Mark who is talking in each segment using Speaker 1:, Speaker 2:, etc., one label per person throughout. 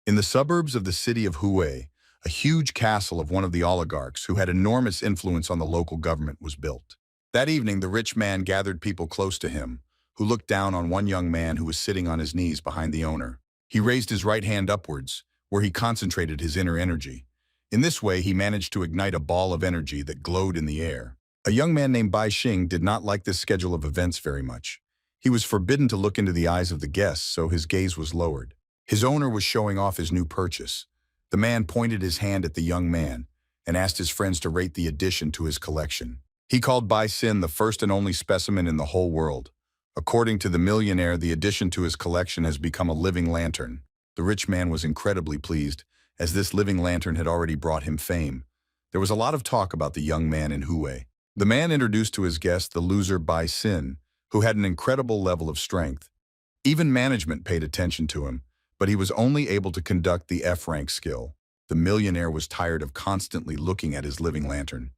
Speaker 1: In the suburbs of the city of Hue, a huge castle of one of the oligarchs who had enormous influence on the local government was built. That evening, the rich man gathered people close to him, who looked down on one young man who was sitting on his knees behind the owner. He raised his right hand upwards, where he concentrated his inner energy. In this way, he managed to ignite a ball of energy that glowed in the air. A young man named Bai Xing did not like this schedule of events very much. He was forbidden to look into the eyes of the guests, so his gaze was lowered. His owner was showing off his new purchase. The man pointed his hand at the young man and asked his friends to rate the addition to his collection. He called Bai Xin the first and only specimen in the whole world. According to the millionaire, the addition to his collection has become a living lantern. The rich man was incredibly pleased, as this living lantern had already brought him fame. There was a lot of talk about the young man in Hue. The man introduced to his guest the loser Bai Xin, who had an incredible level of strength. Even management paid attention to him, but he was only able to conduct the F-rank skill. The millionaire was tired of constantly looking at his living lantern.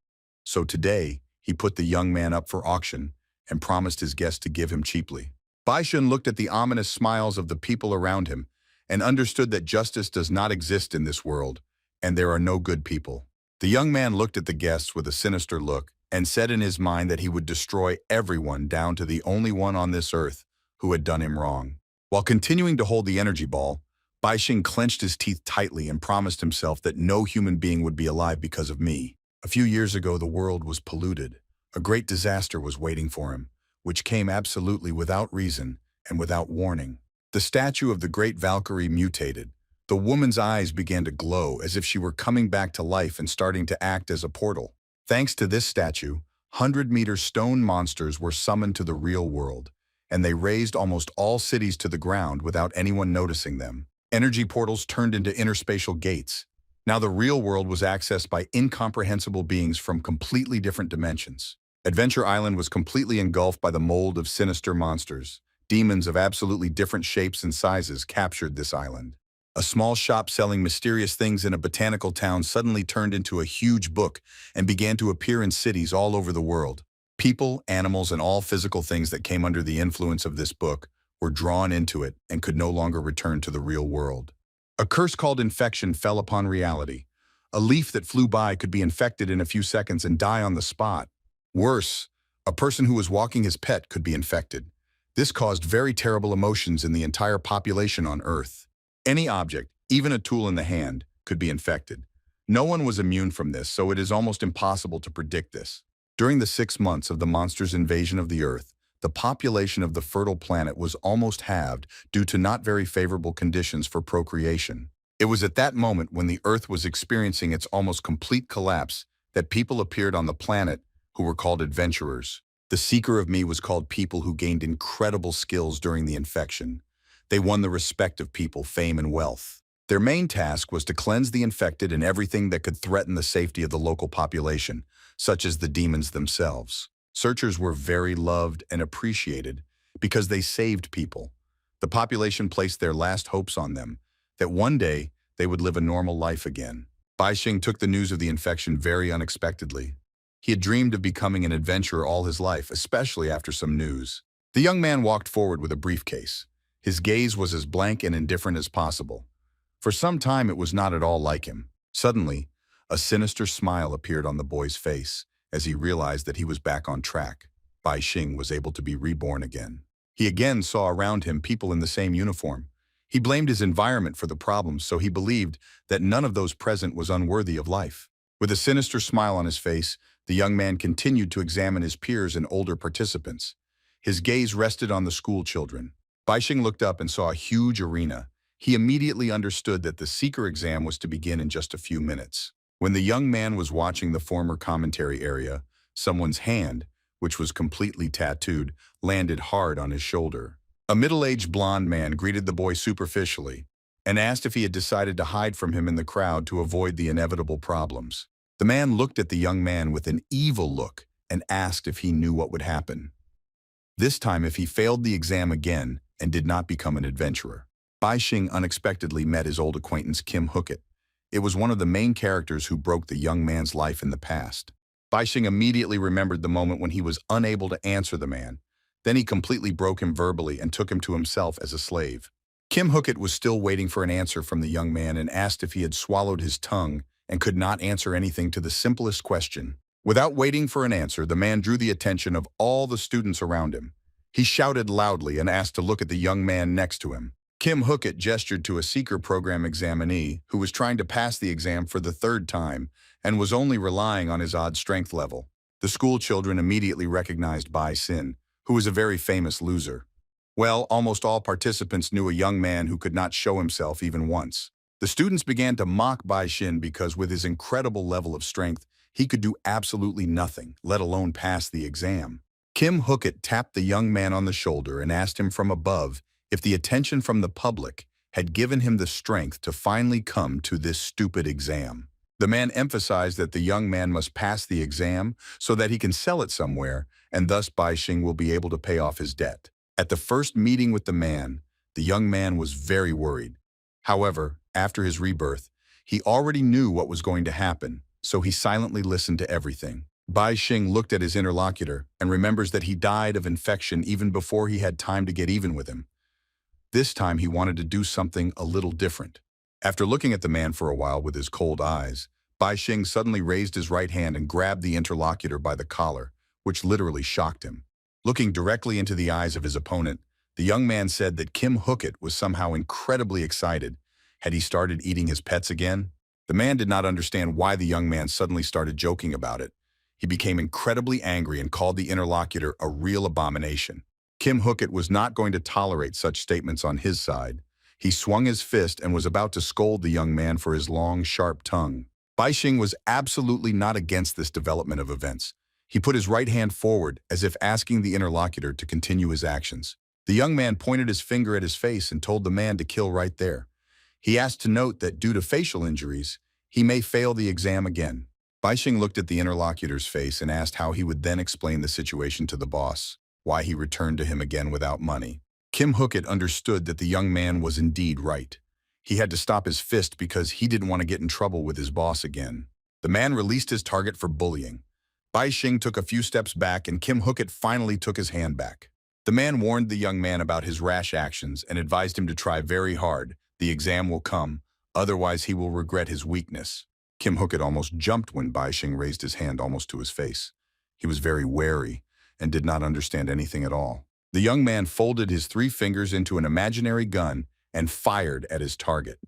Speaker 1: So today, he put the young man up for auction and promised his guest to give him cheaply. Bai Xun looked at the ominous smiles of the people around him and understood that justice does not exist in this world, and there are no good people. The young man looked at the guests with a sinister look and said in his mind that he would destroy everyone down to the only one on this earth who had done him wrong. While continuing to hold the energy ball, Bai Xing clenched his teeth tightly and promised himself that no human being would be alive because of me. A few years ago, the world was polluted. A great disaster was waiting for him, which came absolutely without reason and without warning. The statue of the great Valkyrie mutated. The woman's eyes began to glow as if she were coming back to life and starting to act as a portal. Thanks to this statue, 100-meter stone monsters were summoned to the real world, and they razed almost all cities to the ground without anyone noticing them. Energy portals turned into interspatial gates. Now the real world was accessed by incomprehensible beings from completely different dimensions. Adventure Island was completely engulfed by the mold of sinister monsters. Demons of absolutely different shapes and sizes captured this island. A small shop selling mysterious things in a botanical town suddenly turned into a huge book and began to appear in cities all over the world. People, animals, and all physical things that came under the influence of this book were drawn into it and could no longer return to the real world. A curse called infection fell upon reality. A leaf that flew by could be infected in a few seconds and die on the spot. Worse, a person who was walking his pet could be infected. This caused very terrible emotions in the entire population on Earth. Any object, even a tool in the hand, could be infected. No one was immune from this, so it is almost impossible to predict this. During the 6 months of the monsters' invasion of the Earth, the population of the fertile planet was almost halved due to not very favorable conditions for procreation. It was at that moment, when the Earth was experiencing its almost complete collapse, that people appeared on the planet who were called adventurers. The seeker of me was called people who gained incredible skills during the infection. They won the respect of people, fame, and wealth. Their main task was to cleanse the infected and everything that could threaten the safety of the local population, such as the demons themselves. Searchers were very loved and appreciated because they saved people. The population placed their last hopes on them, that one day they would live a normal life again. Bai Xing took the news of the infection very unexpectedly. He had dreamed of becoming an adventurer all his life, especially after some news. The young man walked forward with a briefcase. His gaze was as blank and indifferent as possible. For some time, it was not at all like him. Suddenly, a sinister smile appeared on the boy's face as he realized that he was back on track. Bai Xing was able to be reborn again. He again saw around him people in the same uniform. He blamed his environment for the problems, so he believed that none of those present was unworthy of life. With a sinister smile on his face, the young man continued to examine his peers and older participants. His gaze rested on the school children. Bai Xing looked up and saw a huge arena. He immediately understood that the seeker exam was to begin in just a few minutes. When the young man was watching the former commentary area, someone's hand, which was completely tattooed, landed hard on his shoulder. A middle-aged blonde man greeted the boy superficially and asked if he had decided to hide from him in the crowd to avoid the inevitable problems. The man looked at the young man with an evil look and asked if he knew what would happen. This time, if he failed the exam again and did not become an adventurer. Bai Xing unexpectedly met his old acquaintance Kim Hookit. It was one of the main characters who broke the young man's life in the past. Bai Xing immediately remembered the moment when he was unable to answer the man. Then he completely broke him verbally and took him to himself as a slave. Kim Hookit was still waiting for an answer from the young man and asked if he had swallowed his tongue and could not answer anything to the simplest question. Without waiting for an answer, the man drew the attention of all the students around him. He shouted loudly and asked to look at the young man next to him. Kim Hookit gestured to a seeker program examinee who was trying to pass the exam for the third time and was only relying on his odd strength level. The school children immediately recognized Bai Sin, who was a very famous loser. Well, almost all participants knew a young man who could not show himself even once. The students began to mock Bai Shin because with his incredible level of strength, he could do absolutely nothing, let alone pass the exam. Kim Hookit tapped the young man on the shoulder and asked him from above if the attention from the public had given him the strength to finally come to this stupid exam. The man emphasized that the young man must pass the exam so that he can sell it somewhere, and thus Bai Xing will be able to pay off his debt. At the first meeting with the young man was very worried. However, after his rebirth, he already knew what was going to happen, so he silently listened to everything. Bai Xing looked at his interlocutor and remembers that he died of infection even before he had time to get even with him. This time he wanted to do something a little different. After looking at the man for a while with his cold eyes, Bai Xing suddenly raised his right hand and grabbed the interlocutor by the collar, which literally shocked him. Looking directly into the eyes of his opponent, the young man said that Kim Hookit was somehow incredibly excited. Had he started eating his pets again? The man did not understand why the young man suddenly started joking about it. He became incredibly angry and called the interlocutor a real abomination. Kim Hookit was not going to tolerate such statements on his side. He swung his fist and was about to scold the young man for his long, sharp tongue. Bai Xing was absolutely not against this development of events. He put his right hand forward as if asking the interlocutor to continue his actions. The young man pointed his finger at his face and told the man to kill right there. He asked to note that due to facial injuries, he may fail the exam again. Bai Xing looked at the interlocutor's face and asked how he would then explain the situation to the boss, why he returned to him again without money. Kim Hookit understood that the young man was indeed right. He had to stop his fist because he didn't want to get in trouble with his boss again. The man released his target for bullying. Bai Xing took a few steps back and Kim Hookit finally took his hand back. The man warned the young man about his rash actions and advised him to try very hard. The exam will come, otherwise he will regret his weakness. Kim Hookit almost jumped when Bai Xing raised his hand almost to his face. He was very wary and did not understand anything at all. The young man folded his 3 fingers into an imaginary gun and fired at his target.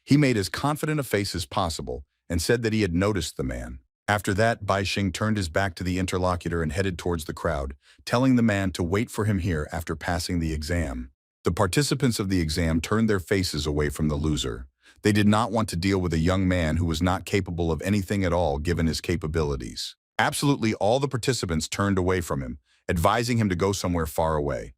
Speaker 1: He made as confident a face as possible and said that he had noticed the man. After that, Bai Xing turned his back to the interlocutor and headed towards the crowd, telling the man to wait for him here after passing the exam. The participants of the exam turned their faces away from the loser. They did not want to deal with a young man who was not capable of anything at all given his capabilities. Absolutely all the participants turned away from him, advising him to go somewhere far away.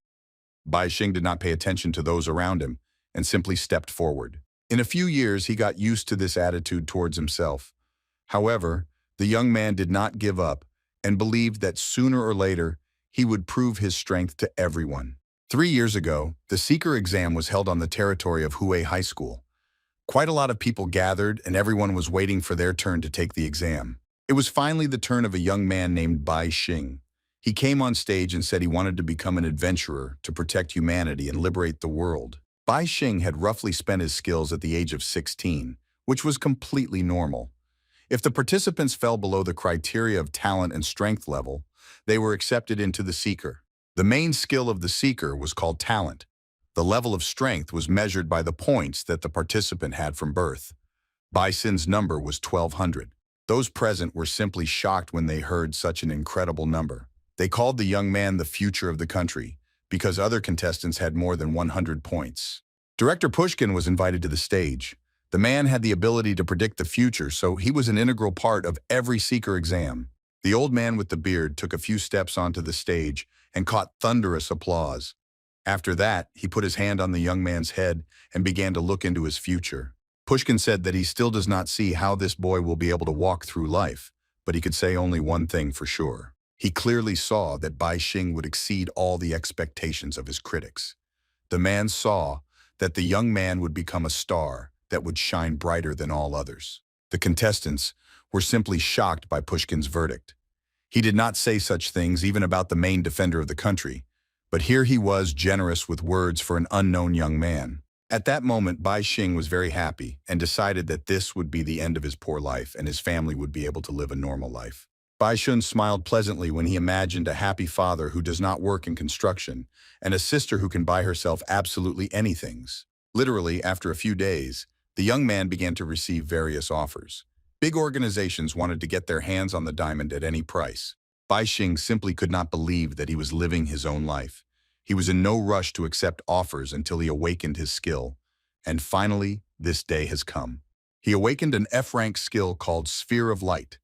Speaker 1: Bai Xing did not pay attention to those around him and simply stepped forward. In a few years, he got used to this attitude towards himself. However, the young man did not give up and believed that sooner or later he would prove his strength to everyone. 3 years ago, the Seeker exam was held on the territory of Hue High School. Quite a lot of people gathered and everyone was waiting for their turn to take the exam. It was finally the turn of a young man named Bai Xing. He came on stage and said he wanted to become an adventurer to protect humanity and liberate the world. Bai Xing had roughly spent his skills at the age of 16, which was completely normal. If the participants fell below the criteria of talent and strength level, they were accepted into the Seeker. The main skill of the Seeker was called talent. The level of strength was measured by the points that the participant had from birth. Bai Xing's number was 1,200. Those present were simply shocked when they heard such an incredible number. They called the young man the future of the country because other contestants had more than 100 points. Director Pushkin was invited to the stage. The man had the ability to predict the future, so he was an integral part of every Seeker exam. The old man with the beard took a few steps onto the stage and caught thunderous applause. After that, he put his hand on the young man's head and began to look into his future. Pushkin said that he still does not see how this boy will be able to walk through life, but he could say only one thing for sure. He clearly saw that Bai Xing would exceed all the expectations of his critics. The man saw that the young man would become a star that would shine brighter than all others. The contestants were simply shocked by Pushkin's verdict. He did not say such things even about the main defender of the country, but here he was generous with words for an unknown young man. At that moment, Bai Xing was very happy and decided that this would be the end of his poor life and his family would be able to live a normal life. Bai Xun smiled pleasantly when he imagined a happy father who does not work in construction and a sister who can buy herself absolutely anything. Literally, after a few days, the young man began to receive various offers. Big organizations wanted to get their hands on the diamond at any price. Bai Xing simply could not believe that he was living his own life. He was in no rush to accept offers until he awakened his skill. And finally, this day has come. He awakened an F-rank skill called Sphere of Light.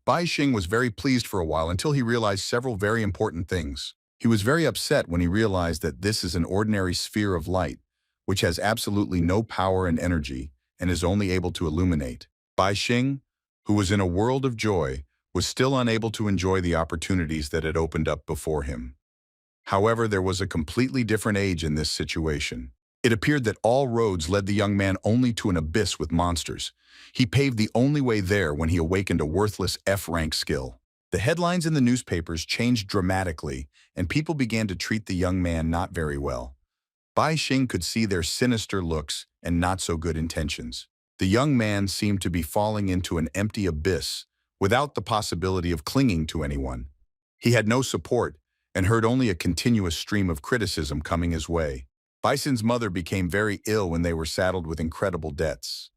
Speaker 1: Bai Xing was very pleased for a while until he realized several very important things. He was very upset when he realized that this is an ordinary sphere of light, which has absolutely no power and energy and is only able to illuminate. Bai Xing, who was in a world of joy, was still unable to enjoy the opportunities that had opened up before him. However, there was a completely different age in this situation. It appeared that all roads led the young man only to an abyss with monsters. He paved the only way there when he awakened a worthless F-rank skill. The headlines in the newspapers changed dramatically, and people began to treat the young man not very well. Bai Xing could see their sinister looks and not so good intentions. The young man seemed to be falling into an empty abyss without the possibility of clinging to anyone. He had no support and heard only a continuous stream of criticism coming his way. Bison's mother became very ill when they were saddled with incredible debts.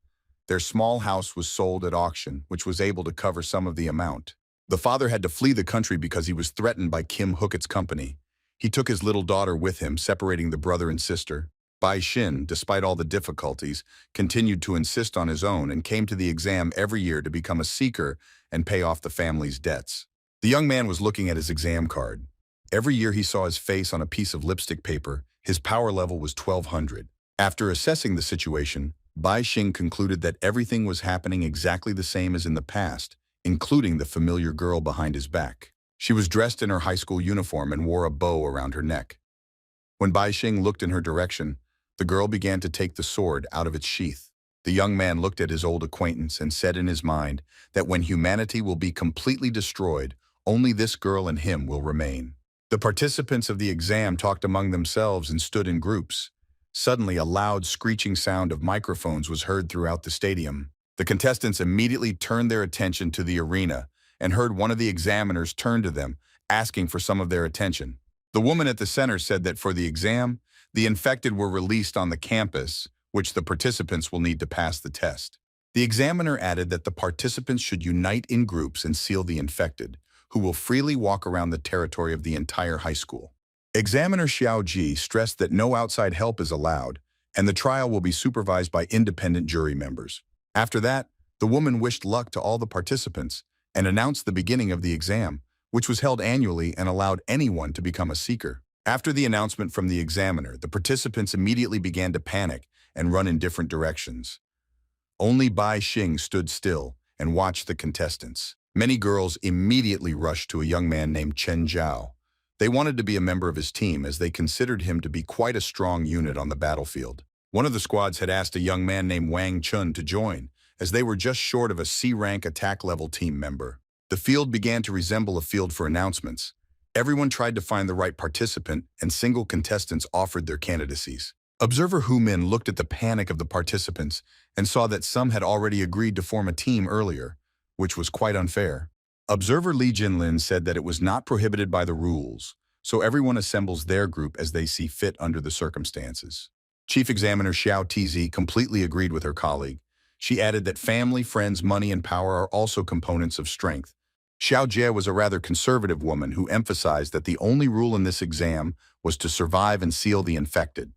Speaker 1: Their small house was sold at auction, which was able to cover some of the amount. The father had to flee the country because he was threatened by Kim Hooket's company. He took his little daughter with him, separating the brother and sister. Bai Xin, despite all the difficulties, continued to insist on his own and came to the exam every year to become a seeker and pay off the family's debts. The young man was looking at his exam card. Every year he saw his face on a piece of lipstick paper. His power level was 1200. After assessing the situation, Bai Xing concluded that everything was happening exactly the same as in the past, including the familiar girl behind his back. She was dressed in her high school uniform and wore a bow around her neck. When Bai Xing looked in her direction, the girl began to take the sword out of its sheath. The young man looked at his old acquaintance and said in his mind that when humanity will be completely destroyed, only this girl and him will remain. The participants of the exam talked among themselves and stood in groups. Suddenly, a loud screeching sound of microphones was heard throughout the stadium. The contestants immediately turned their attention to the arena and heard one of the examiners turn to them, asking for some of their attention. The woman at the center said that for the exam, the infected were released on the campus, which the participants will need to pass the test. The examiner added that the participants should unite in groups and seal the infected, who will freely walk around the territory of the entire high school. Examiner Xiao Ji stressed that no outside help is allowed, and the trial will be supervised by independent jury members. After that, the woman wished luck to all the participants and announced the beginning of the exam, which was held annually and allowed anyone to become a seeker. After the announcement from the examiner, the participants immediately began to panic and run in different directions. Only Bai Xing stood still and watched the contestants. Many girls immediately rushed to a young man named Chen Zhao. They wanted to be a member of his team as they considered him to be quite a strong unit on the battlefield. One of the squads had asked a young man named Wang Chun to join, as they were just short of a C-rank attack-level team member. The field began to resemble a field for announcements. Everyone tried to find the right participant, and single contestants offered their candidacies. Observer Hu Min looked at the panic of the participants and saw that some had already agreed to form a team earlier, which was quite unfair. Observer Li Jinlin said that it was not prohibited by the rules, so everyone assembles their group as they see fit under the circumstances. Chief Examiner Xiao Tz completely agreed with her colleague. She added that family, friends, money, and power are also components of strength. Xiao Jie was a rather conservative woman who emphasized that the only rule in this exam was to survive and seal the infected.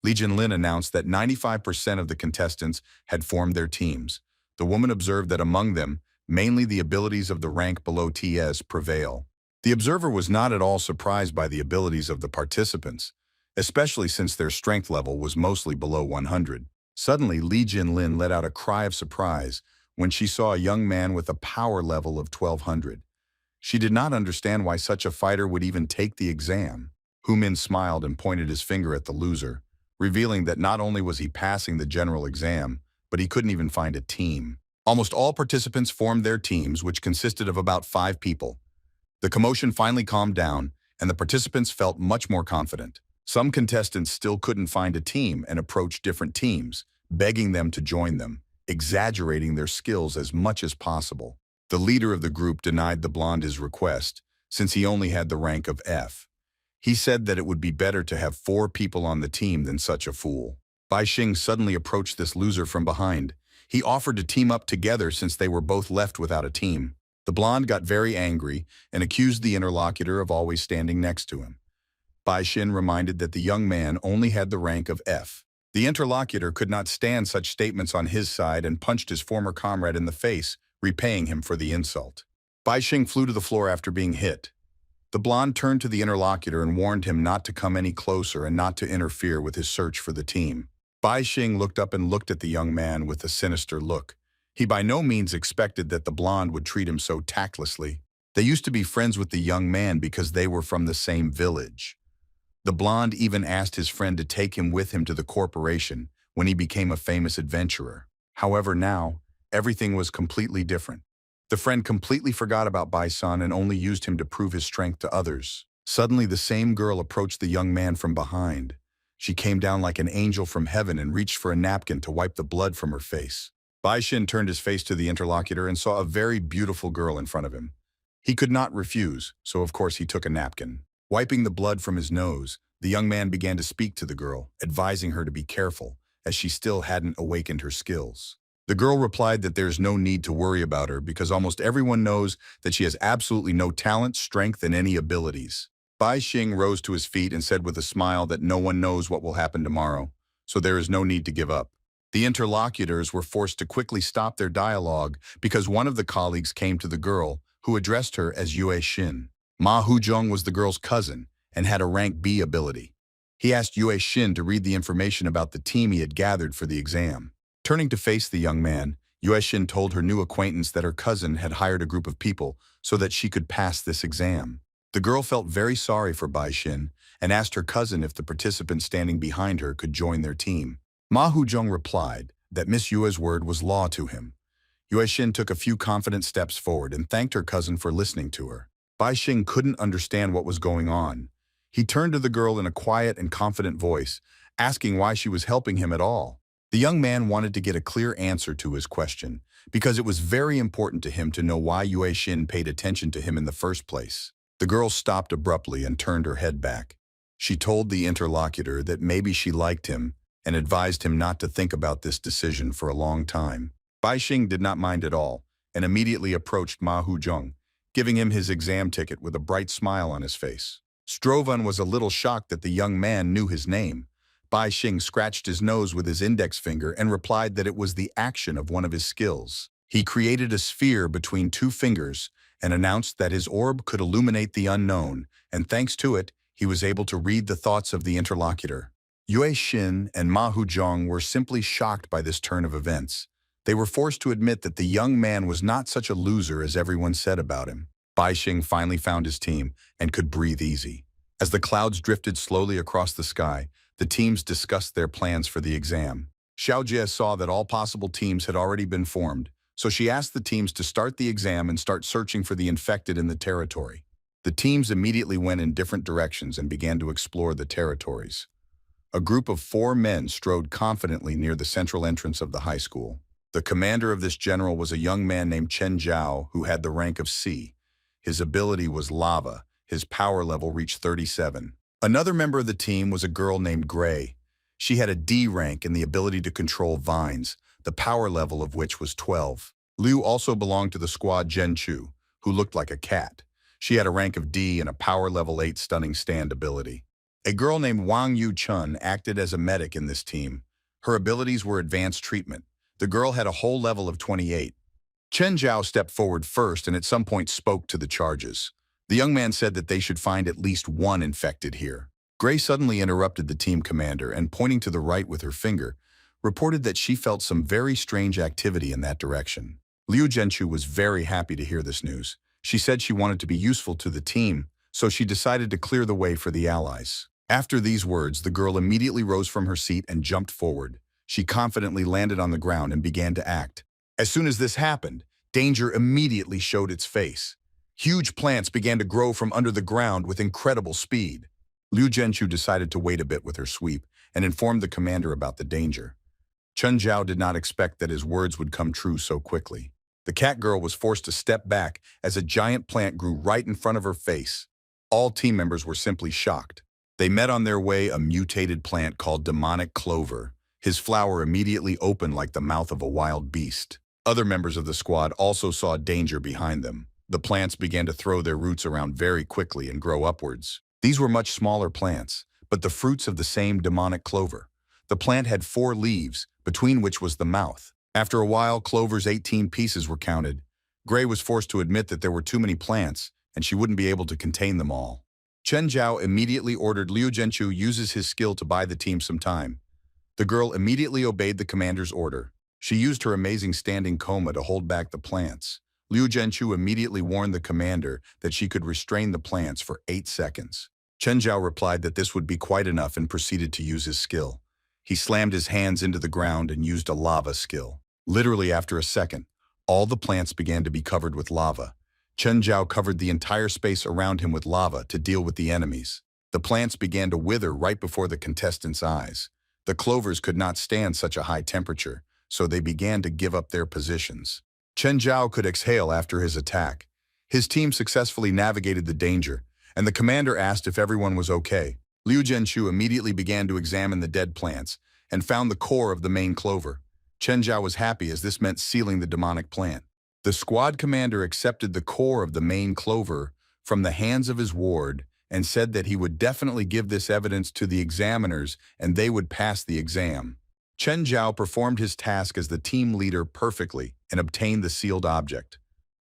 Speaker 1: Li Jinlin announced that 95% of the contestants had formed their teams. The woman observed that among them, mainly the abilities of the rank below TS prevail. The observer was not at all surprised by the abilities of the participants, especially since their strength level was mostly below 100. Suddenly, Li Jinlin let out a cry of surprise when she saw a young man with a power level of 1200. She did not understand why such a fighter would even take the exam. Hu Min smiled and pointed his finger at the loser, revealing that not only was he passing the general exam, but he couldn't even find a team. Almost all participants formed their teams, which consisted of about 5 people. The commotion finally calmed down, and the participants felt much more confident. Some contestants still couldn't find a team and approached different teams, begging them to join them, exaggerating their skills as much as possible. The leader of the group denied the blonde his request, since he only had the rank of F. He said that it would be better to have 4 people on the team than such a fool. Bai Xing suddenly approached this loser from behind. He offered to team up together since they were both left without a team. The blonde got very angry and accused the interlocutor of always standing next to him. Bai Xin reminded that the young man only had the rank of F. The interlocutor could not stand such statements on his side and punched his former comrade in the face, repaying him for the insult. Bai Xing flew to the floor after being hit. The blonde turned to the interlocutor and warned him not to come any closer and not to interfere with his search for the team. Bai Xing looked up and looked at the young man with a sinister look. He by no means expected that the blonde would treat him so tactlessly. They used to be friends with the young man because they were from the same village. The blonde even asked his friend to take him with him to the corporation when he became a famous adventurer. However, now, everything was completely different. The friend completely forgot about Bai San and only used him to prove his strength to others. Suddenly, the same girl approached the young man from behind. She came down like an angel from heaven and reached for a napkin to wipe the blood from her face. Bai Xin turned his face to the interlocutor and saw a very beautiful girl in front of him. He could not refuse, so of course he took a napkin. Wiping the blood from his nose, the young man began to speak to the girl, advising her to be careful, as she still hadn't awakened her skills. The girl replied that there's no need to worry about her because almost everyone knows that she has absolutely no talent, strength, and any abilities. Bai Xing rose to his feet and said with a smile that no one knows what will happen tomorrow, so there is no need to give up. The interlocutors were forced to quickly stop their dialogue because one of the colleagues came to the girl, who addressed her as Yue Xin. Ma Huzhong was the girl's cousin and had a rank B ability. He asked Yue Xin to read the information about the team he had gathered for the exam. Turning to face the young man, Yue Xin told her new acquaintance that her cousin had hired a group of people so that she could pass this exam. The girl felt very sorry for Bai Xin and asked her cousin if the participant standing behind her could join their team. Ma Huzhong replied that Miss Yue's word was law to him. Yue Xin took a few confident steps forward and thanked her cousin for listening to her. Bai Xing couldn't understand what was going on. He turned to the girl in a quiet and confident voice, asking why she was helping him at all. The young man wanted to get a clear answer to his question, because it was very important to him to know why Yue Xin paid attention to him in the first place. The girl stopped abruptly and turned her head back. She told the interlocutor that maybe she liked him and advised him not to think about this decision for a long time. Bai Xing did not mind at all and immediately approached Ma Huzhong, giving him his exam ticket with a bright smile on his face. Strovan was a little shocked that the young man knew his name. Bai Xing scratched his nose with his index finger and replied that it was the action of one of his skills. He created a sphere between 2 fingers and announced that his orb could illuminate the unknown, and thanks to it, he was able to read the thoughts of the interlocutor. Yue Xin and Ma Huzhong were simply shocked by this turn of events. They were forced to admit that the young man was not such a loser as everyone said about him. Bai Xing finally found his team and could breathe easy. As the clouds drifted slowly across the sky, the teams discussed their plans for the exam. Xiao Jie saw that all possible teams had already been formed, so she asked the teams to start the exam and start searching for the infected in the territory. The teams immediately went in different directions and began to explore the territories. A group of 4 men strode confidently near the central entrance of the high school. The commander of this general was a young man named Chen Zhao who had the rank of C. His ability was lava. His power level reached 37. Another member of the team was a girl named Gray. She had a D rank and the ability to control vines, the power level of which was 12. Liu also belonged to the squad Zhenchu, who looked like a cat. She had a rank of D and a power level 8 stunning stand ability. A girl named Wang Yu Chun acted as a medic in this team. Her abilities were advanced treatment. The girl had a whole level of 28. Chen Zhao stepped forward first and at some point spoke to the charges. The young man said that they should find at least 1 infected here. Gray suddenly interrupted the team commander and, pointing to the right with her finger, reported that she felt some very strange activity in that direction. Liu Zhenchu was very happy to hear this news. She said she wanted to be useful to the team, so she decided to clear the way for the allies. After these words, the girl immediately rose from her seat and jumped forward. She confidently landed on the ground and began to act. As soon as this happened, danger immediately showed its face. Huge plants began to grow from under the ground with incredible speed. Liu Zhenchu decided to wait a bit with her sweep and informed the commander about the danger. Chen Zhao did not expect that his words would come true so quickly. The cat girl was forced to step back as a giant plant grew right in front of her face. All team members were simply shocked. They met on their way a mutated plant called demonic clover. His flower immediately opened like the mouth of a wild beast. Other members of the squad also saw danger behind them. The plants began to throw their roots around very quickly and grow upwards. These were much smaller plants, but the fruits of the same demonic clover. The plant had 4 leaves, between which was the mouth. After a while, Clover's 18 pieces were counted. Gray was forced to admit that there were too many plants, and she wouldn't be able to contain them all. Chen Zhao immediately ordered Liu Zhenchu uses his skill to buy the team some time. The girl immediately obeyed the commander's order. She used her amazing standing coma to hold back the plants. Liu Zhenchu immediately warned the commander that she could restrain the plants for 8 seconds. Chen Zhao replied that this would be quite enough and proceeded to use his skill. He slammed his hands into the ground and used a lava skill. Literally after a second, all the plants began to be covered with lava. Chen Zhao covered the entire space around him with lava to deal with the enemies. The plants began to wither right before the contestants' eyes. The clovers could not stand such a high temperature, so they began to give up their positions. Chen Zhao could exhale after his attack. His team successfully navigated the danger, and the commander asked if everyone was okay. Liu Zhenchu immediately began to examine the dead plants and found the core of the main clover. Chen Zhao was happy as this meant sealing the demonic plant. The squad commander accepted the core of the main clover from the hands of his ward and said that he would definitely give this evidence to the examiners and they would pass the exam. Chen Zhao performed his task as the team leader perfectly and obtained the sealed object.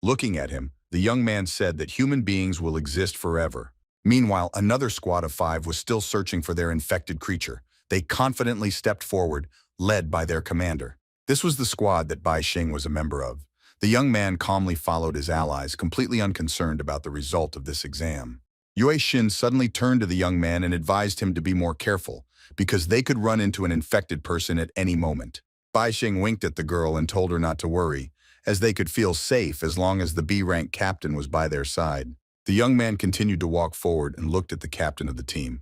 Speaker 1: Looking at him, the young man said that human beings will exist forever. Meanwhile, another squad of 5 was still searching for their infected creature. They confidently stepped forward, led by their commander. This was the squad that Bai Xing was a member of. The young man calmly followed his allies, completely unconcerned about the result of this exam. Yue Xin suddenly turned to the young man and advised him to be more careful, because they could run into an infected person at any moment. Bai Xing winked at the girl and told her not to worry, as they could feel safe as long as the B-rank captain was by their side. The young man continued to walk forward and looked at the captain of the team.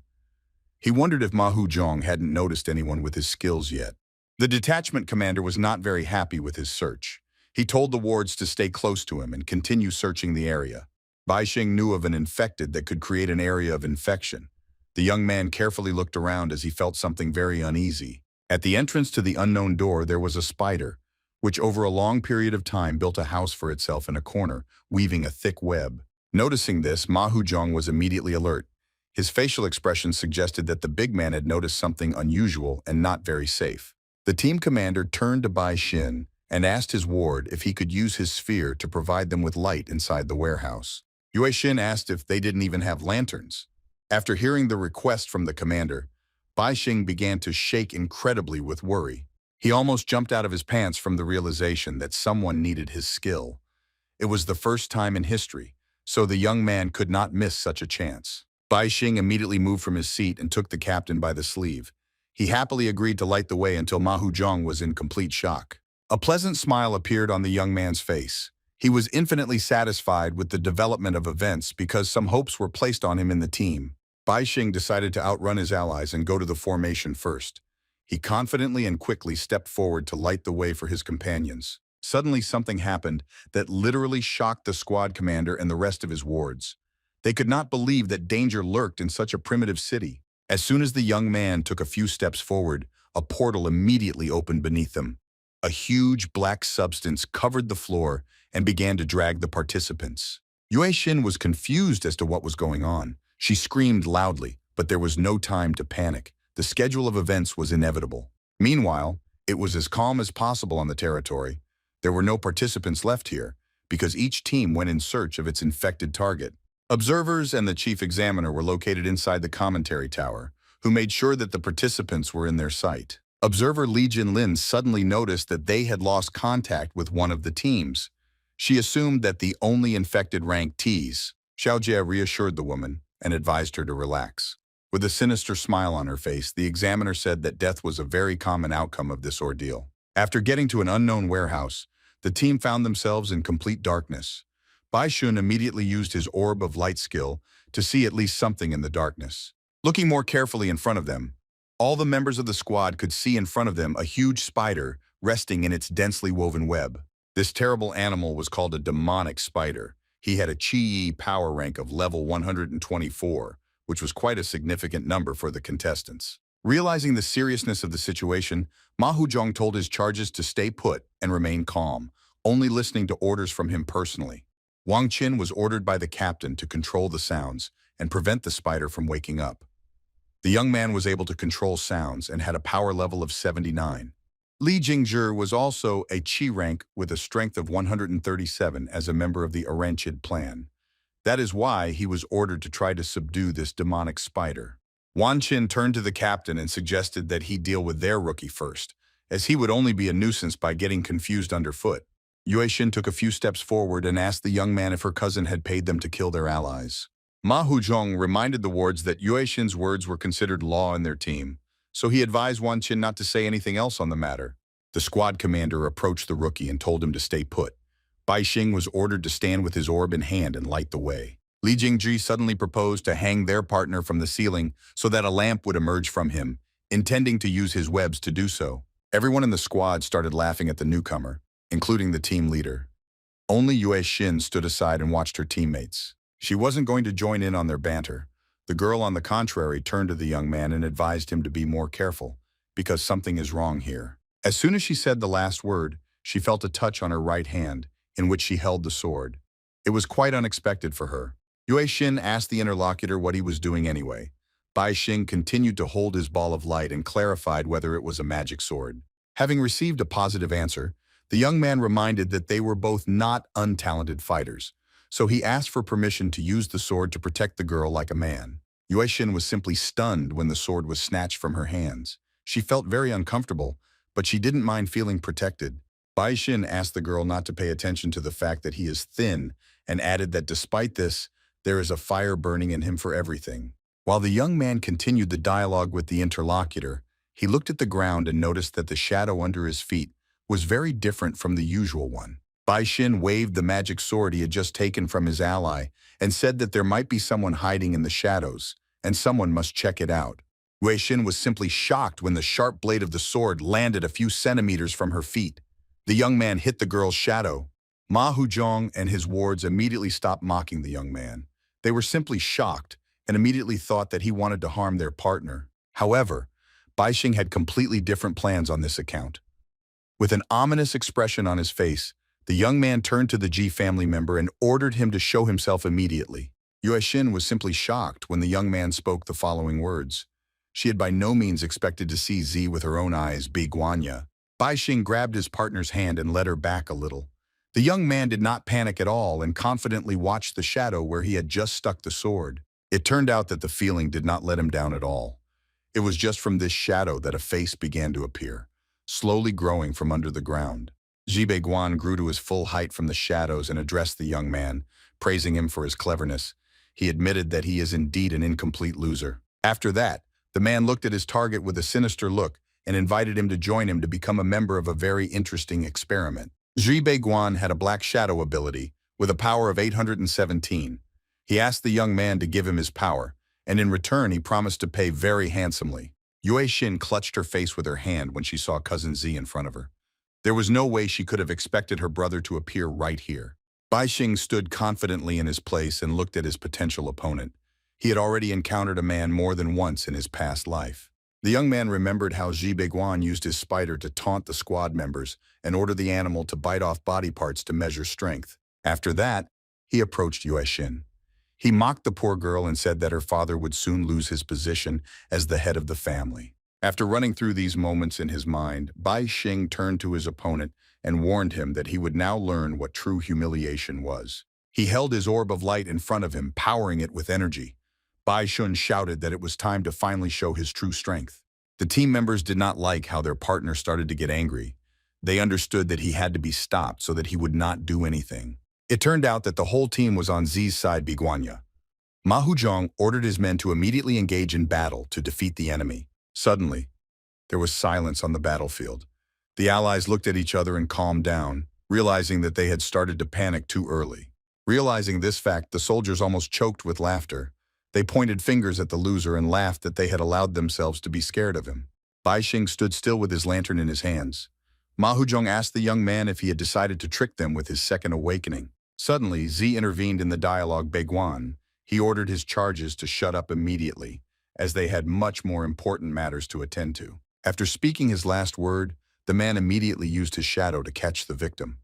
Speaker 1: He wondered if Ma Huzhong hadn't noticed anyone with his skills yet. The detachment commander was not very happy with his search. He told the wards to stay close to him and continue searching the area. Bai Xing knew of an infected that could create an area of infection. The young man carefully looked around as he felt something very uneasy. At the entrance to the unknown door there was a spider, which over a long period of time built a house for itself in a corner, weaving a thick web. Noticing this, Ma Huzhong was immediately alert. His facial expression suggested that the big man had noticed something unusual and not very safe. The team commander turned to Bai Xin and asked his ward if he could use his sphere to provide them with light inside the warehouse. Yue Xin asked if they didn't even have lanterns. After hearing the request from the commander, Bai Xing began to shake incredibly with worry. He almost jumped out of his pants from the realization that someone needed his skill. It was the first time in history, so the young man could not miss such a chance. Bai Xing immediately moved from his seat and took the captain by the sleeve. He happily agreed to light the way until Ma Huzhong was in complete shock. A pleasant smile appeared on the young man's face. He was infinitely satisfied with the development of events because some hopes were placed on him in the team. Bai Xing decided to outrun his allies and go to the formation first. He confidently and quickly stepped forward to light the way for his companions. Suddenly something happened that literally shocked the squad commander and the rest of his wards. They could not believe that danger lurked in such a primitive city. As soon as the young man took a few steps forward, a portal immediately opened beneath them. A huge black substance covered the floor and began to drag the participants. Yue Xin was confused as to what was going on. She screamed loudly, but there was no time to panic. The schedule of events was inevitable. Meanwhile, it was as calm as possible on the territory. There were no participants left here, because each team went in search of its infected target. Observers and the chief examiner were located inside the commentary tower, who made sure that the participants were in their sight. Observer Li Jinlin suddenly noticed that they had lost contact with one of the teams. She assumed that the only infected rank Ts. Xiao Jie reassured the woman and advised her to relax. With a sinister smile on her face, the examiner said that death was a very common outcome of this ordeal. After getting to an unknown warehouse, the team found themselves in complete darkness. Bai Xun immediately used his orb of light skill to see at least something in the darkness. Looking more carefully in front of them, all the members of the squad could see in front of them a huge spider resting in its densely woven web. This terrible animal was called a demonic spider. He had a Chi power rank of level 124, which was quite a significant number for the contestants. Realizing the seriousness of the situation, Ma Hujong told his charges to stay put and remain calm, only listening to orders from him personally. Wang Qin was ordered by the captain to control the sounds and prevent the spider from waking up. The young man was able to control sounds and had a power level of 79. Li Jingzhi was also a Qi rank with a strength of 137 as a member of the Aranchid clan. That is why he was ordered to try to subdue this demonic spider. Wan Qin turned to the captain and suggested that he deal with their rookie first, as he would only be a nuisance by getting confused underfoot. Yue Xin took a few steps forward and asked the young man if her cousin had paid them to kill their allies. Ma Huzhong reminded the wards that Yue Xin's words were considered law in their team, so he advised Wan Qin not to say anything else on the matter. The squad commander approached the rookie and told him to stay put. Bai Xing was ordered to stand with his orb in hand and light the way. Li Jingzhi suddenly proposed to hang their partner from the ceiling so that a lamp would emerge from him, intending to use his webs to do so. Everyone in the squad started laughing at the newcomer, including the team leader. Only Yue Xin stood aside and watched her teammates. She wasn't going to join in on their banter. The girl, on the contrary, turned to the young man and advised him to be more careful, because something is wrong here. As soon as she said the last word, she felt a touch on her right hand, in which she held the sword. It was quite unexpected for her. Yue Xin asked the interlocutor what he was doing anyway. Bai Xing continued to hold his ball of light and clarified whether it was a magic sword. Having received a positive answer, the young man reminded that they were both not untalented fighters, so he asked for permission to use the sword to protect the girl like a man. Yue Xin was simply stunned when the sword was snatched from her hands. She felt very uncomfortable, but she didn't mind feeling protected. Bai Xin asked the girl not to pay attention to the fact that he is thin and added that despite this, there is a fire burning in him for everything. While the young man continued the dialogue with the interlocutor, he looked at the ground and noticed that the shadow under his feet was very different from the usual one. Bai Xin waved the magic sword he had just taken from his ally and said that there might be someone hiding in the shadows, and someone must check it out. Yue Xin was simply shocked when the sharp blade of the sword landed a few centimeters from her feet. The young man hit the girl's shadow. Ma Huzhong and his wards immediately stopped mocking the young man. They were simply shocked and immediately thought that he wanted to harm their partner. However, Bai Xing had completely different plans on this account. With an ominous expression on his face, the young man turned to the Ji family member and ordered him to show himself immediately. Yue Xin was simply shocked when the young man spoke the following words. She had by no means expected to see Z with her own eyes, Bi Guanya. Bai Xing grabbed his partner's hand and led her back a little. The young man did not panic at all and confidently watched the shadow where he had just stuck the sword. It turned out that the feeling did not let him down at all. It was just from this shadow that a face began to appear, slowly growing from under the ground. Zhibei Guan grew to his full height from the shadows and addressed the young man, praising him for his cleverness. He admitted that he is indeed an incomplete loser. After that, the man looked at his target with a sinister look and invited him to join him to become a member of a very interesting experiment. Zhibei Guan had a black shadow ability with a power of 817. He asked the young man to give him his power, and in return he promised to pay very handsomely. Yue Xin clutched her face with her hand when she saw Cousin Z in front of her. There was no way she could have expected her brother to appear right here. Bai Xing stood confidently in his place and looked at his potential opponent. He had already encountered a man more than once in his past life. The young man remembered how Zhibei Guan used his spider to taunt the squad members and order the animal to bite off body parts to measure strength. After that, he approached Yue Xin. He mocked the poor girl and said that her father would soon lose his position as the head of the family. After running through these moments in his mind, Bai Xing turned to his opponent and warned him that he would now learn what true humiliation was. He held his orb of light in front of him, powering it with energy. Bai Xun shouted that it was time to finally show his true strength. The team members did not like how their partner started to get angry. They understood that he had to be stopped so that he would not do anything. It turned out that the whole team was on Z's side, Biguanya. Ma Huzhong ordered his men to immediately engage in battle to defeat the enemy. Suddenly, there was silence on the battlefield. The allies looked at each other and calmed down, realizing that they had started to panic too early. Realizing this fact, the soldiers almost choked with laughter. They pointed fingers at the loser and laughed that they had allowed themselves to be scared of him. Bai Xing stood still with his lantern in his hands. Ma Huzhong asked the young man if he had decided to trick them with his second awakening. Suddenly, Z intervened in the dialogue Beiguan. He ordered his charges to shut up immediately, as they had much more important matters to attend to. After speaking his last word, the man immediately used his shadow to catch the victim.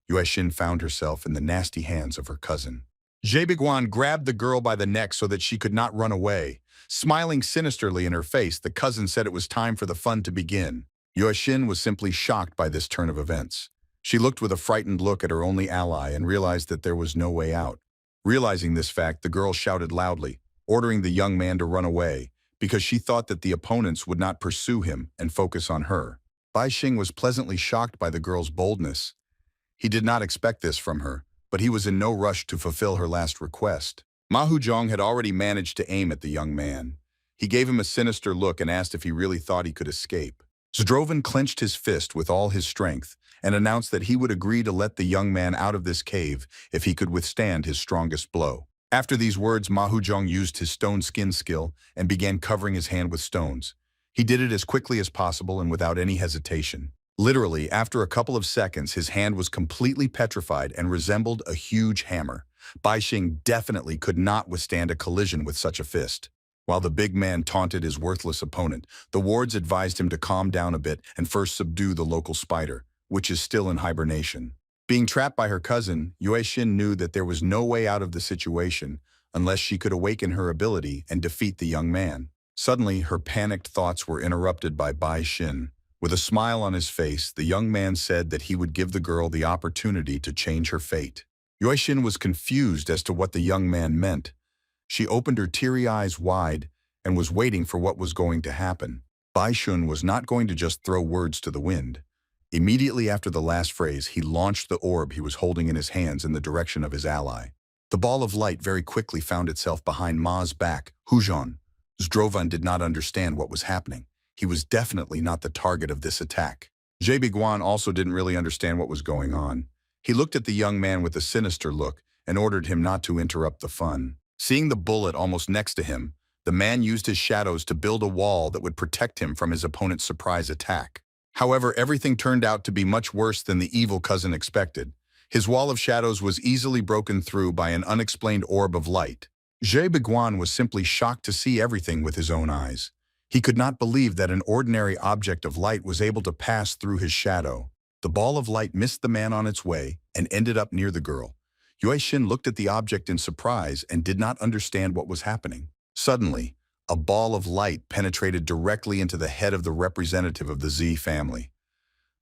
Speaker 1: Yuexin found herself in the nasty hands of her cousin. Zhe Biguan grabbed the girl by the neck so that she could not run away. Smiling sinisterly in her face, the cousin said it was time for the fun to begin. Yuexin was simply shocked by this turn of events. She looked with a frightened look at her only ally and realized that there was no way out. Realizing this fact, the girl shouted loudly, ordering the young man to run away, because she thought that the opponents would not pursue him and focus on her. Bai Xing was pleasantly shocked by the girl's boldness. He did not expect this from her, but he was in no rush to fulfill her last request. Ma Huzhong had already managed to aim at the young man. He gave him a sinister look and asked if he really thought he could escape. Zdrovan clenched his fist with all his strength and announced that he would agree to let the young man out of this cave if he could withstand his strongest blow. After these words, Ma Huzhong used his stone skin skill and began covering his hand with stones. He did it as quickly as possible and without any hesitation. Literally, after a couple of seconds, his hand was completely petrified and resembled a huge hammer. Bai Xing definitely could not withstand a collision with such a fist. While the big man taunted his worthless opponent, the wards advised him to calm down a bit and first subdue the local spider, which is still in hibernation. Being trapped by her cousin, Yuexin knew that there was no way out of the situation unless she could awaken her ability and defeat the young man. Suddenly, her panicked thoughts were interrupted by Bai Xin. With a smile on his face, the young man said that he would give the girl the opportunity to change her fate. Yuexin was confused as to what the young man meant. She opened her teary eyes wide and was waiting for what was going to happen. Bai Xun was not going to just throw words to the wind. Immediately after the last phrase, he launched the orb he was holding in his hands in the direction of his ally. The ball of light very quickly found itself behind Ma's back. Huzhong. Zdrovan did not understand what was happening. He was definitely not the target of this attack. Zhe Biguan also didn't really understand what was going on. He looked at the young man with a sinister look and ordered him not to interrupt the fun. Seeing the bullet almost next to him, the man used his shadows to build a wall that would protect him from his opponent's surprise attack. However, everything turned out to be much worse than the evil cousin expected. His wall of shadows was easily broken through by an unexplained orb of light. Zhe Biguan was simply shocked to see everything with his own eyes. He could not believe that an ordinary object of light was able to pass through his shadow. The ball of light missed the man on its way and ended up near the girl. Yuexin looked at the object in surprise and did not understand what was happening. Suddenly, a ball of light penetrated directly into the head of the representative of the Z family.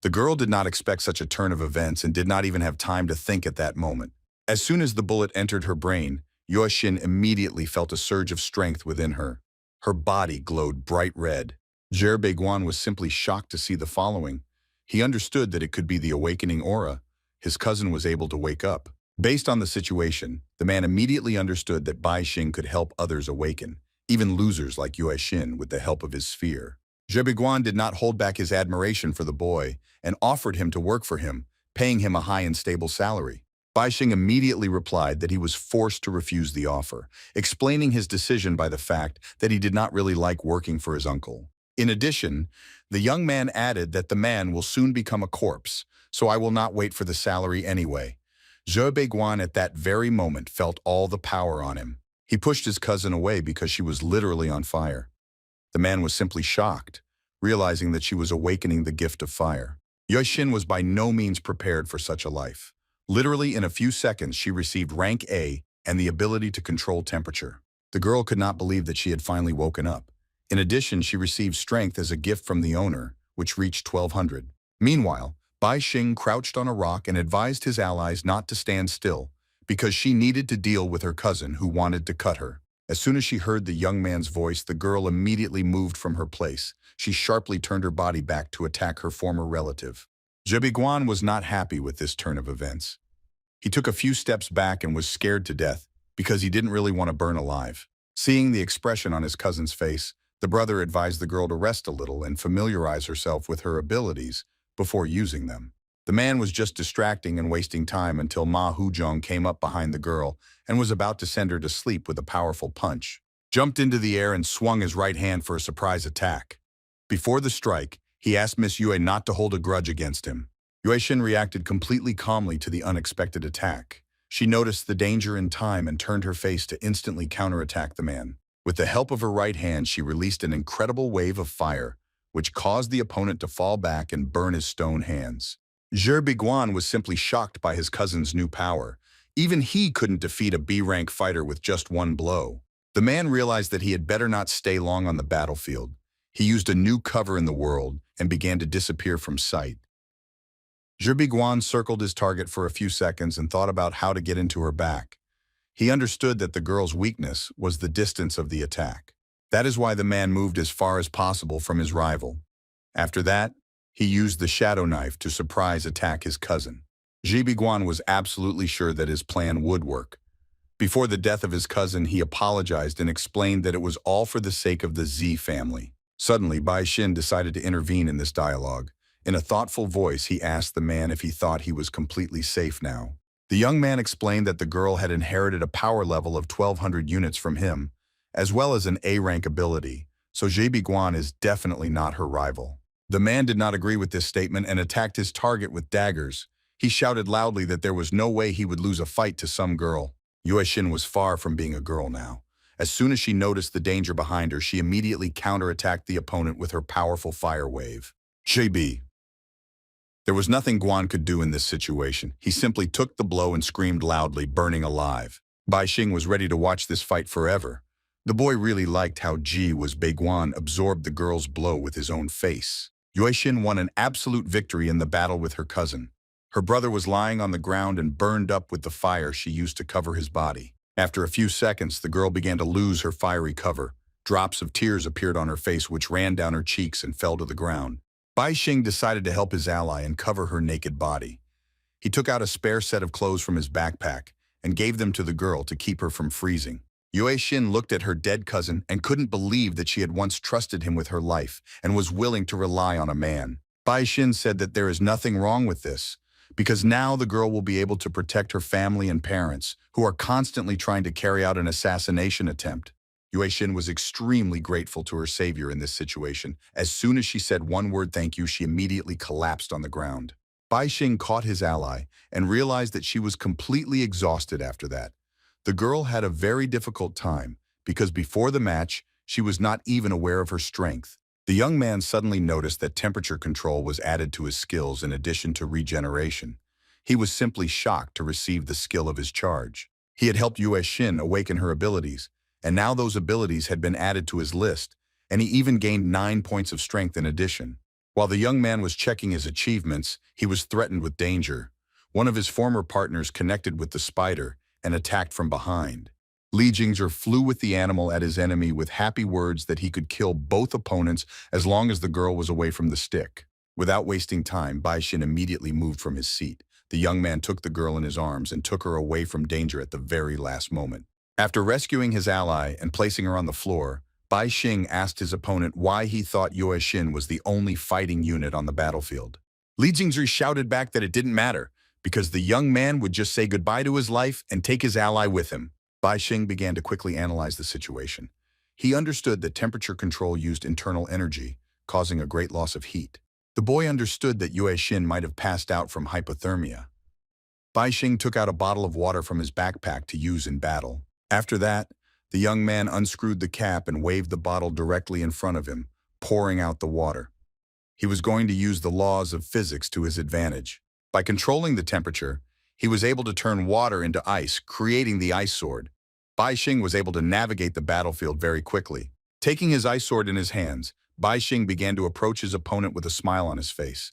Speaker 1: The girl did not expect such a turn of events and did not even have time to think at that moment. As soon as the bullet entered her brain, Yuexin immediately felt a surge of strength within her. Her body glowed bright red. Zhe Beiguan was simply shocked to see the following. He understood that it could be the awakening aura. His cousin was able to wake up. Based on the situation, the man immediately understood that Bai Xing could help others awaken, even losers like Yuexin, with the help of his sphere. Zhe Biguan did not hold back his admiration for the boy and offered him to work for him, paying him a high and stable salary. Bai Xing immediately replied that he was forced to refuse the offer, explaining his decision by the fact that he did not really like working for his uncle. In addition, the young man added that the man will soon become a corpse, so I will not wait for the salary anyway. Zhe Beiguan at that very moment felt all the power on him. He pushed his cousin away because she was literally on fire. The man was simply shocked, realizing that she was awakening the gift of fire. Yuexin was by no means prepared for such a life. Literally in a few seconds, she received rank A and the ability to control temperature. The girl could not believe that she had finally woken up. In addition, she received strength as a gift from the owner, which reached 1200. Meanwhile, Bai Xing crouched on a rock and advised his allies not to stand still, because she needed to deal with her cousin who wanted to cut her. As soon as she heard the young man's voice, the girl immediately moved from her place. She sharply turned her body back to attack her former relative. Zhe Biguan was not happy with this turn of events. He took a few steps back and was scared to death because he didn't really want to burn alive. Seeing the expression on his cousin's face, the brother advised the girl to rest a little and familiarize herself with her abilities before using them. The man was just distracting and wasting time until Ma Huzhong came up behind the girl and was about to send her to sleep with a powerful punch. jumped into the air and swung his right hand for a surprise attack. Before the strike, he asked Miss Yue not to hold a grudge against him. Yue Xin reacted completely calmly to the unexpected attack. She noticed the danger in time and turned her face to instantly counterattack the man. With the help of her right hand, she released an incredible wave of fire, which caused the opponent to fall back and burn his stone hands. Zhe Biguan was simply shocked by his cousin's new power. Even he couldn't defeat a B-rank fighter with just one blow. The man realized that he had better not stay long on the battlefield. He used a new cover in the world and began to disappear from sight. Zhe Biguan circled his target for a few seconds and thought about how to get into her back. He understood that the girl's weakness was the distance of the attack. That is why the man moved as far as possible from his rival. After that, he used the shadow knife to surprise attack his cousin. Zhe Biguan was absolutely sure that his plan would work. Before the death of his cousin, he apologized and explained that it was all for the sake of the Z family. Suddenly, Bai Xin decided to intervene in this dialogue. In a thoughtful voice, he asked the man if he thought he was completely safe now. The young man explained that the girl had inherited a power level of 1,200 units from him, as well as an A-rank ability, so Zhe Biguan is definitely not her rival. The man did not agree with this statement and attacked his target with daggers. He shouted loudly that there was no way he would lose a fight to some girl. Yue Xin was far from being a girl now. As soon as she noticed the danger behind her, she immediately counterattacked the opponent with her powerful fire wave. JB. There was nothing Guan could do in this situation. He simply took the blow and screamed loudly, burning alive. Bai Xing was ready to watch this fight forever. The boy really liked how Beiguan absorbed the girl's blow with his own face. Yue Xin won an absolute victory in the battle with her cousin. Her brother was lying on the ground and burned up with the fire she used to cover his body. After a few seconds, the girl began to lose her fiery cover. Drops of tears appeared on her face, which ran down her cheeks and fell to the ground. Bai Xing decided to help his ally and cover her naked body. He took out a spare set of clothes from his backpack and gave them to the girl to keep her from freezing. Yue Xin looked at her dead cousin and couldn't believe that she had once trusted him with her life and was willing to rely on a man. Bai Xin said that there is nothing wrong with this, because now the girl will be able to protect her family and parents, who are constantly trying to carry out an assassination attempt. Yue Xin was extremely grateful to her savior in this situation. As soon as she said one word thank you, she immediately collapsed on the ground. Bai Xing caught his ally and realized that she was completely exhausted after that. The girl had a very difficult time because before the match, she was not even aware of her strength. The young man suddenly noticed that temperature control was added to his skills in addition to regeneration. He was simply shocked to receive the skill of his charge. He had helped Yue Xin awaken her abilities, and now those abilities had been added to his list, and he even gained 9 points of strength in addition. While the young man was checking his achievements, he was threatened with danger. One of his former partners connected with the spider and attacked from behind. Li Jingzhe flew with the animal at his enemy with happy words that he could kill both opponents as long as the girl was away from the stick. Without wasting time, Bai Xin immediately moved from his seat. The young man took the girl in his arms and took her away from danger at the very last moment. After rescuing his ally and placing her on the floor, Bai Xing asked his opponent why he thought Yue Xin was the only fighting unit on the battlefield. Li Jingzhe shouted back that it didn't matter, because the young man would just say goodbye to his life and take his ally with him. Bai Xing began to quickly analyze the situation. He understood that temperature control used internal energy, causing a great loss of heat. The boy understood that Yue Xin might have passed out from hypothermia. Bai Xing took out a bottle of water from his backpack to use in battle. After that, the young man unscrewed the cap and waved the bottle directly in front of him, pouring out the water. He was going to use the laws of physics to his advantage. By controlling the temperature, he was able to turn water into ice, creating the ice sword. Bai Xing was able to navigate the battlefield very quickly. Taking his ice sword in his hands, Bai Xing began to approach his opponent with a smile on his face.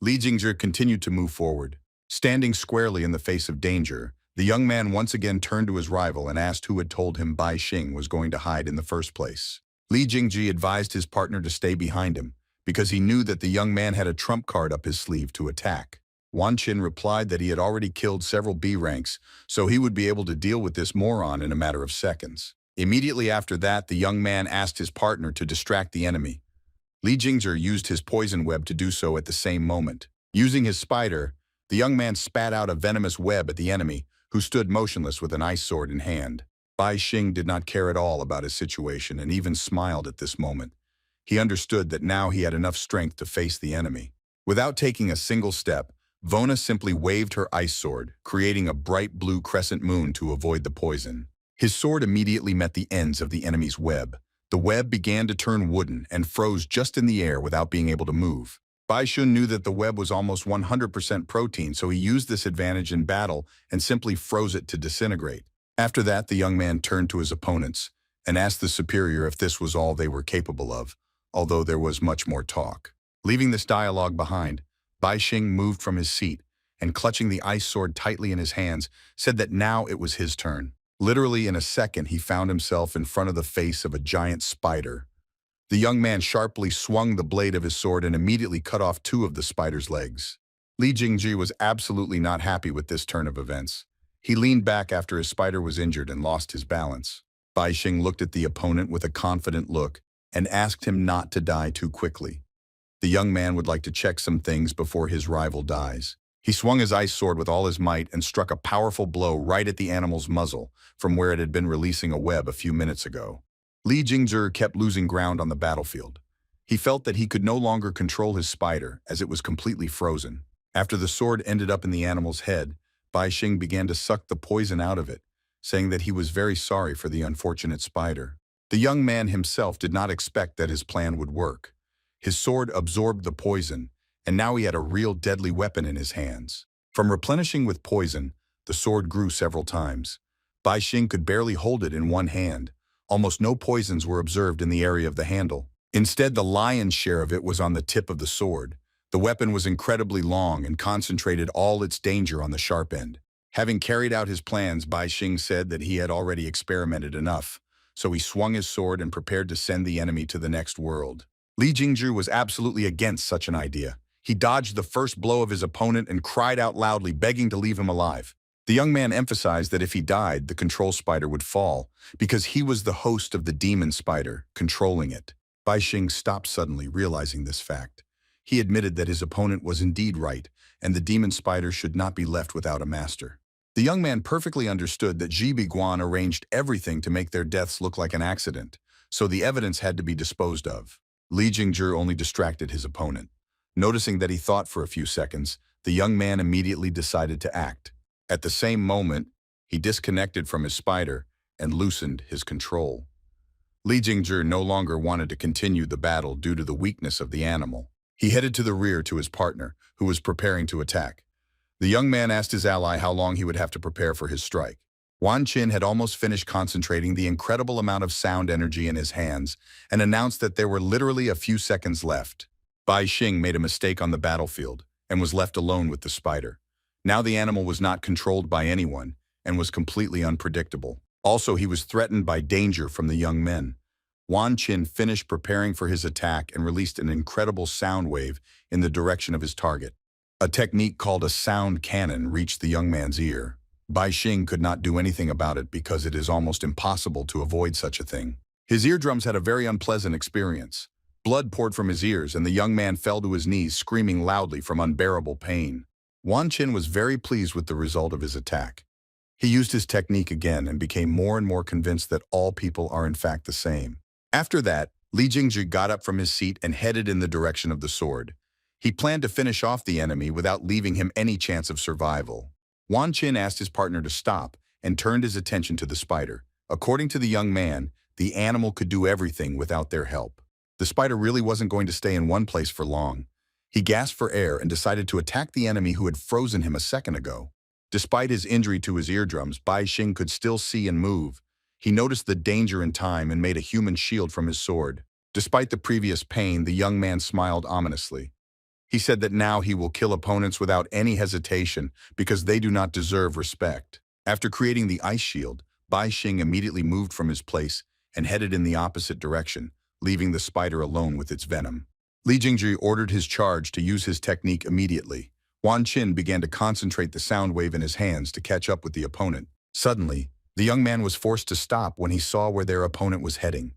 Speaker 1: Li Jingzhe continued to move forward. Standing squarely in the face of danger, the young man once again turned to his rival and asked who had told him Bai Xing was going to hide in the first place. Li Jingzhe advised his partner to stay behind him, because he knew that the young man had a trump card up his sleeve to attack. Wan Qin replied that he had already killed several B ranks, so he would be able to deal with this moron in a matter of seconds. Immediately after that, the young man asked his partner to distract the enemy. Li Jingzhe used his poison web to do so at the same moment. Using his spider, the young man spat out a venomous web at the enemy, who stood motionless with an ice sword in hand. Bai Xing did not care at all about his situation and even smiled at this moment. He understood that now he had enough strength to face the enemy. Without taking a single step, Vona simply waved her ice sword, creating a bright blue crescent moon to avoid the poison. His sword immediately met the ends of the enemy's web. The web began to turn wooden and froze just in the air without being able to move. Bai Xun knew that the web was almost 100% protein, so he used this advantage in battle and simply froze it to disintegrate. After that, the young man turned to his opponents and asked the superior if this was all they were capable of, although there was much more talk. Leaving this dialogue behind, Bai Xing moved from his seat and, clutching the ice sword tightly in his hands, said that now it was his turn. Literally in a second, he found himself in front of the face of a giant spider. The young man sharply swung the blade of his sword and immediately cut off two of the spider's legs. Li Jingji was absolutely not happy with this turn of events. He leaned back after his spider was injured and lost his balance. Bai Xing looked at the opponent with a confident look and asked him not to die too quickly. The young man would like to check some things before his rival dies. He swung his ice sword with all his might and struck a powerful blow right at the animal's muzzle, from where it had been releasing a web a few minutes ago. Li Jingzhi kept losing ground on the battlefield. He felt that he could no longer control his spider, as it was completely frozen. After the sword ended up in the animal's head, Bai Xing began to suck the poison out of it, saying that he was very sorry for the unfortunate spider. The young man himself did not expect that his plan would work. His sword absorbed the poison, and now he had a real deadly weapon in his hands. From replenishing with poison, the sword grew several times. Bai Xing could barely hold it in one hand. Almost no poisons were observed in the area of the handle. Instead, the lion's share of it was on the tip of the sword. The weapon was incredibly long and concentrated all its danger on the sharp end. Having carried out his plans, Bai Xing said that he had already experimented enough, so he swung his sword and prepared to send the enemy to the next world. Li Jingzhi was absolutely against such an idea. He dodged the first blow of his opponent and cried out loudly, begging to leave him alive. The young man emphasized that if he died, the control spider would fall, because he was the host of the demon spider, controlling it. Bai Xing stopped suddenly, realizing this fact. He admitted that his opponent was indeed right, and the demon spider should not be left without a master. The young man perfectly understood that Ji Biguan arranged everything to make their deaths look like an accident, so the evidence had to be disposed of. Li Jingzhi only distracted his opponent. Noticing that he thought for a few seconds, the young man immediately decided to act. At the same moment, he disconnected from his spider and loosened his control. Li Jingzhi no longer wanted to continue the battle due to the weakness of the animal. He headed to the rear to his partner, who was preparing to attack. The young man asked his ally how long he would have to prepare for his strike. Wan Qin had almost finished concentrating the incredible amount of sound energy in his hands and announced that there were literally a few seconds left. Bai Xing made a mistake on the battlefield and was left alone with the spider. Now the animal was not controlled by anyone and was completely unpredictable. Also, he was threatened by danger from the young men. Wan Qin finished preparing for his attack and released an incredible sound wave in the direction of his target. A technique called a sound cannon reached the young man's ear. Bai Xing could not do anything about it because it is almost impossible to avoid such a thing. His eardrums had a very unpleasant experience. Blood poured from his ears and the young man fell to his knees screaming loudly from unbearable pain. Wan Qin was very pleased with the result of his attack. He used his technique again and became more and more convinced that all people are in fact the same. After that, Li Jingzhi got up from his seat and headed in the direction of the sword. He planned to finish off the enemy without leaving him any chance of survival. Wan Qin asked his partner to stop and turned his attention to the spider. According to the young man, the animal could do everything without their help. The spider really wasn't going to stay in one place for long. He gasped for air and decided to attack the enemy who had frozen him a second ago. Despite his injury to his eardrums, Bai Xing could still see and move. He noticed the danger in time and made a human shield from his sword. Despite the previous pain, the young man smiled ominously. He said that now he will kill opponents without any hesitation because they do not deserve respect. After creating the ice shield, Bai Xing immediately moved from his place and headed in the opposite direction, leaving the spider alone with its venom. Li Jingzhi ordered his charge to use his technique immediately. Wan Qin began to concentrate the sound wave in his hands to catch up with the opponent. Suddenly, the young man was forced to stop when he saw where their opponent was heading.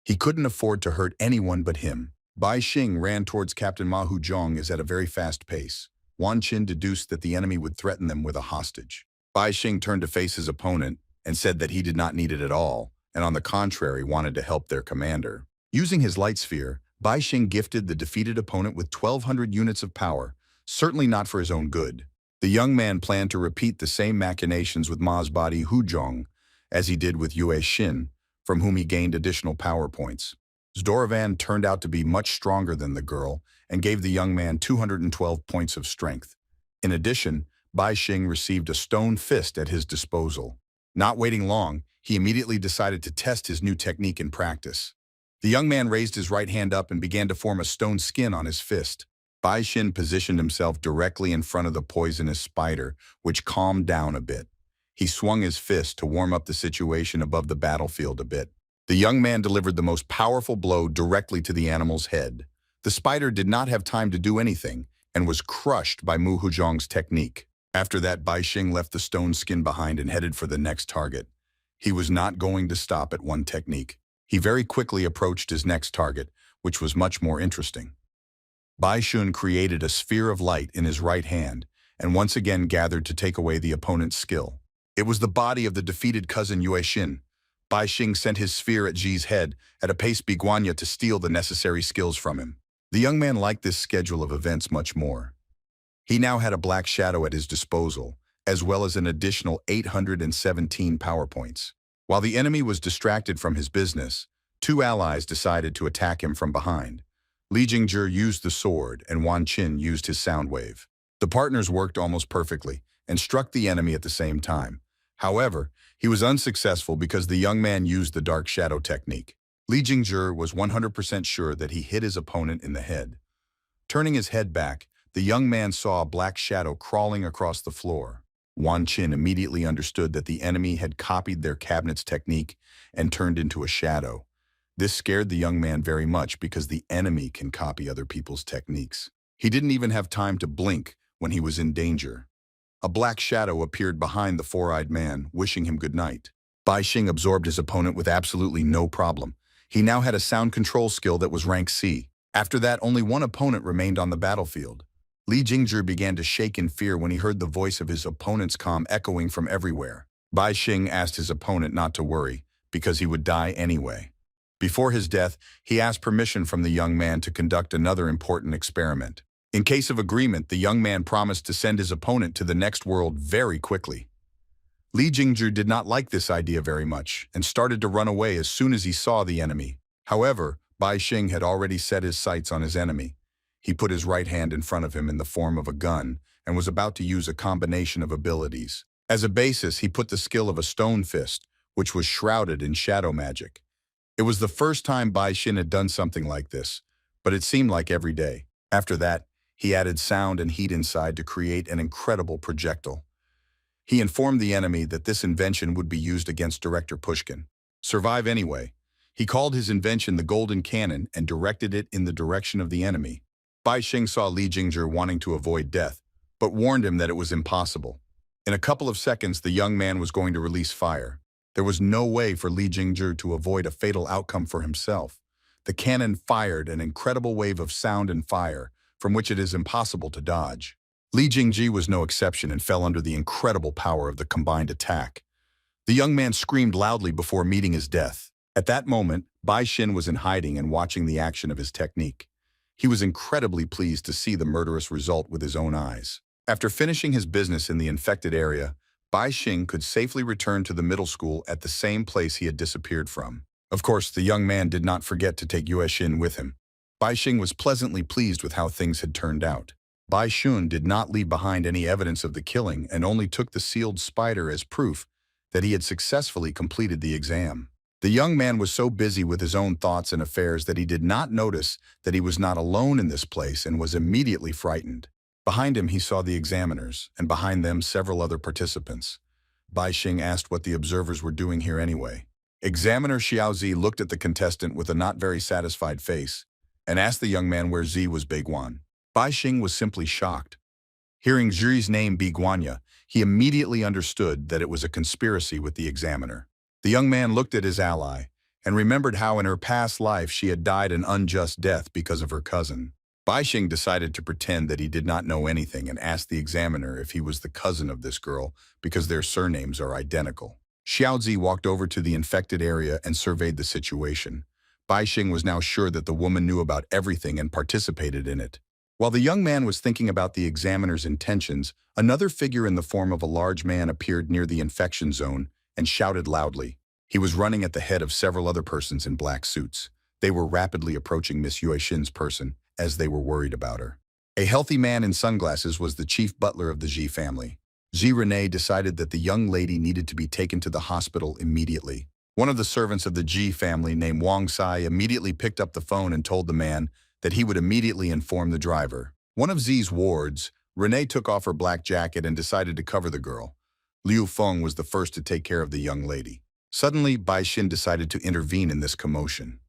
Speaker 1: He couldn't afford to hurt anyone but him. Bai Xing ran towards Captain Ma Huzhong at a very fast pace. Wan Qin deduced that the enemy would threaten them with a hostage. Bai Xing turned to face his opponent and said that he did not need it at all, and on the contrary wanted to help their commander. Using his light sphere, Bai Xing gifted the defeated opponent with 1,200 units of power, certainly not for his own good. The young man planned to repeat the same machinations with Ma's body Hu Zhong, as he did with Yue Xin, from whom he gained additional power points. Zdoravan turned out to be much stronger than the girl and gave the young man 212 points of strength. In addition, Bai Xing received a stone fist at his disposal. Not waiting long, he immediately decided to test his new technique in practice. The young man raised his right hand up and began to form a stone skin on his fist. Bai Xin positioned himself directly in front of the poisonous spider, which calmed down a bit. He swung his fist to warm up the situation above the battlefield a bit. The young man delivered the most powerful blow directly to the animal's head. The spider did not have time to do anything and was crushed by Mu Huzhong's technique. After that, Bai Xing left the stone skin behind and headed for the next target. He was not going to stop at one technique. He very quickly approached his next target, which was much more interesting. Bai Xun created a sphere of light in his right hand and once again gathered to take away the opponent's skill. It was the body of the defeated cousin Yue Xin. Bai Xing sent his sphere at Ji's head at a pace Biguanya to steal the necessary skills from him. The young man liked this schedule of events much more. He now had a black shadow at his disposal, as well as an additional 817 power points. While the enemy was distracted from his business, two allies decided to attack him from behind. Li Jingzhi used the sword and Wan Qin used his sound wave. The partners worked almost perfectly and struck the enemy at the same time. However, he was unsuccessful because the young man used the dark shadow technique. Li Jingzhi was 100% sure that he hit his opponent in the head. Turning his head back, the young man saw a black shadow crawling across the floor. Wan Qin immediately understood that the enemy had copied their cabinet's technique and turned into a shadow. This scared the young man very much because the enemy can copy other people's techniques. He didn't even have time to blink when he was in danger. A black shadow appeared behind the four-eyed man, wishing him good night. Bai Xing absorbed his opponent with absolutely no problem. He now had a sound control skill that was rank C. After that, only one opponent remained on the battlefield. Li Jingzhi began to shake in fear when he heard the voice of his opponent's comm echoing from everywhere. Bai Xing asked his opponent not to worry, because he would die anyway. Before his death, he asked permission from the young man to conduct another important experiment. In case of agreement, the young man promised to send his opponent to the next world very quickly. Li Jingzhi did not like this idea very much and started to run away as soon as he saw the enemy. However, Bai Xing had already set his sights on his enemy. He put his right hand in front of him in the form of a gun and was about to use a combination of abilities. As a basis, he put the skill of a stone fist, which was shrouded in shadow magic. It was the first time Bai Xing had done something like this, but it seemed like every day. After that, he added sound and heat inside to create an incredible projectile. He informed the enemy that this invention would be used against Director Pushkin. Survive anyway. He called his invention the Golden Cannon and directed it in the direction of the enemy. Bai Xing saw Li Jingzhi wanting to avoid death, but warned him that it was impossible. In a couple of seconds, the young man was going to release fire. There was no way for Li Jingzhi to avoid a fatal outcome for himself. The cannon fired an incredible wave of sound and fire, from which it is impossible to dodge. Li Jingzhi was no exception and fell under the incredible power of the combined attack. The young man screamed loudly before meeting his death. At that moment, Bai Xing was in hiding and watching the action of his technique. He was incredibly pleased to see the murderous result with his own eyes. After finishing his business in the infected area, Bai Xing could safely return to the middle school at the same place he had disappeared from. Of course, the young man did not forget to take Yue Xin with him. Bai Xing was pleasantly pleased with how things had turned out. Bai Xun did not leave behind any evidence of the killing and only took the sealed spider as proof that he had successfully completed the exam. The young man was so busy with his own thoughts and affairs that he did not notice that he was not alone in this place and was immediately frightened. Behind him, he saw the examiners, and behind them, several other participants. Bai Xing asked what the observers were doing here anyway. Examiner Xiaozi looked at the contestant with a not very satisfied face and asked the young man where Zi was Beiguan. Bai Xing was simply shocked. Hearing Zhi's name Biguanya, he immediately understood that it was a conspiracy with the examiner. The young man looked at his ally and remembered how in her past life she had died an unjust death because of her cousin. Bai Xing decided to pretend that he did not know anything and asked the examiner if he was the cousin of this girl because their surnames are identical. Xiaozi walked over to the infected area and surveyed the situation. Baixing was now sure that the woman knew about everything and participated in it. While the young man was thinking about the examiner's intentions, another figure in the form of a large man appeared near the infection zone and shouted loudly. He was running at the head of several other persons in black suits. They were rapidly approaching Miss Yuexin's person, as they were worried about her. A healthy man in sunglasses was the chief butler of the Ji family. Ji Renee decided that the young lady needed to be taken to the hospital immediately. One of the servants of the Ji family named Wang Sai immediately picked up the phone and told the man that he would immediately inform the driver. One of Zi's wards, Renee took off her black jacket and decided to cover the girl. Liu Feng was the first to take care of the young lady. Suddenly, Bai Xin decided to intervene in this commotion.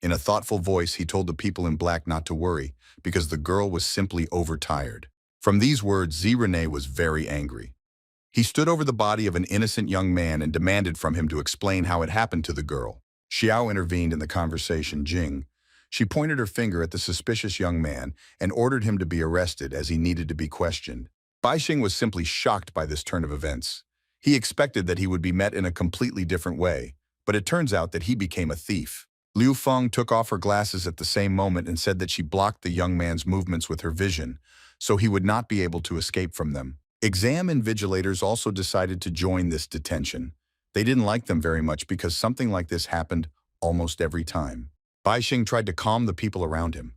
Speaker 1: In a thoughtful voice, he told the people in black not to worry, because the girl was simply overtired. From these words, Zi Renee was very angry. He stood over the body of an innocent young man and demanded from him to explain how it happened to the girl. Xiao intervened in the conversation. Jing. She pointed her finger at the suspicious young man and ordered him to be arrested as he needed to be questioned. Baixing was simply shocked by this turn of events. He expected that he would be met in a completely different way, but it turns out that he became a thief. Liu Feng took off her glasses at the same moment and said that she blocked the young man's movements with her vision, so he would not be able to escape from them. Exam invigilators also decided to join this detention. They didn't like them very much because something like this happened almost every time. Baixing tried to calm the people around him.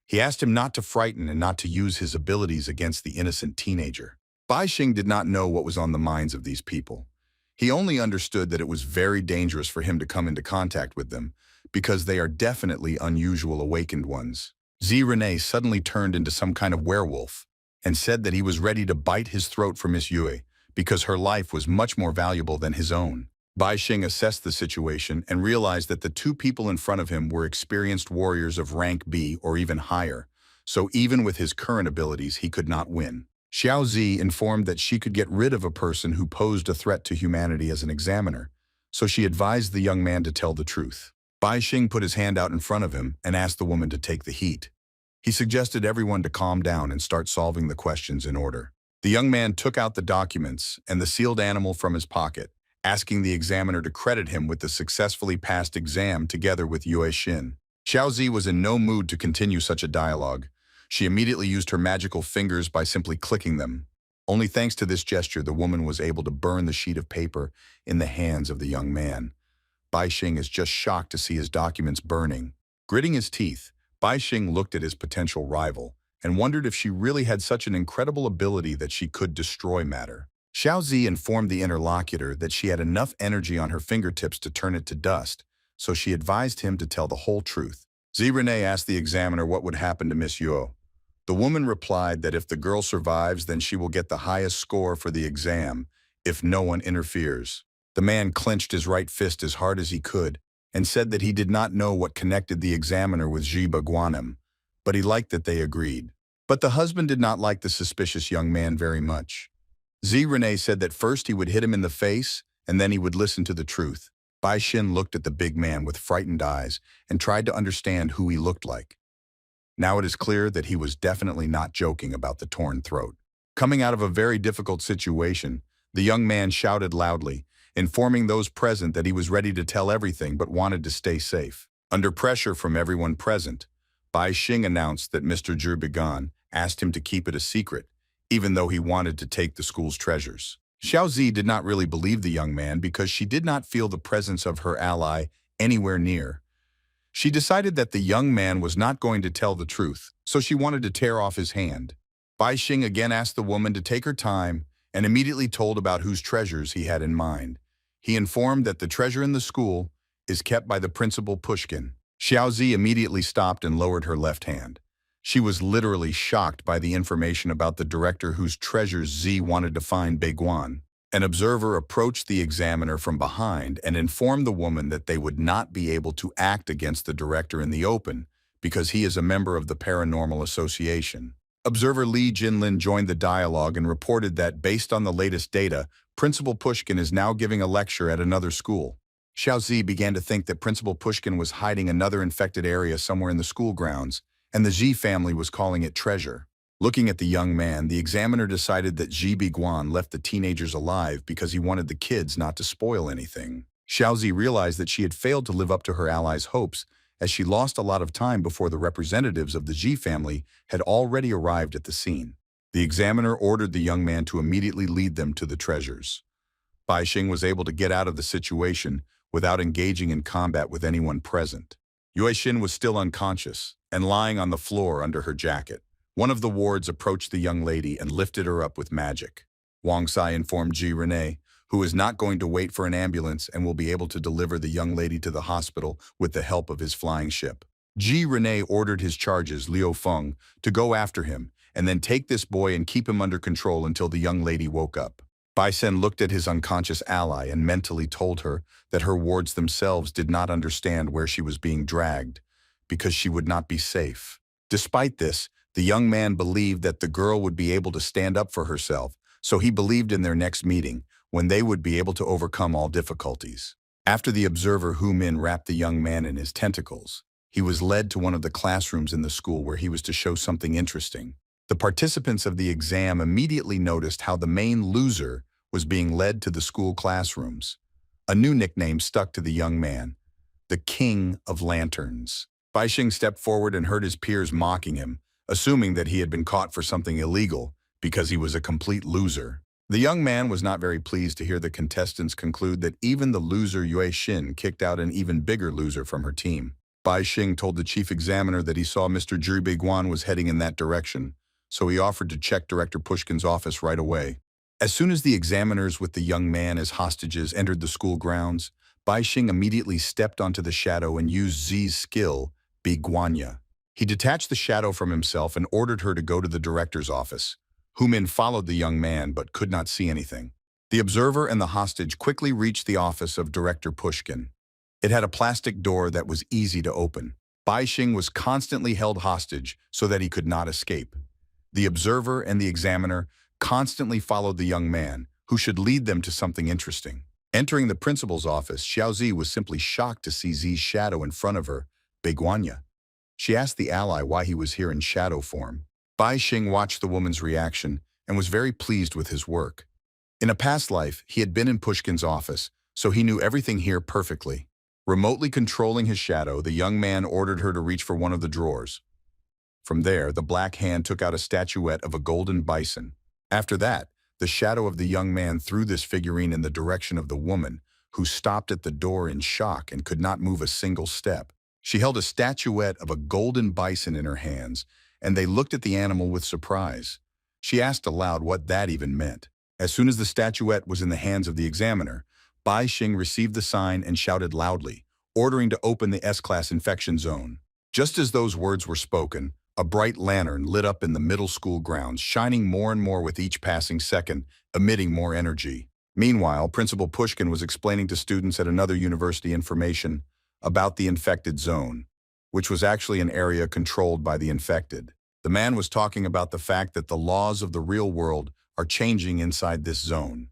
Speaker 1: He asked him not to frighten and not to use his abilities against the innocent teenager. Baixing did not know what was on the minds of these people. He only understood that it was very dangerous for him to come into contact with them, because they are definitely unusual awakened ones. Zi Renee suddenly turned into some kind of werewolf and said that he was ready to bite his throat for Miss Yue because her life was much more valuable than his own. Baixing assessed the situation and realized that the two people in front of him were experienced warriors of rank B or even higher, so even with his current abilities he could not win. Xiao Zi informed that she could get rid of a person who posed a threat to humanity as an examiner, so she advised the young man to tell the truth. Baixing put his hand out in front of him and asked the woman to take the heat. He suggested everyone to calm down and start solving the questions in order. The young man took out the documents and the sealed animal from his pocket, asking the examiner to credit him with the successfully passed exam together with Yue Xin. Xiaozi was in no mood to continue such a dialogue. She immediately used her magical fingers by simply clicking them. Only thanks to this gesture, the woman was able to burn the sheet of paper in the hands of the young man. Baixing is just shocked to see his documents burning. Gritting his teeth, Baixing looked at his potential rival and wondered if she really had such an incredible ability that she could destroy matter. Xiaozi informed the interlocutor that she had enough energy on her fingertips to turn it to dust, so she advised him to tell the whole truth. Zi Renee asked the examiner what would happen to Miss Yue. The woman replied that if the girl survives, then she will get the highest score for the exam, if no one interferes. The man clenched his right fist as hard as he could and said that he did not know what connected the examiner with Jiba Guanem, but he liked that they agreed. But the husband did not like the suspicious young man very much. Zi Renee said that first he would hit him in the face, and then he would listen to the truth. Bai Xin looked at the big man with frightened eyes and tried to understand who he looked like. Now it is clear that he was definitely not joking about the torn throat. Coming out of a very difficult situation, the young man shouted loudly, informing those present that he was ready to tell everything but wanted to stay safe. Under pressure from everyone present, Bai Xing announced that Mr. Zhu Bigan asked him to keep it a secret, even though he wanted to take the school's treasures. Xiao Zi did not really believe the young man because she did not feel the presence of her ally anywhere near. She decided that the young man was not going to tell the truth, so she wanted to tear off his hand. Bai Xing again asked the woman to take her time and immediately told about whose treasures he had in mind. He informed that the treasure in the school is kept by the principal Pushkin. Xiaozi immediately stopped and lowered her left hand. She was literally shocked by the information about the director whose treasures Zi wanted to find Beiguan. An observer approached the examiner from behind and informed the woman that they would not be able to act against the director in the open because he is a member of the Paranormal Association. Observer Li Jinlin joined the dialogue and reported that, based on the latest data, Principal Pushkin is now giving a lecture at another school. Xiaozi began to think that Principal Pushkin was hiding another infected area somewhere in the school grounds, and the Ji family was calling it treasure. Looking at the young man, the examiner decided that Ji Biguan left the teenagers alive because he wanted the kids not to spoil anything. Xiaozi realized that she had failed to live up to her allies' hopes as she lost a lot of time before the representatives of the Ji family had already arrived at the scene. The examiner ordered the young man to immediately lead them to the treasures. Bai Xing was able to get out of the situation without engaging in combat with anyone present. Yue Xin was still unconscious and lying on the floor under her jacket. One of the wards approached the young lady and lifted her up with magic. Wang Sai informed Ji Renee, who is not going to wait for an ambulance and will be able to deliver the young lady to the hospital with the help of his flying ship. Ji Renee ordered his charges, Liu Feng, to go after him and then take this boy and keep him under control until the young lady woke up. Bai Sen looked at his unconscious ally and mentally told her that her wards themselves did not understand where she was being dragged because she would not be safe. Despite this, the young man believed that the girl would be able to stand up for herself, so he believed in their next meeting, when they would be able to overcome all difficulties. After the observer Hu Min wrapped the young man in his tentacles, he was led to one of the classrooms in the school where he was to show something interesting. The participants of the exam immediately noticed how the main loser was being led to the school classrooms. A new nickname stuck to the young man, the King of Lanterns. Bai Xing stepped forward and heard his peers mocking him, assuming that he had been caught for something illegal because he was a complete loser. The young man was not very pleased to hear the contestants conclude that even the loser Yue Xin kicked out an even bigger loser from her team. Bai Xing told the chief examiner that he saw Mr. Zhi Biguan was heading in that direction, so he offered to check Director Pushkin's office right away. As soon as the examiners with the young man as hostages entered the school grounds, Bai Xing immediately stepped onto the shadow and used Zi's skill, Biguanya. He detached the shadow from himself and ordered her to go to the director's office. Hu Min followed the young man but could not see anything. The observer and the hostage quickly reached the office of Director Pushkin. It had a plastic door that was easy to open. Bai Xing was constantly held hostage so that he could not escape. The observer and the examiner constantly followed the young man, who should lead them to something interesting. Entering the principal's office, Xiaozi was simply shocked to see Zi's shadow in front of her, Biguanya. She asked the ally why he was here in shadow form. Bai Xing watched the woman's reaction and was very pleased with his work. In a past life, he had been in Pushkin's office, so he knew everything here perfectly. Remotely controlling his shadow, the young man ordered her to reach for one of the drawers. From there, the black hand took out a statuette of a golden bison. After that, the shadow of the young man threw this figurine in the direction of the woman, who stopped at the door in shock and could not move a single step. She held a statuette of a golden bison in her hands, and they looked at the animal with surprise. She asked aloud what that even meant. As soon as the statuette was in the hands of the examiner, Bai Xing received the sign and shouted loudly, ordering to open the S-class infection zone. Just as those words were spoken, a bright lantern lit up in the middle school grounds, shining more and more with each passing second, emitting more energy. Meanwhile, Principal Pushkin was explaining to students at another university information about the infected zone, which was actually an area controlled by the infected. The man was talking about the fact that the laws of the real world are changing inside this zone.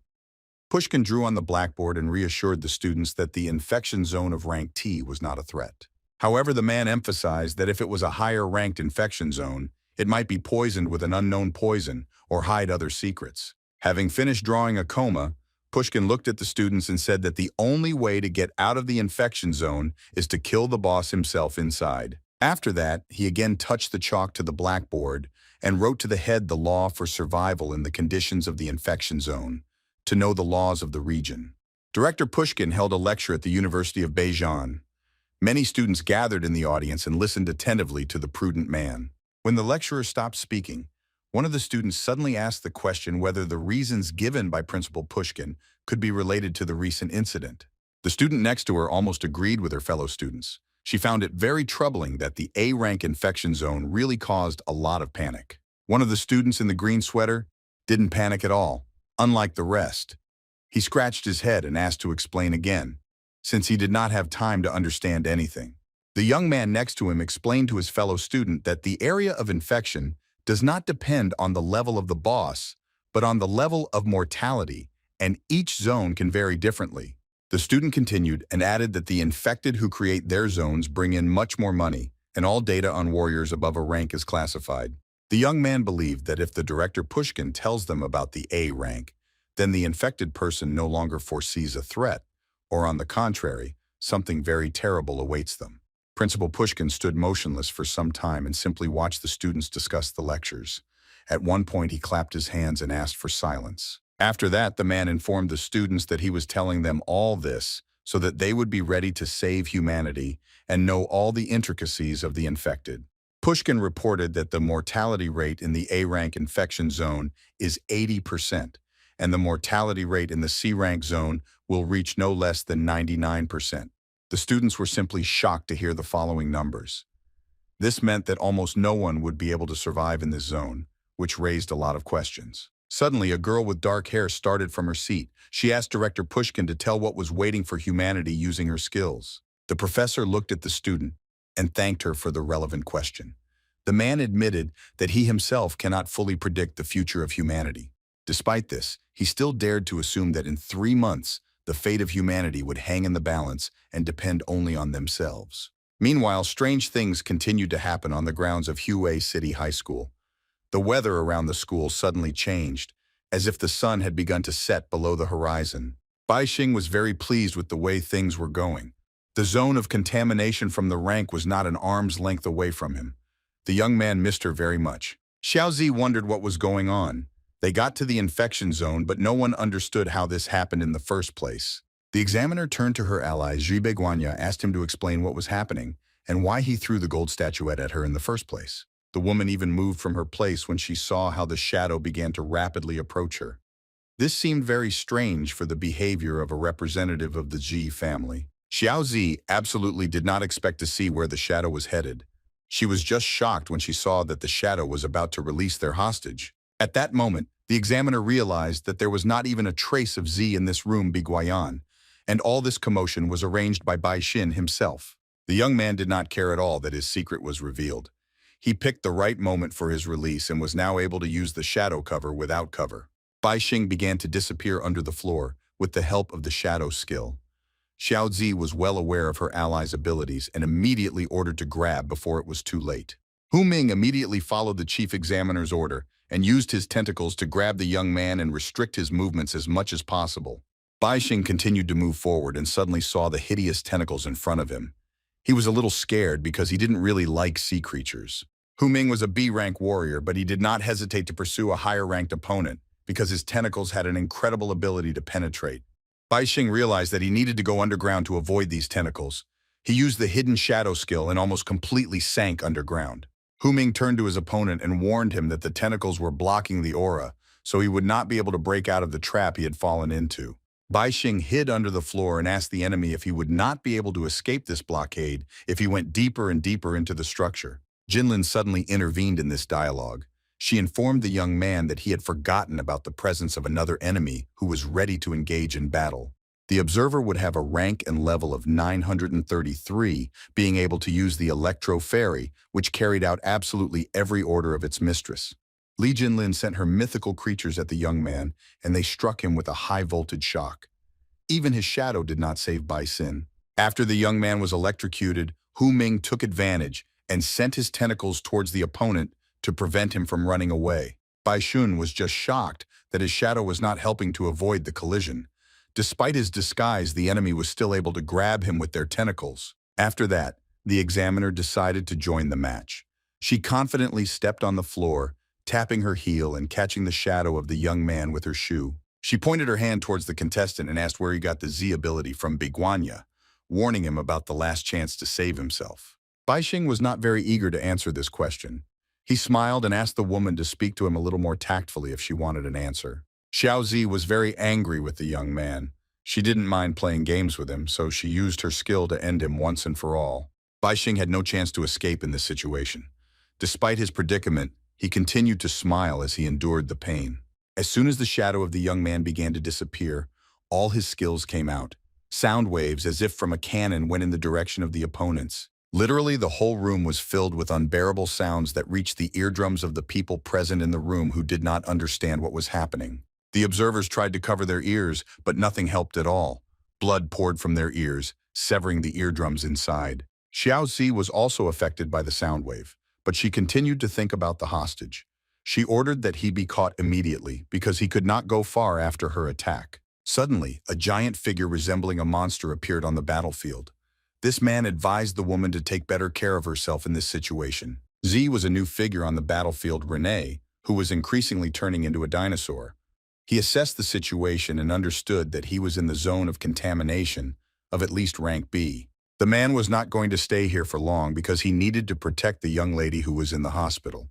Speaker 1: Pushkin drew on the blackboard and reassured the students that the infection zone of rank T was not a threat. However, the man emphasized that if it was a higher-ranked infection zone, it might be poisoned with an unknown poison or hide other secrets. Having finished drawing a coma, Pushkin looked at the students and said that the only way to get out of the infection zone is to kill the boss himself inside. After that, he again touched the chalk to the blackboard and wrote to the head the law for survival in the conditions of the infection zone, to know the laws of the region. Director Pushkin held a lecture at the University of Beijing. Many students gathered in the audience and listened attentively to the prudent man. When the lecturer stopped speaking, one of the students suddenly asked the question whether the reasons given by Principal Pushkin could be related to the recent incident. The student next to her almost agreed with her fellow students. She found it very troubling that the A-rank infection zone really caused a lot of panic. One of the students in the green sweater didn't panic at all, unlike the rest. He scratched his head and asked to explain again, since he did not have time to understand anything. The young man next to him explained to his fellow student that the area of infection does not depend on the level of the boss, but on the level of mortality, and each zone can vary differently. The student continued and added that the infected who create their zones bring in much more money, and all data on warriors above a rank is classified. The young man believed that if the director Pushkin tells them about the A rank, then the infected person no longer foresees a threat, or on the contrary, something very terrible awaits them. Principal Pushkin stood motionless for some time and simply watched the students discuss the lectures. At one point, he clapped his hands and asked for silence. After that, the man informed the students that he was telling them all this so that they would be ready to save humanity and know all the intricacies of the infected. Pushkin reported that the mortality rate in the A-rank infection zone is 80%, and the mortality rate in the C-rank zone will reach no less than 99%. The students were simply shocked to hear the following numbers. This meant that almost no one would be able to survive in this zone, which raised a lot of questions. Suddenly, a girl with dark hair started from her seat. She asked Director Pushkin to tell what was waiting for humanity using her skills. The professor looked at the student and thanked her for the relevant question. The man admitted that he himself cannot fully predict the future of humanity. Despite this, he still dared to assume that in 3 months, the fate of humanity would hang in the balance and depend only on themselves. Meanwhile, strange things continued to happen on the grounds of Hue City High School. The weather around the school suddenly changed, as if the sun had begun to set below the horizon. Baixing was very pleased with the way things were going. The zone of contamination from the rank was not an arm's length away from him. The young man missed her very much. Xiaozi wondered what was going on. They got to the infection zone, but no one understood how this happened in the first place. The examiner turned to her ally, Zhibe Guanya, asked him to explain what was happening and why he threw the gold statuette at her in the first place. The woman even moved from her place when she saw how the shadow began to rapidly approach her. This seemed very strange for the behavior of a representative of the Ji family. Xiaozi absolutely did not expect to see where the shadow was headed. She was just shocked when she saw that the shadow was about to release their hostage. At that moment, the examiner realized that there was not even a trace of Z in this room Biguayan, and all this commotion was arranged by Bai Xin himself. The young man did not care at all that his secret was revealed. He picked the right moment for his release and was now able to use the shadow cover without cover. Bai Xing began to disappear under the floor with the help of the shadow skill. Xiaozi was well aware of her ally's abilities and immediately ordered to grab before it was too late. Hu Ming immediately followed the chief examiner's order and used his tentacles to grab the young man and restrict his movements as much as possible. Bai Xing continued to move forward and suddenly saw the hideous tentacles in front of him. He was a little scared because he didn't really like sea creatures. Hu Ming was a B-rank warrior, but he did not hesitate to pursue a higher-ranked opponent because his tentacles had an incredible ability to penetrate. Bai Xing realized that he needed to go underground to avoid these tentacles. He used the hidden shadow skill and almost completely sank underground. Hu Ming turned to his opponent and warned him that the tentacles were blocking the aura, so he would not be able to break out of the trap he had fallen into. Bai Xing hid under the floor and asked the enemy if he would not be able to escape this blockade if he went deeper and deeper into the structure. Jinlin suddenly intervened in this dialogue. She informed the young man that he had forgotten about the presence of another enemy who was ready to engage in battle. The observer would have a rank and level of 933, being able to use the Electro Fairy, which carried out absolutely every order of its mistress. Li Jinlin sent her mythical creatures at the young man, and they struck him with a high-voltage shock. Even his shadow did not save Bai Xin. After the young man was electrocuted, Hu Ming took advantage and sent his tentacles towards the opponent to prevent him from running away. Bai Xun was just shocked that his shadow was not helping to avoid the collision. Despite his disguise, the enemy was still able to grab him with their tentacles. After that, the examiner decided to join the match. She confidently stepped on the floor, tapping her heel and catching the shadow of the young man with her shoe. She pointed her hand towards the contestant and asked where he got the Z ability from Biguanya, warning him about the last chance to save himself. Bai Xing was not very eager to answer this question. He smiled and asked the woman to speak to him a little more tactfully if she wanted an answer. Xiaozi was very angry with the young man. She didn't mind playing games with him, so she used her skill to end him once and for all. Bai Xing had no chance to escape in this situation. Despite his predicament, he continued to smile as he endured the pain. As soon as the shadow of the young man began to disappear, all his skills came out. Sound waves, as if from a cannon, went in the direction of the opponents. Literally, the whole room was filled with unbearable sounds that reached the eardrums of the people present in the room who did not understand what was happening. The observers tried to cover their ears, but nothing helped at all. Blood poured from their ears, severing the eardrums inside. Xiaozi was also affected by the sound wave, but she continued to think about the hostage. She ordered that he be caught immediately because he could not go far after her attack. Suddenly, a giant figure resembling a monster appeared on the battlefield. This man advised the woman to take better care of herself in this situation. Z was a new figure on the battlefield, Renee, who was increasingly turning into a dinosaur. He assessed the situation and understood that he was in the zone of contamination of at least rank B. The man was not going to stay here for long because he needed to protect the young lady who was in the hospital.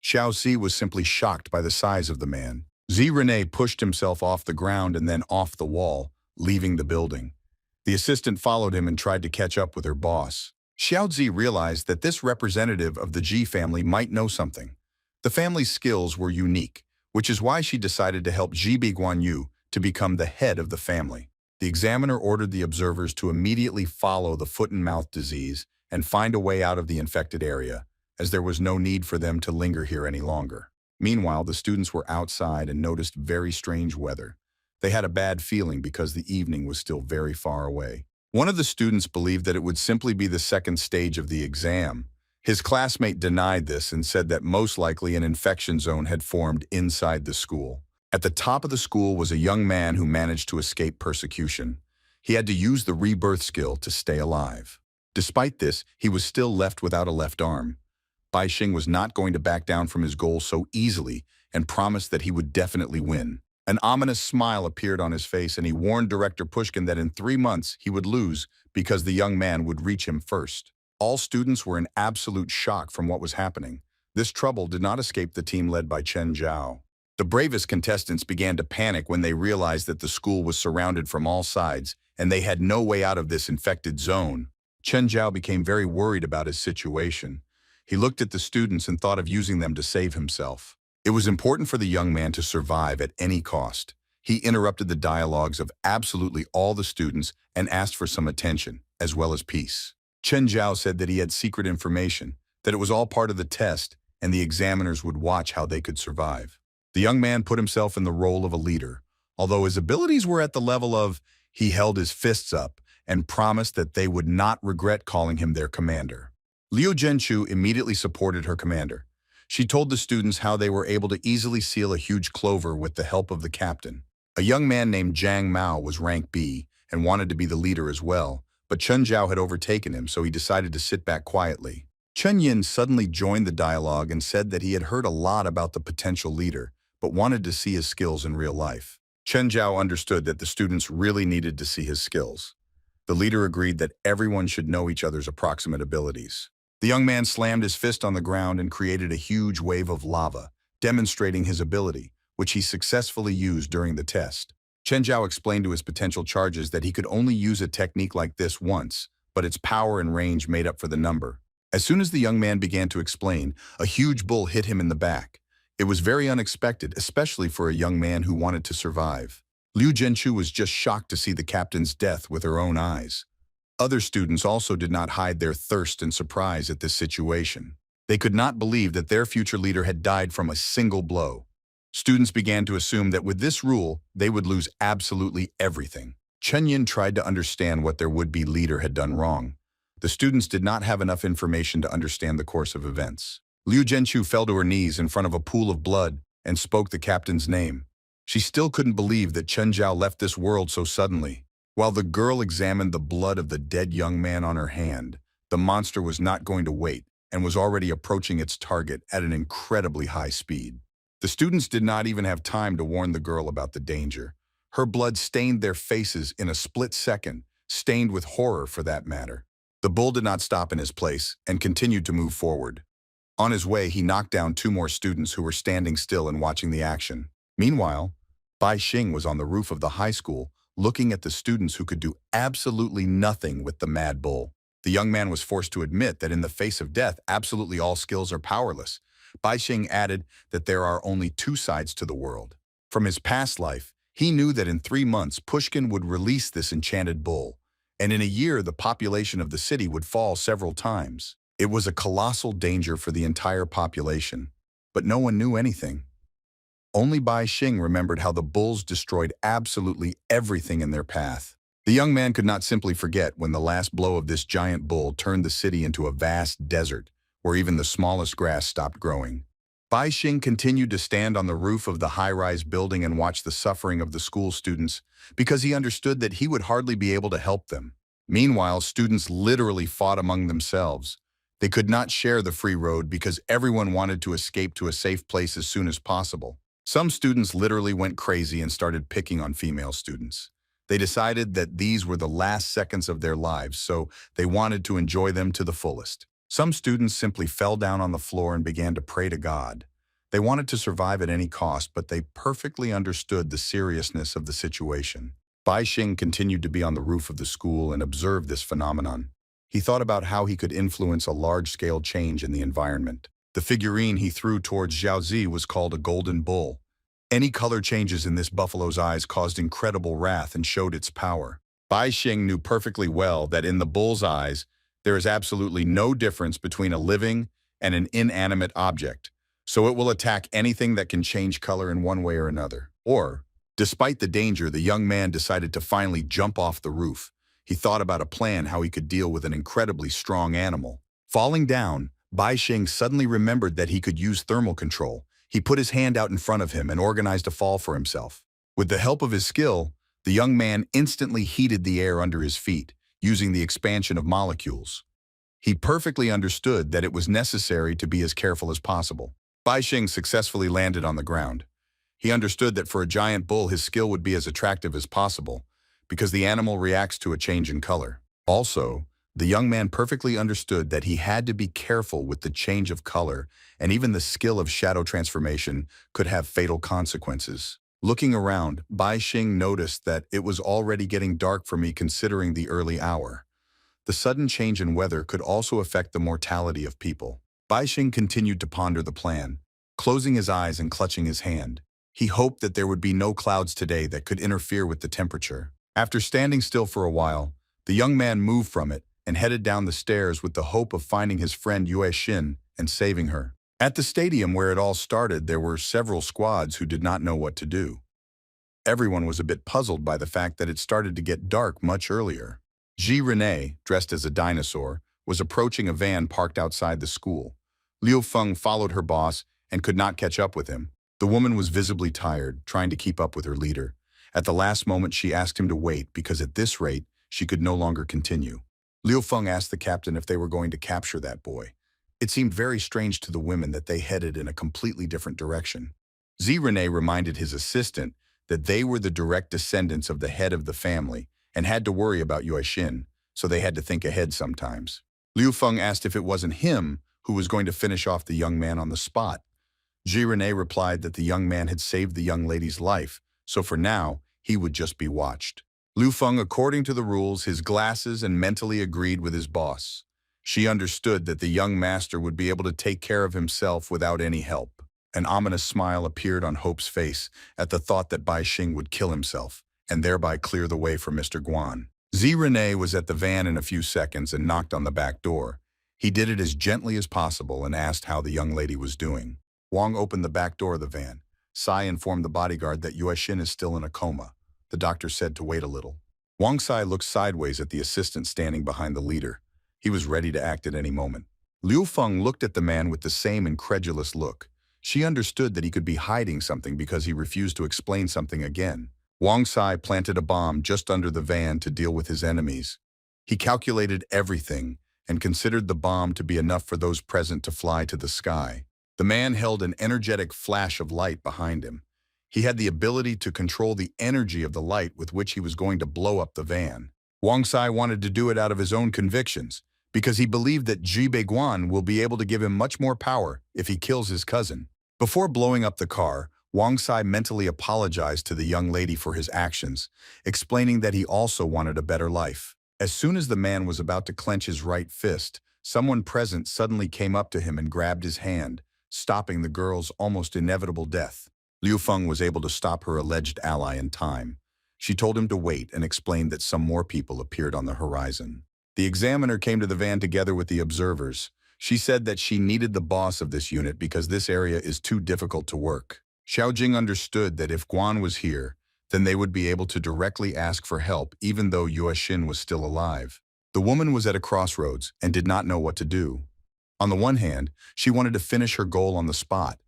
Speaker 1: Xiao Zi was simply shocked by the size of the man. Z Rene pushed himself off the ground and then off the wall, leaving the building. The assistant followed him and tried to catch up with her boss. Xiao Zi realized that this representative of the Ji family might know something. The family's skills were unique, which is why she decided to help Ji Guanyu to become the head of the family. The examiner ordered the observers to immediately follow the foot and mouth disease and find a way out of the infected area, as there was no need for them to linger here any longer. Meanwhile, the students were outside and noticed very strange weather. They had a bad feeling because the evening was still very far away. One of the students believed that it would simply be the second stage of the exam. His classmate denied this and said that most likely an infection zone had formed inside the school. At the top of the school was a young man who managed to escape persecution. He had to use the rebirth skill to stay alive. Despite this, he was still left without a left arm. Bai Xing was not going to back down from his goal so easily and promised that he would definitely win. An ominous smile appeared on his face and he warned Director Pushkin that in 3 months he would lose because the young man would reach him first. All students were in absolute shock from what was happening. This trouble did not escape the team led by Chen Zhao. The bravest contestants began to panic when they realized that the school was surrounded from all sides and they had no way out of this infected zone. Chen Zhao became very worried about his situation. He looked at the students and thought of using them to save himself. It was important for the young man to survive at any cost. He interrupted the dialogues of absolutely all the students and asked for some attention, as well as peace. Chen Zhao said that he had secret information, that it was all part of the test, and the examiners would watch how they could survive. The young man put himself in the role of a leader. Although his abilities were at the level of, he held his fists up and promised that they would not regret calling him their commander. Liu Zhenchu immediately supported her commander. She told the students how they were able to easily seal a huge clover with the help of the captain. A young man named Zhang Mao was rank B and wanted to be the leader as well, but Chen Zhao had overtaken him, so he decided to sit back quietly. Chen Yin suddenly joined the dialogue and said that he had heard a lot about the potential leader, but wanted to see his skills in real life. Chen Zhao understood that the students really needed to see his skills. The leader agreed that everyone should know each other's approximate abilities. The young man slammed his fist on the ground and created a huge wave of lava, demonstrating his ability, which he successfully used during the test. Chen Zhao explained to his potential charges that he could only use a technique like this once, but its power and range made up for the number. As soon as the young man began to explain, a huge bull hit him in the back. It was very unexpected, especially for a young man who wanted to survive. Liu Zhenchu was just shocked to see the captain's death with her own eyes. Other students also did not hide their thirst and surprise at this situation. They could not believe that their future leader had died from a single blow. Students began to assume that with this rule, they would lose absolutely everything. Chen Yin tried to understand what their would-be leader had done wrong. The students did not have enough information to understand the course of events. Liu Zhenchu fell to her knees in front of a pool of blood and spoke the captain's name. She still couldn't believe that Chen Zhao left this world so suddenly. While the girl examined the blood of the dead young man on her hand, the monster was not going to wait and was already approaching its target at an incredibly high speed. The students did not even have time to warn the girl about the danger. Her blood stained their faces in a split second, stained with horror for that matter. The bull did not stop in his place and continued to move forward. On his way, he knocked down 2 more students who were standing still and watching the action. Meanwhile, Bai Xing was on the roof of the high school, looking at the students who could do absolutely nothing with the mad bull. The young man was forced to admit that in the face of death, absolutely all skills are powerless. Bai Xing added that there are only 2 sides to the world. From his past life, he knew that in 3 months, Pushkin would release this enchanted bull, and in a year, the population of the city would fall several times. It was a colossal danger for the entire population, but no one knew anything. Only Bai Xing remembered how the bulls destroyed absolutely everything in their path. The young man could not simply forget when the last blow of this giant bull turned the city into a vast desert, where even the smallest grass stopped growing. Bai Xing continued to stand on the roof of the high-rise building and watch the suffering of the school students because he understood that he would hardly be able to help them. Meanwhile, students literally fought among themselves. They could not share the free road because everyone wanted to escape to a safe place as soon as possible. Some students literally went crazy and started picking on female students. They decided that these were the last seconds of their lives, so they wanted to enjoy them to the fullest. Some students simply fell down on the floor and began to pray to God. They wanted to survive at any cost, but they perfectly understood the seriousness of the situation. Bai Xing continued to be on the roof of the school and observed this phenomenon. He thought about how he could influence a large-scale change in the environment. The figurine he threw towards Xiaozi was called a golden bull. Any color changes in this buffalo's eyes caused incredible wrath and showed its power. Bai Xing knew perfectly well that in the bull's eyes, there is absolutely no difference between a living and an inanimate object, so it will attack anything that can change color in one way or another. Despite the danger, the young man decided to finally jump off the roof. He thought about a plan how he could deal with an incredibly strong animal. Falling down, Bai Xing suddenly remembered that he could use thermal control. He put his hand out in front of him and organized a fall for himself. With the help of his skill, the young man instantly heated the air under his feet, using the expansion of molecules. He perfectly understood that it was necessary to be as careful as possible. Bai Xing successfully landed on the ground. He understood that for a giant bull, his skill would be as attractive as possible, because the animal reacts to a change in color. Also, the young man perfectly understood that he had to be careful with the change of color, and even the skill of shadow transformation could have fatal consequences. Looking around, Bai Xing noticed that it was already getting dark for me considering the early hour. The sudden change in weather could also affect the mortality of people. Bai Xing continued to ponder the plan, closing his eyes and clutching his hand. He hoped that there would be no clouds today that could interfere with the temperature. After standing still for a while, the young man moved from it and headed down the stairs with the hope of finding his friend Yue Xin and saving her. At the stadium where it all started, there were several squads who did not know what to do. Everyone was a bit puzzled by the fact that it started to get dark much earlier. Ji Renee, dressed as a dinosaur, was approaching a van parked outside the school. Liu Feng followed her boss and could not catch up with him. The woman was visibly tired, trying to keep up with her leader. At the last moment, she asked him to wait because at this rate, she could no longer continue. Liu Feng asked the captain if they were going to capture that boy. It seemed very strange to the women that they headed in a completely different direction. Ji Renee reminded his assistant that they were the direct descendants of the head of the family and had to worry about Yue Xin, so they had to think ahead sometimes. Liu Feng asked if it wasn't him who was going to finish off the young man on the spot. Ji Renee replied that the young man had saved the young lady's life, so for now, he would just be watched. Liu Feng, according to the rules, his glasses and mentally agreed with his boss. She understood that the young master would be able to take care of himself without any help. An ominous smile appeared on Hope's face at the thought that Bai Xing would kill himself and thereby clear the way for Mr. Guan. Ji Renee was at the van in a few seconds and knocked on the back door. He did it as gently as possible and asked how the young lady was doing. Wang opened the back door of the van. Sai informed the bodyguard that Yue Xin is still in a coma. The doctor said to wait a little. Wang Sai looked sideways at the assistant standing behind the leader. He was ready to act at any moment. Liu Feng looked at the man with the same incredulous look. She understood that he could be hiding something because he refused to explain something again. Wang Sai planted a bomb just under the van to deal with his enemies. He calculated everything and considered the bomb to be enough for those present to fly to the sky. The man held an energetic flash of light behind him. He had the ability to control the energy of the light with which he was going to blow up the van. Wang Sai wanted to do it out of his own convictions, because he believed that Ji Beiguan will be able to give him much more power if he kills his cousin. Before blowing up the car, Wang Sai mentally apologized to the young lady for his actions, explaining that he also wanted a better life. As soon as the man was about to clench his right fist, someone present suddenly came up to him and grabbed his hand, stopping the girl's almost inevitable death. Liu Feng was able to stop her alleged ally in time. She told him to wait and explained that some more people appeared on the horizon. The examiner came to the van together with the observers. She said that she needed the boss of this unit because this area is too difficult to work. Xiaojing understood that if Guan was here, then they would be able to directly ask for help even though Yue Xin was still alive. The woman was at a crossroads and did not know what to do. On the one hand, she wanted to finish her goal on the spot,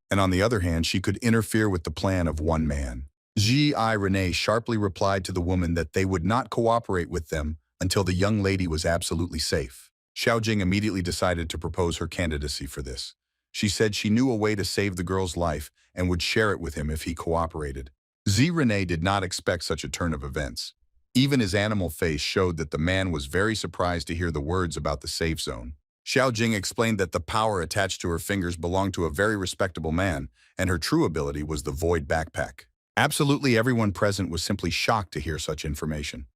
Speaker 1: and on the other hand, she could interfere with the plan of one man. Ji Renee sharply replied to the woman that they would not cooperate with them until the young lady was absolutely safe. Xiao Jing immediately decided to propose her candidacy for this. She said she knew a way to save the girl's life and would share it with him if he cooperated. Renee did not expect such a turn of events. Even his animal face showed that the man was very surprised to hear the words about the safe zone. Xiao Jing explained that the power attached to her fingers belonged to a very respectable man, and her true ability was the void backpack. Absolutely everyone present was simply shocked to hear such information.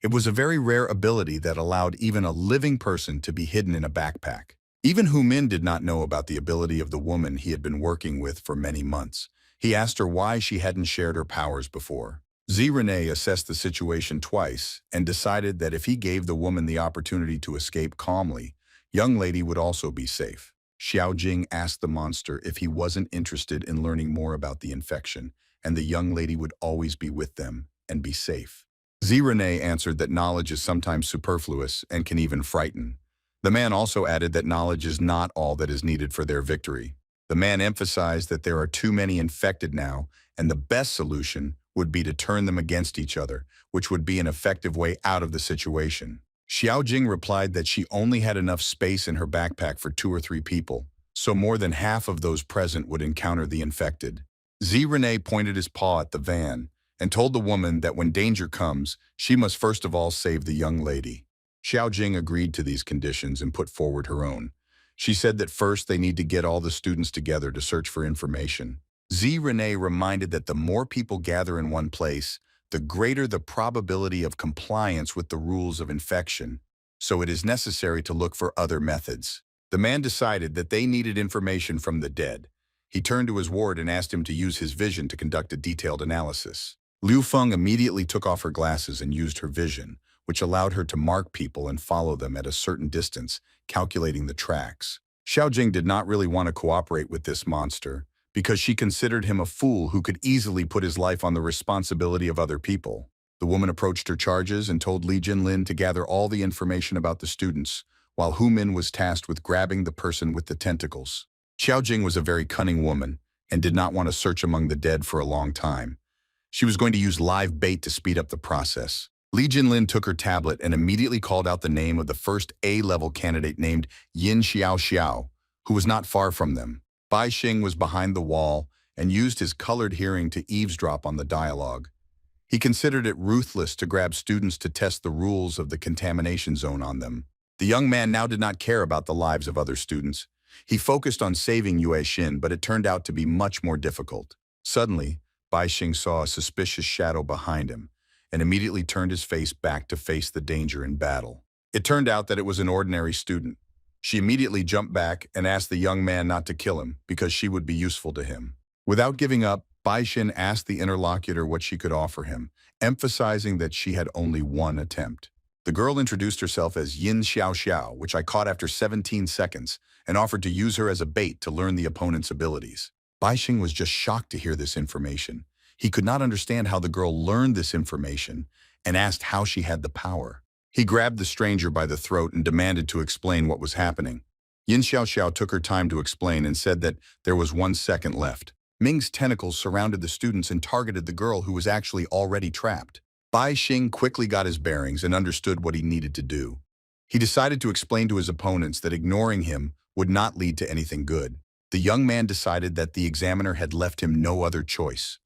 Speaker 1: It was a very rare ability that allowed even a living person to be hidden in a backpack. Even Hu Min did not know about the ability of the woman he had been working with for many months. He asked her why she hadn't shared her powers before. Renee assessed the situation twice and decided that if he gave the woman the opportunity to escape calmly, young lady would also be safe. Xiao Jing asked the monster if he wasn't interested in learning more about the infection, and the young lady would always be with them and be safe. Renee answered that knowledge is sometimes superfluous and can even frighten. The man also added that knowledge is not all that is needed for their victory. The man emphasized that there are too many infected now, and the best solution would be to turn them against each other, which would be an effective way out of the situation. Xiao Jing replied that she only had enough space in her backpack for 2 or 3 people, so more than half of those present would encounter the infected. Renee pointed his paw at the van and told the woman that when danger comes, she must first of all save the young lady. Xiao Jing agreed to these conditions and put forward her own. She said that first they need to get all the students together to search for information. Renee reminded that the more people gather in one place, the greater the probability of compliance with the rules of infection, so it is necessary to look for other methods. The man decided that they needed information from the dead. He turned to his ward and asked him to use his vision to conduct a detailed analysis. Liu Feng immediately took off her glasses and used her vision, which allowed her to mark people and follow them at a certain distance, calculating the tracks. Xiao Jing did not really want to cooperate with this monster, because she considered him a fool who could easily put his life on the responsibility of other people. The woman approached her charges and told Li Jinlin to gather all the information about the students, while Hu Min was tasked with grabbing the person with the tentacles. Xiao Jing was a very cunning woman and did not want to search among the dead for a long time. She was going to use live bait to speed up the process. Li Jinlin took her tablet and immediately called out the name of the first A-level candidate named Yin Xiao Xiao, who was not far from them. Bai Xing was behind the wall and used his colored hearing to eavesdrop on the dialogue. He considered it ruthless to grab students to test the rules of the contamination zone on them. The young man now did not care about the lives of other students. He focused on saving Yue Xin, but it turned out to be much more difficult. Suddenly, Bai Xing saw a suspicious shadow behind him and immediately turned his face back to face the danger in battle. It turned out that it was an ordinary student. She immediately jumped back and asked the young man not to kill him because she would be useful to him. Without giving up, Bai Xin asked the interlocutor what she could offer him, emphasizing that she had only one attempt. The girl introduced herself as Yin Xiao Xiao, which I caught after 17 seconds, and offered to use her as a bait to learn the opponent's abilities. Bai Xing was just shocked to hear this information. He could not understand how the girl learned this information and asked how she had the power. He grabbed the stranger by the throat and demanded to explain what was happening. Yin Xiao Xiao took her time to explain and said that there was 1 second left. Ming's tentacles surrounded the students and targeted the girl who was actually already trapped. Bai Xing quickly got his bearings and understood what he needed to do. He decided to explain to his opponents that ignoring him would not lead to anything good. The young man decided that the examiner had left him no other choice.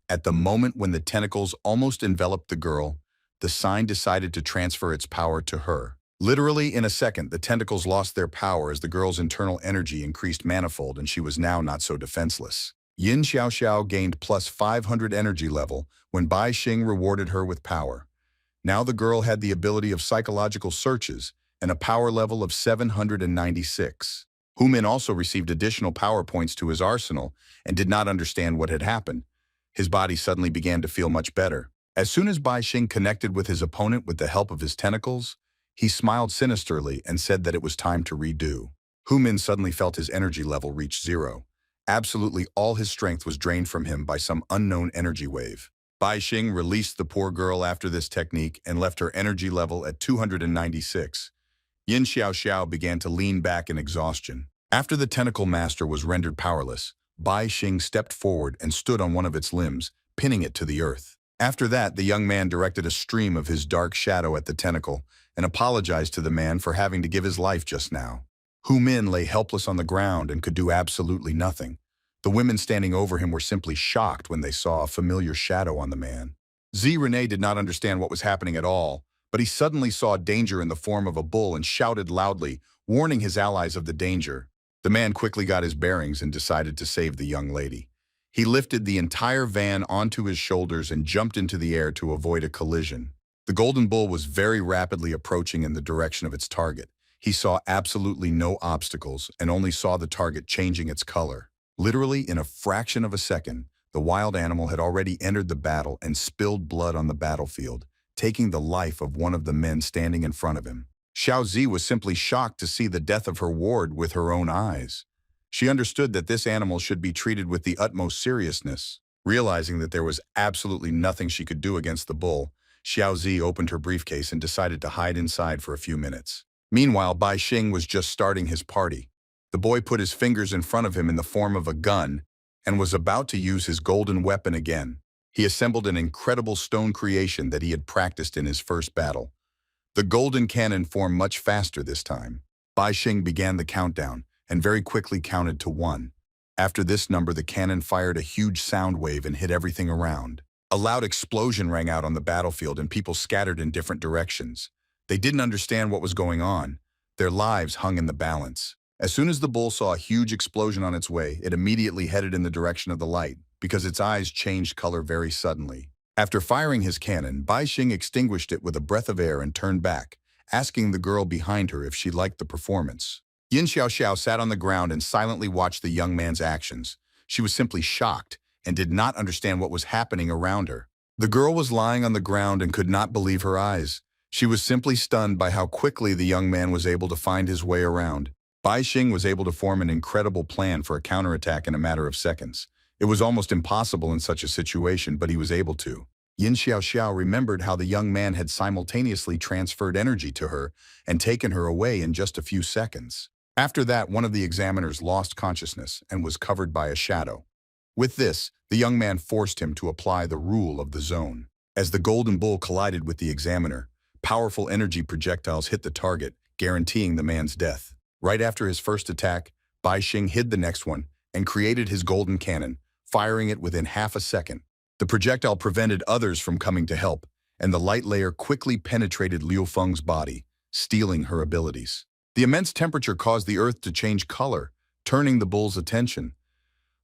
Speaker 1: At the moment when the tentacles almost enveloped the girl, the sign decided to transfer its power to her. Literally in a second, the tentacles lost their power as the girl's internal energy increased manifold and she was now not so defenseless. Yin Xiao Xiao gained plus 500 energy level when Bai Xing rewarded her with power. Now the girl had the ability of psychological searches and a power level of 796. Hu Min also received additional power points to his arsenal and did not understand what had happened. His body suddenly began to feel much better. As soon as Bai Xing connected with his opponent with the help of his tentacles, he smiled sinisterly and said that it was time to redo. Hu Min suddenly felt his energy level reach 0. Absolutely all his strength was drained from him by some unknown energy wave. Bai Xing released the poor girl after this technique and left her energy level at 296. Yin Xiao began to lean back in exhaustion. After the tentacle master was rendered powerless, Bai Xing stepped forward and stood on one of its limbs, pinning it to the earth. After that, the young man directed a stream of his dark shadow at the tentacle and apologized to the man for having to give his life just now. Hu Min lay helpless on the ground and could do absolutely nothing. The women standing over him were simply shocked when they saw a familiar shadow on the man. Rene did not understand what was happening at all, but he suddenly saw danger in the form of a bull and shouted loudly, warning his allies of the danger. The man quickly got his bearings and decided to save the young lady. He lifted the entire van onto his shoulders and jumped into the air to avoid a collision. The golden bull was very rapidly approaching in the direction of its target. He saw absolutely no obstacles and only saw the target changing its color. Literally, in a fraction of a second, the wild animal had already entered the battle and spilled blood on the battlefield, taking the life of one of the men standing in front of him. Xiao Zi was simply shocked to see the death of her ward with her own eyes. She understood that this animal should be treated with the utmost seriousness. Realizing that there was absolutely nothing she could do against the bull, Xiao Zi opened her briefcase and decided to hide inside for a few minutes. Meanwhile, Bai Xing was just starting his party. The boy put his fingers in front of him in the form of a gun and was about to use his golden weapon again. He assembled an incredible stone creation that he had practiced in his first battle. The golden cannon formed much faster this time. Bai Xing began the countdown and very quickly counted to 1. After this number, the cannon fired a huge sound wave and hit everything around. A loud explosion rang out on the battlefield and people scattered in different directions. They didn't understand what was going on. Their lives hung in the balance. As soon as the bull saw a huge explosion on its way, it immediately headed in the direction of the light because its eyes changed color very suddenly. After firing his cannon, Bai Xing extinguished it with a breath of air and turned back, asking the girl behind her if she liked the performance. Yin Xiao sat on the ground and silently watched the young man's actions. She was simply shocked and did not understand what was happening around her. The girl was lying on the ground and could not believe her eyes. She was simply stunned by how quickly the young man was able to find his way around. Bai Xing was able to form an incredible plan for a counterattack in a matter of seconds. It was almost impossible in such a situation, but he was able to. Yin Xiao remembered how the young man had simultaneously transferred energy to her and taken her away in just a few seconds. After that, one of the examiners lost consciousness and was covered by a shadow. With this, the young man forced him to apply the rule of the zone. As the golden bull collided with the examiner, powerful energy projectiles hit the target, guaranteeing the man's death. Right after his first attack, Bai Xing hid the next one and created his golden cannon, firing it within half a second. The projectile prevented others from coming to help, and the light layer quickly penetrated Liu Feng's body, stealing her abilities. The immense temperature caused the earth to change color, turning the bull's attention.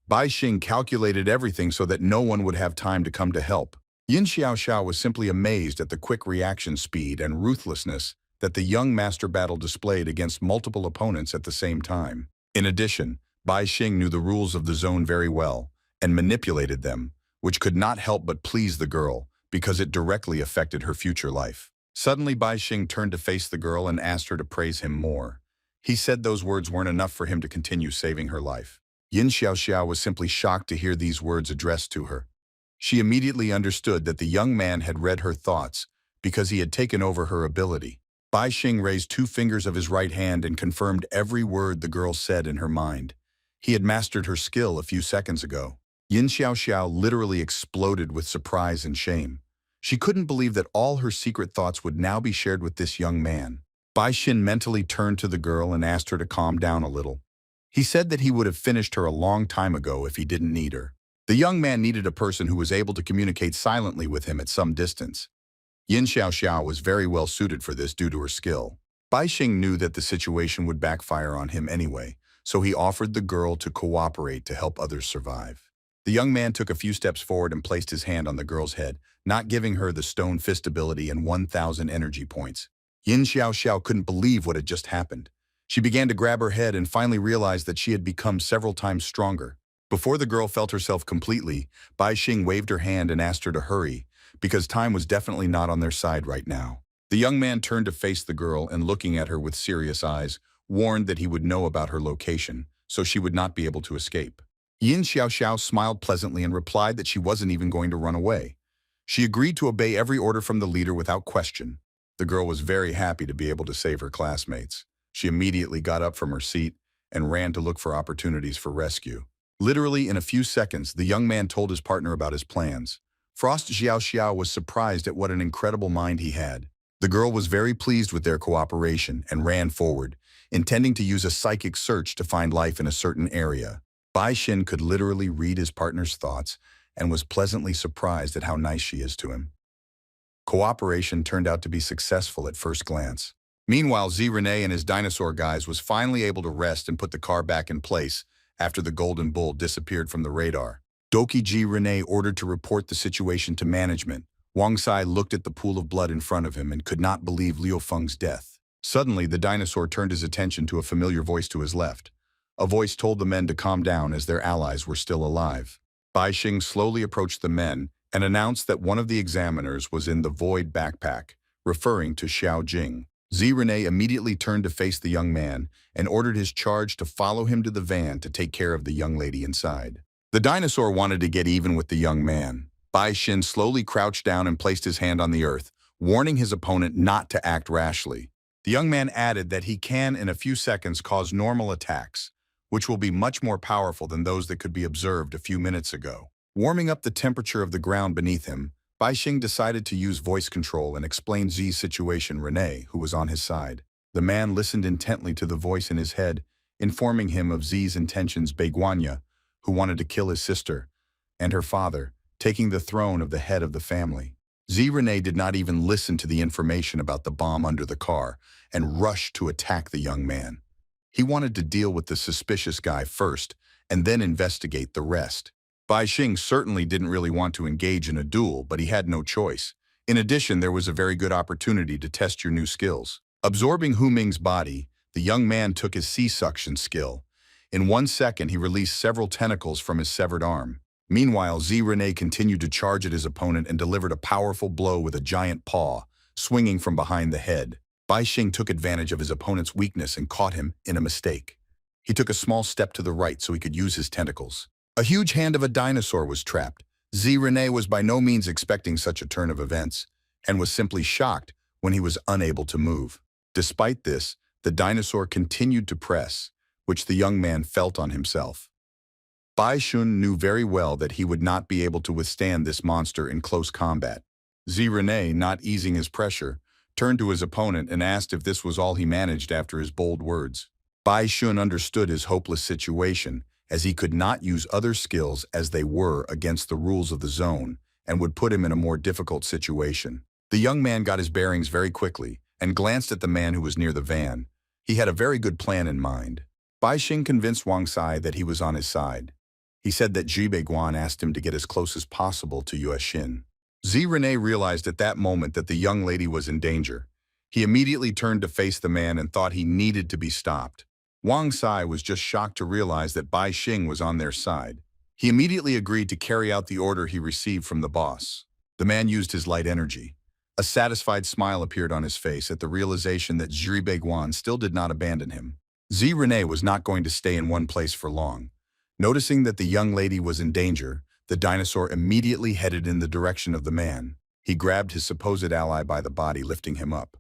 Speaker 1: Bai Xing calculated everything so that no one would have time to come to help. Yin Xiao was simply amazed at the quick reaction speed and ruthlessness that the young master battle displayed against multiple opponents at the same time. In addition, Bai Xing knew the rules of the zone very well and manipulated them, which could not help but please the girl because it directly affected her future life. Suddenly, Bai Xing turned to face the girl and asked her to praise him more. He said those words weren't enough for him to continue saving her life. Yin Xiao was simply shocked to hear these words addressed to her. She immediately understood that the young man had read her thoughts because he had taken over her ability. Bai Xing raised 2 fingers of his right hand and confirmed every word the girl said in her mind. He had mastered her skill a few seconds ago. Yin Xiao literally exploded with surprise and shame. She couldn't believe that all her secret thoughts would now be shared with this young man. Bai Xing mentally turned to the girl and asked her to calm down a little. He said that he would have finished her a long time ago if he didn't need her. The young man needed a person who was able to communicate silently with him at some distance. Yin Xiao was very well suited for this due to her skill. Bai Xing knew that the situation would backfire on him anyway, so he offered the girl to cooperate to help others survive. The young man took a few steps forward and placed his hand on the girl's head, not giving her the stone fist ability and 1,000 energy points. Yin Xiao couldn't believe what had just happened. She began to grab her head and finally realized that she had become several times stronger. Before the girl felt herself completely, Bai Xing waved her hand and asked her to hurry, because time was definitely not on their side right now. The young man turned to face the girl and, looking at her with serious eyes, warned that he would know about her location, so she would not be able to escape. Yin Xiao smiled pleasantly and replied that she wasn't even going to run away. She agreed to obey every order from the leader without question. The girl was very happy to be able to save her classmates. She immediately got up from her seat and ran to look for opportunities for rescue. Literally in a few seconds, the young man told his partner about his plans. Frost Xiao Xiao was surprised at what an incredible mind he had. The girl was very pleased with their cooperation and ran forward, intending to use a psychic search to find life in a certain area. Bai Xin could literally read his partner's thoughts and was pleasantly surprised at how nice she is to him. Cooperation turned out to be successful at first glance. Meanwhile, Z Rene and his dinosaur guys was finally able to rest and put the car back in place after the Golden Bull disappeared from the radar. Doki G. Rene ordered to report the situation to management. Wang Sai looked at the pool of blood in front of him and could not believe Liu Feng's death. Suddenly, the dinosaur turned his attention to a familiar voice to his left. A voice told the men to calm down as their allies were still alive. Bai Xing slowly approached the men and announced that one of the examiners was in the void backpack, referring to Xiao Jing. Z Rene immediately turned to face the young man and ordered his charge to follow him to the van to take care of the young lady inside. The dinosaur wanted to get even with the young man. Bai Xin slowly crouched down and placed his hand on the earth, warning his opponent not to act rashly. The young man added that he can, in a few seconds, cause normal attacks, which will be much more powerful than those that could be observed a few minutes ago. Warming up the temperature of the ground beneath him, Bai Xing decided to use voice control and explain Zi's situation to Rene, who was on his side. The man listened intently to the voice in his head, informing him of Zi's intentions. Beiguanya, who wanted to kill his sister, and her father, taking the throne of the head of the family. Z Rene did not even listen to the information about the bomb under the car and rushed to attack the young man. He wanted to deal with the suspicious guy first and then investigate the rest. Bai Xing certainly didn't really want to engage in a duel, but he had no choice. In addition, there was a very good opportunity to test your new skills. Absorbing Hu Ming's body, the young man took his C-suction skill. In 1 second, he released several tentacles from his severed arm. Meanwhile, Z Rene continued to charge at his opponent and delivered a powerful blow with a giant paw, swinging from behind the head. Bai Xing took advantage of his opponent's weakness and caught him in a mistake. He took a small step to the right so he could use his tentacles. A huge hand of a dinosaur was trapped. Z Rene was by no means expecting such a turn of events, and was simply shocked when he was unable to move. Despite this, the dinosaur continued to press, which the young man felt on himself. Bai Xun knew very well that he would not be able to withstand this monster in close combat. Z Rene, not easing his pressure, turned to his opponent and asked if this was all he managed after his bold words. Bai Xun understood his hopeless situation, as he could not use other skills as they were against the rules of the zone and would put him in a more difficult situation. The young man got his bearings very quickly and glanced at the man who was near the van. He had a very good plan in mind. Bai Xing convinced Wang Sai that he was on his side. He said that Ji Beiguan asked him to get as close as possible to Yue Xin. Z Rene realized at that moment that the young lady was in danger. He immediately turned to face the man and thought he needed to be stopped. Wang Sai was just shocked to realize that Bai Xing was on their side. He immediately agreed to carry out the order he received from the boss. The man used his light energy. A satisfied smile appeared on his face at the realization that Ji Beiguan still did not abandon him. Z Rene was not going to stay in one place for long. Noticing that the young lady was in danger, the dinosaur immediately headed in the direction of the man. He grabbed his supposed ally by the body, lifting him up.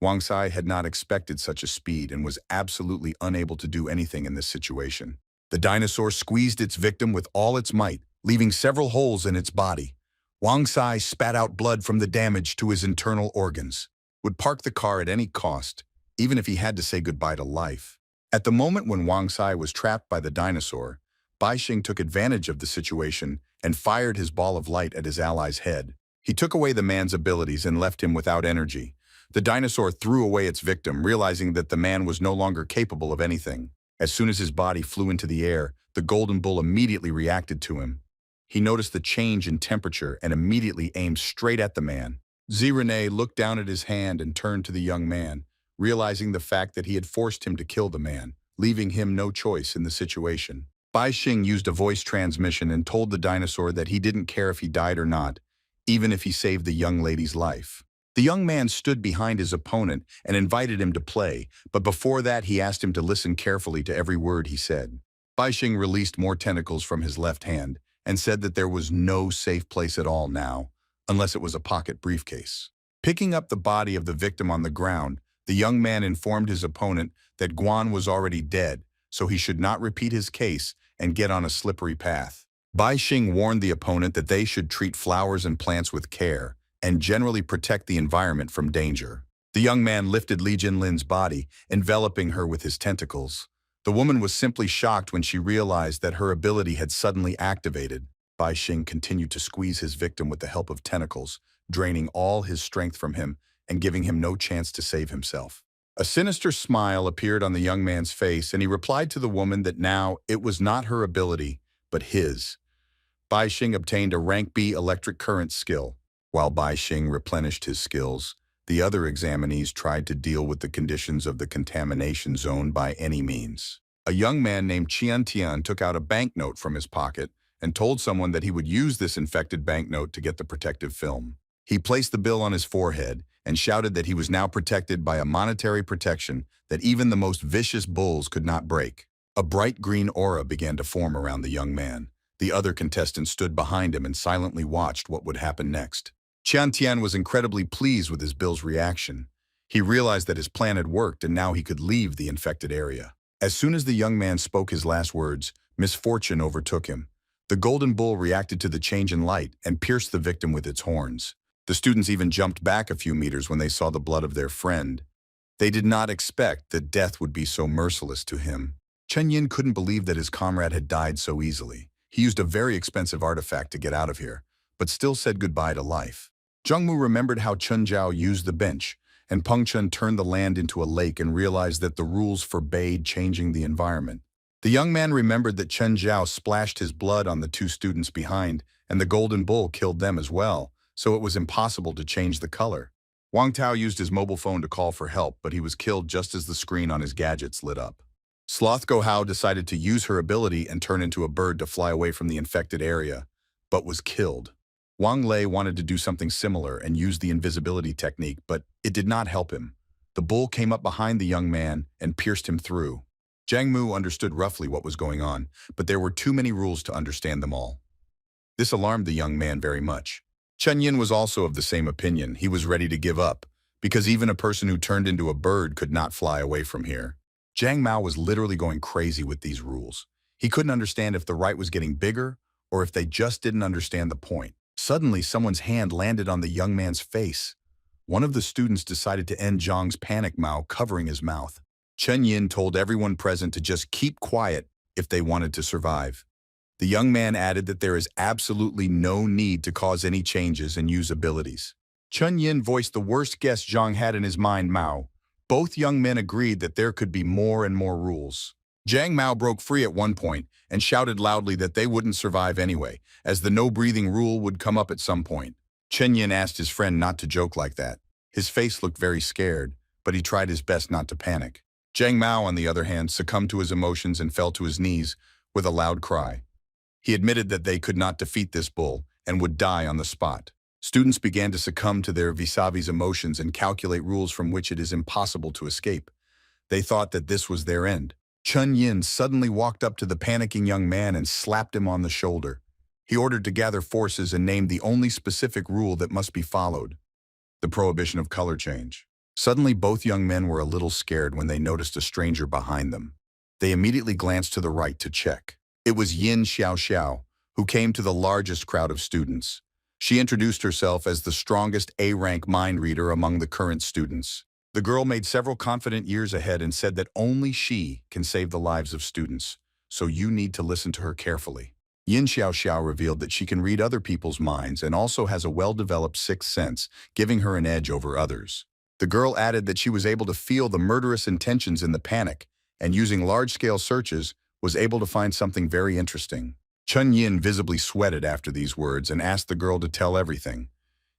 Speaker 1: Wang Sai had not expected such a speed and was absolutely unable to do anything in this situation. The dinosaur squeezed its victim with all its might, leaving several holes in its body. Wang Sai spat out blood from the damage to his internal organs, would park the car at any cost, even if he had to say goodbye to life. At the moment when Wang Sai was trapped by the dinosaur, Bai Xing took advantage of the situation and fired his ball of light at his ally's head. He took away the man's abilities and left him without energy. The dinosaur threw away its victim, realizing that the man was no longer capable of anything. As soon as his body flew into the air, the golden bull immediately reacted to him. He noticed the change in temperature and immediately aimed straight at the man. Z Rene looked down at his hand and turned to the young man, realizing the fact that he had forced him to kill the man, leaving him no choice in the situation. Bai Xing used a voice transmission and told the dinosaur that he didn't care if he died or not, even if he saved the young lady's life. The young man stood behind his opponent and invited him to play, but before that he asked him to listen carefully to every word he said. Bai Xing released more tentacles from his left hand and said that there was no safe place at all now, unless it was a pocket briefcase. Picking up the body of the victim on the ground, the young man informed his opponent that Guan was already dead, so he should not repeat his case and get on a slippery path. Bai Xing warned the opponent that they should treat flowers and plants with care and generally protect the environment from danger. The young man lifted Li Jinlin's body, enveloping her with his tentacles. The woman was simply shocked when she realized that her ability had suddenly activated. Bai Xing continued to squeeze his victim with the help of tentacles, draining all his strength from him and giving him no chance to save himself. A sinister smile appeared on the young man's face, and he replied to the woman that now it was not her ability, but his. Bai Xing obtained a rank B electric current skill. While Bai Xing replenished his skills, the other examinees tried to deal with the conditions of the contamination zone by any means. A young man named Qian Tian took out a banknote from his pocket and told someone that he would use this infected banknote to get the protective film. He placed the bill on his forehead and shouted that he was now protected by a monetary protection that even the most vicious bulls could not break. A bright green aura began to form around the young man. The other contestants stood behind him and silently watched what would happen next. Qian Tian was incredibly pleased with his bill's reaction. He realized that his plan had worked and now he could leave the infected area. As soon as the young man spoke his last words, misfortune overtook him. The golden bull reacted to the change in light and pierced the victim with its horns. The students even jumped back a few meters when they saw the blood of their friend. They did not expect that death would be so merciless to him. Chen Yin couldn't believe that his comrade had died so easily. He used a very expensive artifact to get out of here, but still said goodbye to life. Zhengmu remembered how Chen Zhao used the bench, and Peng Chen turned the land into a lake and realized that the rules forbade changing the environment. The young man remembered that Chen Zhao splashed his blood on the two students behind, and the golden bull killed them as well, so it was impossible to change the color. Wang Tao used his mobile phone to call for help, but he was killed just as the screen on his gadgets lit up. Sloth Go Hao decided to use her ability and turn into a bird to fly away from the infected area, but was killed. Wang Lei wanted to do something similar and use the invisibility technique, but it did not help him. The bull came up behind the young man and pierced him through. Zhang Mu understood roughly what was going on, but there were too many rules to understand them all. This alarmed the young man very much. Chen Yin was also of the same opinion. He was ready to give up, because even a person who turned into a bird could not fly away from here. Zhang Mao was literally going crazy with these rules. He couldn't understand if the right was getting bigger or if they just didn't understand the point. Suddenly, someone's hand landed on the young man's face. One of the students decided to end Zhang's panic, Mao covering his mouth. Chen Yin told everyone present to just keep quiet if they wanted to survive. The young man added that there is absolutely no need to cause any changes and use abilities. Chen Yin voiced the worst guess Zhang had in his mind, Mao. Both young men agreed that there could be more and more rules. Zhang Mao broke free at one point and shouted loudly that they wouldn't survive anyway, as the no-breathing rule would come up at some point. Chen Yin asked his friend not to joke like that. His face looked very scared, but he tried his best not to panic. Zhang Mao, on the other hand, succumbed to his emotions and fell to his knees with a loud cry. He admitted that they could not defeat this bull and would die on the spot. Students began to succumb to their vis-a-vis emotions and calculate rules from which it is impossible to escape. They thought that this was their end. Chen Yin suddenly walked up to the panicking young man and slapped him on the shoulder. He ordered to gather forces and named the only specific rule that must be followed: the prohibition of color change. Suddenly, both young men were a little scared when they noticed a stranger behind them. They immediately glanced to the right to check. It was Yin Xiaoxiao, who came to the largest crowd of students. She introduced herself as the strongest A-rank mind reader among the current students. The girl made several confident years ahead and said that only she can save the lives of students, so you need to listen to her carefully. Yin Xiaoxiao revealed that she can read other people's minds and also has a well-developed sixth sense, giving her an edge over others. The girl added that she was able to feel the murderous intentions in the panic, and using large-scale searches, was able to find something very interesting. Chen Yin visibly sweated after these words and asked the girl to tell everything.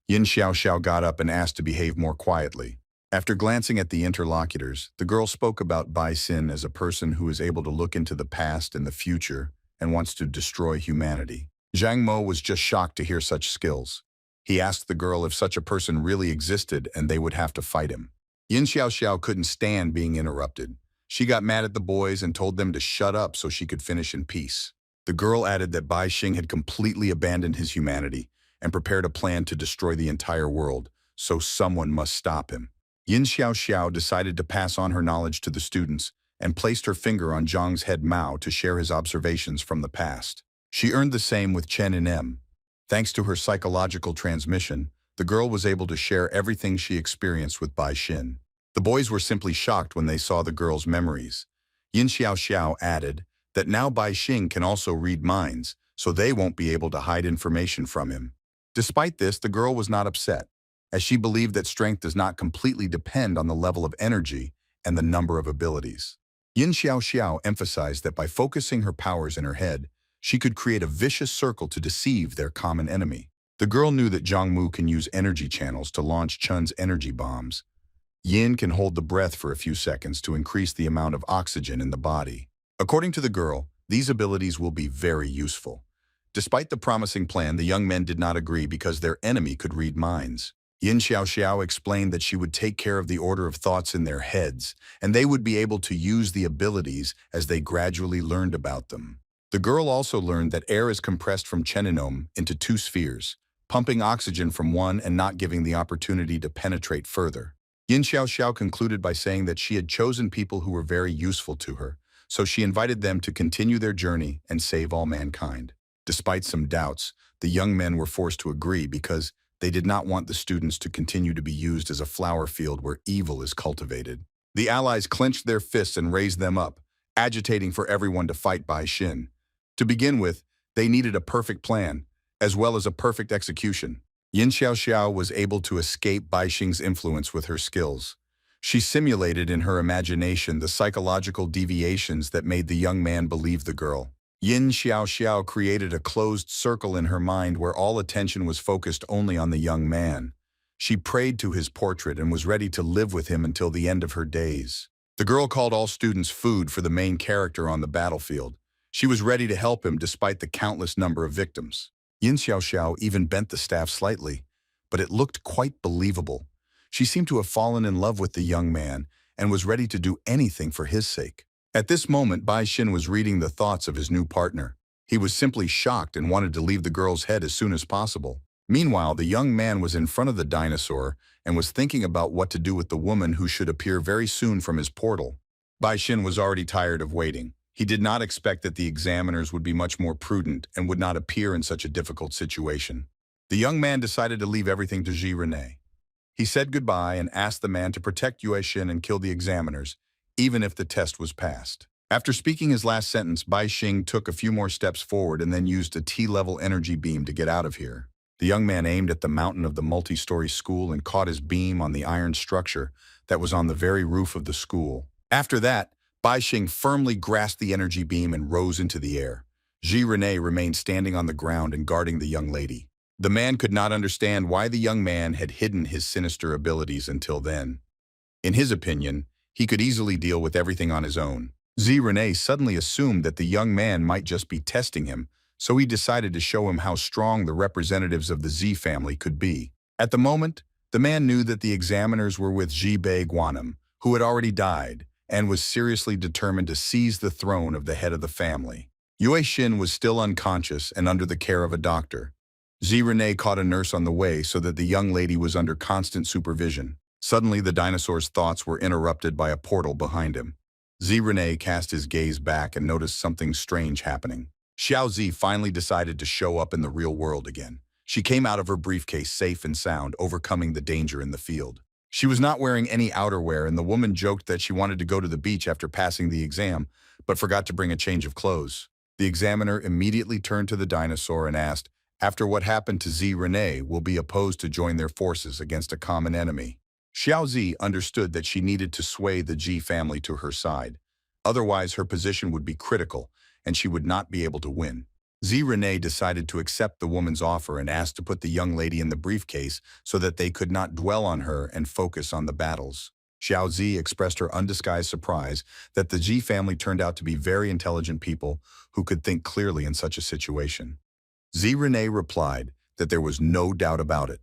Speaker 1: Yin Xiaoxiao got up and asked to behave more quietly. After glancing at the interlocutors, the girl spoke about Bai Xin as a person who is able to look into the past and the future and wants to destroy humanity. Zhang Mo was just shocked to hear such skills. He asked the girl if such a person really existed and they would have to fight him. Yin Xiaoxiao couldn't stand being interrupted. She got mad at the boys and told them to shut up so she could finish in peace. The girl added that Bai Xing had completely abandoned his humanity and prepared a plan to destroy the entire world, so someone must stop him. Yin Xiaoxiao decided to pass on her knowledge to the students and placed her finger on Zhang's head Mao to share his observations from the past. She earned the same with Chen and M. Thanks to her psychological transmission, the girl was able to share everything she experienced with Bai Xin. The boys were simply shocked when they saw the girl's memories. Yin Xiaoxiao added that now Bai Xing can also read minds, so they won't be able to hide information from him. Despite this, the girl was not upset, as she believed that strength does not completely depend on the level of energy and the number of abilities. Yin Xiaoxiao emphasized that by focusing her powers in her head, she could create a vicious circle to deceive their common enemy. The girl knew that Zhang Mu can use energy channels to launch Chun's energy bombs. Yin can hold the breath for a few seconds to increase the amount of oxygen in the body. According to the girl, these abilities will be very useful. Despite the promising plan, the young men did not agree because their enemy could read minds. Yin Xiaoxiao explained that she would take care of the order of thoughts in their heads, and they would be able to use the abilities as they gradually learned about them. The girl also learned that air is compressed from Cheninome into two spheres, pumping oxygen from one and not giving the opportunity to penetrate further. Yin Xiaoxiao concluded by saying that she had chosen people who were very useful to her, so she invited them to continue their journey and save all mankind. Despite some doubts, the young men were forced to agree because they did not want the students to continue to be used as a flower field where evil is cultivated. The allies clenched their fists and raised them up, agitating for everyone to fight Bai Xin. To begin with, they needed a perfect plan, as well as a perfect execution. Yin Xiaoxiao was able to escape Bai Xing's influence with her skills. She simulated in her imagination the psychological deviations that made the young man believe the girl. Yin Xiaoxiao created a closed circle in her mind where all attention was focused only on the young man. She prayed to his portrait and was ready to live with him until the end of her days. The girl called all students food for the main character on the battlefield. She was ready to help him despite the countless number of victims. Yin Xiaoxiao even bent the staff slightly, but it looked quite believable. She seemed to have fallen in love with the young man and was ready to do anything for his sake. At this moment, Bai Xin was reading the thoughts of his new partner. He was simply shocked and wanted to leave the girl's head as soon as possible. Meanwhile, the young man was in front of the dinosaur and was thinking about what to do with the woman who should appear very soon from his portal. Bai Xin was already tired of waiting. He did not expect that the examiners would be much more prudent and would not appear in such a difficult situation. The young man decided to leave everything to Ji Rene. He said goodbye and asked the man to protect Yue Xin and kill the examiners, even if the test was passed. After speaking his last sentence, Bai Xing took a few more steps forward and then used a T-level energy beam to get out of here. The young man aimed at the mountain of the multi-story school and caught his beam on the iron structure that was on the very roof of the school. After that, Bai Xing firmly grasped the energy beam and rose into the air. Ji Rene remained standing on the ground and guarding the young lady. The man could not understand why the young man had hidden his sinister abilities until then. In his opinion, he could easily deal with everything on his own. Ji Rene suddenly assumed that the young man might just be testing him, so he decided to show him how strong the representatives of the Z family could be. At the moment, the man knew that the examiners were with Ji Bei Guanam, who had already died, and was seriously determined to seize the throne of the head of the family. Yue Xin was still unconscious and under the care of a doctor. Ji Rene caught a nurse on the way so that the young lady was under constant supervision. Suddenly, the dinosaur's thoughts were interrupted by a portal behind him. Ji Rene cast his gaze back and noticed something strange happening. Xiao Zi finally decided to show up in the real world again. She came out of her briefcase safe and sound, overcoming the danger in the field. She was not wearing any outerwear, and the woman joked that she wanted to go to the beach after passing the exam, but forgot to bring a change of clothes. The examiner immediately turned to the dinosaur and asked, after what happened to Ji Rene will be opposed to join their forces against a common enemy. Xiao Zi understood that she needed to sway the Ji family to her side. Otherwise, her position would be critical, and she would not be able to win. Ji Rene decided to accept the woman's offer and asked to put the young lady in the briefcase so that they could not dwell on her and focus on the battles. Xiao Zi expressed her undisguised surprise that the Ji family turned out to be very intelligent people who could think clearly in such a situation. Ji Rene replied that there was no doubt about it.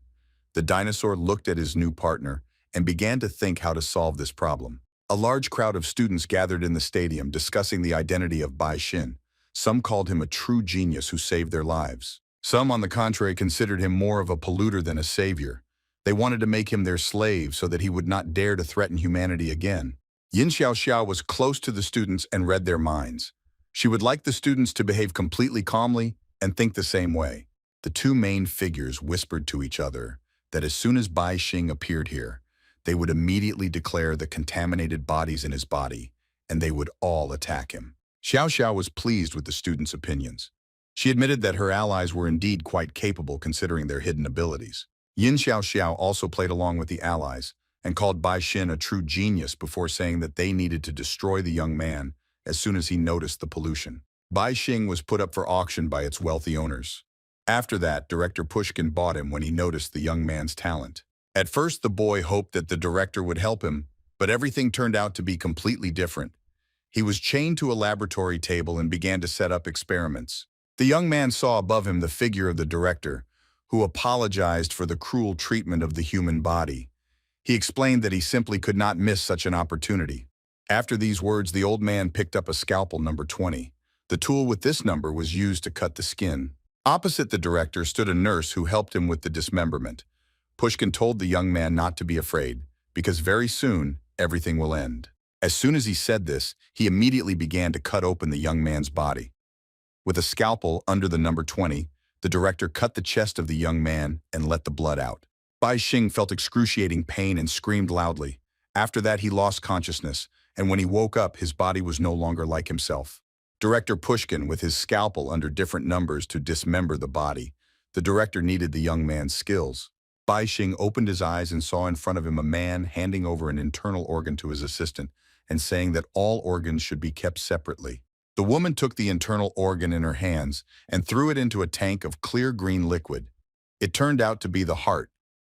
Speaker 1: The dinosaur looked at his new partner and began to think how to solve this problem. A large crowd of students gathered in the stadium discussing the identity of Bai Xin. Some called him a true genius who saved their lives. Some, on the contrary, considered him more of a polluter than a savior. They wanted to make him their slave so that he would not dare to threaten humanity again. Yin Xiaoxiao was close to the students and read their minds. She would like the students to behave completely calmly and think the same way. The two main figures whispered to each other that as soon as Bai Xing appeared here, they would immediately declare the contaminated bodies in his body, and they would all attack him. Xiao Xiao was pleased with the students' opinions. She admitted that her allies were indeed quite capable considering their hidden abilities. Yin Xiaoxiao also played along with the allies and called Bai Xin a true genius before saying that they needed to destroy the young man as soon as he noticed the pollution. Bai Xing was put up for auction by its wealthy owners. After that, Director Pushkin bought him when he noticed the young man's talent. At first, the boy hoped that the director would help him, but everything turned out to be completely different. He was chained to a laboratory table and began to set up experiments. The young man saw above him the figure of the director, who apologized for the cruel treatment of the human body. He explained that he simply could not miss such an opportunity. After these words, the old man picked up a scalpel number 20. The tool with this number was used to cut the skin. Opposite the director stood a nurse who helped him with the dismemberment. Pushkin told the young man not to be afraid, because very soon, everything will end. As soon as he said this, he immediately began to cut open the young man's body. With a scalpel under the number 20, the director cut the chest of the young man and let the blood out. Bai Xing felt excruciating pain and screamed loudly. After that, he lost consciousness, and when he woke up, his body was no longer like himself. Director Pushkin, with his scalpel under different numbers to dismember the body, the director needed the young man's skills. Bai Xing opened his eyes and saw in front of him a man handing over an internal organ to his assistant and saying that all organs should be kept separately. The woman took the internal organ in her hands and threw it into a tank of clear green liquid. It turned out to be the heart,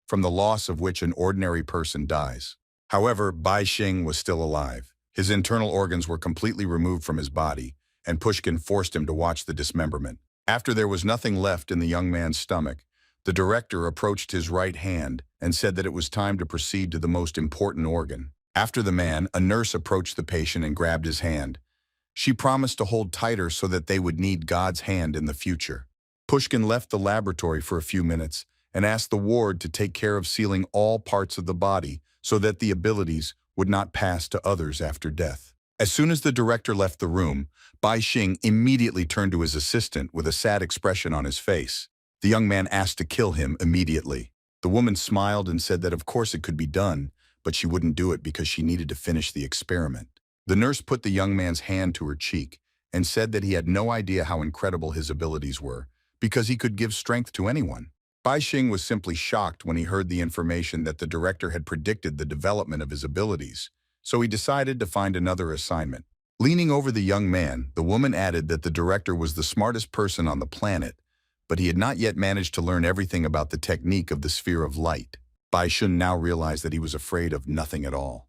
Speaker 1: from the loss of which an ordinary person dies. However, Bai Xing was still alive. His internal organs were completely removed from his body, and Pushkin forced him to watch the dismemberment. After there was nothing left in the young man's stomach, the director approached his right hand and said that it was time to proceed to the most important organ. After the man, a nurse approached the patient and grabbed his hand. She promised to hold tighter so that they would need God's hand in the future. Pushkin left the laboratory for a few minutes and asked the ward to take care of sealing all parts of the body so that the abilities would not pass to others after death. As soon as the director left the room, Bai Xing immediately turned to his assistant with a sad expression on his face. The young man asked to kill him immediately. The woman smiled and said that of course it could be done, but she wouldn't do it because she needed to finish the experiment. The nurse put the young man's hand to her cheek and said that he had no idea how incredible his abilities were, because he could give strength to anyone. Bai Xing was simply shocked when he heard the information that the director had predicted the development of his abilities, so he decided to find another assignment. Leaning over the young man, the woman added that the director was the smartest person on the planet, but he had not yet managed to learn everything about the technique of the sphere of light. Bai Xing now realized that he was afraid of nothing at all.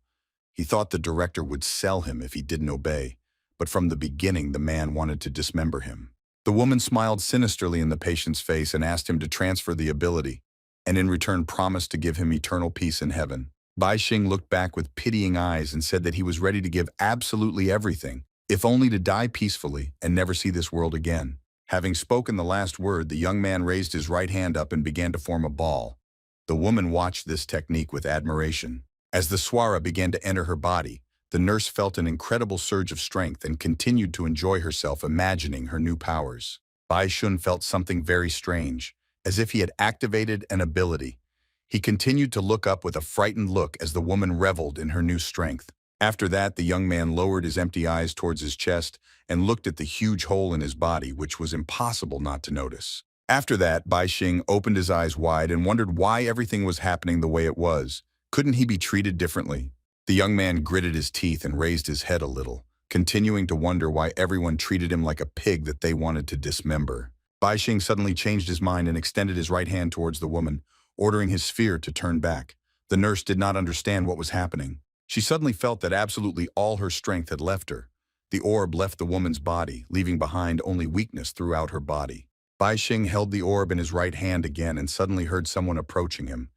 Speaker 1: He thought the director would sell him if he didn't obey, but from the beginning the man wanted to dismember him. The woman smiled sinisterly in the patient's face and asked him to transfer the ability, and in return promised to give him eternal peace in heaven. Bai Xing looked back with pitying eyes and said that he was ready to give absolutely everything, if only to die peacefully and never see this world again. Having spoken the last word, the young man raised his right hand up and began to form a ball. The woman watched this technique with admiration. As the swara began to enter her body, the nurse felt an incredible surge of strength and continued to enjoy herself imagining her new powers. Bai Xing felt something very strange, as if he had activated an ability. He continued to look up with a frightened look as the woman reveled in her new strength. After that, the young man lowered his empty eyes towards his chest and looked at the huge hole in his body, which was impossible not to notice. After that, Bai Xing opened his eyes wide and wondered why everything was happening the way it was. Couldn't he be treated differently? The young man gritted his teeth and raised his head a little, continuing to wonder why everyone treated him like a pig that they wanted to dismember. Bai Xing suddenly changed his mind and extended his right hand towards the woman, ordering his sphere to turn back. The nurse did not understand what was happening. She suddenly felt that absolutely all her strength had left her. The orb left the woman's body, leaving behind only weakness throughout her body. Bai Xing held the orb in his right hand again and suddenly heard someone approaching him.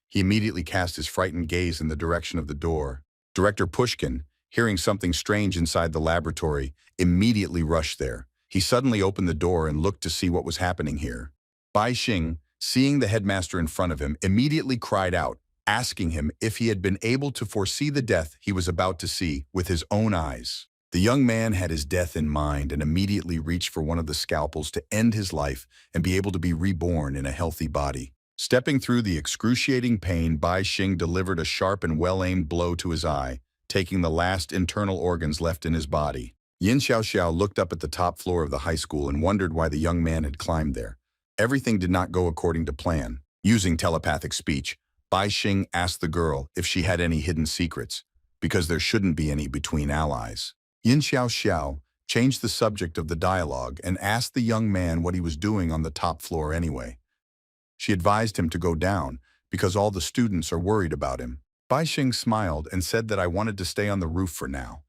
Speaker 1: He immediately cast his frightened gaze in the direction of the door. Director Pushkin, hearing something strange inside the laboratory, immediately rushed there. He suddenly opened the door and looked to see what was happening here. Bai Xing, seeing the headmaster in front of him, immediately cried out, asking him if he had been able to foresee the death he was about to see with his own eyes. The young man had his death in mind and immediately reached for one of the scalpels to end his life and be able to be reborn in a healthy body. Stepping through the excruciating pain, Bai Xing delivered a sharp and well-aimed blow to his eye, taking the last internal organs left in his body. Yin Xiaoxiao looked up at the top floor of the high school and wondered why the young man had climbed there. Everything did not go according to plan. Using telepathic speech, Bai Xing asked the girl if she had any hidden secrets, because there shouldn't be any between allies. Yin Xiaoxiao changed the subject of the dialogue and asked the young man what he was doing on the top floor anyway. She advised him to go down because all the students are worried about him. Bai Xing smiled and said that I wanted to stay on the roof for now.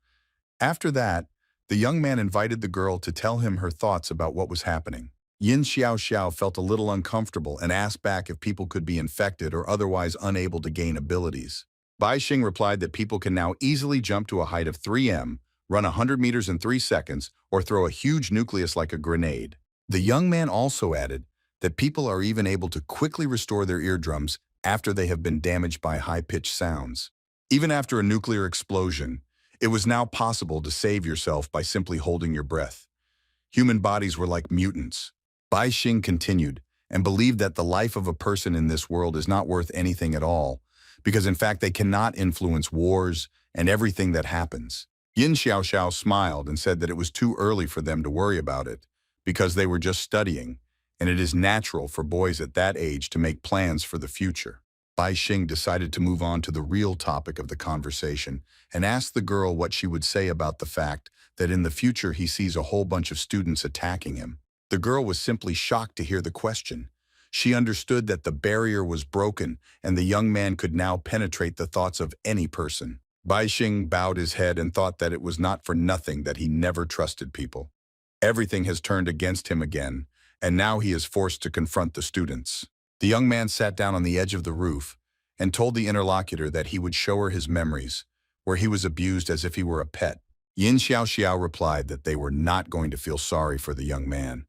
Speaker 1: After that, the young man invited the girl to tell him her thoughts about what was happening. Yin Xiaoxiao felt a little uncomfortable and asked back if people could be infected or otherwise unable to gain abilities. Bai Xing replied that people can now easily jump to a height of 3 m, run 100 meters in 3 seconds, or throw a huge nucleus like a grenade. The young man also added that people are even able to quickly restore their eardrums after they have been damaged by high-pitched sounds. Even after a nuclear explosion, it was now possible to save yourself by simply holding your breath. Human bodies were like mutants. Bai Xing continued and believed that the life of a person in this world is not worth anything at all, because in fact they cannot influence wars and everything that happens. Yin Xiaoxiao smiled and said that it was too early for them to worry about it, because they were just studying, and it is natural for boys at that age to make plans for the future. Bai Xing decided to move on to the real topic of the conversation and asked the girl what she would say about the fact that in the future he sees a whole bunch of students attacking him. The girl was simply shocked to hear the question. She understood that the barrier was broken and the young man could now penetrate the thoughts of any person. Bai Xing bowed his head and thought that it was not for nothing that he never trusted people. Everything has turned against him again, and now he is forced to confront the students. The young man sat down on the edge of the roof and told the interlocutor that he would show her his memories, where he was abused as if he were a pet. Yin Xiaoxiao replied that they were not going to feel sorry for the young man.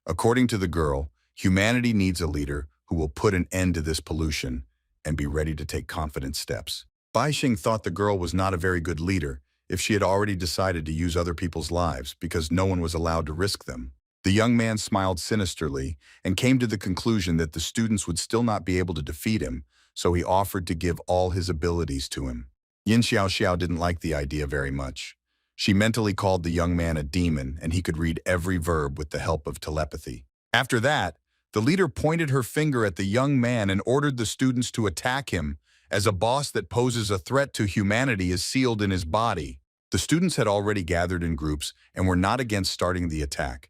Speaker 1: According to the girl, humanity needs a leader who will put an end to this pollution and be ready to take confident steps. Bai Xing thought the girl was not a very good leader if she had already decided to use other people's lives because no one was allowed to risk them. The young man smiled sinisterly and came to the conclusion that the students would still not be able to defeat him, so he offered to give all his abilities to him. Yin Xiaoxiao didn't like the idea very much. She mentally called the young man a demon, and he could read every verb with the help of telepathy. After that, the leader pointed her finger at the young man and ordered the students to attack him, as a boss that poses a threat to humanity is sealed in his body. The students had already gathered in groups and were not against starting the attack.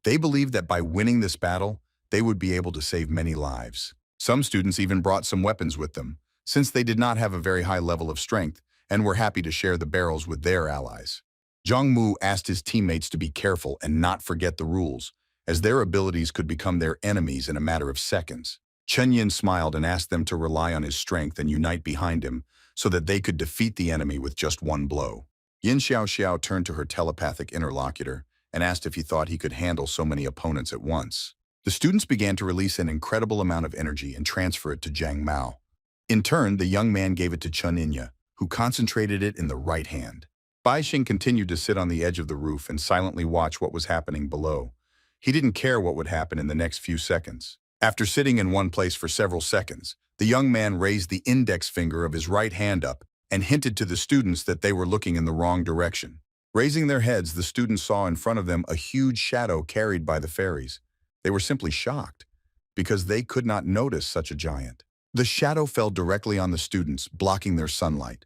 Speaker 1: They believed that by winning this battle, they would be able to save many lives. Some students even brought some weapons with them, since they did not have a very high level of strength and were happy to share the barrels with their allies. Zhang Mu asked his teammates to be careful and not forget the rules, as their abilities could become their enemies in a matter of seconds. Chen Yin smiled and asked them to rely on his strength and unite behind him so that they could defeat the enemy with just one blow. Yin Xiaoxiao turned to her telepathic interlocutor and asked if he thought he could handle so many opponents at once. The students began to release an incredible amount of energy and transfer it to Zhang Mao. In turn, the young man gave it to Chen Inya, who concentrated it in the right hand. Bai Xing continued to sit on the edge of the roof and silently watch what was happening below. He didn't care what would happen in the next few seconds. After sitting in one place for several seconds, the young man raised the index finger of his right hand up and hinted to the students that they were looking in the wrong direction. Raising their heads, the students saw in front of them a huge shadow carried by the fairies. They were simply shocked, because they could not notice such a giant. The shadow fell directly on the students, blocking their sunlight.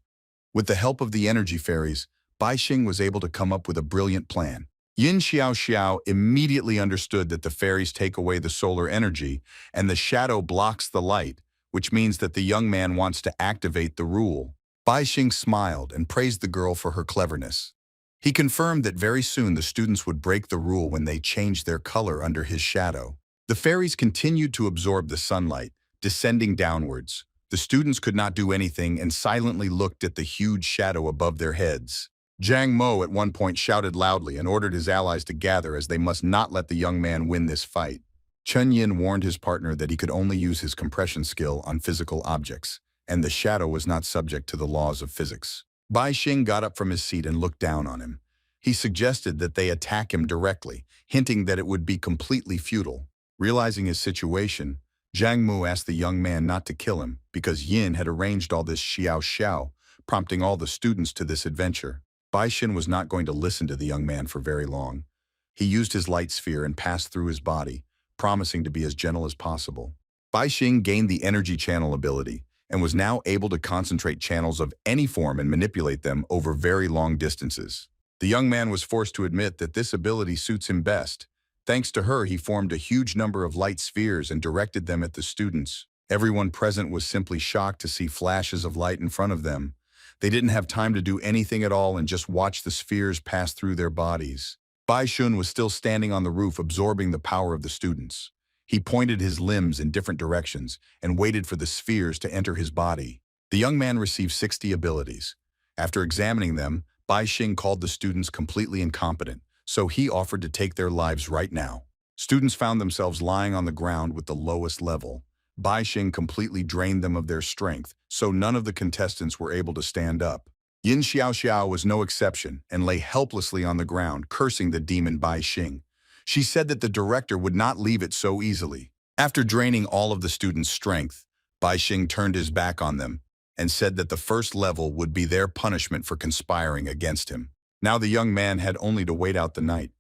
Speaker 1: With the help of the energy fairies, Bai Xing was able to come up with a brilliant plan. Yin Xiaoxiao immediately understood that the fairies take away the solar energy and the shadow blocks the light, which means that the young man wants to activate the rule. Bai Xing smiled and praised the girl for her cleverness. He confirmed that very soon the students would break the rule when they changed their color under his shadow. The fairies continued to absorb the sunlight, descending downwards. The students could not do anything and silently looked at the huge shadow above their heads. Zhang Mo at one point shouted loudly and ordered his allies to gather as they must not let the young man win this fight. Chun Yin warned his partner that he could only use his compression skill on physical objects, and the shadow was not subject to the laws of physics. Bai Xing got up from his seat and looked down on him. He suggested that they attack him directly, hinting that it would be completely futile. Realizing his situation, Zhang Mu asked the young man not to kill him because Yin had arranged all this xiao xiao, prompting all the students to this adventure. Bai Xin was not going to listen to the young man for very long. He used his light sphere and passed through his body, promising to be as gentle as possible. Bai Xing gained the energy channel ability and was now able to concentrate channels of any form and manipulate them over very long distances. The young man was forced to admit that this ability suits him best. Thanks to her, he formed a huge number of light spheres and directed them at the students. Everyone present was simply shocked to see flashes of light in front of them. They didn't have time to do anything at all and just watch the spheres pass through their bodies. Bai Xun was still standing on the roof absorbing the power of the students. He pointed his limbs in different directions and waited for the spheres to enter his body. The young man received 60 abilities. After examining them, Bai Xing called the students completely incompetent, so he offered to take their lives right now. Students found themselves lying on the ground with the lowest level. Bai Xing completely drained them of their strength, so none of the contestants were able to stand up. Yin Xiaoxiao was no exception and lay helplessly on the ground, cursing the demon Bai Xing. She said that the director would not leave it so easily. After draining all of the students' strength, Bai Xing turned his back on them and said that the first level would be their punishment for conspiring against him. Now the young man had only to wait out the night.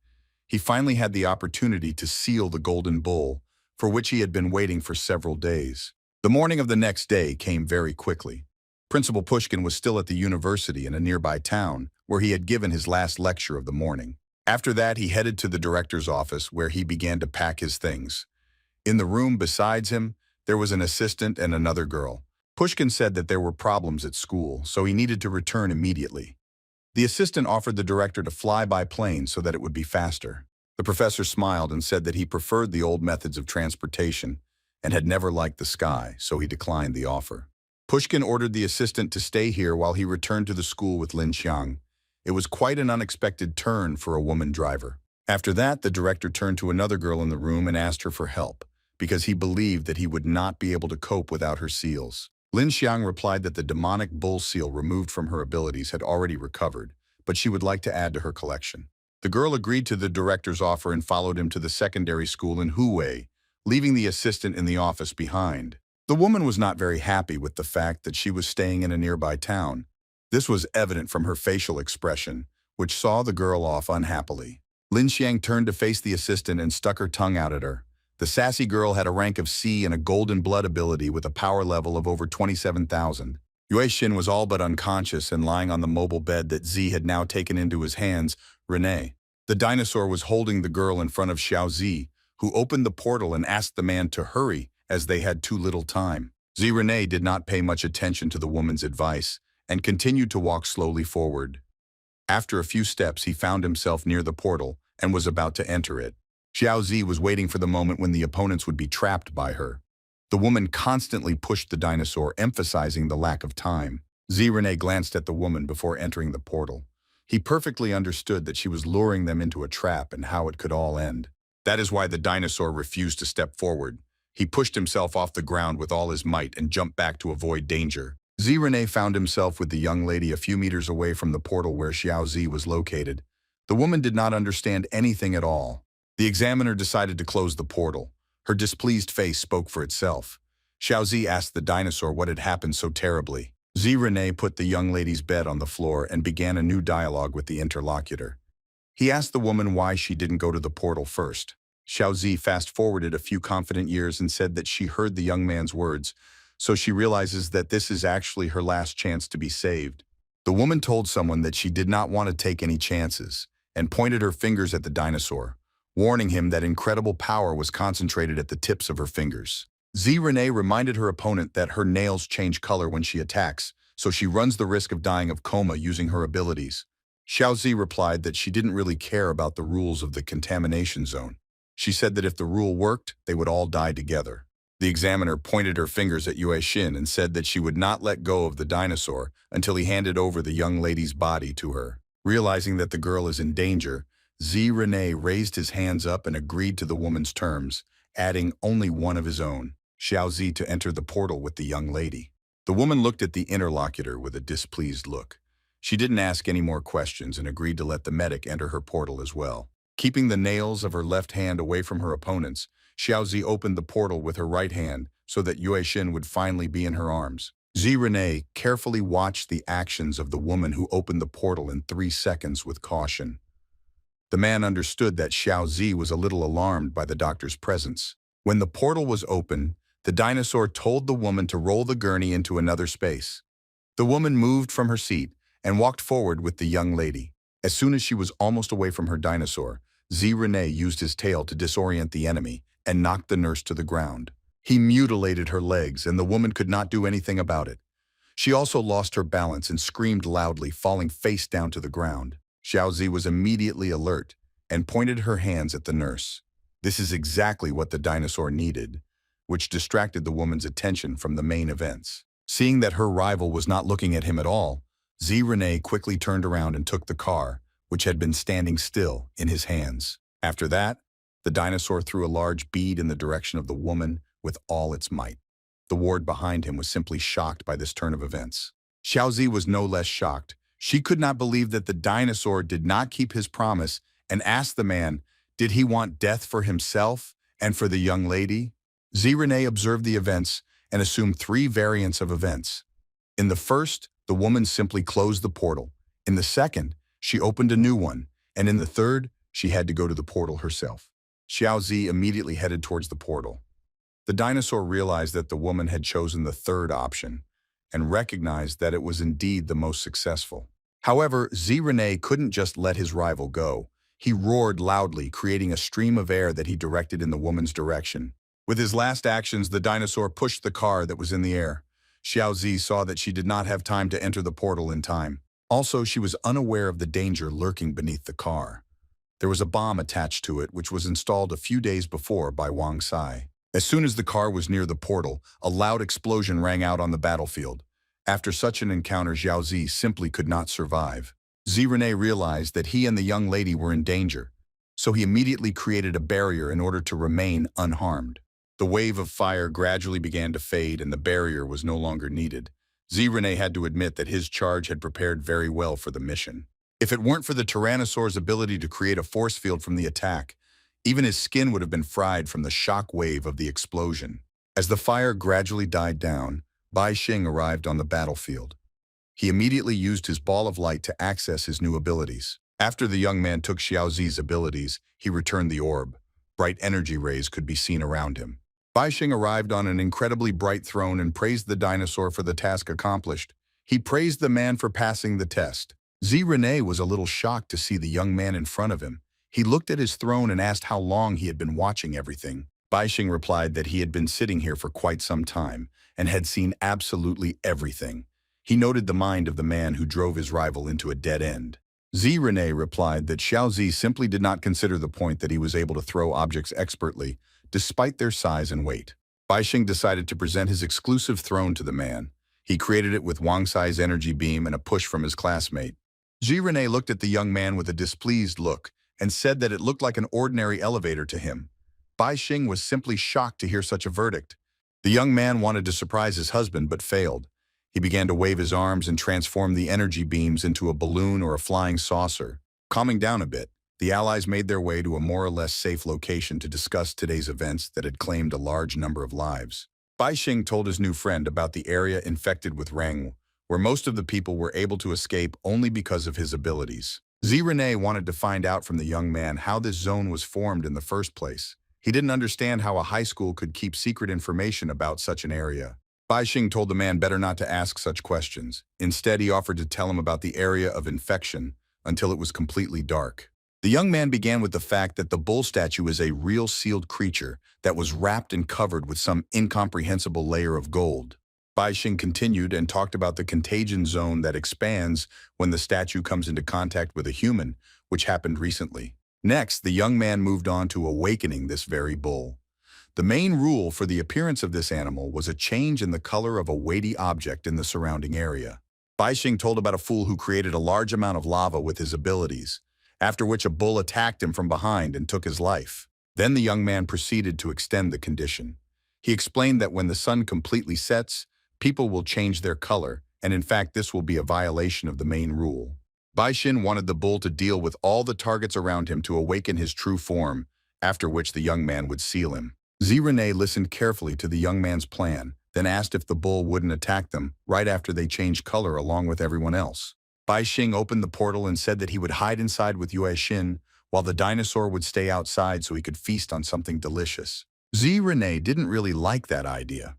Speaker 1: He finally had the opportunity to seal the golden bull, for which he had been waiting for several days. The morning of the next day came very quickly. Principal Pushkin was still at the university in a nearby town, where he had given his last lecture of the morning. After that, he headed to the director's office, where he began to pack his things. In the room besides him, there was an assistant and another girl. Pushkin said that there were problems at school, so he needed to return immediately. The assistant offered the director to fly by plane so that it would be faster. The professor smiled and said that he preferred the old methods of transportation and had never liked the sky, so he declined the offer. Pushkin ordered the assistant to stay here while he returned to the school with Lin Xiang. It was quite an unexpected turn for a woman driver. After that, the director turned to another girl in the room and asked her for help, because he believed that he would not be able to cope without her seals. Lin Xiang replied that the demonic bull seal removed from her abilities had already recovered, but she would like to add to her collection. The girl agreed to the director's offer and followed him to the secondary school in Huwei, leaving the assistant in the office behind. The woman was not very happy with the fact that she was staying in a nearby town. This was evident from her facial expression, which saw the girl off unhappily. Lin Xiang turned to face the assistant and stuck her tongue out at her. The sassy girl had a rank of C and a golden blood ability with a power level of over 27,000. Yue Xin was all but unconscious and lying on the mobile bed that Z had now taken into his hands, Renee. The dinosaur was holding the girl in front of Xiao Zi, who opened the portal and asked the man to hurry as they had too little time. Z Renee did not pay much attention to the woman's advice and continued to walk slowly forward. After a few steps, he found himself near the portal and was about to enter it. Xiao Zi was waiting for the moment when the opponents would be trapped by her. The woman constantly pushed the dinosaur, emphasizing the lack of time. Z Renee glanced at the woman before entering the portal. He perfectly understood that she was luring them into a trap and how it could all end. That is why the dinosaur refused to step forward. He pushed himself off the ground with all his might and jumped back to avoid danger. Z Renee found himself with the young lady a few meters away from the portal where Xiao Zi was located. The woman did not understand anything at all. The examiner decided to close the portal. Her displeased face spoke for itself. Xiao Zi asked the dinosaur what had happened so terribly. Z Renee put the young lady's bed on the floor and began a new dialogue with the interlocutor. He asked the woman why she didn't go to the portal first. Xiao Zi fast-forwarded a few confident years and said that she heard the young man's words, so she realizes that this is actually her last chance to be saved. The woman told someone that she did not want to take any chances and pointed her fingers at the dinosaur, warning him that incredible power was concentrated at the tips of her fingers. Z Renee reminded her opponent that her nails change color when she attacks, so she runs the risk of dying of coma using her abilities. Xiao Zi replied that she didn't really care about the rules of the contamination zone. She said that if the rule worked, they would all die together. The examiner pointed her fingers at Yue Xin and said that she would not let go of the dinosaur until he handed over the young lady's body to her. Realizing that the girl is in danger, Z Renee raised his hands up and agreed to the woman's terms, adding only one of his own, Xiaozi, to enter the portal with the young lady. The woman looked at the interlocutor with a displeased look. She didn't ask any more questions and agreed to let the medic enter her portal as well. Keeping the nails of her left hand away from her opponents, Xiaozi opened the portal with her right hand so that Yue Xin would finally be in her arms. Zi Renee carefully watched the actions of the woman who opened the portal in 3 seconds with caution. The man understood that Xiaozi was a little alarmed by the doctor's presence. When the portal was open, the dinosaur told the woman to roll the gurney into another space. The woman moved from her seat and walked forward with the young lady. As soon as she was almost away from her dinosaur, Zi Renee used his tail to disorient the enemy and knocked the nurse to the ground. He mutilated her legs, and the woman could not do anything about it. She also lost her balance and screamed loudly, falling face down to the ground. Xiaozi was immediately alert and pointed her hands at the nurse. This is exactly what the dinosaur needed, which distracted the woman's attention from the main events. Seeing that her rival was not looking at him at all, Zi Renee quickly turned around and took the car, which had been standing still, in his hands. After that, the dinosaur threw a large bead in the direction of the woman with all its might. The ward behind him was simply shocked by this turn of events. Xiaozi was no less shocked. She could not believe that the dinosaur did not keep his promise and asked the man, did he want death for himself and for the young lady? Zi Renee observed the events and assumed 3 variants of events. In the first, the woman simply closed the portal. In the second, she opened a new one. And in the third, she had to go to the portal herself. Xiaozi immediately headed towards the portal. The dinosaur realized that the woman had chosen the third option and recognized that it was indeed the most successful. However, Zi Renee couldn't just let his rival go. He roared loudly, creating a stream of air that he directed in the woman's direction. With his last actions, the dinosaur pushed the car that was in the air. Xiaozi saw that she did not have time to enter the portal in time. Also, she was unaware of the danger lurking beneath the car. There was a bomb attached to it, which was installed a few days before by Wang Sai. As soon as the car was near the portal, a loud explosion rang out on the battlefield. After such an encounter, Xiaozi simply could not survive. Zi Renee realized that he and the young lady were in danger, so he immediately created a barrier in order to remain unharmed. The wave of fire gradually began to fade and the barrier was no longer needed. Zi Renee had to admit that his charge had prepared very well for the mission. If it weren't for the Tyrannosaur's ability to create a force field from the attack, even his skin would have been fried from the shock wave of the explosion. As the fire gradually died down, Bai Xing arrived on the battlefield. He immediately used his ball of light to access his new abilities. After the young man took Xiaozi's abilities, he returned the orb. Bright energy rays could be seen around him. Bai Xing arrived on an incredibly bright throne and praised the dinosaur for the task accomplished. He praised the man for passing the test. Zi Renee was a little shocked to see the young man in front of him. He looked at his throne and asked how long he had been watching everything. Bai Xing replied that he had been sitting here for quite some time and had seen absolutely everything. He noted the mind of the man who drove his rival into a dead end. Zi Renee replied that Xiaozi simply did not consider the point that he was able to throw objects expertly, despite their size and weight. Bai Xing decided to present his exclusive throne to the man. He created it with Wang Sai's energy beam and a push from his classmate. Zi Renee looked at the young man with a displeased look and said that it looked like an ordinary elevator to him. Bai Xing was simply shocked to hear such a verdict. The young man wanted to surprise his husband but failed. He began to wave his arms and transform the energy beams into a balloon or a flying saucer. Calming down a bit, the allies made their way to a more or less safe location to discuss today's events that had claimed a large number of lives. Bai Xing told his new friend about the area infected with Rang, where most of the people were able to escape only because of his abilities. Zi Renee wanted to find out from the young man how this zone was formed in the first place. He didn't understand how a high school could keep secret information about such an area. Bai Xing told the man better not to ask such questions. Instead, he offered to tell him about the area of infection until it was completely dark. The young man began with the fact that the bull statue is a real sealed creature that was wrapped and covered with some incomprehensible layer of gold. Bai Xing continued and talked about the contagion zone that expands when the statue comes into contact with a human, which happened recently. Next, the young man moved on to awakening this very bull. The main rule for the appearance of this animal was a change in the color of a weighty object in the surrounding area. Bai Xing told about a fool who created a large amount of lava with his abilities, after which a bull attacked him from behind and took his life. Then the young man proceeded to extend the condition. He explained that when the sun completely sets, people will change their color, and in fact this will be a violation of the main rule. Baishin wanted the bull to deal with all the targets around him to awaken his true form, after which the young man would seal him. Zirene listened carefully to the young man's plan, then asked if the bull wouldn't attack them right after they changed color along with everyone else. Bai Xing opened the portal and said that he would hide inside with Yue Xin, while the dinosaur would stay outside so he could feast on something delicious. Zirene didn't really like that idea.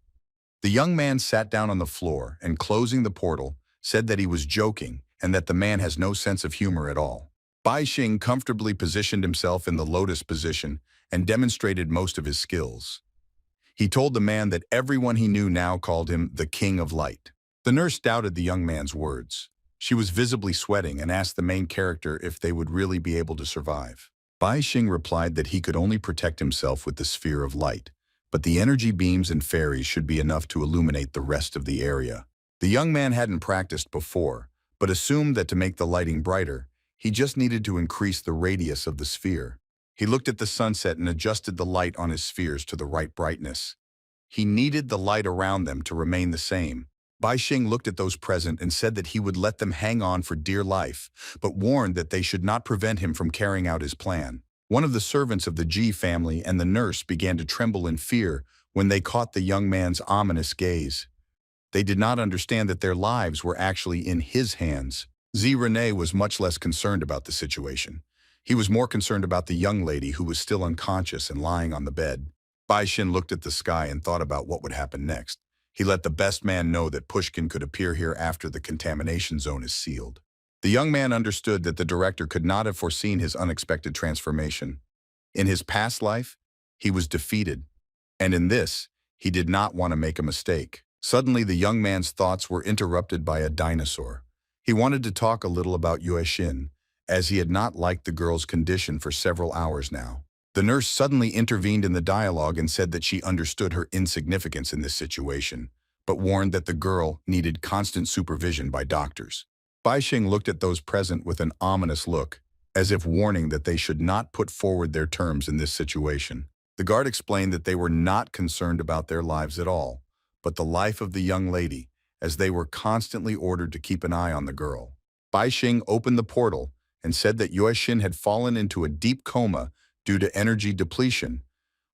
Speaker 1: The young man sat down on the floor and, closing the portal, said that he was joking and that the man has no sense of humor at all. Bai Xing comfortably positioned himself in the lotus position and demonstrated most of his skills. He told the man that everyone he knew now called him the King of Light. The nurse doubted the young man's words. She was visibly sweating and asked the main character if they would really be able to survive. Bai Xing replied that he could only protect himself with the sphere of light, but the energy beams and fairies should be enough to illuminate the rest of the area. The young man hadn't practiced before, but assumed that to make the lighting brighter, he just needed to increase the radius of the sphere. He looked at the sunset and adjusted the light on his spheres to the right brightness. He needed the light around them to remain the same. Bai Xing looked at those present and said that he would let them hang on for dear life, but warned that they should not prevent him from carrying out his plan. One of the servants of the Ji family and the nurse began to tremble in fear when they caught the young man's ominous gaze. They did not understand that their lives were actually in his hands. Zirene was much less concerned about the situation. He was more concerned about the young lady who was still unconscious and lying on the bed. Bai Xin looked at the sky and thought about what would happen next. He let the best man know that Pushkin could appear here after the contamination zone is sealed. The young man understood that the director could not have foreseen his unexpected transformation. In his past life, he was defeated, and in this, he did not want to make a mistake. Suddenly, the young man's thoughts were interrupted by a dinosaur. He wanted to talk a little about Yue Xin, as he had not liked the girl's condition for several hours now. The nurse suddenly intervened in the dialogue and said that she understood her insignificance in this situation, but warned that the girl needed constant supervision by doctors. Bai Xing looked at those present with an ominous look, as if warning that they should not put forward their terms in this situation. The guard explained that they were not concerned about their lives at all, but the life of the young lady, as they were constantly ordered to keep an eye on the girl. Bai Xing opened the portal and said that Yue Xin had fallen into a deep coma due to energy depletion,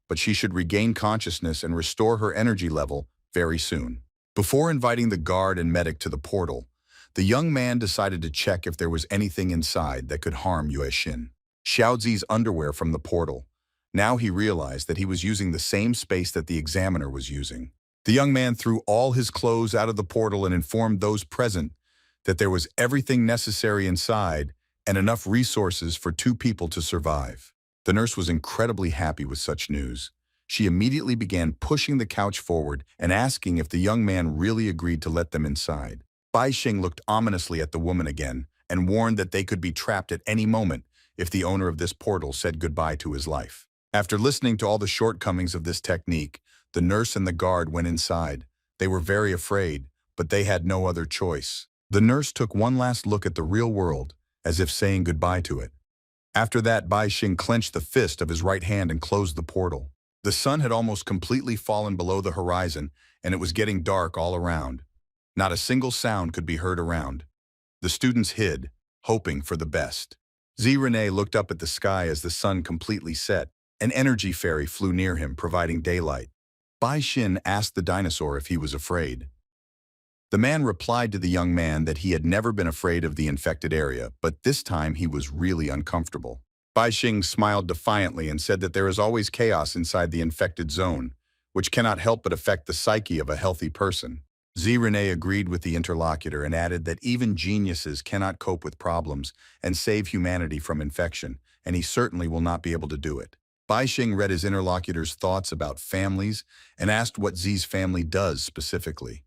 Speaker 1: but she should regain consciousness and restore her energy level very soon. Before inviting the guard and medic to the portal, the young man decided to check if there was anything inside that could harm Yue Xin. Xiaozi's underwear from the portal. Now he realized that he was using the same space that the examiner was using. The young man threw all his clothes out of the portal and informed those present that there was everything necessary inside and enough resources for 2 people to survive. The nurse was incredibly happy with such news. She immediately began pushing the couch forward and asking if the young man really agreed to let them inside. Bai Xing looked ominously at the woman again and warned that they could be trapped at any moment if the owner of this portal said goodbye to his life. After listening to all the shortcomings of this technique, the nurse and the guard went inside. They were very afraid, but they had no other choice. The nurse took one last look at the real world, as if saying goodbye to it. After that, Bai Xing clenched the fist of his right hand and closed the portal. The sun had almost completely fallen below the horizon, and it was getting dark all around. Not a single sound could be heard around. The students hid, hoping for the best. Zirene looked up at the sky as the sun completely set. An energy fairy flew near him, providing daylight. Bai Xin asked the dinosaur if he was afraid. The man replied to the young man that he had never been afraid of the infected area, but this time he was really uncomfortable. Bai Xing smiled defiantly and said that there is always chaos inside the infected zone, which cannot help but affect the psyche of a healthy person. Zirene agreed with the interlocutor and added that even geniuses cannot cope with problems and save humanity from infection, and he certainly will not be able to do it. Bai Xing read his interlocutor's thoughts about families and asked what Zi's family does specifically.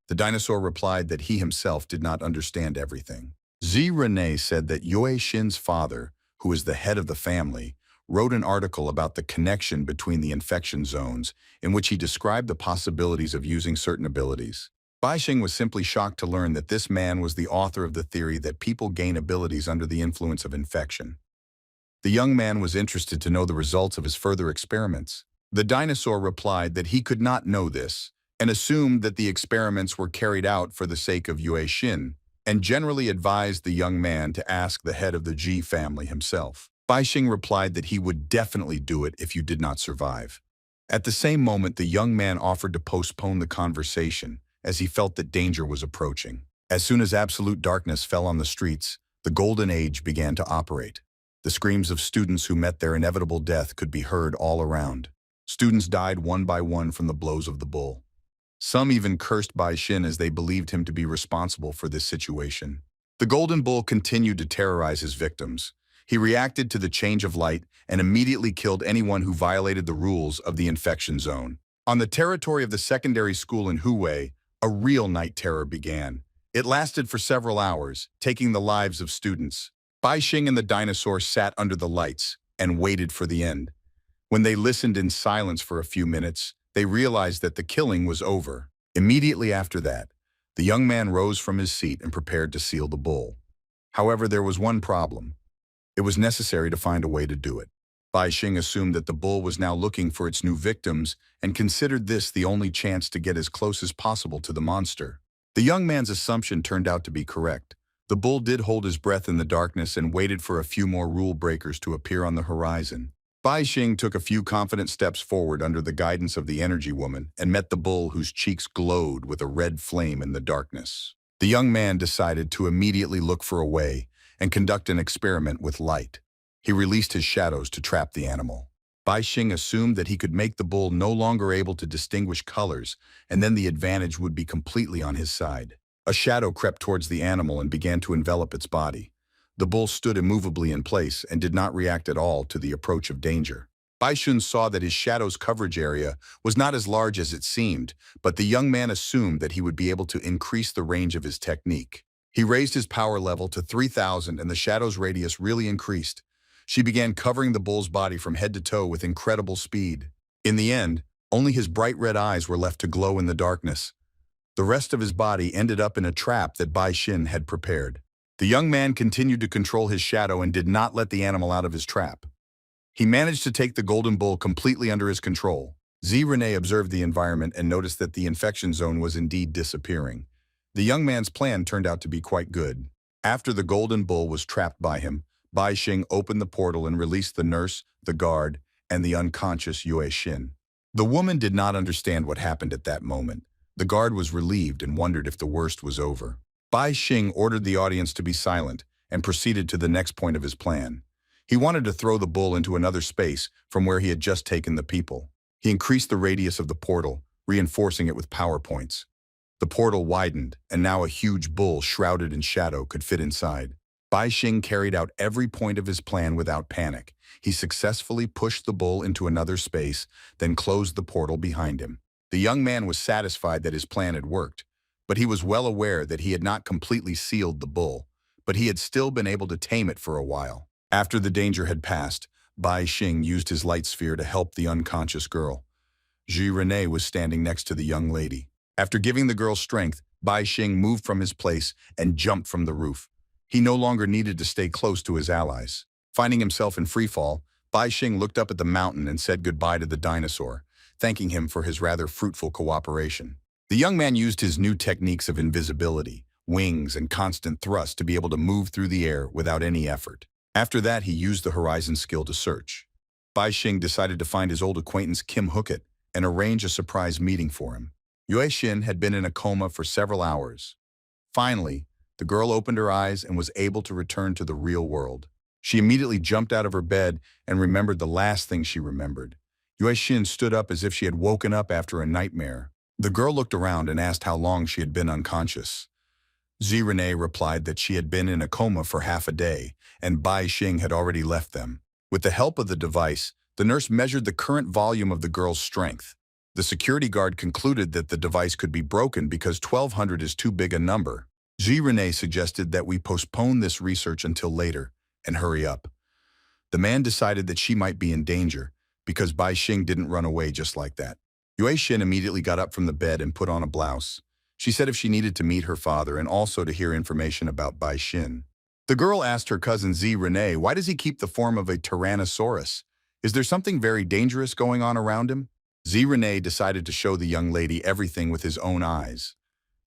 Speaker 1: The dinosaur replied that he himself did not understand everything. Zirene said that Yue Xin's father, who is the head of the family, wrote an article about the connection between the infection zones in which he described the possibilities of using certain abilities. Bai Xing was simply shocked to learn that this man was the author of the theory that people gain abilities under the influence of infection. The young man was interested to know the results of his further experiments. The dinosaur replied that he could not know this, and assumed that the experiments were carried out for the sake of Yue Xin, and generally advised the young man to ask the head of the Ji family himself. Bai Xing replied that he would definitely do it if you did not survive. At the same moment, the young man offered to postpone the conversation, as he felt that danger was approaching. As soon as absolute darkness fell on the streets, the Golden Age began to operate. The screams of students who met their inevitable death could be heard all around. Students died one by one from the blows of the bull. Some even cursed Bai Xin as they believed him to be responsible for this situation. The Golden Bull continued to terrorize his victims. He reacted to the change of light and immediately killed anyone who violated the rules of the infection zone. On the territory of the secondary school in Huwei, a real night terror began. It lasted for several hours, taking the lives of students. Bai Xing and the dinosaur sat under the lights and waited for the end. When they listened in silence for a few minutes, they realized that the killing was over. Immediately after that, the young man rose from his seat and prepared to seal the bull. However, there was one problem. It was necessary to find a way to do it. Bai Xing assumed that the bull was now looking for its new victims and considered this the only chance to get as close as possible to the monster. The young man's assumption turned out to be correct. The bull did hold his breath in the darkness and waited for a few more rule breakers to appear on the horizon. Bai Xing took a few confident steps forward under the guidance of the energy woman and met the bull, whose cheeks glowed with a red flame in the darkness. The young man decided to immediately look for a way and conduct an experiment with light. He released his shadows to trap the animal. Bai Xing assumed that he could make the bull no longer able to distinguish colors, and then the advantage would be completely on his side. A shadow crept towards the animal and began to envelop its body. The bull stood immovably in place and did not react at all to the approach of danger. Bai Xun saw that his shadow's coverage area was not as large as it seemed, but the young man assumed that he would be able to increase the range of his technique. He raised his power level to 3,000 and the shadow's radius really increased. She began covering the bull's body from head to toe with incredible speed. In the end, only his bright red eyes were left to glow in the darkness. The rest of his body ended up in a trap that Bai Xin had prepared. The young man continued to control his shadow and did not let the animal out of his trap. He managed to take the golden bull completely under his control. Renee observed the environment and noticed that the infection zone was indeed disappearing. The young man's plan turned out to be quite good. After the golden bull was trapped by him, Bai Xing opened the portal and released the nurse, the guard, and the unconscious Yue Xin. The woman did not understand what happened at that moment. The guard was relieved and wondered if the worst was over. Bai Xing ordered the audience to be silent and proceeded to the next point of his plan. He wanted to throw the bull into another space from where he had just taken the people. He increased the radius of the portal, reinforcing it with power points. The portal widened, and now a huge bull shrouded in shadow could fit inside. Bai Xing carried out every point of his plan without panic. He successfully pushed the bull into another space, then closed the portal behind him. The young man was satisfied that his plan had worked, but he was well aware that he had not completely sealed the bull, but he had still been able to tame it for a while. After the danger had passed, Bai Xing used his light sphere to help the unconscious girl. Renee was standing next to the young lady. After giving the girl strength, Bai Xing moved from his place and jumped from the roof. He no longer needed to stay close to his allies. Finding himself in freefall, Bai Xing looked up at the mountain and said goodbye to the dinosaur, thanking him for his rather fruitful cooperation. The young man used his new techniques of invisibility, wings, and constant thrust to be able to move through the air without any effort. After that, he used the horizon skill to search. Bai Xing decided to find his old acquaintance Kim Hookit and arrange a surprise meeting for him. Yue Xin had been in a coma for several hours. Finally, the girl opened her eyes and was able to return to the real world. She immediately jumped out of her bed and remembered the last thing she remembered. Yue Xin stood up as if she had woken up after a nightmare. The girl looked around and asked how long she had been unconscious. Renee replied that she had been in a coma for half a day, and Bai Xing had already left them. With the help of the device, the nurse measured the current volume of the girl's strength. The security guard concluded that the device could be broken because 1,200 is too big a number. Renee suggested that we postpone this research until later and hurry up. The man decided that she might be in danger because Bai Xing didn't run away just like that. Yue Xin immediately got up from the bed and put on a blouse. She said if she needed to meet her father and also to hear information about Bai Xin. The girl asked her cousin Z Renee, why does he keep the form of a Tyrannosaurus? Is there something very dangerous going on around him? Z Renee decided to show the young lady everything with his own eyes.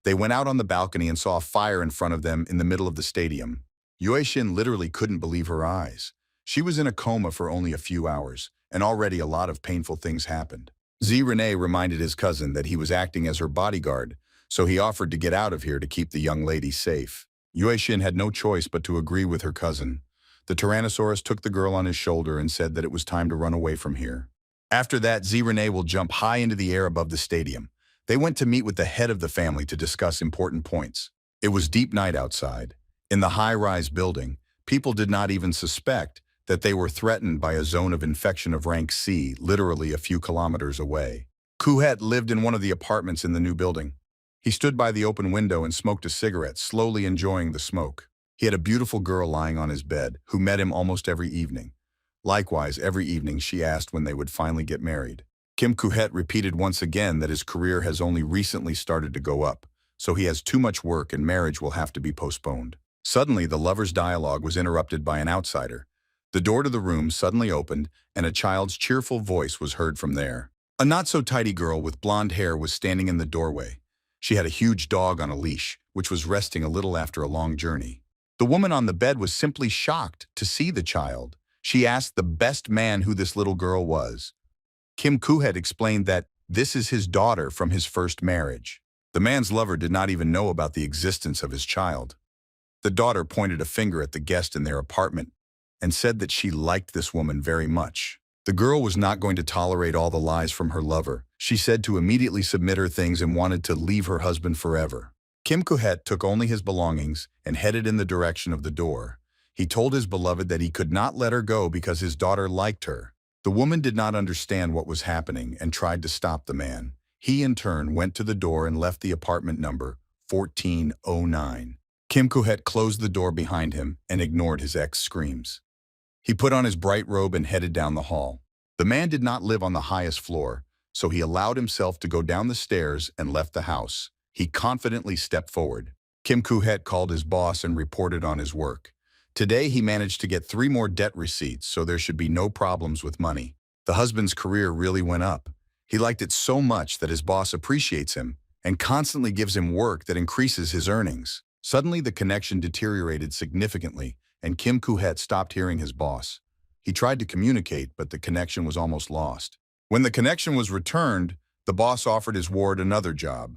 Speaker 1: They went out on the balcony and saw a fire in front of them in the middle of the stadium. Yuexin literally couldn't believe her eyes. She was in a coma for only a few hours, and already a lot of painful things happened. Z Renee reminded his cousin that he was acting as her bodyguard, so he offered to get out of here to keep the young lady safe. Yuexin had no choice but to agree with her cousin. The Tyrannosaurus took the girl on his shoulder and said that it was time to run away from here. After that, Z Renee will jump high into the air above the stadium. They went to meet with the head of the family to discuss important points. It was deep night outside. In the high-rise building, people did not even suspect that they were threatened by a zone of infection of rank C, literally a few kilometers away. Kuhet lived in one of the apartments in the new building. He stood by the open window and smoked a cigarette, slowly enjoying the smoke. He had a beautiful girl lying on his bed, who met him almost every evening. Likewise, every evening she asked when they would finally get married. Kim Kuhet repeated once again that his career has only recently started to go up, so he has too much work and marriage will have to be postponed. Suddenly, the lovers' dialogue was interrupted by an outsider. The door to the room suddenly opened, and a child's cheerful voice was heard from there. A not-so-tidy girl with blonde hair was standing in the doorway. She had a huge dog on a leash, which was resting a little after a long journey. The woman on the bed was simply shocked to see the child. She asked the best man who this little girl was. Kim Kuhet explained that this is his daughter from his first marriage. The man's lover did not even know about the existence of his child. The daughter pointed a finger at the guest in their apartment and said that she liked this woman very much. The girl was not going to tolerate all the lies from her lover. She said to immediately submit her things and wanted to leave her husband forever. Kim Kuhet took only his belongings and headed in the direction of the door. He told his beloved that he could not let her go because his daughter liked her. The woman did not understand what was happening and tried to stop the man. He, in turn, went to the door and left the apartment number 1409. Kim Kuhet closed the door behind him and ignored his ex's screams. He put on his bright robe and headed down the hall. The man did not live on the highest floor, so he allowed himself to go down the stairs and left the house. He confidently stepped forward. Kim Kuhet called his boss and reported on his work. Today, he managed to get 3 more debt receipts, so there should be no problems with money. The husband's career really went up. He liked it so much that his boss appreciates him and constantly gives him work that increases his earnings. Suddenly, the connection deteriorated significantly, and Kim Kuhet stopped hearing his boss. He tried to communicate, but the connection was almost lost. When the connection was returned, the boss offered his ward another job.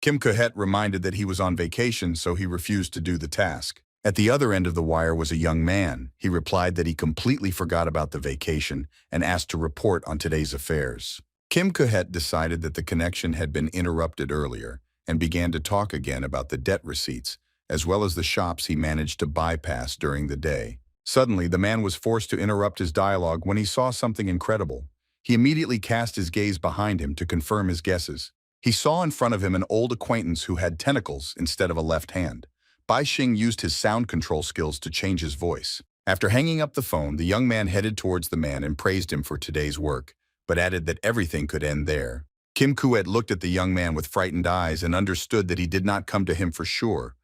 Speaker 1: Kim Kuhet reminded that he was on vacation, so he refused to do the task. At the other end of the wire was a young man. He replied that he completely forgot about the vacation and asked to report on today's affairs. Kim Kuhet decided that the connection had been interrupted earlier and began to talk again about the debt receipts, as well as the shops he managed to bypass during the day. Suddenly, the man was forced to interrupt his dialogue when he saw something incredible. He immediately cast his gaze behind him to confirm his guesses. He saw in front of him an old acquaintance who had tentacles instead of a left hand. Bai Xing used his sound control skills to change his voice. After hanging up the phone, the young man headed towards the man and praised him for today's work, but added that everything could end there. Kim Kuet looked at the young man with frightened eyes and understood that he did not come to him for sure.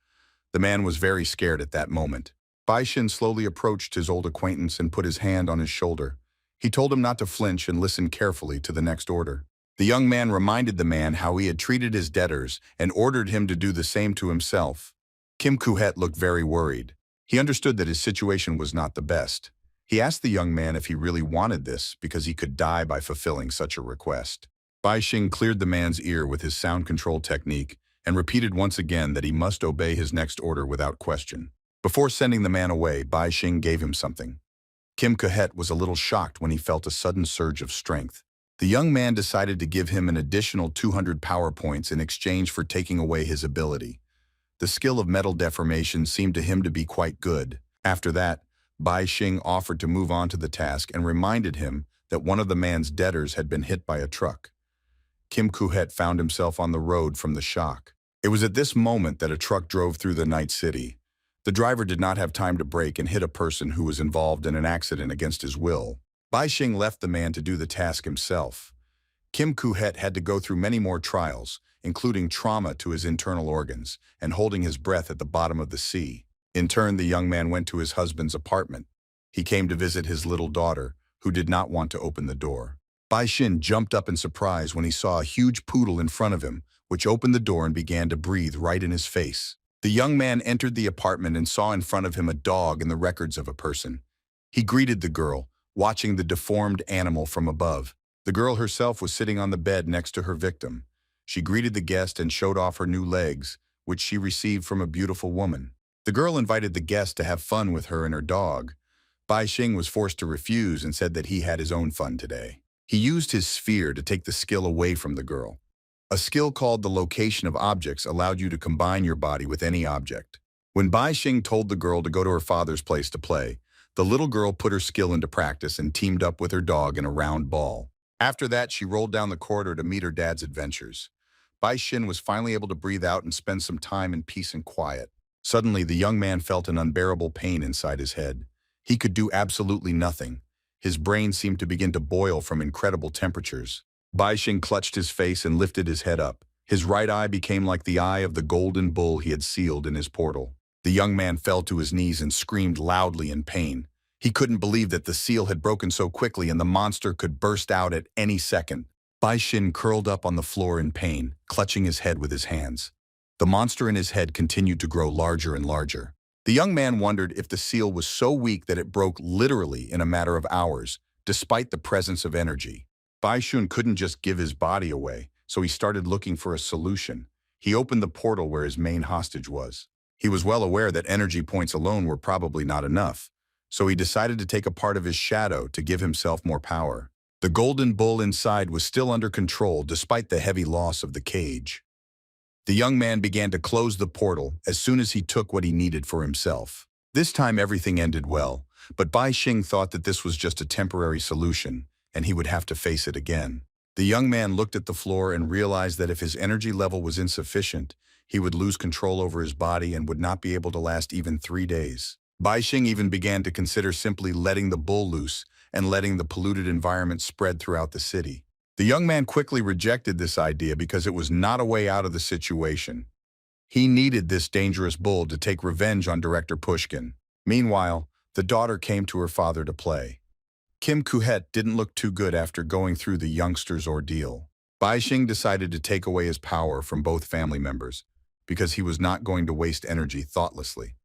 Speaker 1: The man was very scared at that moment. Bai Xin slowly approached his old acquaintance and put his hand on his shoulder. He told him not to flinch and listen carefully to the next order. The young man reminded the man how he had treated his debtors and ordered him to do the same to himself. Kim Kuhet looked very worried. He understood that his situation was not the best. He asked the young man if he really wanted this because he could die by fulfilling such a request. Bai Xing cleared the man's ear with his sound control technique and repeated once again that he must obey his next order without question. Before sending the man away, Bai Xing gave him something. Kim Kuhet was a little shocked when he felt a sudden surge of strength. The young man decided to give him an additional 200 power points in exchange for taking away his ability. The skill of metal deformation seemed to him to be quite good. After that, Bai Xing offered to move on to the task and reminded him that one of the man's debtors had been hit by a truck. Kim Kuhet found himself on the road from the shock. It was at this moment that a truck drove through the night city. The driver did not have time to brake and hit a person who was involved in an accident against his will. Bai Xing left the man to do the task himself. Kim Kuhet had to go through many more trials, including trauma to his internal organs and holding his breath at the bottom of the sea. In turn, the young man went to his husband's apartment. He came to visit his little daughter, who did not want to open the door. Bai Xin jumped up in surprise when he saw a huge poodle in front of him, which opened the door and began to breathe right in his face. The young man entered the apartment and saw in front of him a dog and the records of a person. He greeted the girl, watching the deformed animal from above. The girl herself was sitting on the bed next to her victim. She greeted the guest and showed off her new legs, which she received from a beautiful woman. The girl invited the guest to have fun with her and her dog. Bai Xing was forced to refuse and said that he had his own fun today. He used his sphere to take the skill away from the girl. A skill called the location of objects allowed you to combine your body with any object. When Bai Xing told the girl to go to her father's place to play, the little girl put her skill into practice and teamed up with her dog in a round ball. After that, she rolled down the corridor to meet her dad's adventures. Bai Xin was finally able to breathe out and spend some time in peace and quiet. Suddenly, the young man felt an unbearable pain inside his head. He could do absolutely nothing. His brain seemed to begin to boil from incredible temperatures. Bai Xing clutched his face and lifted his head up. His right eye became like the eye of the golden bull he had sealed in his portal. The young man fell to his knees and screamed loudly in pain. He couldn't believe that the seal had broken so quickly and the monster could burst out at any second. Bai Xin curled up on the floor in pain, clutching his head with his hands. The monster in his head continued to grow larger and larger. The young man wondered if the seal was so weak that it broke literally in a matter of hours, despite the presence of energy. Bai Xun couldn't just give his body away, so he started looking for a solution. He opened the portal where his main hostage was. He was well aware that energy points alone were probably not enough, so he decided to take a part of his shadow to give himself more power. The golden bull inside was still under control despite the heavy loss of the cage. The young man began to close the portal as soon as he took what he needed for himself. This time everything ended well, but Bai Xing thought that this was just a temporary solution, and he would have to face it again. The young man looked at the floor and realized that if his energy level was insufficient, he would lose control over his body and would not be able to last even 3 days. Bai Xing even began to consider simply letting the bull loose and letting the polluted environment spread throughout the city. The young man quickly rejected this idea because it was not a way out of the situation. He needed this dangerous bull to take revenge on Director Pushkin. Meanwhile, the daughter came to her father to play. Kim Kuhet didn't look too good after going through the youngster's ordeal. Bai Xing decided to take away his power from both family members because he was not going to waste energy thoughtlessly.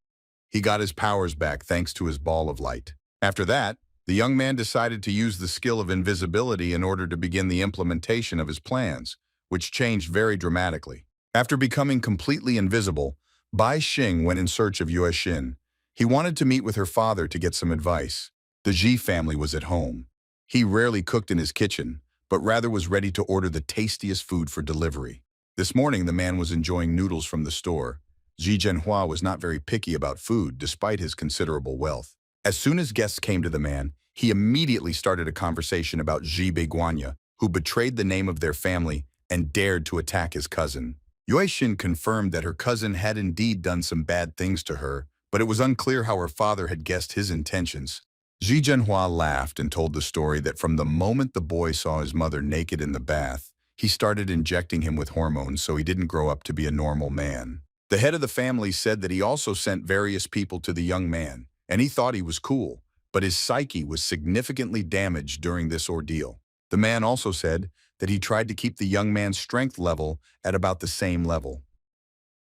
Speaker 1: He got his powers back thanks to his ball of light. After that, the young man decided to use the skill of invisibility in order to begin the implementation of his plans, which changed very dramatically. After becoming completely invisible, Bai Xing went in search of Yue Xin. He wanted to meet with her father to get some advice. The Ji family was at home. He rarely cooked in his kitchen, but rather was ready to order the tastiest food for delivery. This morning, the man was enjoying noodles from the store. Ji Zhenhua was not very picky about food, despite his considerable wealth. As soon as guests came to the man, he immediately started a conversation about Ji Beiguanya, who betrayed the name of their family and dared to attack his cousin. Yue Xin confirmed that her cousin had indeed done some bad things to her, but it was unclear how her father had guessed his intentions. Ji Zhenhua laughed and told the story that from the moment the boy saw his mother naked in the bath, he started injecting him with hormones so he didn't grow up to be a normal man. The head of the family said that he also sent various people to the young man, and he thought he was cool, but his psyche was significantly damaged during this ordeal. The man also said that he tried to keep the young man's strength level at about the same level.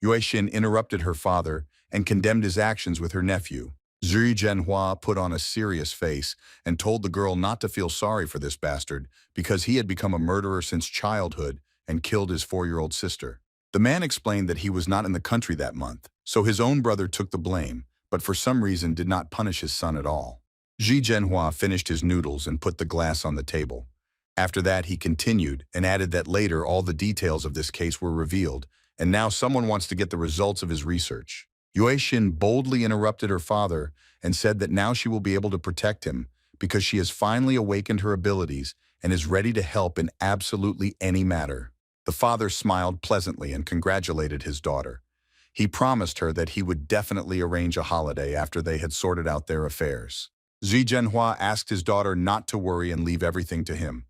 Speaker 1: Yue Xin interrupted her father and condemned his actions with her nephew. Zhi Zhenhua put on a serious face and told the girl not to feel sorry for this bastard because he had become a murderer since childhood and killed his 4-year-old sister. The man explained that he was not in the country that month, so his own brother took the blame, but for some reason did not punish his son at all. Zhi Zhenhua finished his noodles and put the glass on the table. After that, he continued and added that later all the details of this case were revealed, and now someone wants to get the results of his research. Yue Xin boldly interrupted her father and said that now she will be able to protect him because she has finally awakened her abilities and is ready to help in absolutely any matter. The father smiled pleasantly and congratulated his daughter. He promised her that he would definitely arrange a holiday after they had sorted out their affairs. Zhi Zhenhua asked his daughter not to worry and leave everything to him.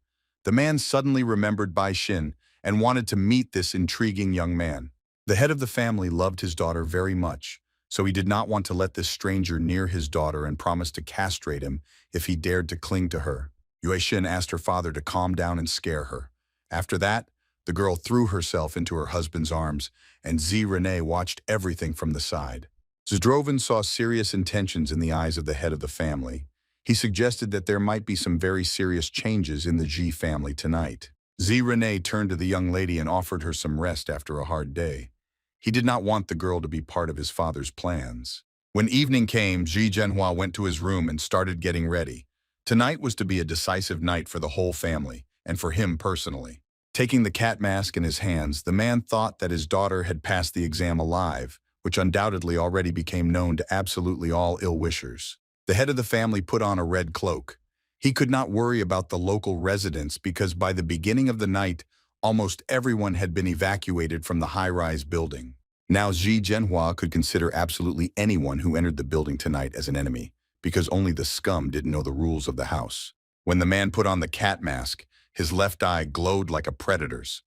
Speaker 1: The man suddenly remembered Bai Xin and wanted to meet this intriguing young man. The head of the family loved his daughter very much, so he did not want to let this stranger near his daughter and promised to castrate him if he dared to cling to her. Yue Xin asked her father to calm down and scare her. After that, the girl threw herself into her husband's arms, and Rene watched everything from the side. Zdroven saw serious intentions in the eyes of the head of the family. He suggested that there might be some very serious changes in the Ji family tonight. Rene turned to the young lady and offered her some rest after a hard day. He did not want the girl to be part of his father's plans. When evening came, Ji Zhenhua went to his room and started getting ready. Tonight was to be a decisive night for the whole family, and for him personally. Taking the cat mask in his hands, the man thought that his daughter had passed the exam alive, which undoubtedly already became known to absolutely all ill-wishers. The head of the family put on a red cloak. He could not worry about the local residents because by the beginning of the night, almost everyone had been evacuated from the high-rise building. Now Ji Zhenhua could consider absolutely anyone who entered the building tonight as an enemy, because only the scum didn't know the rules of the house. When the man put on the cat mask, his left eye glowed like a predator's.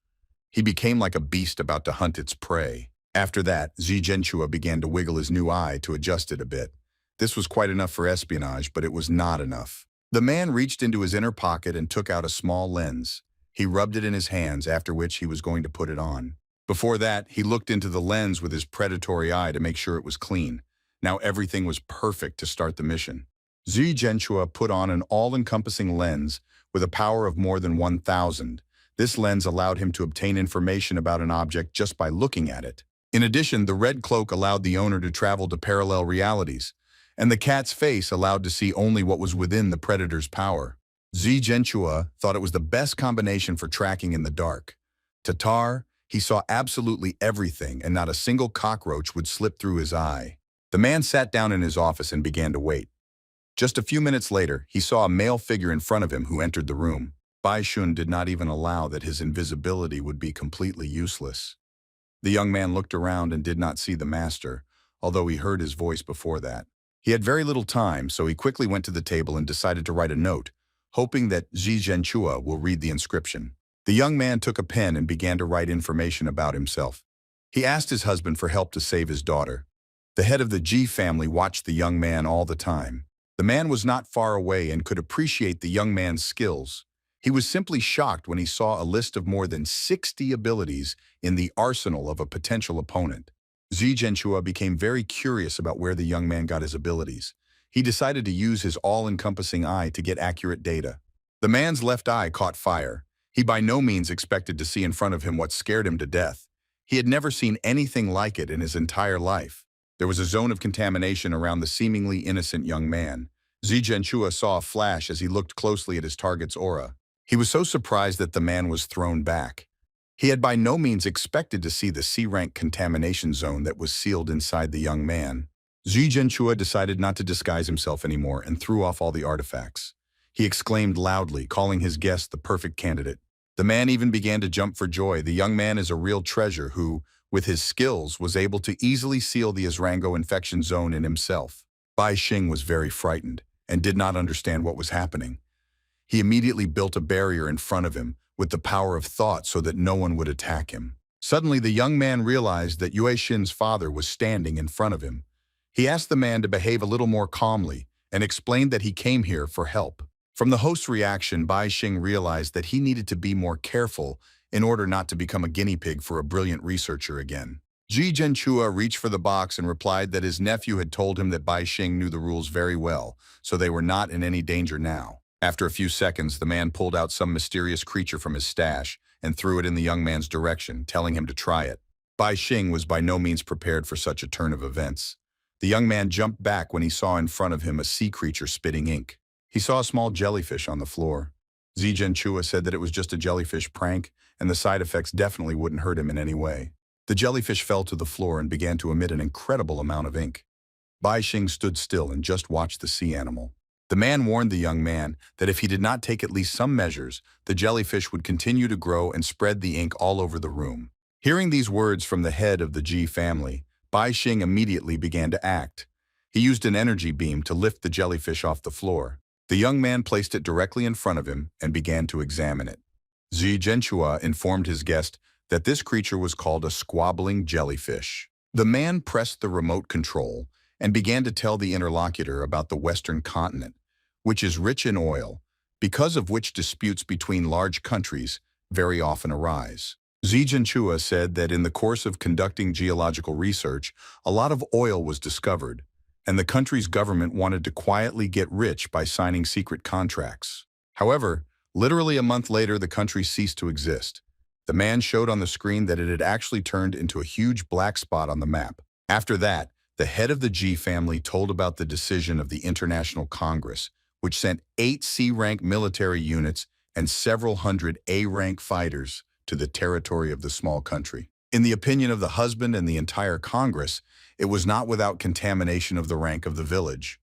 Speaker 1: He became like a beast about to hunt its prey. After that, Ji Zhenhua began to wiggle his new eye to adjust it a bit. This was quite enough for espionage, but it was not enough. The man reached into his inner pocket and took out a small lens. He rubbed it in his hands, after which he was going to put it on. Before that, he looked into the lens with his predatory eye to make sure it was clean. Now everything was perfect to start the mission. Ji Zhenhua put on an all-encompassing lens with a power of more than 1,000. This lens allowed him to obtain information about an object just by looking at it. In addition, the red cloak allowed the owner to travel to parallel realities, and the cat's face allowed to see only what was within the predator's power. Ji Zhenhua thought it was the best combination for tracking in the dark. Tatar, he saw absolutely everything, and not a single cockroach would slip through his eye. The man sat down in his office and began to wait. Just a few minutes later, he saw a male figure in front of him who entered the room. Bai Shun did not even allow that his invisibility would be completely useless. The young man looked around and did not see the master, although he heard his voice before that. He had very little time, so he quickly went to the table and decided to write a note, hoping that Ji Zhenhua will read the inscription. The young man took a pen and began to write information about himself. He asked his husband for help to save his daughter. The head of the Ji family watched the young man all the time. The man was not far away and could appreciate the young man's skills. He was simply shocked when he saw a list of more than 60 abilities in the arsenal of a potential opponent. Ji Zhenhua became very curious about where the young man got his abilities. He decided to use his all-encompassing eye to get accurate data. The man's left eye caught fire. He by no means expected to see in front of him what scared him to death. He had never seen anything like it in his entire life. There was a zone of contamination around the seemingly innocent young man. Ji Zhenhua saw a flash as he looked closely at his target's aura. He was so surprised that the man was thrown back. He had by no means expected to see the C-rank contamination zone that was sealed inside the young man. Ji Zhenhua decided not to disguise himself anymore and threw off all the artifacts. He exclaimed loudly, calling his guest the perfect candidate. The man even began to jump for joy. The young man is a real treasure who, with his skills, was able to easily seal the Isrango infection zone in himself. Bai Xing was very frightened and did not understand what was happening. He immediately built a barrier in front of him with the power of thought so that no one would attack him. Suddenly, the young man realized that Yue Xin's father was standing in front of him. He asked the man to behave a little more calmly and explained that he came here for help. From the host's reaction, Bai Xing realized that he needed to be more careful in order not to become a guinea pig for a brilliant researcher again. Ji Zhenhua reached for the box and replied that his nephew had told him that Bai Xing knew the rules very well, so they were not in any danger now. After a few seconds, the man pulled out some mysterious creature from his stash and threw it in the young man's direction, telling him to try it. Bai Xing was by no means prepared for such a turn of events. The young man jumped back when he saw in front of him a sea creature spitting ink. He saw a small jellyfish on the floor. Ji Zhenhua said that it was just a jellyfish prank, and the side effects definitely wouldn't hurt him in any way. The jellyfish fell to the floor and began to emit an incredible amount of ink. Bai Xing stood still and just watched the sea animal. The man warned the young man that if he did not take at least some measures, the jellyfish would continue to grow and spread the ink all over the room. Hearing these words from the head of the Ji family, Bai Xing immediately began to act. He used an energy beam to lift the jellyfish off the floor. The young man placed it directly in front of him and began to examine it. Ji Zhenhua informed his guest that this creature was called a squabbling jellyfish. The man pressed the remote control and began to tell the interlocutor about the Western continent, which is rich in oil, because of which disputes between large countries very often arise. Zhijianchua said that in the course of conducting geological research, a lot of oil was discovered, and the country's government wanted to quietly get rich by signing secret contracts. However, literally a month later, the country ceased to exist. The man showed on the screen that it had actually turned into a huge black spot on the map. After that, the head of the G family told about the decision of the International Congress, which sent 8 C-rank military units and several hundred A-rank fighters to the territory of the small country. In the opinion of the husband and the entire Congress, it was not without contamination of the rank of the village.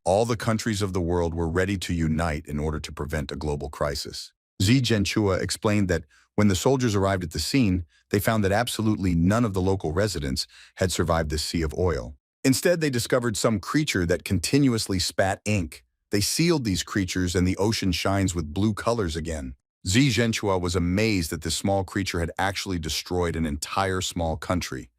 Speaker 1: All the countries of the world were ready to unite in order to prevent a global crisis. Xi Zhenchua explained that when the soldiers arrived at the scene, they found that absolutely none of the local residents had survived this sea of oil. Instead, they discovered some creature that continuously spat ink. They sealed these creatures and the ocean shines with blue colors again. Xi Zhenchua was amazed that this small creature had actually destroyed an entire small country.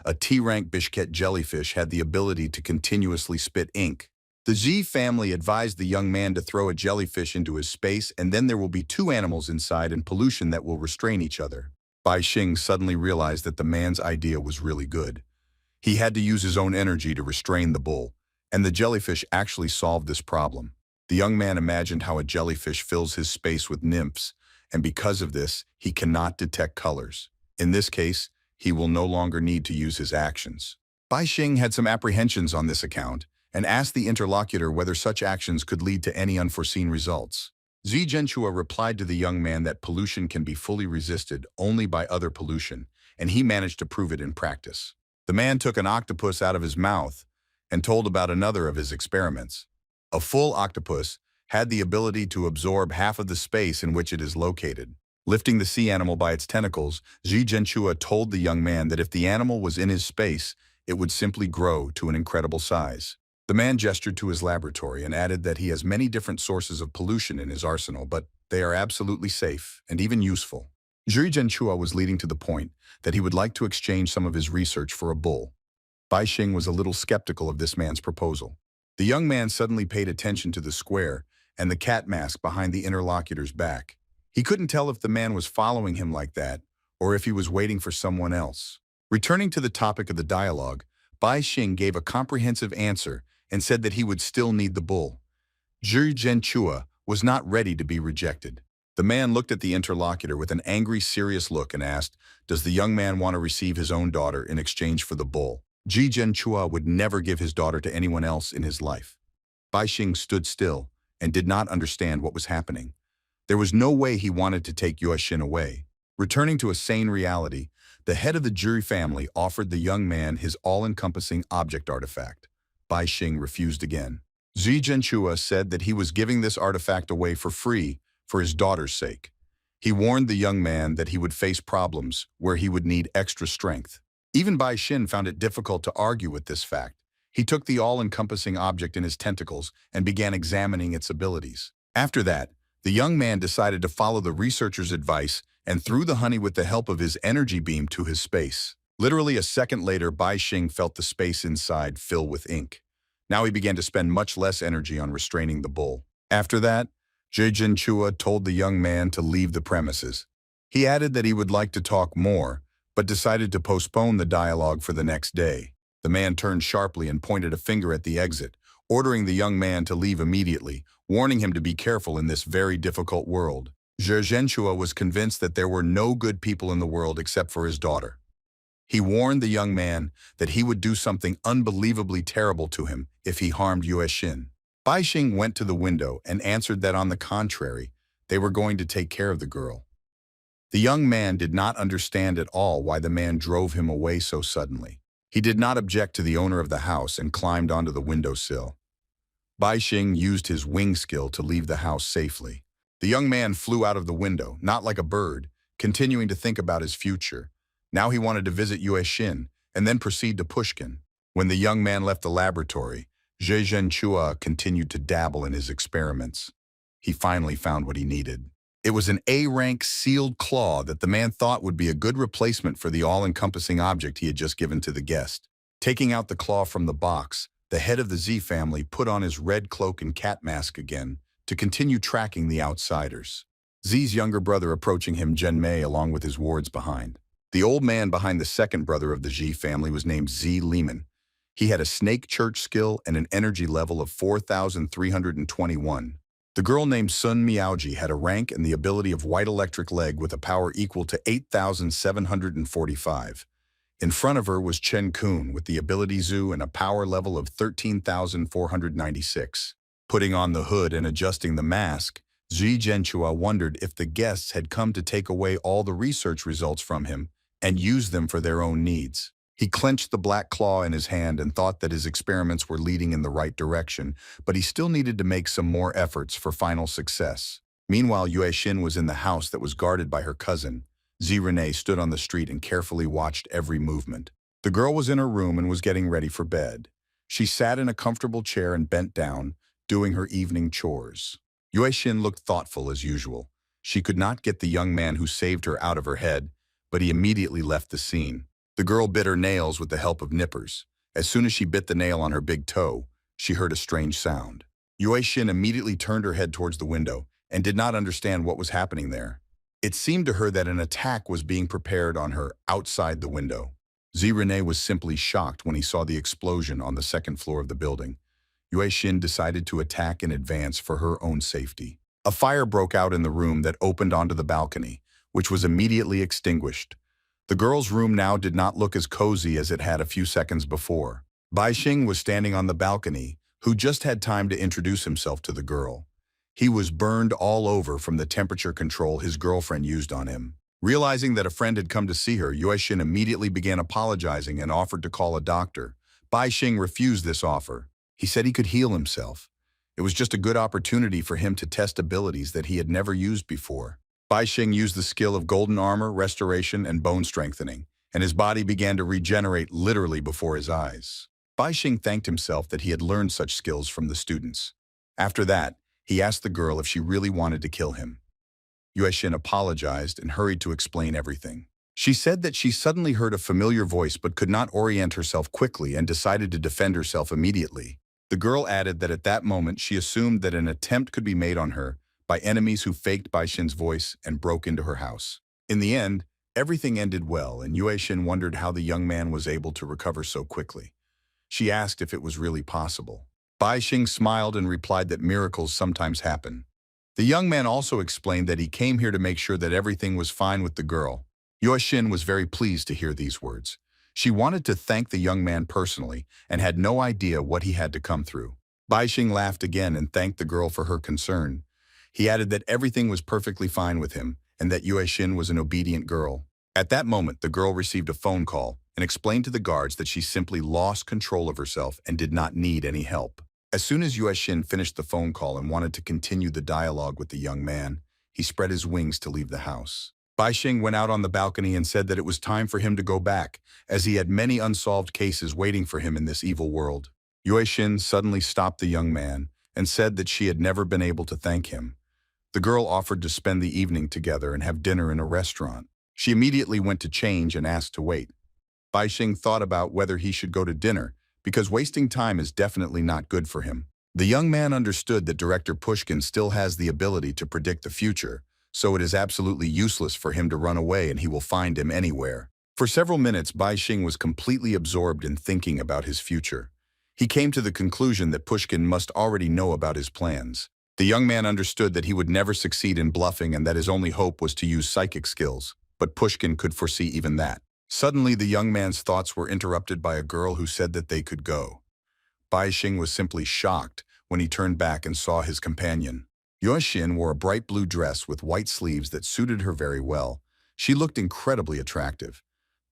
Speaker 1: A T-rank Bishket jellyfish had the ability to continuously spit ink. The Xi family advised the young man to throw a jellyfish into his space, and then there will be 2 animals inside and pollution that will restrain each other. Bai Xing suddenly realized that the man's idea was really good. He had to use his own energy to restrain the bull, and the jellyfish actually solved this problem. The young man imagined how a jellyfish fills his space with nymphs, and because of this, he cannot detect colors. In this case, he will no longer need to use his actions. Bai Xing had some apprehensions on this account, and asked the interlocutor whether such actions could lead to any unforeseen results. Xi Zhenchua replied to the young man that pollution can be fully resisted only by other pollution, and he managed to prove it in practice. The man took an octopus out of his mouth and told about another of his experiments. A full octopus had the ability to absorb half of the space in which it is located. Lifting the sea animal by its tentacles, Xi Zhenchua told the young man that if the animal was in his space, it would simply grow to an incredible size. The man gestured to his laboratory and added that he has many different sources of pollution in his arsenal, but they are absolutely safe and even useful. Xi Zhenchua was leading to the point that he would like to exchange some of his research for a bull. Bai Xing was a little skeptical of this man's proposal. The young man suddenly paid attention to the square and the cat mask behind the interlocutor's back. He couldn't tell if the man was following him like that or if he was waiting for someone else. Returning to the topic of the dialogue, Bai Xing gave a comprehensive answer and said that he would still need the bull. Xi Zhenchua was not ready to be rejected. The man looked at the interlocutor with an angry, serious look and asked, "Does the young man want to receive his own daughter in exchange for the bull?" Xi Zhenchua would never give his daughter to anyone else in his life. Bai Xing stood still and did not understand what was happening. There was no way he wanted to take Yuexin away. Returning to a sane reality, the head of the Juri family offered the young man his all-encompassing object artifact. Bai Xing refused again. Xi Zhenchua said that he was giving this artifact away for free for his daughter's sake. He warned the young man that he would face problems where he would need extra strength. Even Bai Xing found it difficult to argue with this fact. He took the all-encompassing object in his tentacles and began examining its abilities. After that, the young man decided to follow the researcher's advice and threw the honey with the help of his energy beam to his space. Literally a second later, Bai Xing felt the space inside fill with ink. Now he began to spend much less energy on restraining the bull. After that, Xi Zhenchua told the young man to leave the premises. He added that he would like to talk more, but decided to postpone the dialogue for the next day. The man turned sharply and pointed a finger at the exit, ordering the young man to leave immediately, warning him to be careful in this very difficult world. Xi Zhenchua was convinced that there were no good people in the world except for his daughter. He warned the young man that he would do something unbelievably terrible to him if he harmed Yuexin. Bai Xing went to the window and answered that on the contrary, they were going to take care of the girl. The young man did not understand at all why the man drove him away so suddenly. He did not object to the owner of the house and climbed onto the windowsill. Bai Xing used his wing skill to leave the house safely. The young man flew out of the window, not like a bird, continuing to think about his future. Now he wanted to visit Yuexin and then proceed to Pushkin. When the young man left the laboratory, Xi Zhenchua continued to dabble in his experiments. He finally found what he needed. It was an A-rank sealed claw that the man thought would be a good replacement for the all-encompassing object he had just given to the guest. Taking out the claw from the box, the head of the Z family put on his red cloak and cat mask again to continue tracking the outsiders. Z's younger brother approaching him, Mei, along with his wards behind. The old man behind the second brother of the Z family was named Z Lehman. He had a snake church skill and an energy level of 4,321. The girl named Sun Miaoji had a rank and the ability of White Electric Leg with a power equal to 8,745. In front of her was Chen Kun with the ability Zhu and a power level of 13,496. Putting on the hood and adjusting the mask, Zhi Zhenchua wondered if the guests had come to take away all the research results from him and use them for their own needs. He clenched the black claw in his hand and thought that his experiments were leading in the right direction, but he still needed to make some more efforts for final success. Meanwhile, Yue Xin was in the house that was guarded by her cousin. Zi Renee stood on the street and carefully watched every movement. The girl was in her room and was getting ready for bed. She sat in a comfortable chair and bent down, doing her evening chores. Yue Xin looked thoughtful as usual. She could not get the young man who saved her out of her head, but he immediately left the scene. The girl bit her nails with the help of nippers. As soon as she bit the nail on her big toe, she heard a strange sound. Yue Xin immediately turned her head towards the window and did not understand what was happening there. It seemed to her that an attack was being prepared on her outside the window. Zi Renee was simply shocked when he saw the explosion on the second floor of the building. Yue Xin decided to attack in advance for her own safety. A fire broke out in the room that opened onto the balcony, which was immediately extinguished. The girl's room now did not look as cozy as it had a few seconds before. Bai Xing was standing on the balcony, who just had time to introduce himself to the girl. He was burned all over from the temperature control his girlfriend used on him. Realizing that a friend had come to see her, Yue Xin immediately began apologizing and offered to call a doctor. Bai Xing refused this offer. He said he could heal himself. It was just a good opportunity for him to test abilities that he had never used before. Bai Xing used the skill of golden armor, restoration, and bone strengthening, and his body began to regenerate literally before his eyes. Bai Xing thanked himself that he had learned such skills from the students. After that, he asked the girl if she really wanted to kill him. Yue Xin apologized and hurried to explain everything. She said that she suddenly heard a familiar voice but could not orient herself quickly and decided to defend herself immediately. The girl added that at that moment she assumed that an attempt could be made on her by enemies who faked Bai Xin's voice and broke into her house. In the end, everything ended well, and Yue Xin wondered how the young man was able to recover so quickly. She asked if it was really possible. Bai Xing smiled and replied that miracles sometimes happen. The young man also explained that he came here to make sure that everything was fine with the girl. Yue Xin was very pleased to hear these words. She wanted to thank the young man personally and had no idea what he had to come through. Bai Xing laughed again and thanked the girl for her concern. He added that everything was perfectly fine with him and that Yue Xin was an obedient girl. At that moment, the girl received a phone call and explained to the guards that she simply lost control of herself and did not need any help. As soon as Yue Xin finished the phone call and wanted to continue the dialogue with the young man, he spread his wings to leave the house. Bai Xing went out on the balcony and said that it was time for him to go back, as he had many unsolved cases waiting for him in this evil world. Yue Xin suddenly stopped the young man and said that she had never been able to thank him. The girl offered to spend the evening together and have dinner in a restaurant. She immediately went to change and asked to wait. Bai Xing thought about whether he should go to dinner, because wasting time is definitely not good for him. The young man understood that Director Pushkin still has the ability to predict the future, so it is absolutely useless for him to run away and he will find him anywhere. For several minutes, Bai Xing was completely absorbed in thinking about his future. He came to the conclusion that Pushkin must already know about his plans. The young man understood that he would never succeed in bluffing and that his only hope was to use psychic skills, but Pushkin could foresee even that. Suddenly, the young man's thoughts were interrupted by a girl who said that they could go. Bai Xing was simply shocked when he turned back and saw his companion. Yue Xin wore a bright blue dress with white sleeves that suited her very well. She looked incredibly attractive.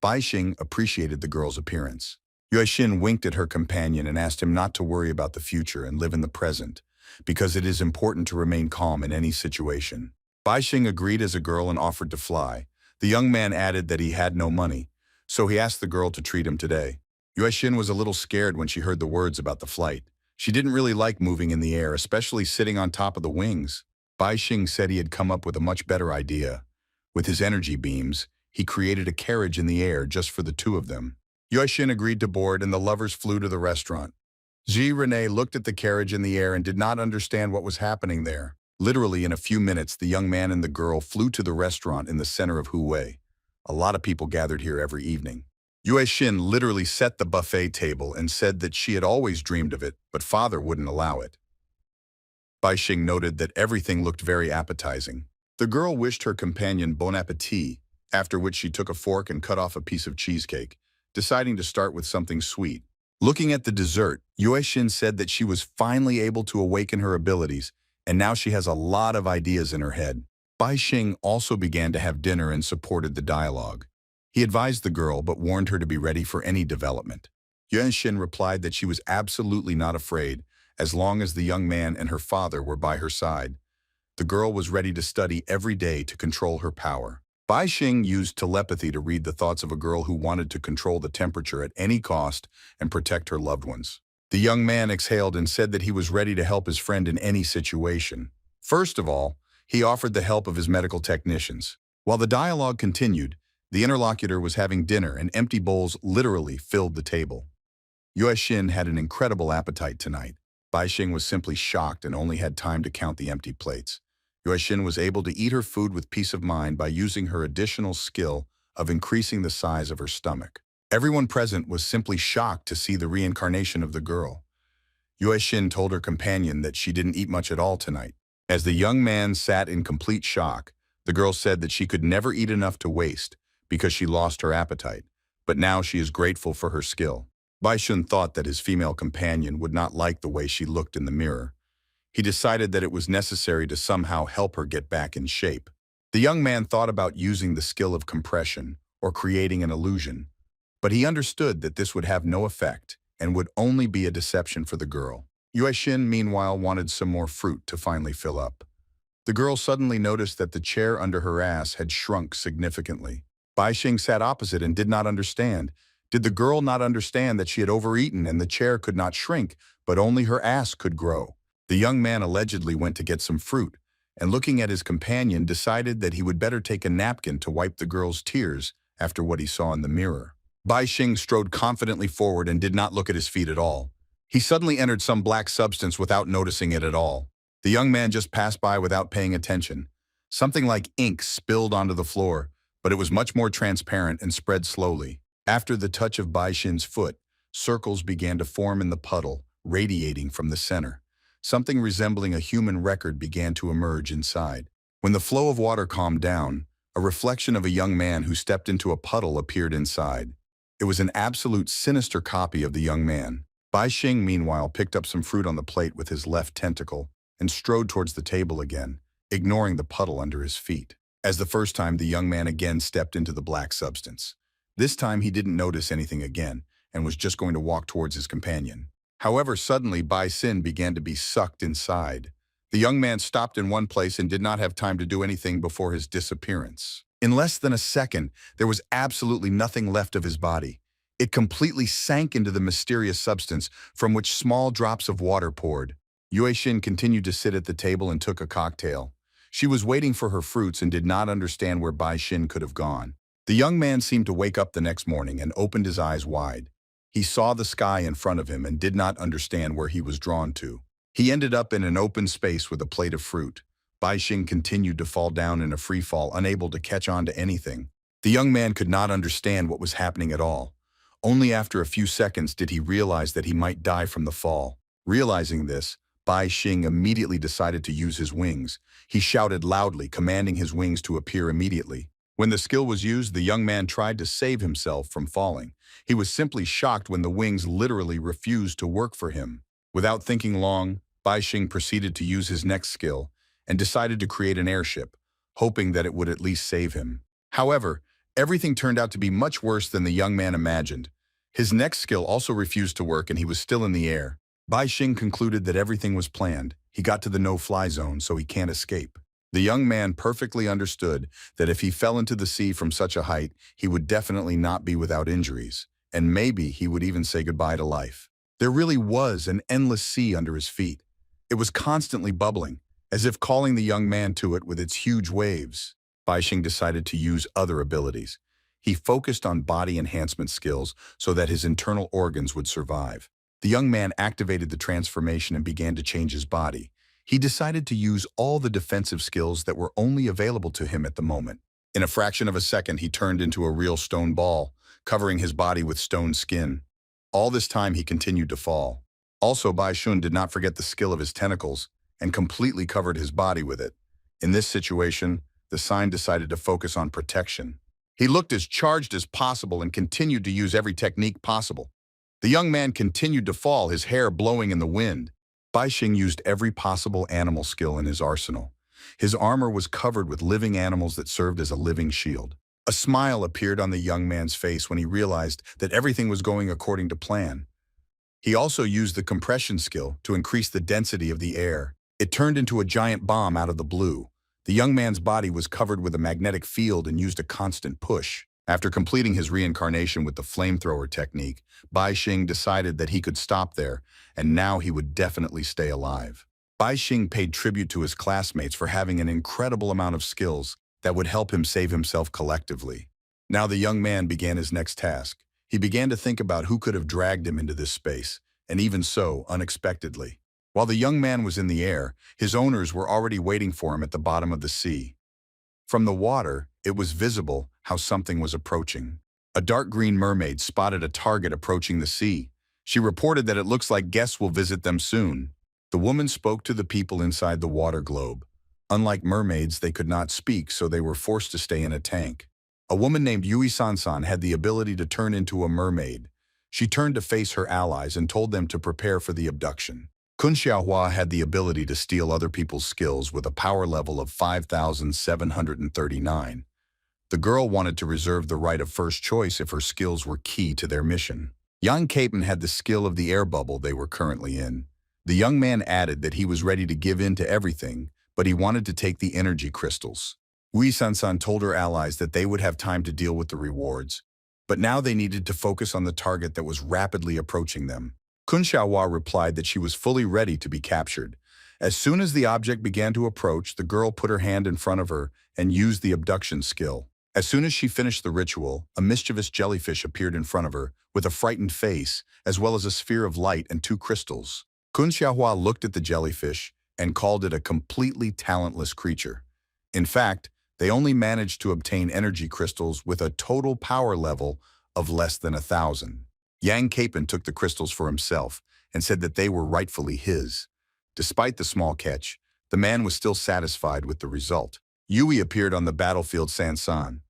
Speaker 1: Bai Xing appreciated the girl's appearance. Yue Xin winked at her companion and asked him not to worry about the future and live in the present, because it is important to remain calm in any situation. Bai Xing agreed as a girl and offered to fly. The young man added that he had no money, so he asked the girl to treat him today. Yue Xin was a little scared when she heard the words about the flight. She didn't really like moving in the air, especially sitting on top of the wings. Bai Xing said he had come up with a much better idea. With his energy beams, he created a carriage in the air just for the two of them. Yue Xin agreed to board and the lovers flew to the restaurant. Ji Renee looked at the carriage in the air and did not understand what was happening there. Literally in a few minutes, the young man and the girl flew to the restaurant in the center of Huwei. A lot of people gathered here every evening. Yue Xin literally set the buffet table and said that she had always dreamed of it, but father wouldn't allow it. Bai Xing noted that everything looked very appetizing. The girl wished her companion bon appetit, after which she took a fork and cut off a piece of cheesecake, deciding to start with something sweet. Looking at the dessert, Yue Xin said that she was finally able to awaken her abilities, and now she has a lot of ideas in her head. Bai Xing also began to have dinner and supported the dialogue. He advised the girl but warned her to be ready for any development. Yue Xin replied that she was absolutely not afraid, as long as the young man and her father were by her side. The girl was ready to study every day to control her power. Bai Xing used telepathy to read the thoughts of a girl who wanted to control the temperature at any cost and protect her loved ones. The young man exhaled and said that he was ready to help his friend in any situation. First of all, he offered the help of his medical technicians. While the dialogue continued, the interlocutor was having dinner and empty bowls literally filled the table. Yue Xin had an incredible appetite tonight. Bai Xing was simply shocked and only had time to count the empty plates. Yue Xin was able to eat her food with peace of mind by using her additional skill of increasing the size of her stomach. Everyone present was simply shocked to see the reincarnation of the girl. Yue Xin told her companion that she didn't eat much at all tonight. As the young man sat in complete shock, the girl said that she could never eat enough to waste because she lost her appetite, but now she is grateful for her skill. Bai Xun thought that his female companion would not like the way she looked in the mirror. He decided that it was necessary to somehow help her get back in shape. The young man thought about using the skill of compression or creating an illusion, but he understood that this would have no effect and would only be a deception for the girl. Yue Xin, meanwhile, wanted some more fruit to finally fill up. The girl suddenly noticed that the chair under her ass had shrunk significantly. Bai Xing sat opposite and did not understand. Did the girl not understand that she had overeaten and the chair could not shrink, but only her ass could grow? The young man allegedly went to get some fruit, and looking at his companion, decided that he would better take a napkin to wipe the girl's tears after what he saw in the mirror. Bai Xing strode confidently forward and did not look at his feet at all. He suddenly entered some black substance without noticing it at all. The young man just passed by without paying attention. Something like ink spilled onto the floor, but it was much more transparent and spread slowly. After the touch of Bai Xin's foot, circles began to form in the puddle, radiating from the center. Something resembling a human record began to emerge inside. When the flow of water calmed down, a reflection of a young man who stepped into a puddle appeared inside. It was an absolute sinister copy of the young man. Bai Xing, meanwhile, picked up some fruit on the plate with his left tentacle and strode towards the table again, ignoring the puddle under his feet. As the first time, the young man again stepped into the black substance. This time he didn't notice anything again and was just going to walk towards his companion. However, suddenly Bai Xin began to be sucked inside. The young man stopped in one place and did not have time to do anything before his disappearance. In less than a second, there was absolutely nothing left of his body. It completely sank into the mysterious substance from which small drops of water poured. Yue Xin continued to sit at the table and took a cocktail. She was waiting for her fruits and did not understand where Bai Xin could have gone. The young man seemed to wake up the next morning and opened his eyes wide. He saw the sky in front of him and did not understand where he was drawn to. He ended up in an open space with a plate of fruit. Bai Xing continued to fall down in a free fall, unable to catch on to anything. The young man could not understand what was happening at all. Only after a few seconds did he realize that he might die from the fall. Realizing this, Bai Xing immediately decided to use his wings. He shouted loudly, commanding his wings to appear immediately. When the skill was used, the young man tried to save himself from falling. He was simply shocked when the wings literally refused to work for him. Without thinking long, Bai Xing proceeded to use his next skill and decided to create an airship, hoping that it would at least save him. However, everything turned out to be much worse than the young man imagined. His next skill also refused to work and he was still in the air. Bai Xing concluded that everything was planned. He got to the no-fly zone, so he can't escape. The young man perfectly understood that if he fell into the sea from such a height, he would definitely not be without injuries, and maybe he would even say goodbye to life. There really was an endless sea under his feet. It was constantly bubbling. as if calling the young man to it with its huge waves. Bai Xing decided to use other abilities. He focused on body enhancement skills so that his internal organs would survive. The young man activated the transformation and began to change his body. He decided to use all the defensive skills that were only available to him at the moment. In a fraction of a second, he turned into a real stone ball, covering his body with stone skin. All this time, he continued to fall. Also, Bai Xun did not forget the skill of his tentacles and completely covered his body with it. In this situation, the sign decided to focus on protection. He looked as charged as possible and continued to use every technique possible. The young man continued to fall, his hair blowing in the wind. Bai Xing used every possible animal skill in his arsenal. His armor was covered with living animals that served as a living shield. A smile appeared on the young man's face when he realized that everything was going according to plan. He also used the compression skill to increase the density of the air. It turned into a giant bomb out of the blue. The young man's body was covered with a magnetic field and used a constant push. After completing his reincarnation with the flamethrower technique, Bai Xing decided that he could stop there, and now he would definitely stay alive. Bai Xing paid tribute to his classmates for having an incredible amount of skills that would help him save himself collectively. Now the young man began his next task. He began to think about who could have dragged him into this space, and even so, unexpectedly. While the young man was in the air, his owners were already waiting for him at the bottom of the sea. From the water, it was visible how something was approaching. A dark green mermaid spotted a target approaching the sea. She reported that it looks like guests will visit them soon. The woman spoke to the people inside the water globe. Unlike mermaids, they could not speak, so they were forced to stay in a tank. A woman named Yui Sansan had the ability to turn into a mermaid. She turned to face her allies and told them to prepare for the abduction. Kun Xiaohua had the ability to steal other people's skills with a power level of 5,739. The girl wanted to reserve the right of first choice if her skills were key to their mission. Yang Capen had the skill of the air bubble they were currently in. The young man added that he was ready to give in to everything, but he wanted to take the energy crystals. Wei Sansan told her allies that they would have time to deal with the rewards, but now they needed to focus on the target that was rapidly approaching them. Kun Xiaohua replied that she was fully ready to be captured. As soon as the object began to approach, the girl put her hand in front of her and used the abduction skill. As soon as she finished the ritual, a mischievous jellyfish appeared in front of her with a frightened face, as well as a sphere of light and 2 crystals. Kun Xiaohua looked at the jellyfish and called it a completely talentless creature. In fact, they only managed to obtain energy crystals with a total power level of less than 1,000. Yang Capen took the crystals for himself and said that they were rightfully his. Despite the small catch, the man was still satisfied with the result. Yui appeared on the battlefield Sansan.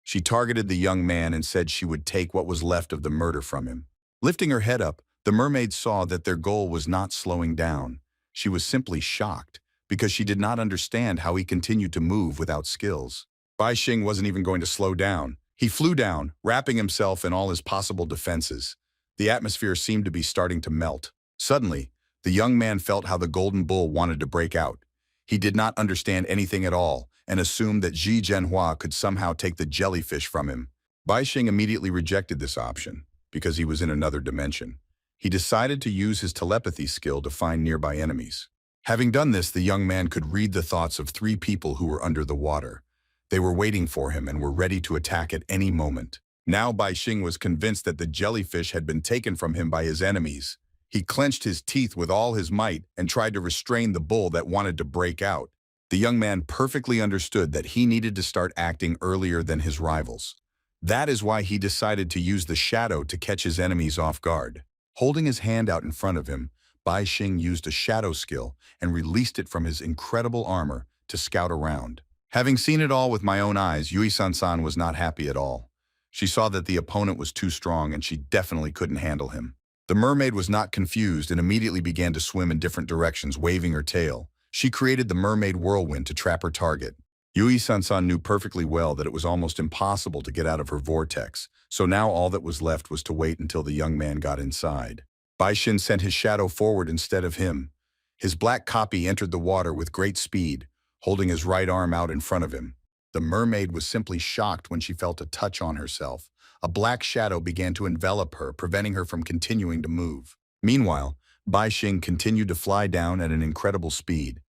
Speaker 1: She targeted the young man and said she would take what was left of the murder from him. Lifting her head up, the mermaid saw that their goal was not slowing down. She was simply shocked because she did not understand how he continued to move without skills. Bai Xing wasn't even going to slow down. He flew down, wrapping himself in all his possible defenses. The atmosphere seemed to be starting to melt. Suddenly, the young man felt how the golden bull wanted to break out. He did not understand anything at all and assumed that Ji Zhenhua could somehow take the jellyfish from him. Bai Xing immediately rejected this option because he was in another dimension. He decided to use his telepathy skill to find nearby enemies. Having done this, the young man could read the thoughts of 3 people who were under the water. They were waiting for him and were ready to attack at any moment. Now Bai Xing was convinced that the jellyfish had been taken from him by his enemies. He clenched his teeth with all his might and tried to restrain the bull that wanted to break out. The young man perfectly understood that he needed to start acting earlier than his rivals. That is why he decided to use the shadow to catch his enemies off guard. Holding his hand out in front of him, Bai Xing used a shadow skill and released it from his incredible armor to scout around. Having seen it all with my own eyes, Yui Sansan was not happy at all. She saw that the opponent was too strong and she definitely couldn't handle him. The mermaid was not confused and immediately began to swim in different directions, waving her tail. She created the mermaid whirlwind to trap her target. Yui Sansan knew perfectly well that it was almost impossible to get out of her vortex, so now all that was left was to wait until the young man got inside. Bai Xing sent his shadow forward instead of him. His black copy entered the water with great speed, holding his right arm out in front of him. The mermaid was simply shocked when she felt a touch on herself. A black shadow began to envelop her, preventing her from continuing to move. Meanwhile, Bai Xing continued to fly down at an incredible speed.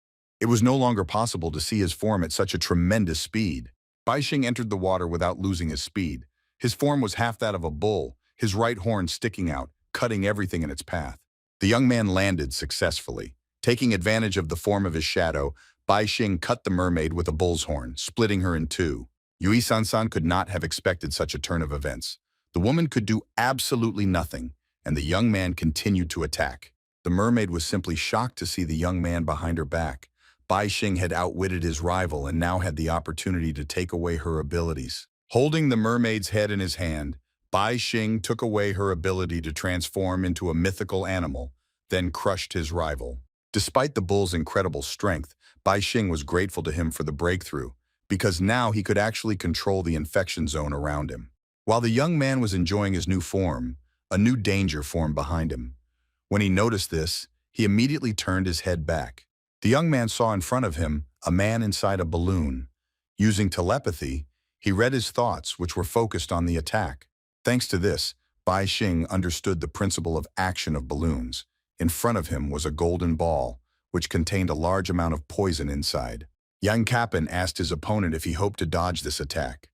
Speaker 1: It was no longer possible to see his form at such a tremendous speed. Baixing entered the water without losing his speed. His form was half that of a bull, his right horn sticking out, cutting everything in its path. The young man landed successfully. Taking advantage of the form of his shadow, Baixing cut the mermaid with a bull's horn, splitting her in two. Yui Sansan could not have expected such a turn of events. The woman could do absolutely nothing, and the young man continued to attack. The mermaid was simply shocked to see the young man behind her back. Baixing had outwitted his rival and now had the opportunity to take away her abilities. Holding the mermaid's head in his hand, Baixing took away her ability to transform into a mythical animal, then crushed his rival. Despite the bull's incredible strength, Baixing was grateful to him for the breakthrough, because now he could actually control the infection zone around him. While the young man was enjoying his new form, a new danger formed behind him. When he noticed this, he immediately turned his head back. The young man saw in front of him a man inside a balloon. Using telepathy, he read his thoughts, which were focused on the attack. Thanks to this, Baixing understood the principle of action of balloons. In front of him was a golden ball, which contained a large amount of poison inside. Yang Kappan asked his opponent if he hoped to dodge this attack.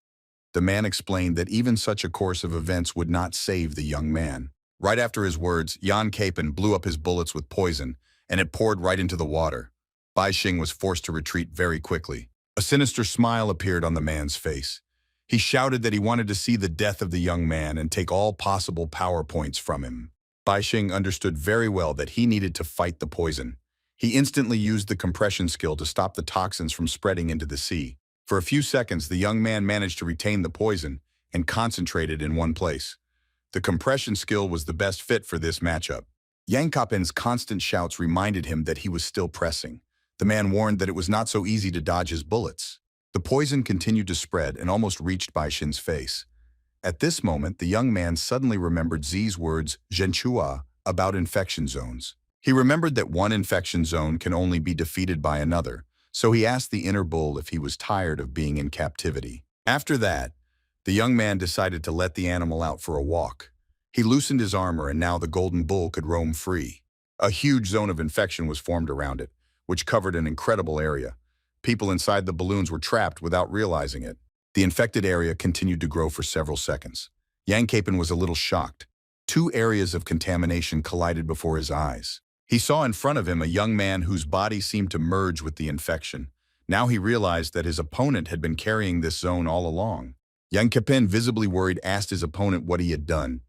Speaker 1: The man explained that even such a course of events would not save the young man. Right after his words, Yang Kappan blew up his bullets with poison, and it poured right into the water. Baixing was forced to retreat very quickly. A sinister smile appeared on the man's face. He shouted that he wanted to see the death of the young man and take all possible power points from him. Baixing understood very well that he needed to fight the poison. He instantly used the compression skill to stop the toxins from spreading into the sea. For a few seconds, the young man managed to retain the poison and concentrate it in one place. The compression skill was the best fit for this matchup. Yang Kappan's constant shouts reminded him that he was still pressing. The man warned that it was not so easy to dodge his bullets. The poison continued to spread and almost reached Baixing's face. At this moment, the young man suddenly remembered Z's words, Zhenchua, about infection zones. He remembered that one infection zone can only be defeated by another, so he asked the inner bull if he was tired of being in captivity. After that, the young man decided to let the animal out for a walk. He loosened his armor and now the golden bull could roam free. A huge zone of infection was formed around it, which covered an incredible area. People inside the balloons were trapped without realizing it. The infected area continued to grow for several seconds. Yang Kappan was a little shocked. Two areas of contamination collided before his eyes. He saw in front of him a young man whose body seemed to merge with the infection. Now he realized that his opponent had been carrying this zone all along. Yang Kappan, visibly worried, asked his opponent what he had done.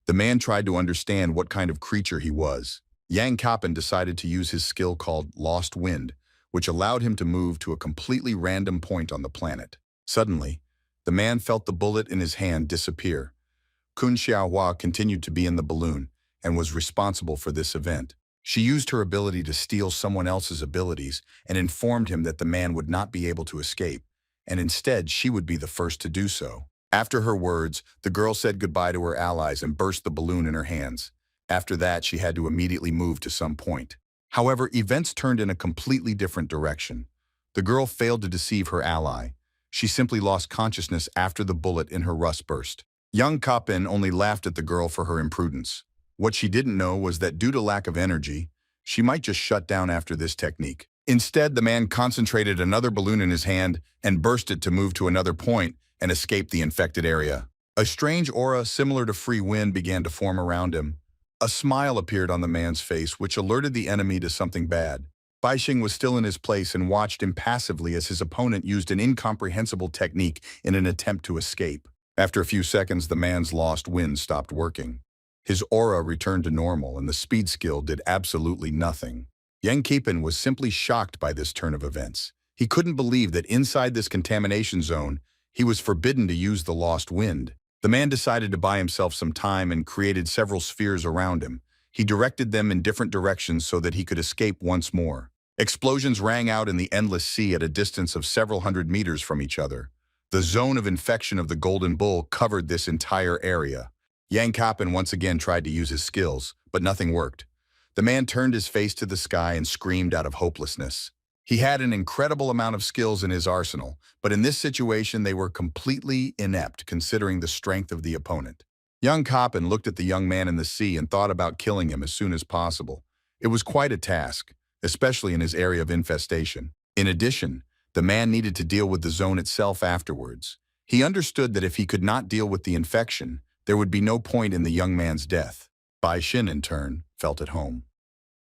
Speaker 1: The man tried to understand what kind of creature he was. Yang Kappan decided to use his skill called Lost Wind, which allowed him to move to a completely random point on the planet. Suddenly, the man felt the bullet in his hand disappear. Kun Xiaohua continued to be in the balloon and was responsible for this event. She used her ability to steal someone else's abilities and informed him that the man would not be able to escape, and instead she would be the first to do so. After her words, the girl said goodbye to her allies and burst the balloon in her hands. After that, she had to immediately move to some point. However, events turned in a completely different direction. The girl failed to deceive her ally. She simply lost consciousness after the bullet in her rust burst. Young Kappan only laughed at the girl for her imprudence. What she didn't know was that due to lack of energy, she might just shut down after this technique. Instead, the man concentrated another balloon in his hand and burst it to move to another point and escape the infected area. A strange aura similar to free wind began to form around him. A smile appeared on the man's face, which alerted the enemy to something bad. Baixing was still in his place and watched impassively as his opponent used an incomprehensible technique in an attempt to escape. After a few seconds, the man's lost wind stopped working. His aura returned to normal and the speed skill did absolutely nothing. Yang Kappan was simply shocked by this turn of events. He couldn't believe that inside this contamination zone, he was forbidden to use the lost wind. The man decided to buy himself some time and created several spheres around him. He directed them in different directions so that he could escape once more. Explosions rang out in the endless sea at a distance of several hundred meters from each other. The zone of infection of the Golden Bull covered this entire area. Yang Kappan once again tried to use his skills, but nothing worked. The man turned his face to the sky and screamed out of hopelessness. He had an incredible amount of skills in his arsenal, but in this situation they were completely inept considering the strength of the opponent. Young Kappan looked at the young man in the sea and thought about killing him as soon as possible. It was quite a task. especially in his area of infestation. In addition, the man needed to deal with the zone itself afterwards. He understood that if he could not deal with the infection, there would be no point in the young man's death. Bai Xin, in turn, felt at home.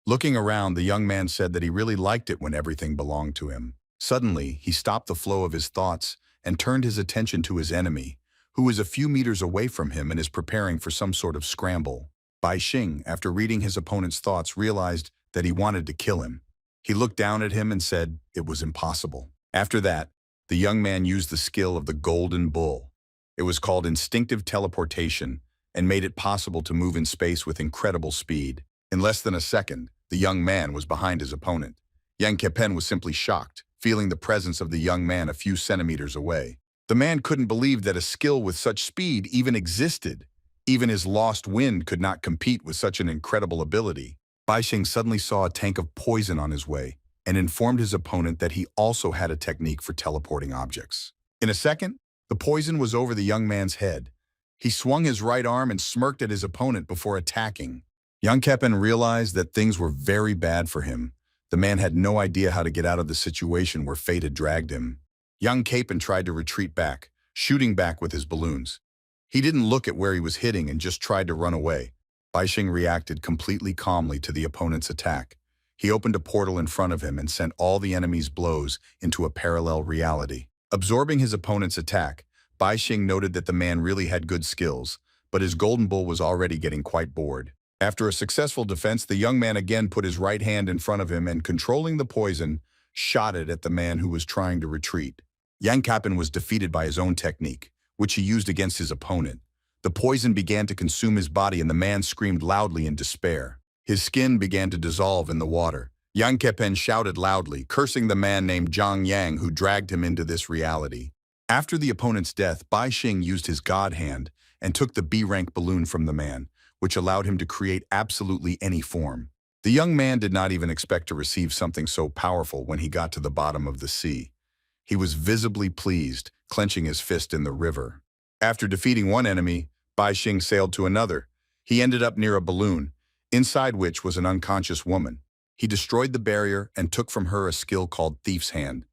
Speaker 1: Looking around, the young man said that he really liked it when everything belonged to him. Suddenly, he stopped the flow of his thoughts and turned his attention to his enemy, who is a few meters away from him and is preparing for some sort of scramble. Bai Xing, after reading his opponent's thoughts, realized that he wanted to kill him. He looked down at him and said it was impossible. After that, the young man used the skill of the Golden Bull. It was called instinctive teleportation and made it possible to move in space with incredible speed. In less than a second, the young man was behind his opponent. Yang Kepen was simply shocked, feeling the presence of the young man a few centimeters away. The man couldn't believe that a skill with such speed even existed. Even his lost wind could not compete with such an incredible ability. Bai Xing suddenly saw a tank of poison on his way and informed his opponent that he also had a technique for teleporting objects. In a second, the poison was over the young man's head. He swung his right arm and smirked at his opponent before attacking. Yang Kepen realized that things were very bad for him. The man had no idea how to get out of the situation where fate had dragged him. Yang Kepen tried to retreat back, shooting back with his balloons. He didn't look at where he was hitting and just tried to run away. Bai Xing reacted completely calmly to the opponent's attack. He opened a portal in front of him and sent all the enemy's blows into a parallel reality. Absorbing his opponent's attack, Bai Xing noted that the man really had good skills, but his golden bull was already getting quite bored. After a successful defense, the young man again put his right hand in front of him and, controlling the poison, shot it at the man who was trying to retreat. Yang Kepen was defeated by his own technique, which he used against his opponent. The poison began to consume his body and the man screamed loudly in despair. His skin began to dissolve in the water. Yang Kepen shouted loudly, cursing the man named Zhang Yang who dragged him into this reality. After the opponent's death, Bai Xing used his god hand and took the B-rank balloon from the man, which allowed him to create absolutely any form. The young man did not even expect to receive something so powerful when he got to the bottom of the sea. He was visibly pleased, clenching his fist in the river. After defeating one enemy, Bai Xing sailed to another. He ended up near a balloon, inside which was an unconscious woman. He destroyed the barrier and took from her a skill called Thief's Hand.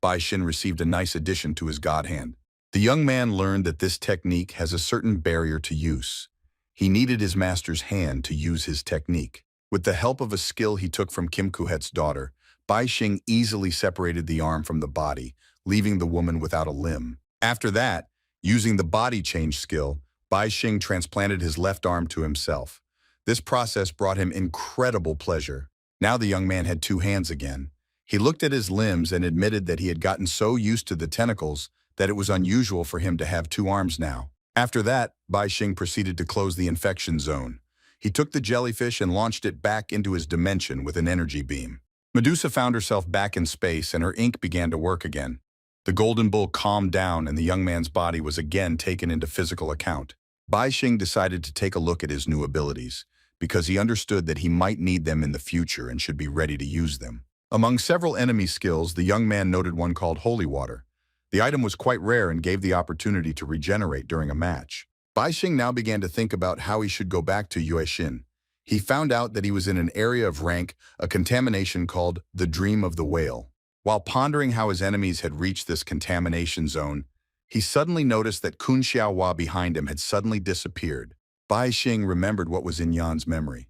Speaker 1: Bai Xing received a nice addition to his god hand. The young man learned that this technique has a certain barrier to use. He needed his master's hand to use his technique. With the help of a skill he took from Kim Kuhet's daughter, Bai Xing easily separated the arm from the body, leaving the woman without a limb. After that, using the body change skill, Bai Xing transplanted his left arm to himself. This process brought him incredible pleasure. Now the young man had two hands again. He looked at his limbs and admitted that he had gotten so used to the tentacles that it was unusual for him to have two arms now. After that, Bai Xing proceeded to close the infection zone. He took the jellyfish and launched it back into his dimension with an energy beam. Medusa found herself back in space and her ink began to work again. The golden bull calmed down and the young man's body was again taken into physical account. Bai Xing decided to take a look at his new abilities, because he understood that he might need them in the future and should be ready to use them. Among several enemy skills, the young man noted one called Holy Water. The item was quite rare and gave the opportunity to regenerate during a match. Bai Xing now began to think about how he should go back to Yuexin. He found out that he was in an area of rank, a contamination called the Dream of the Whale. While pondering how his enemies had reached this contamination zone, he suddenly noticed that Kun Xiaohua behind him had suddenly disappeared. Bai Xing remembered what was in Yan's memory.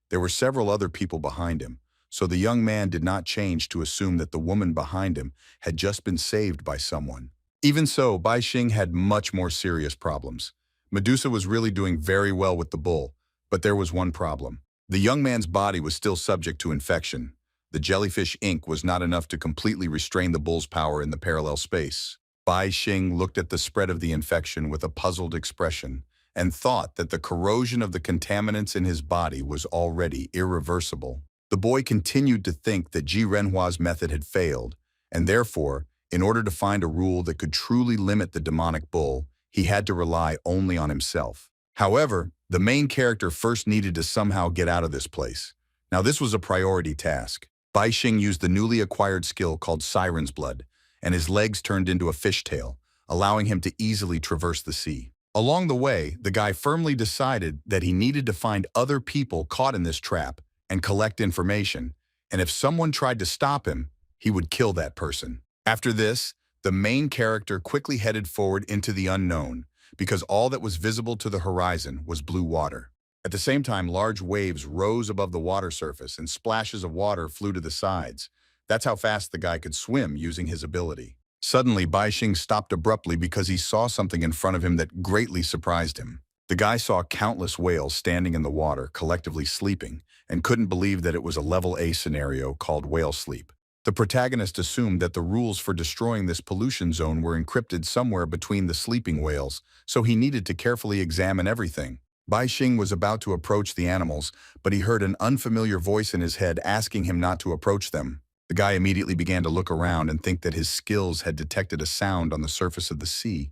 Speaker 1: There were several other people behind him, so the young man did not change to assume that the woman behind him had just been saved by someone. Even so, Bai Xing had much more serious problems. Medusa was really doing very well with the bull, but there was one problem. The young man's body was still subject to infection. The jellyfish ink was not enough to completely restrain the bull's power in the parallel space. Bai Xing looked at the spread of the infection with a puzzled expression and thought that the corrosion of the contaminants in his body was already irreversible. The boy continued to think that Ji Renhua's method had failed, and therefore, in order to find a rule that could truly limit the demonic bull, he had to rely only on himself. However, the main character first needed to somehow get out of this place. Now this was a priority task. Bai Xing used the newly acquired skill called Siren's Blood, and his legs turned into a fishtail, allowing him to easily traverse the sea. Along the way, the guy firmly decided that he needed to find other people caught in this trap and collect information. and if someone tried to stop him, he would kill that person. After this, the main character quickly headed forward into the unknown, because all that was visible to the horizon was blue water. At the same time, large waves rose above the water surface and splashes of water flew to the sides. That's how fast the guy could swim using his ability. Suddenly, Baixing stopped abruptly because he saw something in front of him that greatly surprised him. The guy saw countless whales standing in the water, collectively sleeping, and couldn't believe that it was a level A scenario called whale sleep. The protagonist assumed that the rules for destroying this pollution zone were encrypted somewhere between the sleeping whales, so he needed to carefully examine everything. Baixing was about to approach the animals, but he heard an unfamiliar voice in his head asking him not to approach them. The guy immediately began to look around and think that his skills had detected a sound on the surface of the sea.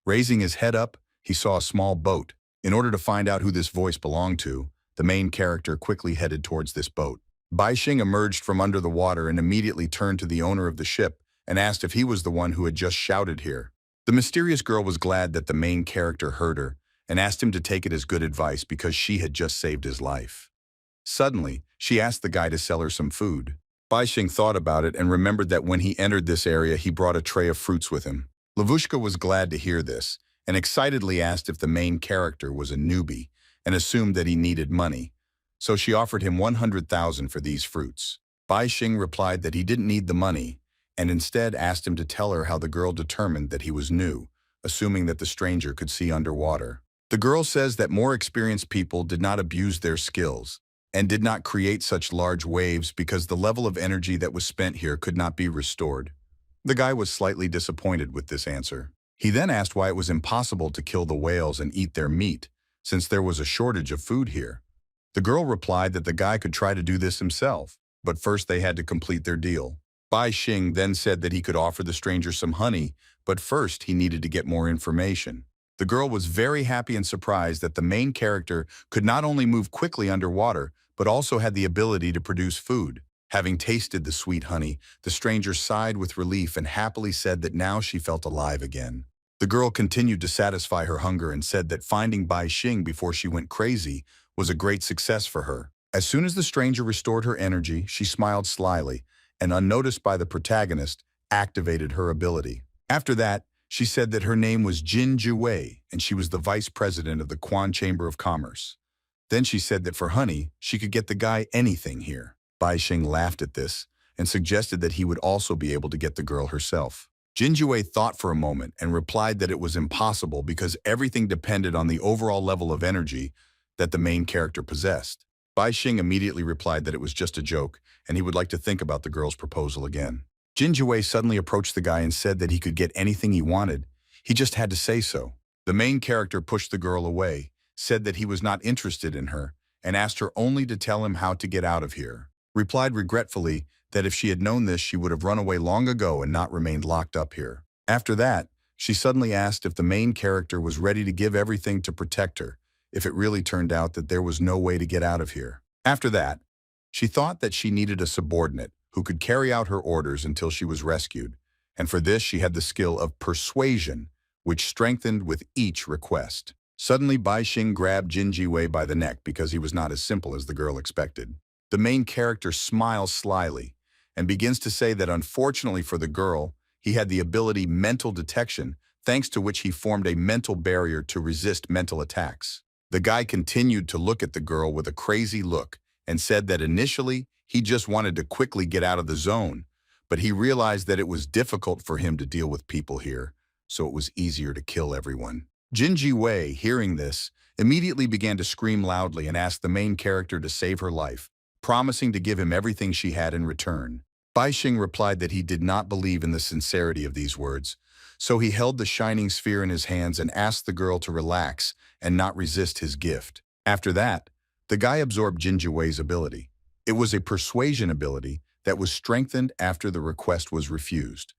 Speaker 1: Raising his head up, he saw a small boat. In order to find out who this voice belonged to, the main character quickly headed towards this boat. Baixing emerged from under the water and immediately turned to the owner of the ship and asked if he was the one who had just shouted here. The mysterious girl was glad that the main character heard her and asked him to take it as good advice because she had just saved his life. Suddenly, she asked the guy to sell her some food. Baixing thought about it and remembered that when he entered this area, he brought a tray of fruits with him. Lavushka was glad to hear this and excitedly asked if the main character was a newbie and assumed that he needed money. So she offered him 100,000 for these fruits. Baixing replied that he didn't need the money and instead asked him to tell her how the girl determined that he was new, assuming that the stranger could see underwater. The girl says that more experienced people did not abuse their skills and did not create such large waves because the level of energy that was spent here could not be restored. The guy was slightly disappointed with this answer. He then asked why it was impossible to kill the whales and eat their meat, since there was a shortage of food here. The girl replied that the guy could try to do this himself, but first they had to complete their deal. Baixing then said that he could offer the stranger some honey, but first he needed to get more information. The girl was very happy and surprised that the main character could not only move quickly underwater, but also had the ability to produce food. Having tasted the sweet honey, the stranger sighed with relief and happily said that now she felt alive again. The girl continued to satisfy her hunger and said that finding Baixing before she went crazy was a great success for her. As soon as the stranger restored her energy, she smiled slyly and, unnoticed by the protagonist, activated her ability. After that, she said that her name was Jin Jiwei and she was the vice president of the Quan Chamber of Commerce. Then she said that for honey, she could get the guy anything here. Baixing laughed at this and suggested that he would also be able to get the girl herself. Jin Jiwei thought for a moment and replied that it was impossible because everything depended on the overall level of energy that the main character possessed. Baixing immediately replied that it was just a joke and he would like to think about the girl's proposal again. Jin Jiwei suddenly approached the guy and said that he could get anything he wanted. He just had to say so. The main character pushed the girl away, said that he was not interested in her, and asked her only to tell him how to get out of here. Replied regretfully that if she had known this, she would have run away long ago and not remained locked up here. After that, she suddenly asked if the main character was ready to give everything to protect her, if it really turned out that there was no way to get out of here. After that, she thought that she needed a subordinate who could carry out her orders until she was rescued, and for this she had the skill of persuasion, which strengthened with each request. Suddenly, Baixing grabbed Jin Jiwei by the neck because he was not as simple as the girl expected. The main character smiles slyly and begins to say that unfortunately for the girl, he had the ability mental detection, thanks to which he formed a mental barrier to resist mental attacks. The guy continued to look at the girl with a crazy look and said that initially he just wanted to quickly get out of the zone, but he realized that it was difficult for him to deal with people here, so it was easier to kill everyone. Jin Jiwei, hearing this, immediately began to scream loudly and asked the main character to save her life, promising to give him everything she had in return. Baixing replied that he did not believe in the sincerity of these words, so he held the shining sphere in his hands and asked the girl to relax and not resist his gift. After that, the guy absorbed Jin Jiwei's ability. It was a persuasion ability that was strengthened after the request was refused.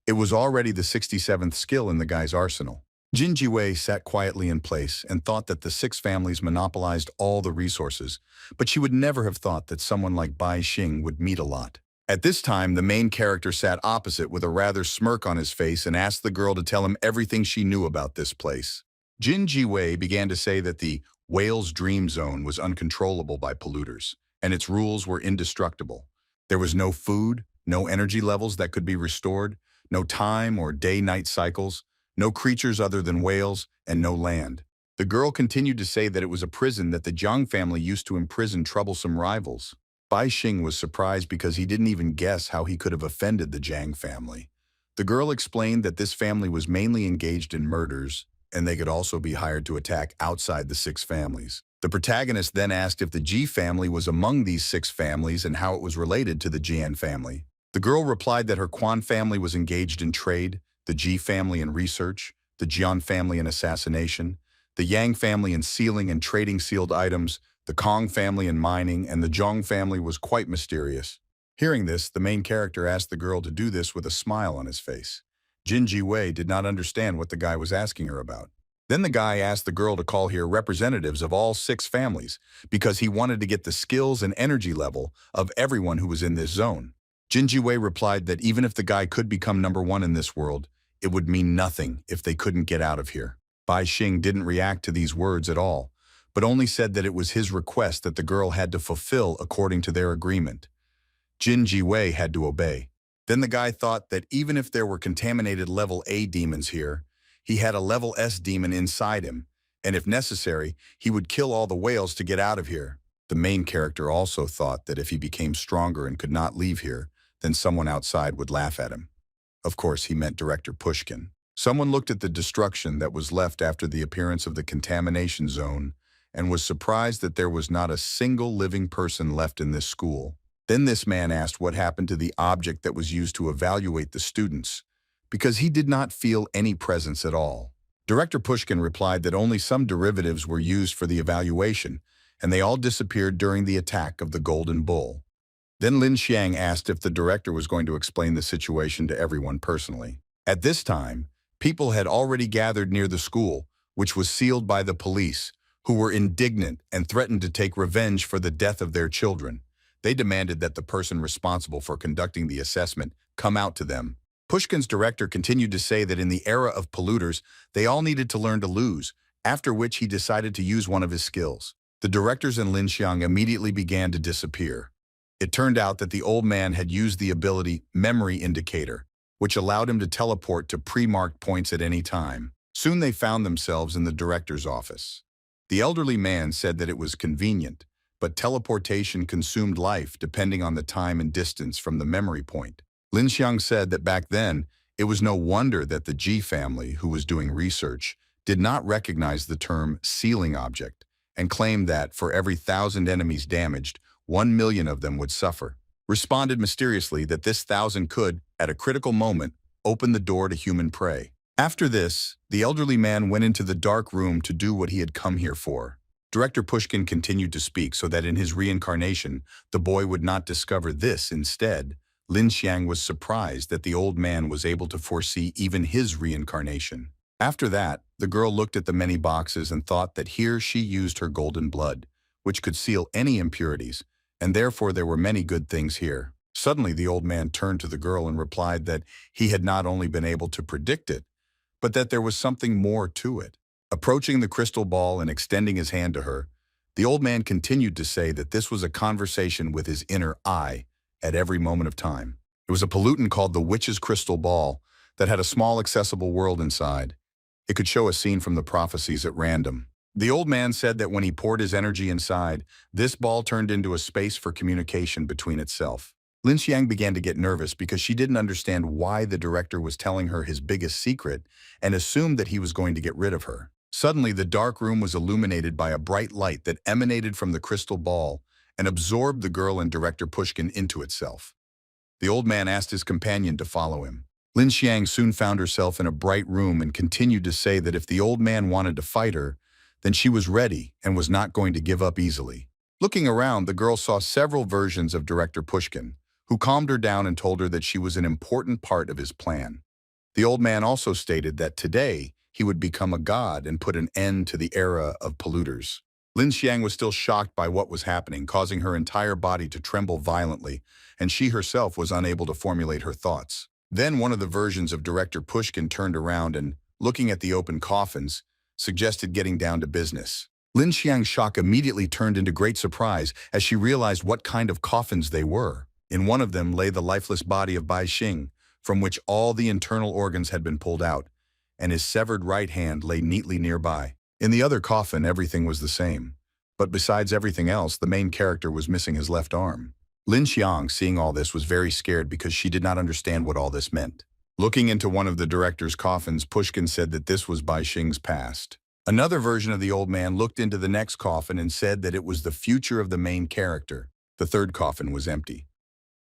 Speaker 1: It was already the 67th skill in the guy's arsenal. Jin Jiwei sat quietly in place and thought that the 6 families monopolized all the resources, but she would never have thought that someone like Baixing would meet a lot. At this time, the main character sat opposite with a rather smirk on his face and asked the girl to tell him everything she knew about this place. Jin Jiwei began to say that the whale's dream zone was uncontrollable by polluters, and its rules were indestructible. There was no food, no energy levels that could be restored, no time or day-night cycles, no creatures other than whales, and no land. The girl continued to say that it was a prison that the Jiang family used to imprison troublesome rivals. Bai Xing was surprised because he didn't even guess how he could have offended the Jiang family. The girl explained that this family was mainly engaged in murders, and they could also be hired to attack outside the six families. The protagonist then asked if the Ji family was among these six families and how it was related to the Jian family. The girl replied that her Quan family was engaged in trade, the Ji family in research, the Jian family in assassination, the Yang family in sealing and trading sealed items, the Kong family in mining, and the Zhong family was quite mysterious. Hearing this, the main character asked the girl to do this with a smile on his face. Jin Ji-wei did not understand what the guy was asking her about. Then the guy asked the girl to call here representatives of all six families because he wanted to get the skills and energy level of everyone who was in this zone. Jin Ji-wei replied that even if the guy could become number one in this world, it would mean nothing if they couldn't get out of here. Bai Xing didn't react to these words at all, but only said that it was his request that the girl had to fulfill according to their agreement. Jin Ji-wei had to obey. Then the guy thought that even if there were contaminated level A demons here, he had a level S demon inside him, and if necessary, he would kill all the whales to get out of here. The main character also thought that if he became stronger and could not leave here, then someone outside would laugh at him. Of course, he meant Director Pushkin. Someone looked at the destruction that was left after the appearance of the contamination zone and was surprised that there was not a single living person left in this school. Then this man asked what happened to the object that was used to evaluate the students, because he did not feel any presence at all. Director Pushkin replied that only some derivatives were used for the evaluation, and they all disappeared during the attack of the Golden Bull. Then Lin Xiang asked if the director was going to explain the situation to everyone personally. At this time, people had already gathered near the school, which was sealed by the police, who were indignant and threatened to take revenge for the death of their children. They demanded that the person responsible for conducting the assessment come out to them. Pushkin's director continued to say that in the era of polluters, they all needed to learn to lose, after which he decided to use one of his skills. The directors and Lin Xiang immediately began to disappear. It turned out that the old man had used the ability Memory Indicator, which allowed him to teleport to pre-marked points at any time. Soon they found themselves in the director's office. The elderly man said that it was convenient, but teleportation consumed life depending on the time and distance from the memory point. Lin Xiang said that back then, it was no wonder that the Ji family, who was doing research, did not recognize the term sealing object and claimed that for every 1,000 enemies damaged, 1 million of them would suffer. Responded mysteriously that this 1,000 could, at a critical moment, open the door to human prey. After this, the elderly man went into the dark room to do what he had come here for. Director Pushkin continued to speak so that in his reincarnation, the boy would not discover this. Instead, Lin Xiang was surprised that the old man was able to foresee even his reincarnation. After that, the girl looked at the many boxes and thought that here she used her golden blood, which could seal any impurities, and therefore there were many good things here. Suddenly, the old man turned to the girl and replied that he had not only been able to predict it, but that there was something more to it. Approaching the crystal ball and extending his hand to her, the old man continued to say that this was a conversation with his inner I at every moment of time. It was a pollutant called the Witch's Crystal Ball that had a small accessible world inside. It could show a scene from the prophecies at random. The old man said that when he poured his energy inside, this ball turned into a space for communication between itself. Lin Xiang began to get nervous because she didn't understand why the director was telling her his biggest secret and assumed that he was going to get rid of her. Suddenly, the dark room was illuminated by a bright light that emanated from the crystal ball and absorbed the girl and Director Pushkin into itself. The old man asked his companion to follow him. Lin Xiang soon found herself in a bright room and continued to say that if the old man wanted to fight her, then she was ready and was not going to give up easily. Looking around, the girl saw several versions of Director Pushkin, who calmed her down and told her that she was an important part of his plan. The old man also stated that today, he would become a god and put an end to the era of polluters. Lin Xiang was still shocked by what was happening, causing her entire body to tremble violently, and she herself was unable to formulate her thoughts. Then one of the versions of Director Pushkin turned around and, looking at the open coffins, suggested getting down to business. Lin Xiang's shock immediately turned into great surprise as she realized what kind of coffins they were. In one of them lay the lifeless body of Bai Xing, from which all the internal organs had been pulled out, and his severed right hand lay neatly nearby. In the other coffin, everything was the same. But besides everything else, the main character was missing his left arm. Lin Xiang, seeing all this, was very scared because she did not understand what all this meant. Looking into one of the director's coffins, Pushkin said that this was Bai Xing's past. Another version of the old man looked into the next coffin and said that it was the future of the main character. The third coffin was empty.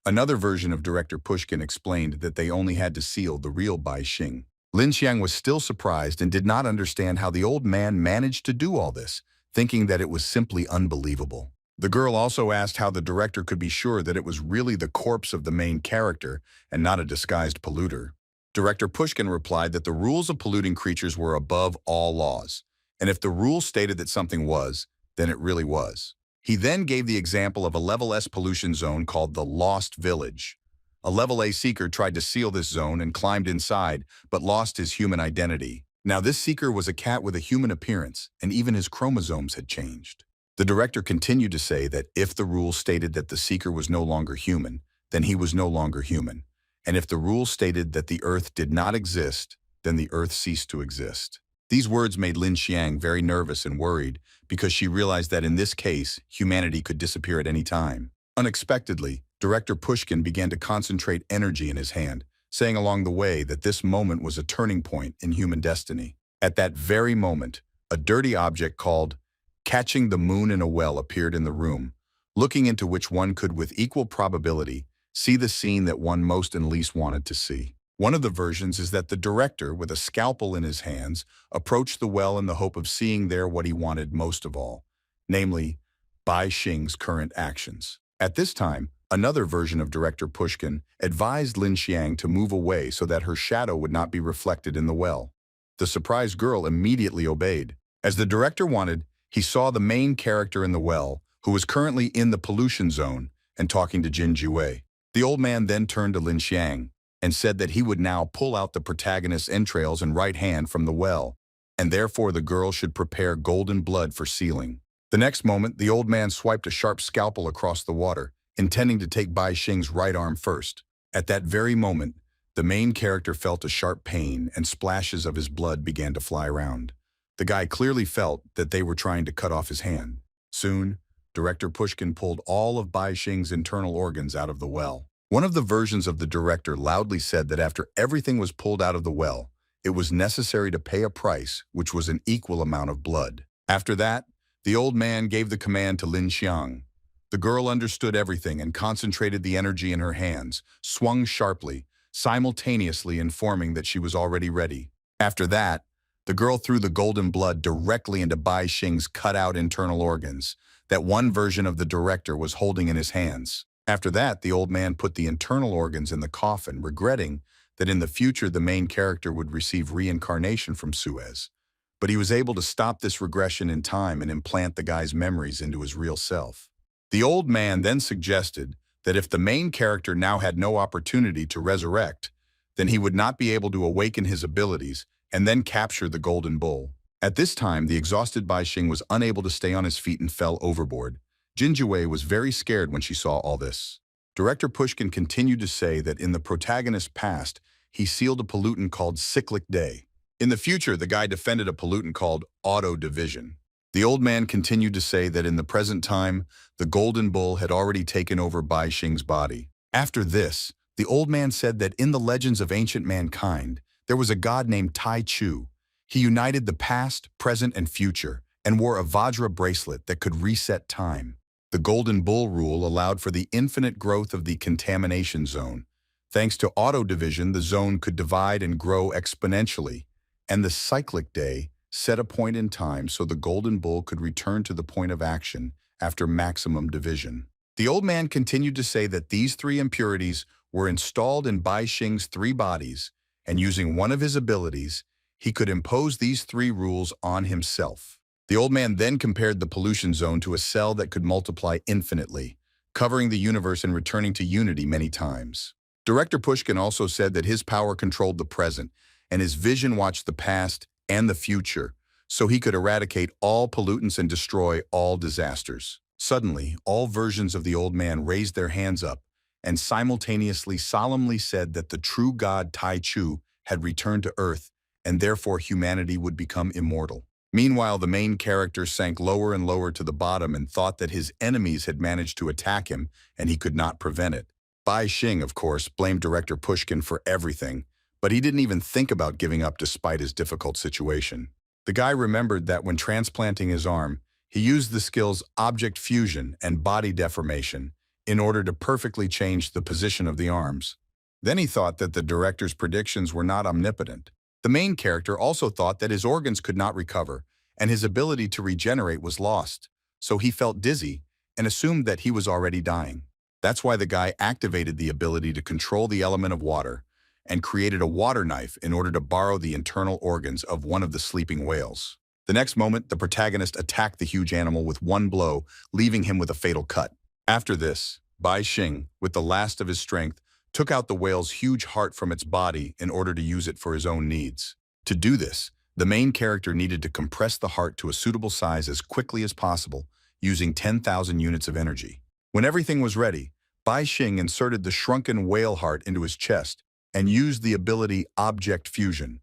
Speaker 1: Another version of director Pushkin explained that they only had to seal the real Bai Xing. Lin Xiang was still surprised and did not understand how the old man managed to do all this, thinking that it was simply unbelievable. The girl also asked how the director could be sure that it was really the corpse of the main character and not a disguised polluter. Director Pushkin replied that the rules of polluting creatures were above all laws, and if the rule stated that something was, then it really was. He then gave the example of a level S pollution zone called the Lost Village. A level A seeker tried to seal this zone and climbed inside, but lost his human identity. Now this seeker was a cat with a human appearance, and even his chromosomes had changed. The director continued to say that if the rule stated that the seeker was no longer human, then he was no longer human. And if the rule stated that the earth did not exist, then the earth ceased to exist. These words made Lin Xiang very nervous and worried because she realized that in this case, humanity could disappear at any time. Unexpectedly, director Pushkin began to concentrate energy in his hand, saying along the way that this moment was a turning point in human destiny. At that very moment, a dirty object called Catching the Moon in a Well appeared in the room, looking into which one could with equal probability see the scene that one most and least wanted to see. One of the versions is that the director, with a scalpel in his hands, approached the well in the hope of seeing there what he wanted most of all, namely, Bai Xing's current actions. At this time, another version of director Pushkin advised Lin Xiang to move away so that her shadow would not be reflected in the well. The surprised girl immediately obeyed. As the director wanted, he saw the main character in the well, who was currently in the pollution zone and talking to Jin Jiwei. The old man then turned to Lin Xiang and said that he would now pull out the protagonist's entrails and right hand from the well, and therefore the girl should prepare golden blood for sealing. The next moment, the old man swiped a sharp scalpel across the water, intending to take Bai Xing's right arm first. At that very moment, the main character felt a sharp pain and splashes of his blood began to fly around. The guy clearly felt that they were trying to cut off his hand. Soon, director Pushkin pulled all of Bai Xing's internal organs out of the well. One of the versions of the director loudly said that after everything was pulled out of the well, it was necessary to pay a price, which was an equal amount of blood. After that, the old man gave the command to Lin Xiang. The girl understood everything and concentrated the energy in her hands, swung sharply, simultaneously informing that she was already ready. After that, the girl threw the golden blood directly into Bai Xing's cut-out internal organs that one version of the director was holding in his hands. After that, the old man put the internal organs in the coffin, regretting that in the future the main character would receive reincarnation from Suez. But he was able to stop this regression in time and implant the guy's memories into his real self. The old man then suggested that if the main character now had no opportunity to resurrect, then he would not be able to awaken his abilities and then capture the golden bull. At this time, the exhausted Bai Xing was unable to stay on his feet and fell overboard. Jin Jiwei was very scared when she saw all this. Director Pushkin continued to say that in the protagonist's past, he sealed a pollutant called Cyclic Day. In the future, the guy defended a pollutant called Auto Division. The old man continued to say that in the present time, the golden bull had already taken over Bai Xing's body. After this, the old man said that in the legends of ancient mankind, there was a god named Tai Chu. He united the past, present, and future, and wore a Vajra bracelet that could reset time. The Golden Bull rule allowed for the infinite growth of the contamination zone. Thanks to auto division, the zone could divide and grow exponentially, and the cyclic day set a point in time so the Golden Bull could return to the point of action after maximum division. The old man continued to say that these three impurities were installed in Bai Xing's three bodies, and using one of his abilities, he could impose these three rules on himself. The old man then compared the pollution zone to a cell that could multiply infinitely, covering the universe and returning to unity many times. Director Pushkin also said that his power controlled the present, and his vision watched the past and the future, so he could eradicate all pollutants and destroy all disasters. Suddenly, all versions of the old man raised their hands up, and simultaneously solemnly said that the true god Tai Chu had returned to Earth, and therefore humanity would become immortal. Meanwhile, the main character sank lower and lower to the bottom and thought that his enemies had managed to attack him and he could not prevent it. Bai Xing, of course, blamed director Pushkin for everything, but he didn't even think about giving up despite his difficult situation. The guy remembered that when transplanting his arm, he used the skills object fusion and body deformation in order to perfectly change the position of the arms. Then he thought that the director's predictions were not omnipotent. The main character also thought that his organs could not recover, and his ability to regenerate was lost, so he felt dizzy and assumed that he was already dying. That's why the guy activated the ability to control the element of water and created a water knife in order to borrow the internal organs of one of the sleeping whales. The next moment, the protagonist attacked the huge animal with one blow, leaving him with a fatal cut. After this, Bai Xing, with the last of his strength, took out the whale's huge heart from its body in order to use it for his own needs. To do this, the main character needed to compress the heart to a suitable size as quickly as possible, using 10,000 units of energy. When everything was ready, Bai Xing inserted the shrunken whale heart into his chest and used the ability Object Fusion,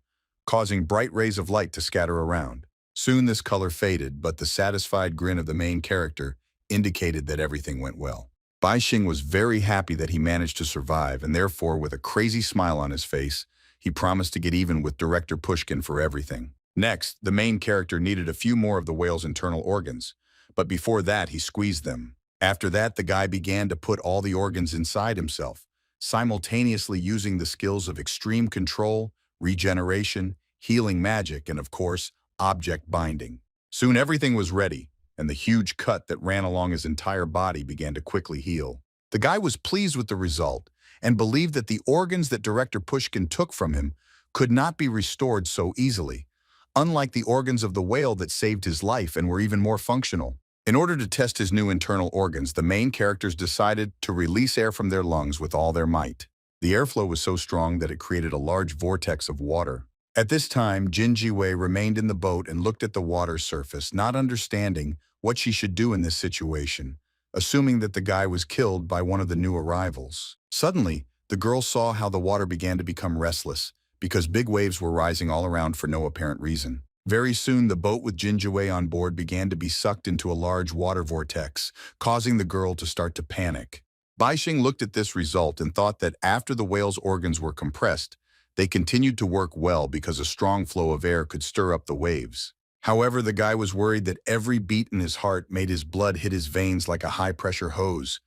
Speaker 1: causing bright rays of light to scatter around. Soon this color faded, but the satisfied grin of the main character indicated that everything went well. Bai Xing was very happy that he managed to survive, and therefore, with a crazy smile on his face, he promised to get even with director Pushkin for everything. Next, the main character needed a few more of the whale's internal organs, but before that, he squeezed them. After that, the guy began to put all the organs inside himself, simultaneously using the skills of extreme control, regeneration, healing magic, and of course, object binding. Soon everything was ready, and the huge cut that ran along his entire body began to quickly heal. The guy was pleased with the result and believed that the organs that director Pushkin took from him could not be restored so easily, unlike the organs of the whale that saved his life and were even more functional. In order to test his new internal organs, the main characters decided to release air from their lungs with all their might. The airflow was so strong that it created a large vortex of water. At this time, Jin Jiwei remained in the boat and looked at the water surface, not understanding what she should do in this situation, assuming that the guy was killed by one of the new arrivals. Suddenly, the girl saw how the water began to become restless, because big waves were rising all around for no apparent reason. Very soon, the boat with Jin Jiwei on board began to be sucked into a large water vortex, causing the girl to start to panic. Bai Xing looked at this result and thought that after the whale's organs were compressed, they continued to work well because a strong flow of air could stir up the waves. However, the guy was worried that every beat in his heart made his blood hit his veins like a high-pressure hose.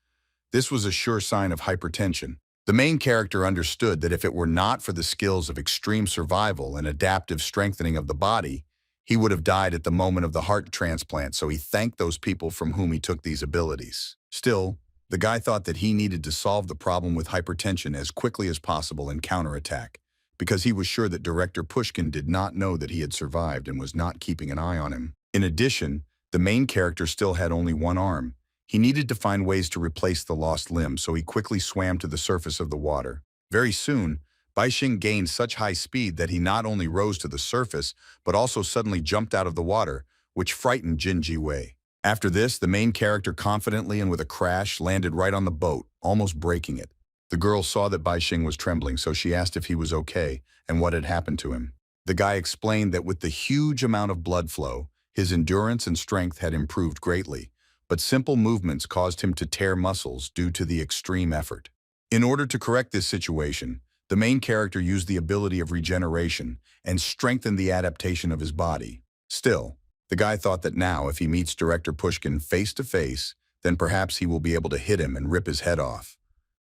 Speaker 1: This was a sure sign of hypertension. The main character understood that if it were not for the skills of extreme survival and adaptive strengthening of the body, he would have died at the moment of the heart transplant, so he thanked those people from whom he took these abilities. Still, the guy thought that he needed to solve the problem with hypertension as quickly as possible and counterattack, because he was sure that director Pushkin did not know that he had survived and was not keeping an eye on him. In addition, the main character still had only one arm. He needed to find ways to replace the lost limb, so he quickly swam to the surface of the water. Very soon, Bai Xing gained such high speed that he not only rose to the surface, but also suddenly jumped out of the water, which frightened Jin Jiwei. After this, the main character confidently and with a crash landed right on the boat, almost breaking it. The girl saw that Bai Xing was trembling, so she asked if he was okay and what had happened to him. The guy explained that with the huge amount of blood flow, his endurance and strength had improved greatly, but simple movements caused him to tear muscles due to the extreme effort. In order to correct this situation, the main character used the ability of regeneration and strengthened the adaptation of his body. Still, the guy thought that now, if he meets director Pushkin face to face, then perhaps he will be able to hit him and rip his head off.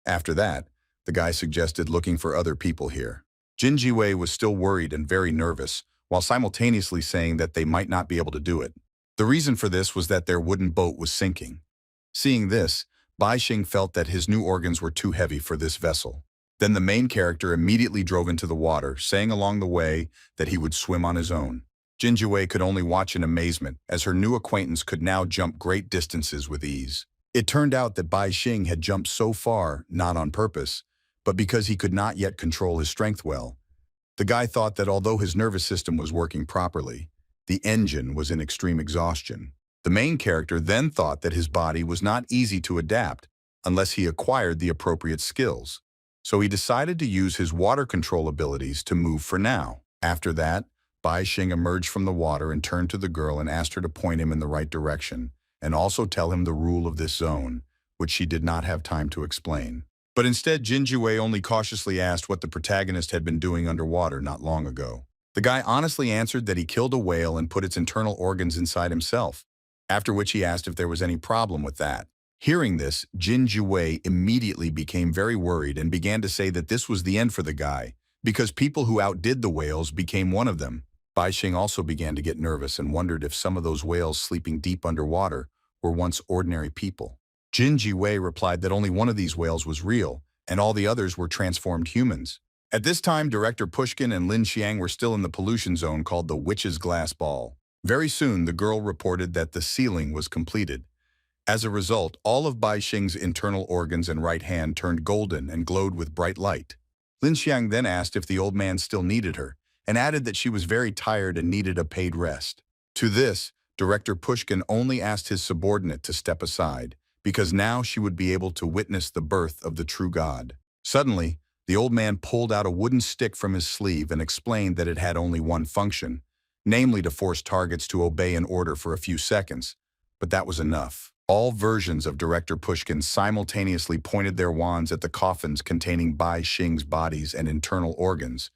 Speaker 1: After that, the guy suggested looking for other people here. Jin Jiwei was still worried and very nervous, while simultaneously saying that they might not be able to do it. The reason for this was that their wooden boat was sinking. Seeing this, Bai Xing felt that his new organs were too heavy for this vessel. Then the main character immediately drove into the water, saying along the way that he would swim on his own. Jin Jiwei could only watch in amazement, as her new acquaintance could now jump great distances with ease. It turned out that Bai Xing had jumped so far, not on purpose, but because he could not yet control his strength well. The guy thought that although his nervous system was working properly, the engine was in extreme exhaustion. The main character then thought that his body was not easy to adapt, unless he acquired the appropriate skills. So he decided to use his water control abilities to move for now. After that, Bai Xing emerged from the water and turned to the girl and asked her to point him in the right direction, and also tell him the rule of this zone, which she did not have time to explain. But instead, Jin Jiwei only cautiously asked what the protagonist had been doing underwater not long ago. The guy honestly answered that he killed a whale and put its internal organs inside himself, after which he asked if there was any problem with that. Hearing this, Jin Jiwei immediately became very worried and began to say that this was the end for the guy, because people who outdid the whales became one of them. Bai Xing also began to get nervous and wondered if some of those whales sleeping deep underwater were once ordinary people. Jin Jiwei replied that only one of these whales was real, and all the others were transformed humans. At this time, Director Pushkin and Lin Xiang were still in the pollution zone called the Witch's Glass Ball. Very soon, the girl reported that the sealing was completed. As a result, all of Bai Xing's internal organs and right hand turned golden and glowed with bright light. Lin Xiang then asked if the old man still needed her, and added that she was very tired and needed a paid rest. To this, Director Pushkin only asked his subordinate to step aside, because now she would be able to witness the birth of the true God. Suddenly, the old man pulled out a wooden stick from his sleeve and explained that it had only one function, namely to force targets to obey an order for a few seconds. But that was enough. All versions of Director Pushkin simultaneously pointed their wands at the coffins containing Bai Xing's bodies and internal organs,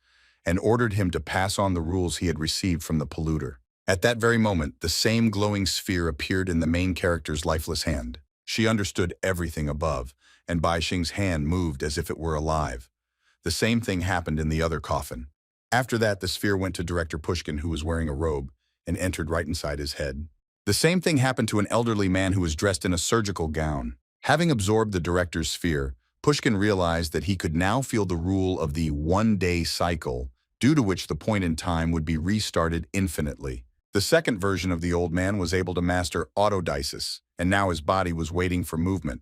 Speaker 1: and ordered him to pass on the rules he had received from the polluter. At that very moment, the same glowing sphere appeared in the main character's lifeless hand. She understood everything above, and Bai Xing's hand moved as if it were alive. The same thing happened in the other coffin. After that, the sphere went to Director Pushkin, who was wearing a robe, and entered right inside his head. The same thing happened to an elderly man who was dressed in a surgical gown. Having absorbed the director's sphere, Pushkin realized that he could now feel the rule of the one-day cycle, due to which the point in time would be restarted infinitely. The second version of the old man was able to master autodisis, and now his body was waiting for movement.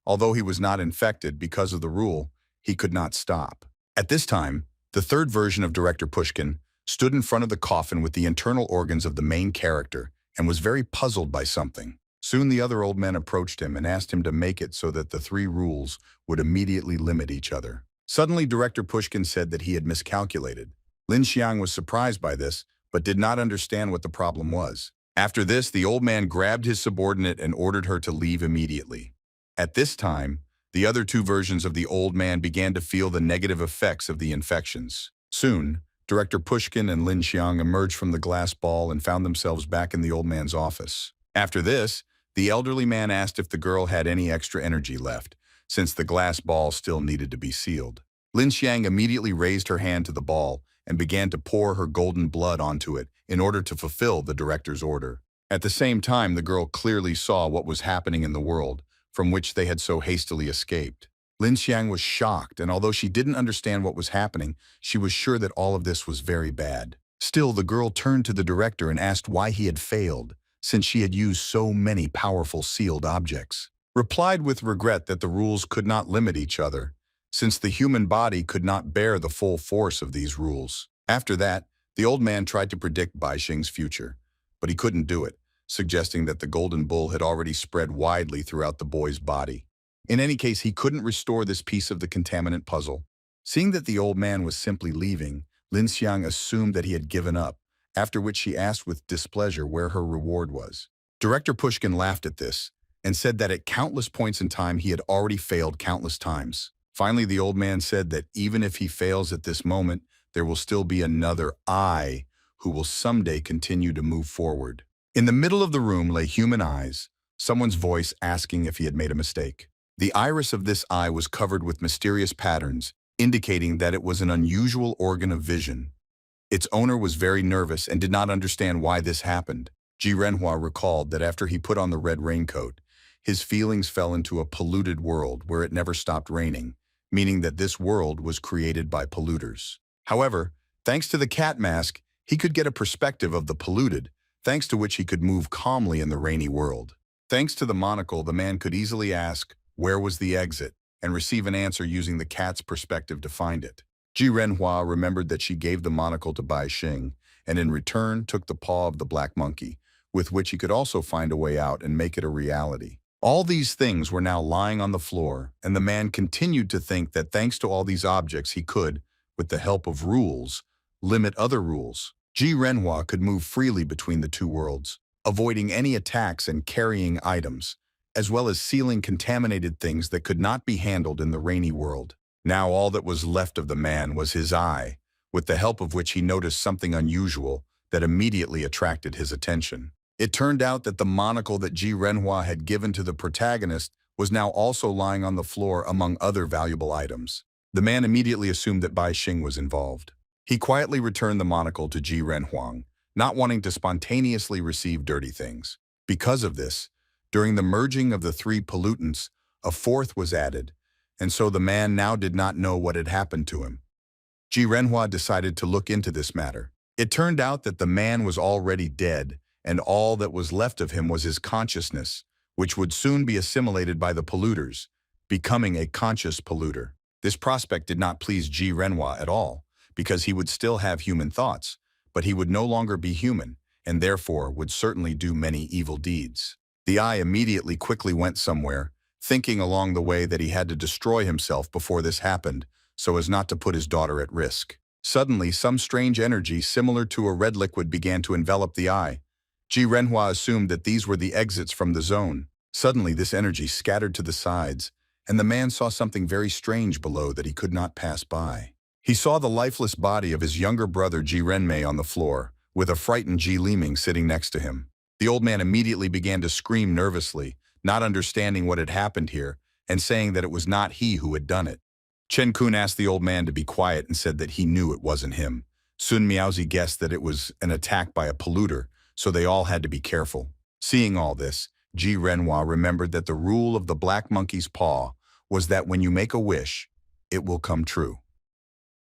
Speaker 1: Although he was not infected because of the rule, he could not stop. At this time, the third version of Director Pushkin stood in front of the coffin with the internal organs of the main character and was very puzzled by something. Soon the other old men approached him and asked him to make it so that the three rules would immediately limit each other. Suddenly, Director Pushkin said that he had miscalculated. Lin Xiang was surprised by this, but did not understand what the problem was. After this, the old man grabbed his subordinate and ordered her to leave immediately. At this time, the other two versions of the old man began to feel the negative effects of the infections. Soon, Director Pushkin and Lin Xiang emerged from the glass ball and found themselves back in the old man's office. After this, the elderly man asked if the girl had any extra energy left, since the glass ball still needed to be sealed. Lin Xiang immediately raised her hand to the ball and began to pour her golden blood onto it in order to fulfill the director's order. At the same time, the girl clearly saw what was happening in the world, from which they had so hastily escaped. Lin Xiang was shocked, and although she didn't understand what was happening, she was sure that all of this was very bad. Still, the girl turned to the director and asked why he had failed, since she had used so many powerful sealed objects. Replied with regret that the rules could not limit each other, since the human body could not bear the full force of these rules. After that, the old man tried to predict Bai Xing's future, but he couldn't do it, suggesting that the golden bull had already spread widely throughout the boy's body. In any case, he couldn't restore this piece of the contaminant puzzle. Seeing that the old man was simply leaving, Lin Xiang assumed that he had given up, after which she asked with displeasure where her reward was. Director Pushkin laughed at this and said that at countless points in time he had already failed countless times. Finally, the old man said that even if he fails at this moment, there will still be another I who will someday continue to move forward. In the middle of the room lay human eyes, someone's voice asking if he had made a mistake. The iris of this eye was covered with mysterious patterns, indicating that it was an unusual organ of vision. Its owner was very nervous and did not understand why this happened. Manhwa recalled that after he put on the red raincoat, his feelings fell into a polluted world where it never stopped raining, meaning that this world was created by polluters. However, thanks to the cat mask, he could get a perspective of the polluted, thanks to which he could move calmly in the rainy world. Thanks to the monocle, the man could easily ask, "Where was the exit?" and receive an answer using the cat's perspective to find it. Renhua remembered that she gave the monocle to Bai Xing, and in return took the paw of the black monkey, with which he could also find a way out and make it a reality. All these things were now lying on the floor, and the man continued to think that thanks to all these objects he could, with the help of rules, limit other rules. Ji Renhua could move freely between the two worlds, avoiding any attacks and carrying items, as well as sealing contaminated things that could not be handled in the rainy world. Now all that was left of the man was his eye, with the help of which he noticed something unusual that immediately attracted his attention. It turned out that the monocle that Ji Renhua had given to the protagonist was now also lying on the floor among other valuable items. The man immediately assumed that Bai Xing was involved. He quietly returned the monocle to Ji Renhuang, not wanting to spontaneously receive dirty things. Because of this, during the merging of the three pollutants, a fourth was added, and so the man now did not know what had happened to him. Ji Renhua decided to look into this matter. It turned out that the man was already dead, and all that was left of him was his consciousness, which would soon be assimilated by the polluters, becoming a conscious polluter. This prospect did not please Ji Renhua at all, because he would still have human thoughts, but he would no longer be human, and therefore would certainly do many evil deeds. The eye immediately quickly went somewhere, thinking along the way that he had to destroy himself before this happened, so as not to put his daughter at risk. Suddenly, some strange energy similar to a red liquid began to envelop the eye. Ji Renhua assumed that these were the exits from the zone. Suddenly, this energy scattered to the sides, and the man saw something very strange below that he could not pass by. He saw the lifeless body of his younger brother Ji Renmei on the floor, with a frightened Ji Liming sitting next to him. The old man immediately began to scream nervously, not understanding what had happened here, and saying that it was not he who had done it. Chen Kun asked the old man to be quiet and said that he knew it wasn't him. Sun Miaozi guessed that it was an attack by a polluter, so they all had to be careful. Seeing all this, Ji Renhua remembered that the rule of the black monkey's paw was that when you make a wish, it will come true.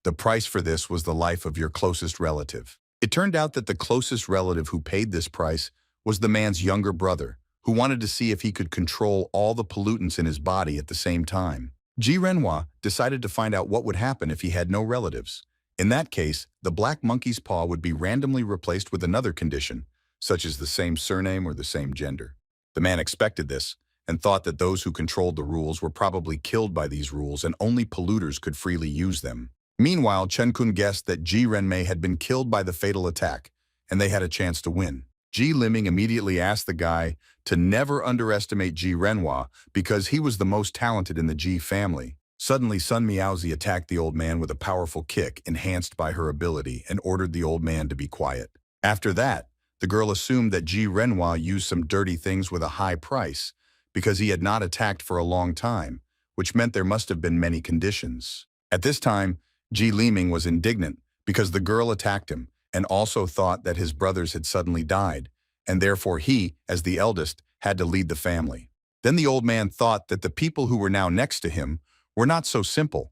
Speaker 1: The price for this was the life of your closest relative. It turned out that the closest relative who paid this price was the man's younger brother, who wanted to see if he could control all the pollutants in his body at the same time. Ji Renhua decided to find out what would happen if he had no relatives. In that case, the black monkey's paw would be randomly replaced with another condition, such as the same surname or the same gender. The man expected this and thought that those who controlled the rules were probably killed by these rules and only polluters could freely use them. Meanwhile, Chen Kun guessed that Ji Renmei had been killed by the fatal attack, and they had a chance to win. Ji Liming immediately asked the guy to never underestimate Ji Renhua because he was the most talented in the Ji family. Suddenly, Sun Miaozi attacked the old man with a powerful kick enhanced by her ability and ordered the old man to be quiet. After that, the girl assumed that Ji Renhua used some dirty things with a high price because he had not attacked for a long time, which meant there must have been many conditions. At this time, Ji Liming was indignant because the girl attacked him and also thought that his brothers had suddenly died, and therefore he, as the eldest, had to lead the family. Then the old man thought that the people who were now next to him were not so simple.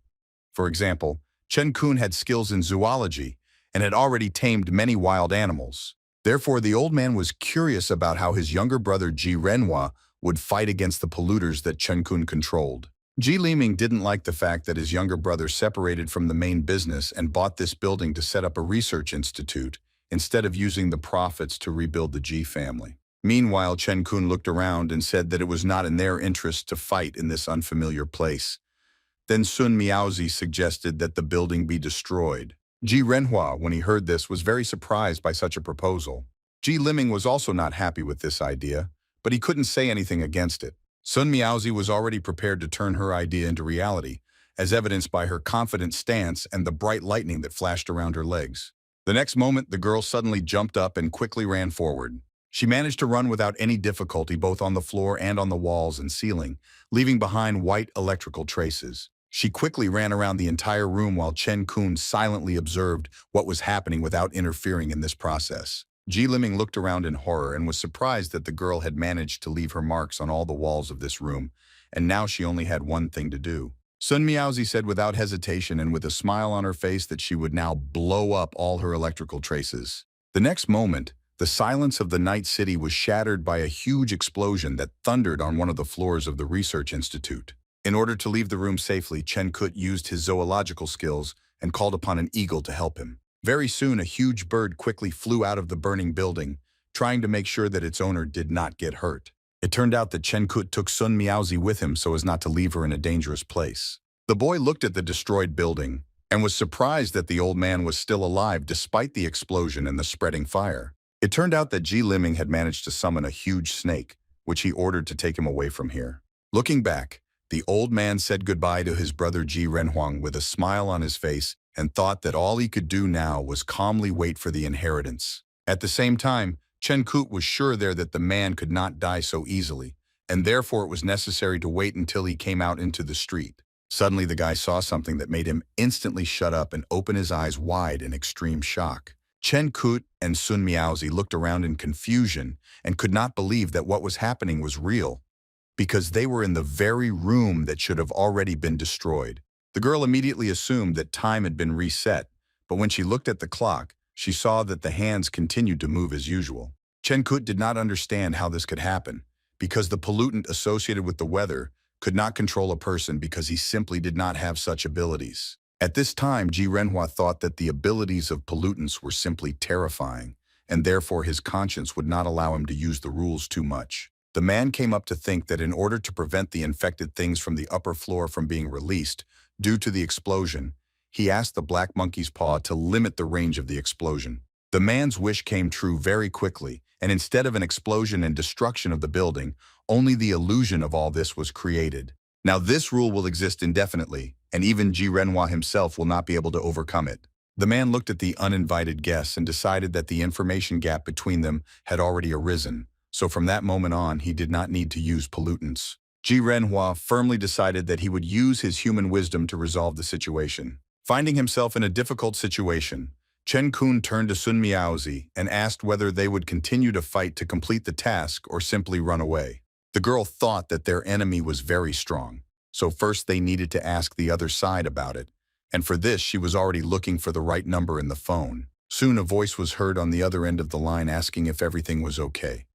Speaker 1: For example, Chen Kun had skills in zoology and had already tamed many wild animals. Therefore, the old man was curious about how his younger brother Ji Renhua would fight against the polluters that Chen Kun controlled. Ji Liming didn't like the fact that his younger brother separated from the main business and bought this building to set up a research institute instead of using the profits to rebuild the Ji family. Meanwhile, Chen Kun looked around and said that it was not in their interest to fight in this unfamiliar place. Then Sun Miaozi suggested that the building be destroyed. Ji Renhua, when he heard this, was very surprised by such a proposal. Ji Liming was also not happy with this idea, but he couldn't say anything against it. Sun Miaozi was already prepared to turn her idea into reality, as evidenced by her confident stance and the bright lightning that flashed around her legs. The next moment, the girl suddenly jumped up and quickly ran forward. She managed to run without any difficulty both on the floor and on the walls and ceiling, leaving behind white electrical traces. She quickly ran around the entire room while Chen Kun silently observed what was happening without interfering in this process. Ji Liming looked around in horror and was surprised that the girl had managed to leave her marks on all the walls of this room, and now she only had one thing to do. Sun Miaozi said without hesitation and with a smile on her face that she would now blow up all her electrical traces. The next moment, the silence of the night city was shattered by a huge explosion that thundered on one of the floors of the research institute. In order to leave the room safely, Chen Kut used his zoological skills and called upon an eagle to help him. Very soon, a huge bird quickly flew out of the burning building, trying to make sure that its owner did not get hurt. It turned out that Chen Kut took Sun Miaozi with him so as not to leave her in a dangerous place. The boy looked at the destroyed building and was surprised that the old man was still alive despite the explosion and the spreading fire. It turned out that Ji Liming had managed to summon a huge snake, which he ordered to take him away from here. Looking back, the old man said goodbye to his brother Ji Renhuang with a smile on his face and thought that all he could do now was calmly wait for the inheritance. At the same time, Chen Kut was sure there that the man could not die so easily, and therefore it was necessary to wait until he came out into the street. Suddenly the guy saw something that made him instantly shut up and open his eyes wide in extreme shock. Chen Kut and Sun Miaozi looked around in confusion and could not believe that what was happening was real, because they were in the very room that should have already been destroyed. The girl immediately assumed that time had been reset, but when she looked at the clock, she saw that the hands continued to move as usual. Chen Kut did not understand how this could happen, because the pollutant associated with the weather could not control a person because he simply did not have such abilities. At this time, Ji Renhua thought that the abilities of pollutants were simply terrifying, and therefore his conscience would not allow him to use the rules too much. The man came up to think that in order to prevent the infected things from the upper floor from being released due to the explosion, he asked the black monkey's paw to limit the range of the explosion. The man's wish came true very quickly, and instead of an explosion and destruction of the building, only the illusion of all this was created. Now this rule will exist indefinitely, and even Ji Renhua himself will not be able to overcome it. The man looked at the uninvited guests and decided that the information gap between them had already arisen, so from that moment on he did not need to use pollutants. Ji Renhua firmly decided that he would use his human wisdom to resolve the situation. Finding himself in a difficult situation, Chen Kun turned to Sun Miaozi and asked whether they would continue to fight to complete the task or simply run away. The girl thought that their enemy was very strong, so first they needed to ask the other side about it, and for this she was already looking for the right number in the phone. Soon a voice was heard on the other end of the line asking if everything was okay.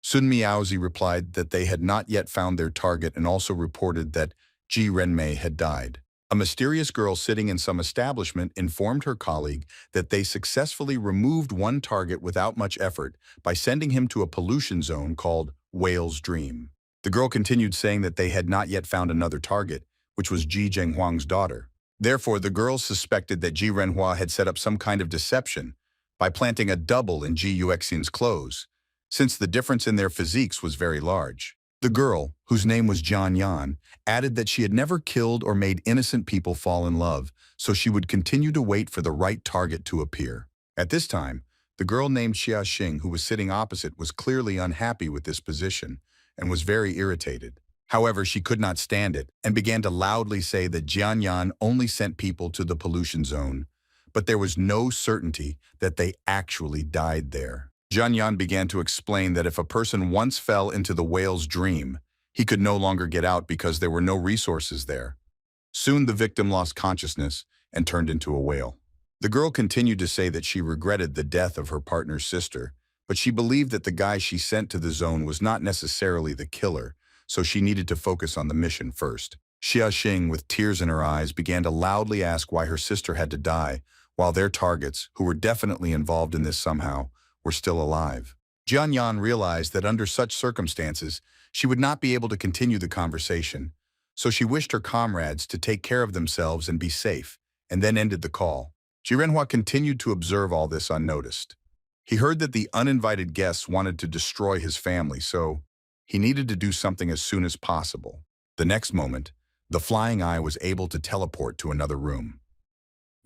Speaker 1: Sun Miaozi replied that they had not yet found their target and also reported that Ji Renmei had died. A mysterious girl sitting in some establishment informed her colleague that they successfully removed one target without much effort by sending him to a pollution zone called Whale's Dream. The girl continued saying that they had not yet found another target, which was Ji Zhenghuang's daughter. Therefore, the girls suspected that Ji Renhua had set up some kind of deception by planting a double in Ji Yuexin's clothes, since the difference in their physiques was very large. The girl, whose name was Jian Yan, added that she had never killed or made innocent people fall in love, so she would continue to wait for the right target to appear. At this time, the girl named Xia Xing, who was sitting opposite, was clearly unhappy with this position and was very irritated. However, she could not stand it and began to loudly say that Jian Yan only sent people to the pollution zone, but there was no certainty that they actually died there. Jian Yan began to explain that if a person once fell into the whale's dream, he could no longer get out because there were no resources there. Soon the victim lost consciousness and turned into a whale. The girl continued to say that she regretted the death of her partner's sister, but she believed that the guy she sent to the zone was not necessarily the killer, so she needed to focus on the mission first. Xia Xing, with tears in her eyes, began to loudly ask why her sister had to die, while their targets, who were definitely involved in this somehow, were still alive. Jian Yan realized that under such circumstances, she would not be able to continue the conversation, so she wished her comrades to take care of themselves and be safe, and then ended the call. Ji Renhua continued to observe all this unnoticed. He heard that the uninvited guests wanted to destroy his family, so he needed to do something as soon as possible. The next moment, the flying eye was able to teleport to another room.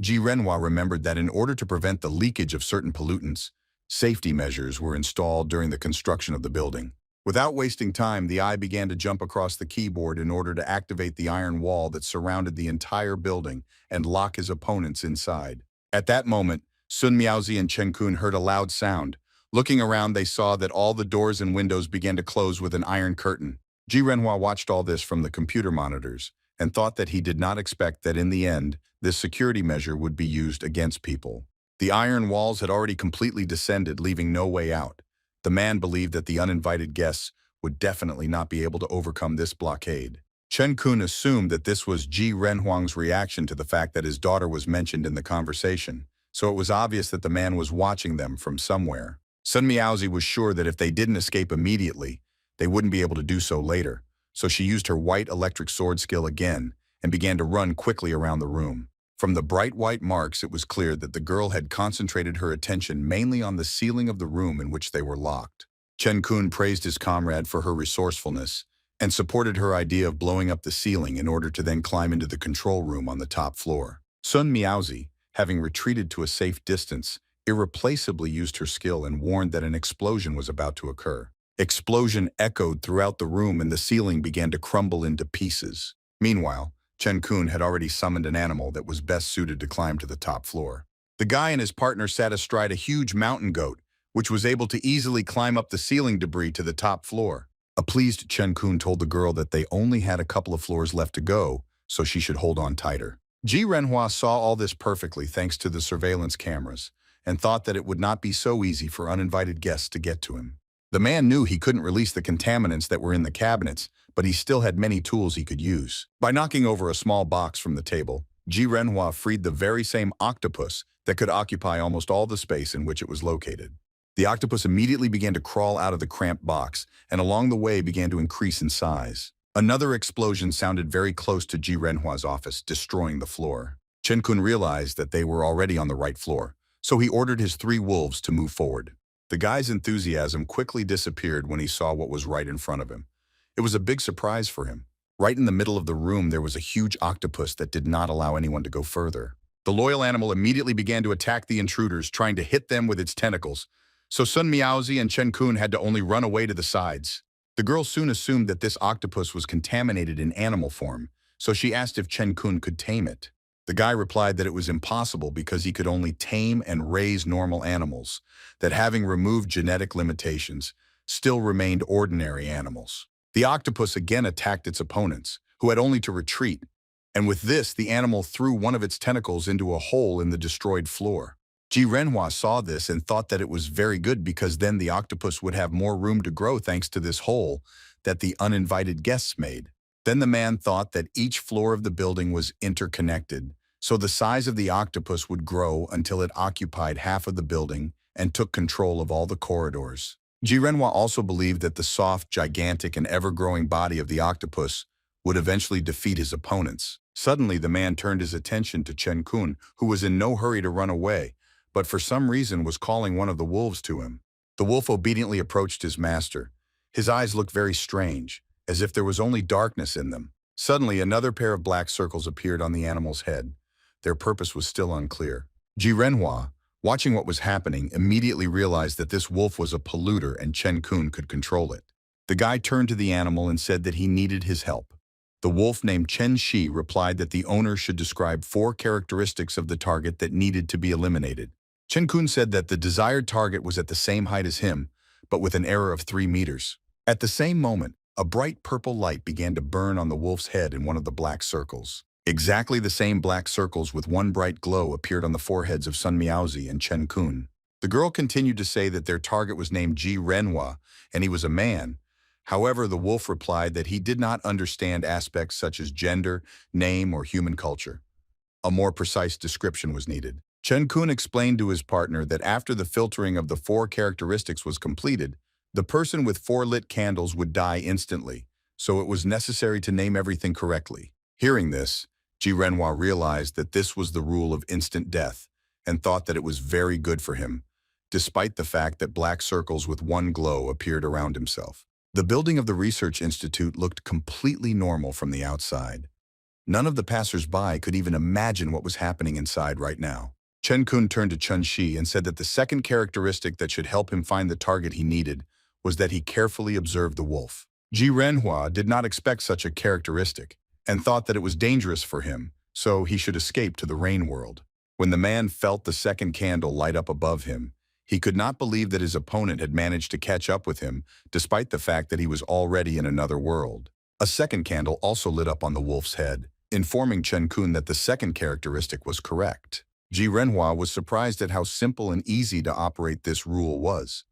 Speaker 1: Ji Renhua remembered that in order to prevent the leakage of certain pollutants, safety measures were installed during the construction of the building. Without wasting time, the eye began to jump across the keyboard in order to activate the iron wall that surrounded the entire building and lock his opponents inside. At that moment, Sun Miaozi and Chen Kun heard a loud sound. Looking around, they saw that all the doors and windows began to close with an iron curtain. Ji Renhua watched all this from the computer monitors and thought that he did not expect that in the end, this security measure would be used against people. The iron walls had already completely descended, leaving no way out. The man believed that the uninvited guests would definitely not be able to overcome this blockade. Chen Kun assumed that this was Ji Renhuang's reaction to the fact that his daughter was mentioned in the conversation, so it was obvious that the man was watching them from somewhere. Sun Miaozi was sure that if they didn't escape immediately, they wouldn't be able to do so later, so she used her white electric sword skill again and began to run quickly around the room. From the bright white marks, it was clear that the girl had concentrated her attention mainly on the ceiling of the room in which they were locked. Chen Kun praised his comrade for her resourcefulness and supported her idea of blowing up the ceiling in order to then climb into the control room on the top floor. Sun Miaozi, having retreated to a safe distance, irreplaceably used her skill and warned that an explosion was about to occur. Explosion echoed throughout the room and the ceiling began to crumble into pieces. Meanwhile, Chen Kun had already summoned an animal that was best suited to climb to the top floor. The guy and his partner sat astride a huge mountain goat, which was able to easily climb up the ceiling debris to the top floor. A pleased Chen Kun told the girl that they only had a couple of floors left to go, so she should hold on tighter. Ji Renhua saw all this perfectly thanks to the surveillance cameras, and thought that it would not be so easy for uninvited guests to get to him. The man knew he couldn't release the contaminants that were in the cabinets, but he still had many tools he could use. By knocking over a small box from the table, Ji Renhua freed the very same octopus that could occupy almost all the space in which it was located. The octopus immediately began to crawl out of the cramped box, and along the way began to increase in size. Another explosion sounded very close to Ji Renhua's office, destroying the floor. Chen Kun realized that they were already on the right floor, so he ordered his 3 wolves to move forward. The guy's enthusiasm quickly disappeared when he saw what was right in front of him. It was a big surprise for him. Right in the middle of the room, there was a huge octopus that did not allow anyone to go further. The loyal animal immediately began to attack the intruders, trying to hit them with its tentacles. So Sun Miaozi and Chen Kun had to only run away to the sides. The girl soon assumed that this octopus was contaminated in animal form, so she asked if Chen Kun could tame it. The guy replied that it was impossible because he could only tame and raise normal animals, that having removed genetic limitations, still remained ordinary animals. The octopus again attacked its opponents, who had only to retreat, and with this, the animal threw one of its tentacles into a hole in the destroyed floor. Ji Renhua saw this and thought that it was very good because then the octopus would have more room to grow thanks to this hole that the uninvited guests made. Then the man thought that each floor of the building was interconnected, so the size of the octopus would grow until it occupied half of the building and took control of all the corridors. Ji Renhua also believed that the soft, gigantic, and ever-growing body of the octopus would eventually defeat his opponents. Suddenly, the man turned his attention to Chen Kun, who was in no hurry to run away, but for some reason was calling one of the wolves to him. The wolf obediently approached his master. His eyes looked very strange, as if there was only darkness in them. Suddenly, another pair of black circles appeared on the animal's head. Their purpose was still unclear. Ji Renhua, watching what was happening, immediately realized that this wolf was a polluter and Chen Kun could control it. The guy turned to the animal and said that he needed his help. The wolf named Chen Shi replied that the owner should describe 4 characteristics of the target that needed to be eliminated. Chen Kun said that the desired target was at the same height as him, but with an error of 3 meters. At the same moment, a bright purple light began to burn on the wolf's head in one of the black circles. Exactly the same black circles with one bright glow appeared on the foreheads of Sun Miaozi and Chen Kun. The girl continued to say that their target was named Ji Renhua, and he was a man. However, the wolf replied that he did not understand aspects such as gender, name, or human culture. A more precise description was needed. Chen Kun explained to his partner that after the filtering of the 4 characteristics was completed, the person with 4 lit candles would die instantly, so it was necessary to name everything correctly. Hearing this, Ji Renhua realized that this was the rule of instant death and thought that it was very good for him, despite the fact that black circles with one glow appeared around himself. The building of the research institute looked completely normal from the outside. None of the passers-by could even imagine what was happening inside right now. Chen Kun turned to Chen Shi and said that the second characteristic that should help him find the target he needed was that he carefully observed the wolf. Ji Renhua did not expect such a characteristic and thought that it was dangerous for him, so he should escape to the rain world. When the man felt the second candle light up above him, he could not believe that his opponent had managed to catch up with him, despite the fact that he was already in another world. A second candle also lit up on the wolf's head, informing Chen Kun that the second characteristic was correct. Ji Renhua was surprised at how simple and easy to operate this rule was.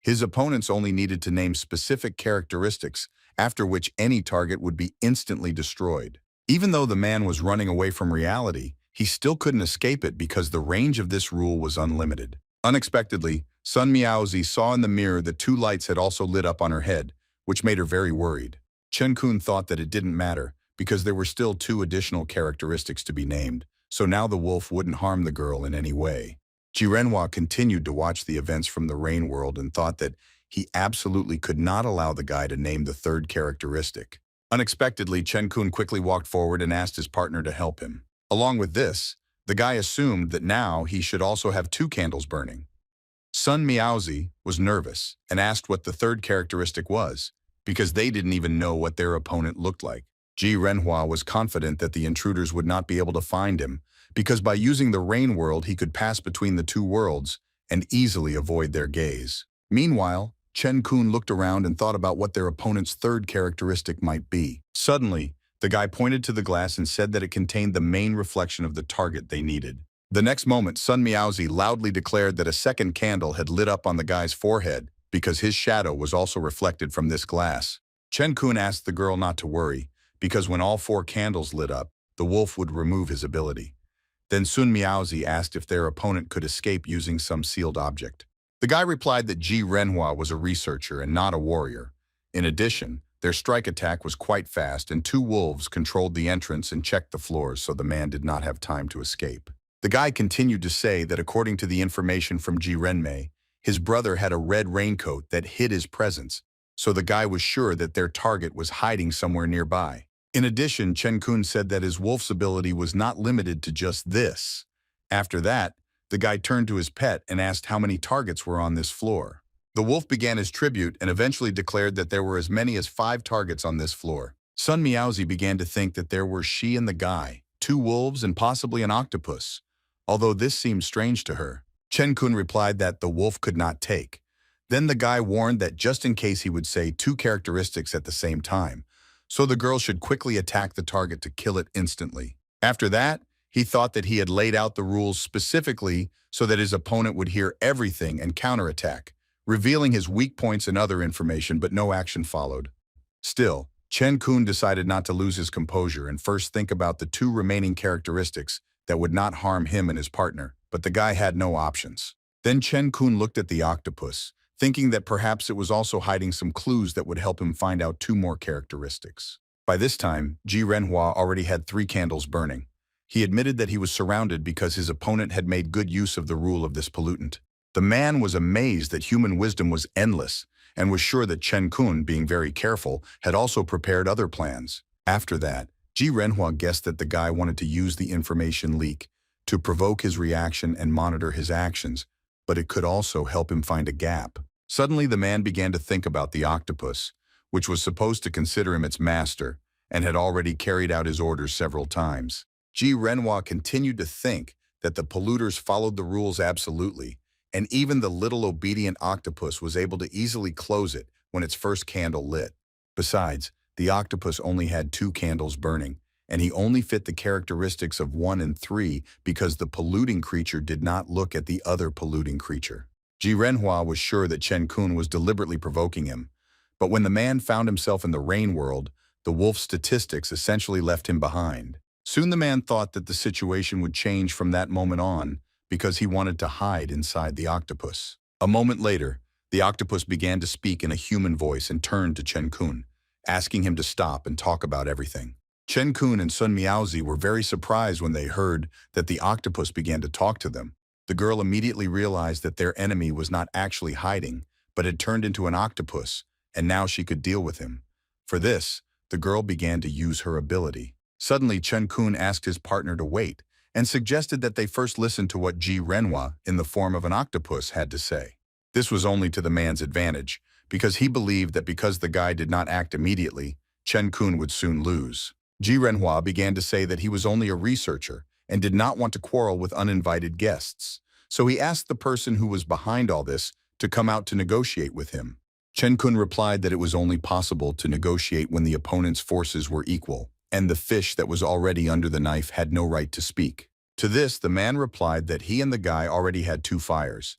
Speaker 1: His opponents only needed to name specific characteristics, after which any target would be instantly destroyed. Even though the man was running away from reality, he still couldn't escape it because the range of this rule was unlimited. Unexpectedly, Sun Miaozi saw in the mirror that 2 lights had also lit up on her head, which made her very worried. Chen-kun thought that it didn't matter because there were still two additional characteristics to be named, so now the wolf wouldn't harm the girl in any way. Ji-renhua continued to watch the events from the rain world and thought that he absolutely could not allow the guy to name the third characteristic. Unexpectedly, Chen-kun quickly walked forward and asked his partner to help him. Along with this, the guy assumed that now he should also have two candles burning. Sun Miaozi was nervous and asked what the third characteristic was, because they didn't even know what their opponent looked like. Ji-renhua was confident that the intruders would not be able to find him, because by using the rain world he could pass between the two worlds and easily avoid their gaze. Meanwhile, Chen-kun looked around and thought about what their opponent's third characteristic might be. Suddenly, the guy pointed to the glass and said that it contained the main reflection of the target they needed. The next moment, Sun Miaozi loudly declared that a second candle had lit up on the guy's forehead because his shadow was also reflected from this glass. Chen-kun asked the girl not to worry, because when all four candles lit up, the wolf would remove his ability. Then Sun Miaozi asked if their opponent could escape using some sealed object. The guy replied that Ji-renhua was a researcher and not a warrior. In addition, their strike attack was quite fast and two wolves controlled the entrance and checked the floors so the man did not have time to escape. The guy continued to say that according to the information from Ji-renmei, his brother had a red raincoat that hid his presence, so the guy was sure that their target was hiding somewhere nearby. In addition, Chen-kun said that his wolf's ability was not limited to just this. After that, the guy turned to his pet and asked how many targets were on this floor. The wolf began his tribute and eventually declared that there were as many as 5 targets on this floor. Sun Miaozi began to think that there were she and the guy, 2 wolves and possibly an octopus, although this seemed strange to her. Chen-kun replied that the wolf could not take. Then the guy warned that just in case he would say 2 characteristics at the same time, so the girl should quickly attack the target to kill it instantly. After that, he thought that he had laid out the rules specifically so that his opponent would hear everything and counterattack, revealing his weak points and other information, but no action followed. Still, Chen-kun decided not to lose his composure and first think about the 2 remaining characteristics that would not harm him and his partner, but the guy had no options. Then Chen-kun looked at the octopus, thinking that perhaps it was also hiding some clues that would help him find out 2 more characteristics. By this time, Ji-renhua already had 3 candles burning. He admitted that he was surrounded because his opponent had made good use of the rule of this pollutant. The man was amazed that human wisdom was endless and was sure that Chen-kun, being very careful, had also prepared other plans. After that, Ji-renhua guessed that the guy wanted to use the information leak to provoke his reaction and monitor his actions, but it could also help him find a gap. Suddenly, the man began to think about the octopus, which was supposed to consider him its master and had already carried out his orders several times. Ji-renhua continued to think that the polluters followed the rules absolutely, and even the little obedient octopus was able to easily close it when its first candle lit. Besides, the octopus only had 2 candles burning, and he only fit the characteristics of 1 and 3 because the polluting creature did not look at the other polluting creature. Ji-renhua was sure that Chen-kun was deliberately provoking him, but when the man found himself in the rain world, the wolf's statistics essentially left him behind. Soon the man thought that the situation would change from that moment on because he wanted to hide inside the octopus. A moment later, the octopus began to speak in a human voice and turned to Chen-kun, asking him to stop and talk about everything. Chen-kun and Sun Miaozi were very surprised when they heard that the octopus began to talk to them. The girl immediately realized that their enemy was not actually hiding, but had turned into an octopus, and now she could deal with him. For this, the girl began to use her ability. Suddenly, Chen-kun asked his partner to wait and suggested that they first listen to what Ji-renhua, in the form of an octopus, had to say. This was only to the man's advantage, because he believed that because the guy did not act immediately, Chen-kun would soon lose. Ji-renhua began to say that he was only a researcher and did not want to quarrel with uninvited guests, so he asked the person who was behind all this to come out to negotiate with him. Chen-kun replied that it was only possible to negotiate when the opponent's forces were equal, and the fish that was already under the knife had no right to speak. To this, the man replied that he and the guy already had 2 fires.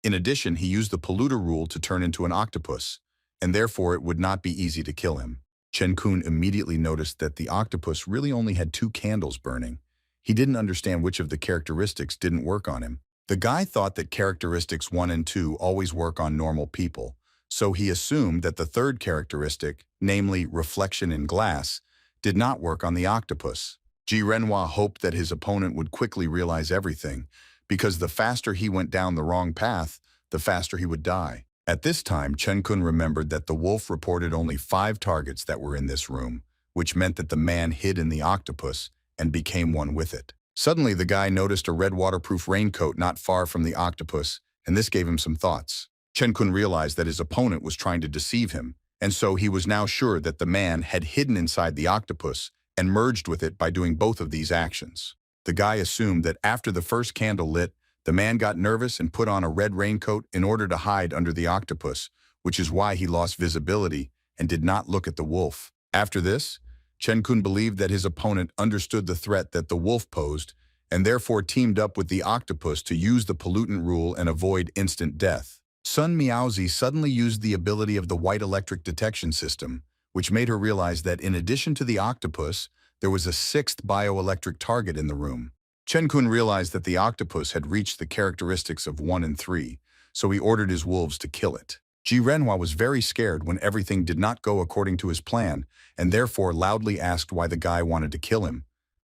Speaker 1: In addition, he used the polluter rule to turn into an octopus, and therefore it would not be easy to kill him. Chen-kun immediately noticed that the octopus really only had 2 candles burning. He didn't understand which of the characteristics didn't work on him. The guy thought that characteristics 1 and 2 always work on normal people, So he assumed that the third characteristic, namely reflection in glass, did not work on the octopus. Ji Renhua hoped that his opponent would quickly realize everything, because the faster he went down the wrong path, the faster he would die. At this time, Chen Kun remembered that the wolf reported only 5 targets that were in this room, which meant that the man hid in the octopus and became one with it. Suddenly, the guy noticed a red waterproof raincoat not far from the octopus, and this gave him some thoughts. Chen Kun realized that his opponent was trying to deceive him, and so he was now sure that the man had hidden inside the octopus and merged with it by doing both of these actions. The guy assumed that after the first candle lit, the man got nervous and put on a red raincoat in order to hide under the octopus, which is why he lost visibility and did not look at the wolf. After this, Chen Kun believed that his opponent understood the threat that the wolf posed and therefore teamed up with the octopus to use the pollutant rule and avoid instant death. Sun Miaozi suddenly used the ability of the white electric detection system, which made her realize that in addition to the octopus, there was a 6th bioelectric target in the room. Chen Kun realized that the octopus had reached the characteristics of 1 and 3, so he ordered his wolves to kill it. Ji Renhua was very scared when everything did not go according to his plan, and therefore loudly asked why the guy wanted to kill him.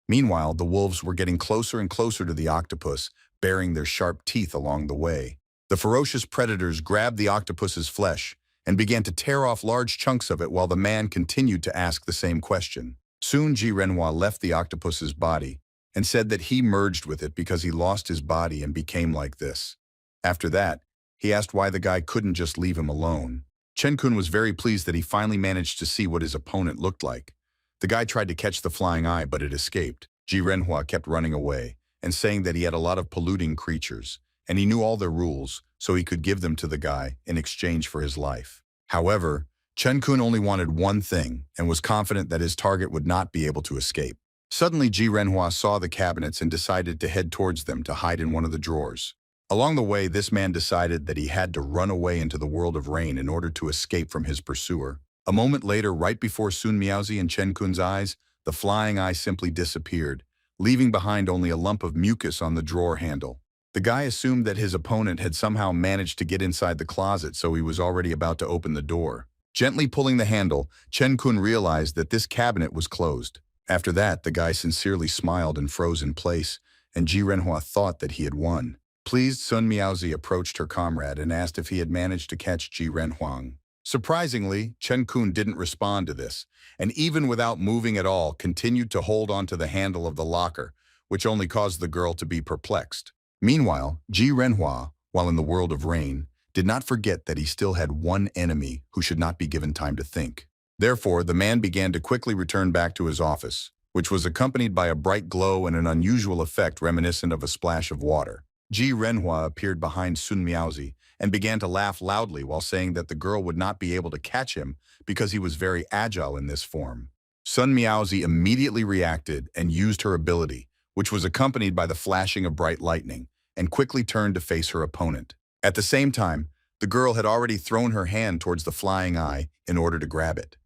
Speaker 1: Meanwhile, the wolves were getting closer and closer to the octopus, baring their sharp teeth along the way. The ferocious predators grabbed the octopus's flesh and began to tear off large chunks of it while the man continued to ask the same question. Soon Ji Renhua left the octopus's body and said that he merged with it because he lost his body and became like this. After that, he asked why the guy couldn't just leave him alone. Chen Kun was very pleased that he finally managed to see what his opponent looked like. The guy tried to catch the flying eye, but it escaped. Ji Renhua kept running away and saying that he had a lot of polluting creatures, and he knew all their rules, so he could give them to the guy in exchange for his life. However, Chen Kun only wanted one thing and was confident that his target would not be able to escape. Suddenly, Ji Renhua saw the cabinets and decided to head towards them to hide in one of the drawers. Along the way, this man decided that he had to run away into the world of rain in order to escape from his pursuer. A moment later, right before Sun Miaozi and Chen Kun's eyes, the flying eye simply disappeared, leaving behind only a lump of mucus on the drawer handle. The guy assumed that his opponent had somehow managed to get inside the closet, so he was already about to open the door. Gently pulling the handle, Chen Kun realized that this cabinet was closed. After that, the guy sincerely smiled and froze in place, and Ji Renhua thought that he had won. Pleased, Sun Miaozi approached her comrade and asked if he had managed to catch Ji Renhuang. Surprisingly, Chen Kun didn't respond to this, and even without moving at all, continued to hold onto the handle of the locker, which only caused the girl to be perplexed. Meanwhile, Ji Renhua, while in the world of rain, did not forget that he still had one enemy who should not be given time to think. Therefore, the man began to quickly return back to his office, which was accompanied by a bright glow and an unusual effect reminiscent of a splash of water. Ji Renhua appeared behind Sun Miaozi and began to laugh loudly while saying that the girl would not be able to catch him because he was very agile in this form. Sun Miaozi immediately reacted and used her ability, which was accompanied by the flashing of bright lightning, and quickly turned to face her opponent. At the same time, the girl had already thrown her hand towards the flying eye in order to grab it.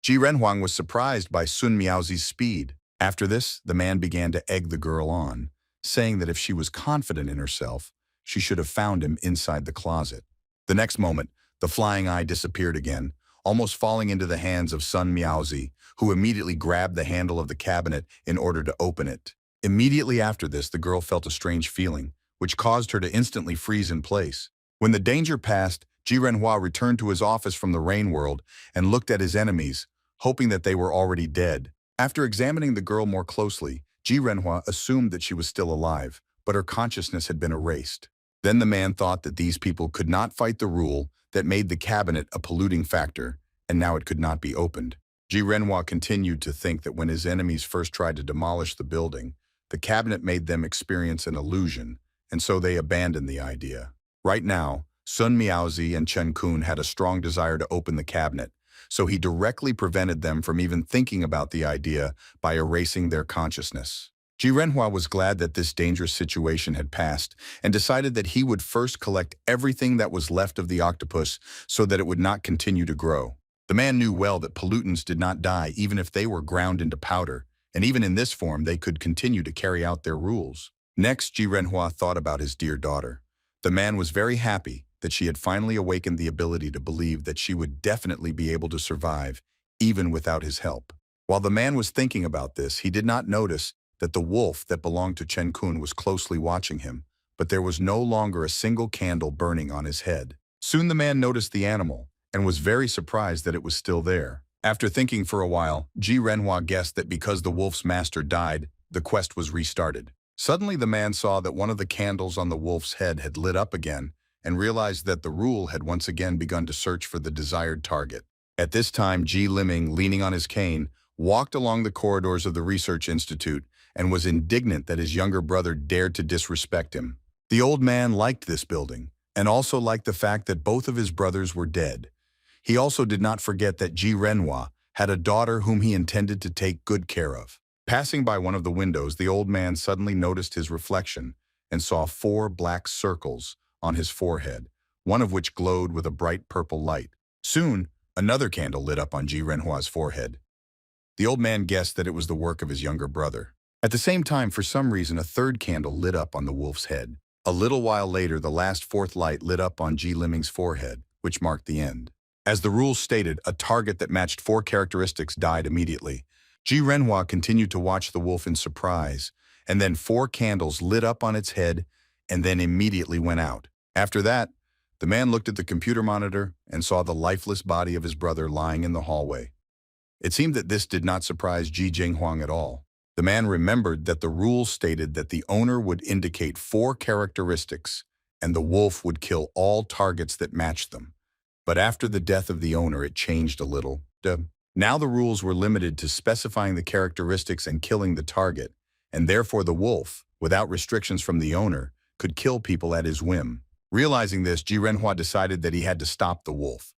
Speaker 1: Ji Renhuang was surprised by Sun Miaozi's speed. After this, the man began to egg the girl on, saying that if she was confident in herself, she should have found him inside the closet. The next moment, the flying eye disappeared again, almost falling into the hands of Sun Miaozi, who immediately grabbed the handle of the cabinet in order to open it. Immediately after this, the girl felt a strange feeling, which caused her to instantly freeze in place. When the danger passed, Ji Renhua returned to his office from the rain world and looked at his enemies, hoping that they were already dead. After examining the girl more closely, Ji Renhua assumed that she was still alive, but her consciousness had been erased. Then the man thought that these people could not fight the rule that made the cabinet a polluting factor, and now it could not be opened. Ji Renhua continued to think that when his enemies first tried to demolish the building, the cabinet made them experience an illusion, and so they abandoned the idea. Right now, Sun Miaozi and Chen Kun had a strong desire to open the cabinet, so he directly prevented them from even thinking about the idea by erasing their consciousness. Ji Renhua was glad that this dangerous situation had passed and decided that he would first collect everything that was left of the octopus so that it would not continue to grow. The man knew well that pollutants did not die even if they were ground into powder, and even in this form they could continue to carry out their rules. Next, Ji Renhua thought about his dear daughter. The man was very happy that she had finally awakened the ability to believe that she would definitely be able to survive, even without his help. While the man was thinking about this, he did not notice that the wolf that belonged to Chen Kun was closely watching him, but there was no longer a single candle burning on his head. Soon the man noticed the animal and was very surprised that it was still there. After thinking for a while, Ji Renhua guessed that because the wolf's master died, the quest was restarted. Suddenly the man saw that one of the candles on the wolf's head had lit up again and realized that the rule had once again begun to search for the desired target. At this time, Ji Liming, leaning on his cane, walked along the corridors of the research institute and was indignant that his younger brother dared to disrespect him. The old man liked this building and also liked the fact that both of his brothers were dead. He also did not forget that Ji Renhua had a daughter whom he intended to take good care of. Passing by one of the windows, the old man suddenly noticed his reflection and saw 4 black circles on his forehead, one of which glowed with a bright purple light. Soon, another candle lit up on Ji Renhua's forehead. The old man guessed that it was the work of his younger brother. At the same time, for some reason, a third candle lit up on the wolf's head. A little while later, the last fourth light lit up on Ji Liming's forehead, which marked the end. As the rules stated, a target that matched 4 characteristics died immediately. Ji Renhua continued to watch the wolf in surprise, and then 4 candles lit up on its head and then immediately went out. After that, the man looked at the computer monitor and saw the lifeless body of his brother lying in the hallway. It seemed that this did not surprise Ji Jinghuang at all. The man remembered that the rules stated that the owner would indicate 4 characteristics and the wolf would kill all targets that matched them. But after the death of the owner, it changed a little. Now the rules were limited to specifying the characteristics and killing the target, and therefore the wolf, without restrictions from the owner, could kill people at his whim. Realizing this, Ji Renhua decided that he had to stop the wolf.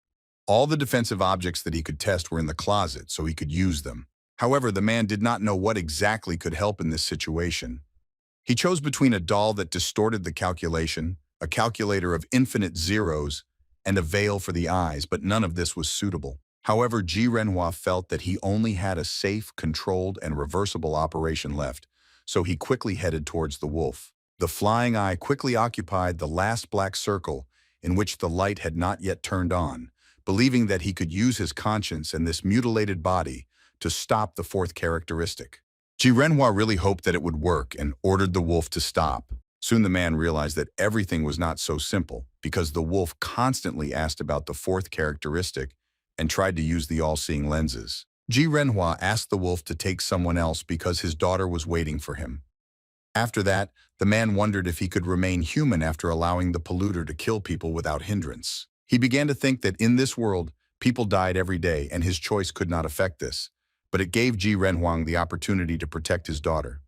Speaker 1: All the defensive objects that he could test were in the closet, so he could use them. However, the man did not know what exactly could help in this situation. He chose between a doll that distorted the calculation, a calculator of infinite zeros, and a veil for the eyes, but none of this was suitable. However, Ji Renhua felt that he only had a safe, controlled, and reversible operation left, so he quickly headed towards the wolf. The flying eye quickly occupied the last black circle in which the light had not yet turned on, believing that he could use his conscience and this mutilated body to stop the 4th characteristic. Ji Renhua really hoped that it would work and ordered the wolf to stop. Soon the man realized that everything was not so simple because the wolf constantly asked about the 4th characteristic and tried to use the all-seeing lenses. Ji Renhua asked the wolf to take someone else because his daughter was waiting for him. After that, the man wondered if he could remain human after allowing the polluter to kill people without hindrance. He began to think that in this world, people died every day and his choice could not affect this, but it gave Ji Renhuang the opportunity to protect his daughter.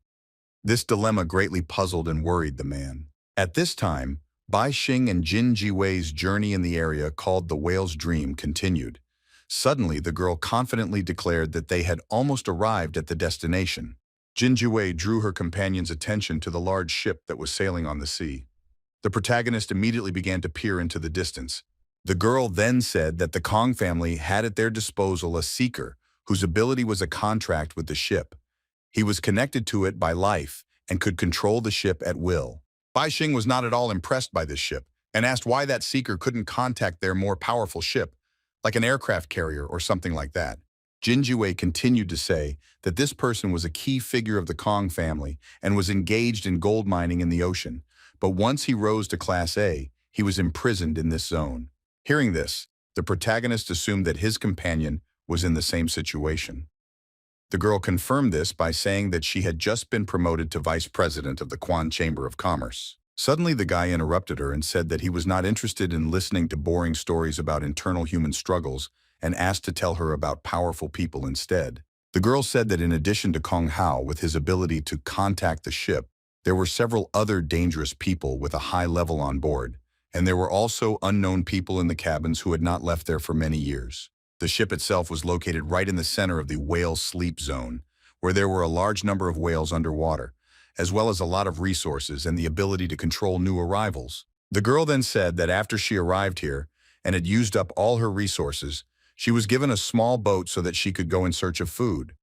Speaker 1: This dilemma greatly puzzled and worried the man. At this time, Bai Xing and Jin Jiwei's journey in the area called the Whale's Dream continued. Suddenly, the girl confidently declared that they had almost arrived at the destination. Jin Jiwei drew her companion's attention to the large ship that was sailing on the sea. The protagonist immediately began to peer into the distance. The girl then said that the Kong family had at their disposal a seeker whose ability was a contract with the ship. He was connected to it by life and could control the ship at will. Bai Xing was not at all impressed by this ship and asked why that seeker couldn't contact their more powerful ship, like an aircraft carrier or something like that. Jin Jiwei continued to say that this person was a key figure of the Kong family and was engaged in gold mining in the ocean, but once he rose to Class A, he was imprisoned in this zone. Hearing this, the protagonist assumed that his companion was in the same situation. The girl confirmed this by saying that she had just been promoted to vice president of the Quan Chamber of Commerce. Suddenly, the guy interrupted her and said that he was not interested in listening to boring stories about internal human struggles and asked to tell her about powerful people instead. The girl said that in addition to Kong Hao with his ability to contact the ship, there were several other dangerous people with a high level on board, and there were also unknown people in the cabins who had not left there for many years. The ship itself was located right in the center of the whale sleep zone, where there were a large number of whales underwater, as well as a lot of resources and the ability to control new arrivals. The girl then said that after she arrived here and had used up all her resources, she was given a small boat so that she could go in search of food.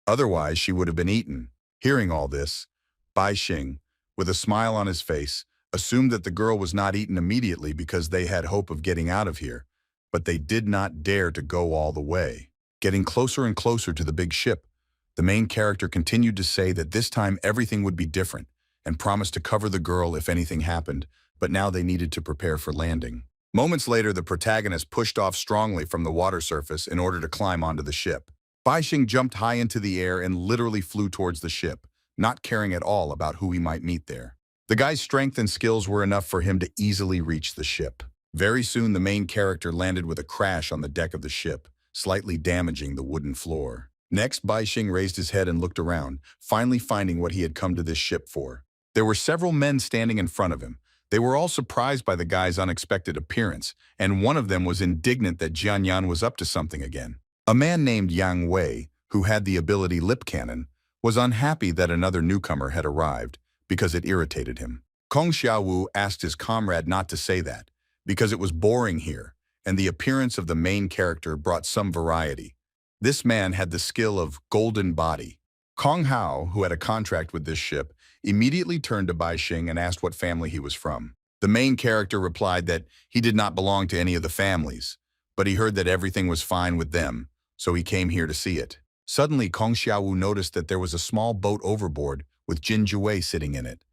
Speaker 1: Otherwise, she would have been eaten. Hearing all this, Bai Xing, with a smile on his face, assumed that the girl was not eaten immediately because they had hope of getting out of here, but they did not dare to go all the way. Getting closer and closer to the big ship, the main character continued to say that this time everything would be different and promised to cover the girl if anything happened, but now they needed to prepare for landing. Moments later, the protagonist pushed off strongly from the water surface in order to climb onto the ship. Baixing jumped high into the air and literally flew towards the ship, not caring at all about who he might meet there. The guy's strength and skills were enough for him to easily reach the ship. Very soon, the main character landed with a crash on the deck of the ship, slightly damaging the wooden floor. Next, Baixing raised his head and looked around, finally finding what he had come to this ship for. There were several men standing in front of him. They were all surprised by the guy's unexpected appearance, and one of them was indignant that Jianyan was up to something again. A man named Yang Wei, who had the ability Lip Cannon, was unhappy that another newcomer had arrived because it irritated him. Kong Xiaowu asked his comrade not to say that, because it was boring here, and the appearance of the main character brought some variety. This man had the skill of golden body. Kong Hao, who had a contract with this ship, immediately turned to Baixing and asked what family he was from. The main character replied that he did not belong to any of the families, but he heard that everything was fine with them, so he came here to see it. Suddenly, Kong Xiaowu noticed that there was a small boat overboard with Jin Juwei sitting in it.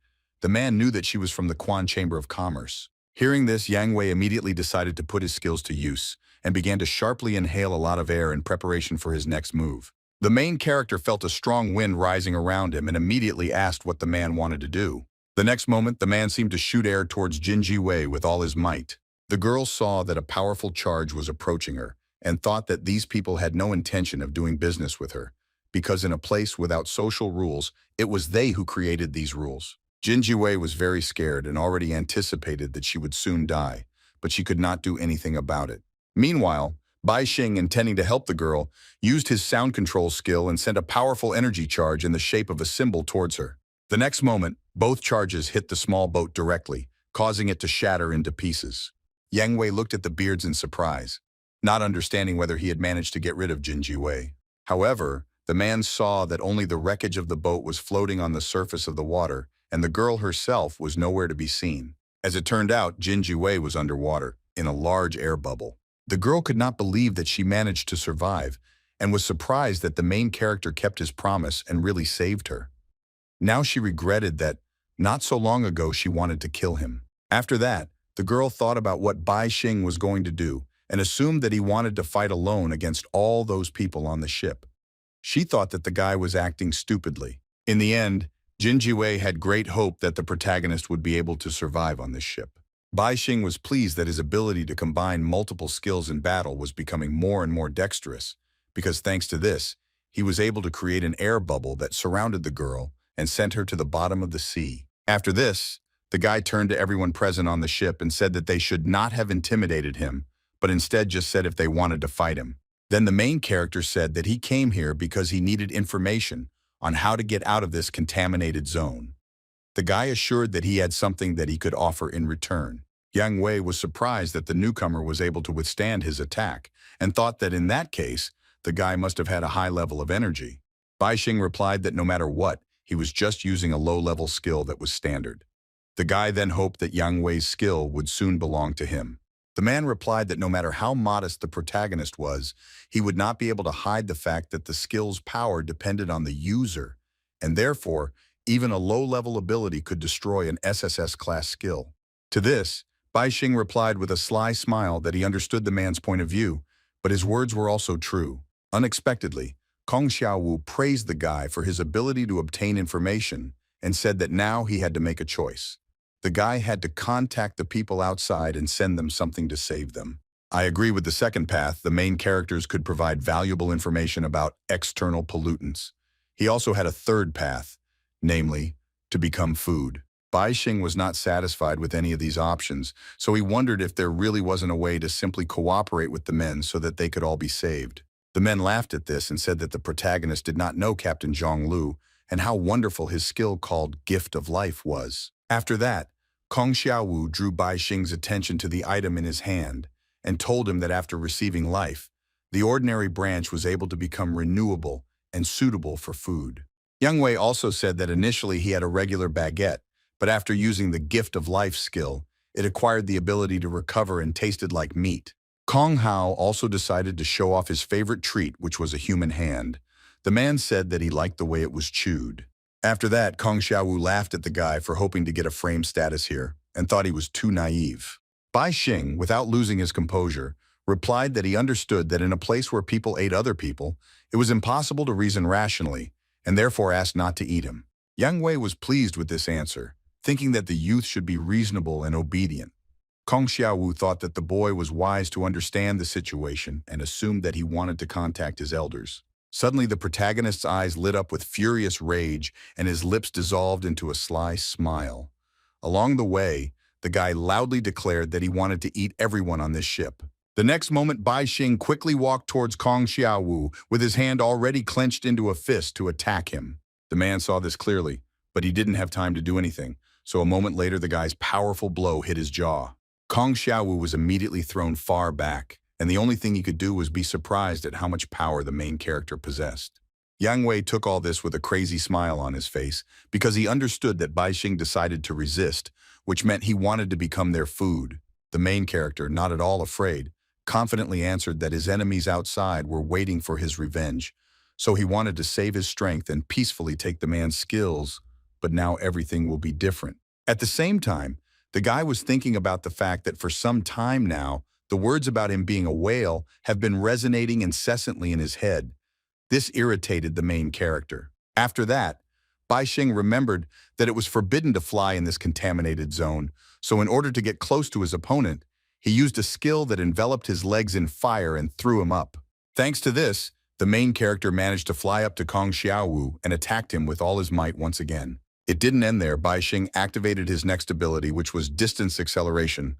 Speaker 1: The man knew that she was from the Quan Chamber of Commerce. Hearing this, Yang Wei immediately decided to put his skills to use and began to sharply inhale a lot of air in preparation for his next move. The main character felt a strong wind rising around him and immediately asked what the man wanted to do. The next moment, the man seemed to shoot air towards Jin Jiwei with all his might. The girl saw that a powerful charge was approaching her and thought that these people had no intention of doing business with her, because in a place without social rules, it was they who created these rules. Jin Jiwei was very scared and already anticipated that she would soon die, but she could not do anything about it. Meanwhile, Baixing, intending to help the girl, used his sound control skill and sent a powerful energy charge in the shape of a symbol towards her. The next moment, both charges hit the small boat directly, causing it to shatter into pieces. Yang Wei looked at the beards in surprise, not understanding whether he had managed to get rid of Jin Jiwei. However, the man saw that only the wreckage of the boat was floating on the surface of the water, and the girl herself was nowhere to be seen. As it turned out, Jin Jiwei was underwater, in a large air bubble. The girl could not believe that she managed to survive, and was surprised that the main character kept his promise and really saved her. Now she regretted that, not so long ago, she wanted to kill him. After that, the girl thought about what Baixing was going to do, and assumed that he wanted to fight alone against all those people on the ship. She thought that the guy was acting stupidly. In the end, Jin Jiwei had great hope that the protagonist would be able to survive on this ship. Baixing was pleased that his ability to combine multiple skills in battle was becoming more and more dexterous, because thanks to this, he was able to create an air bubble that surrounded the girl and sent her to the bottom of the sea. After this, the guy turned to everyone present on the ship and said that they should not have intimidated him, but instead just said if they wanted to fight him. Then the main character said that he came here because he needed information on how to get out of this contaminated zone. The guy assured that he had something that he could offer in return. Yang Wei was surprised that the newcomer was able to withstand his attack and thought that in that case, the guy must have had a high level of energy. Baixing replied that no matter what, he was just using a low-level skill that was standard. The guy then hoped that Yang Wei's skill would soon belong to him. The man replied that no matter how modest the protagonist was, he would not be able to hide the fact that the skill's power depended on the user, and therefore, even a low-level ability could destroy an SSS-class skill. To this, Baixing replied with a sly smile that he understood the man's point of view, but his words were also true. Unexpectedly, Kong Xiaowu praised the guy for his ability to obtain information and said that now he had to make a choice. The guy had to contact the people outside and send them something to save them. I agree with the second path. The main characters could provide valuable information about external pollutants. He also had a third path, namely, to become food. Baixing was not satisfied with any of these options, so he wondered if there really wasn't a way to simply cooperate with the men so that they could all be saved. The men laughed at this and said that the protagonist did not know Captain Zhonglu and how wonderful his skill called Gift of Life was. After that, Kong Xiaowu drew Baixing's attention to the item in his hand and told him that after receiving life, the ordinary branch was able to become renewable and suitable for food. Yang Wei also said that initially he had a regular baguette, but after using the gift of life skill, it acquired the ability to recover and tasted like meat. Kong Hao also decided to show off his favorite treat, which was a human hand. The man said that he liked the way it was chewed. After that, Kong Xiaowu laughed at the guy for hoping to get a frame status here and thought he was too naive. Bai Xing, without losing his composure, replied that he understood that in a place where people ate other people, it was impossible to reason rationally, and therefore asked not to eat him. Yang Wei was pleased with this answer, thinking that the youth should be reasonable and obedient. Kong Xiaowu thought that the boy was wise to understand the situation and assumed that he wanted to contact his elders. Suddenly, the protagonist's eyes lit up with furious rage and his lips dissolved into a sly smile. Along the way, the guy loudly declared that he wanted to eat everyone on this ship. The next moment, Bai Xing quickly walked towards Kong Xiaowu with his hand already clenched into a fist to attack him. The man saw this clearly, but he didn't have time to do anything, so a moment later the guy's powerful blow hit his jaw. Kong Xiaowu was immediately thrown far back, and the only thing he could do was be surprised at how much power the main character possessed. Yang Wei took all this with a crazy smile on his face because he understood that Bai Xing decided to resist, which meant he wanted to become their food. The main character, not at all afraid, confidently answered that his enemies outside were waiting for his revenge, so he wanted to save his strength and peacefully take the man's skills, but now everything will be different. At the same time, the guy was thinking about the fact that for some time now, the words about him being a whale have been resonating incessantly in his head. This irritated the main character. After that, Bai Xing remembered that it was forbidden to fly in this contaminated zone, so in order to get close to his opponent, he used a skill that enveloped his legs in fire and threw him up. Thanks to this, the main character managed to fly up to Kong Xiaowu and attacked him with all his might once again. It didn't end there. Bai Xing activated his next ability, which was distance acceleration,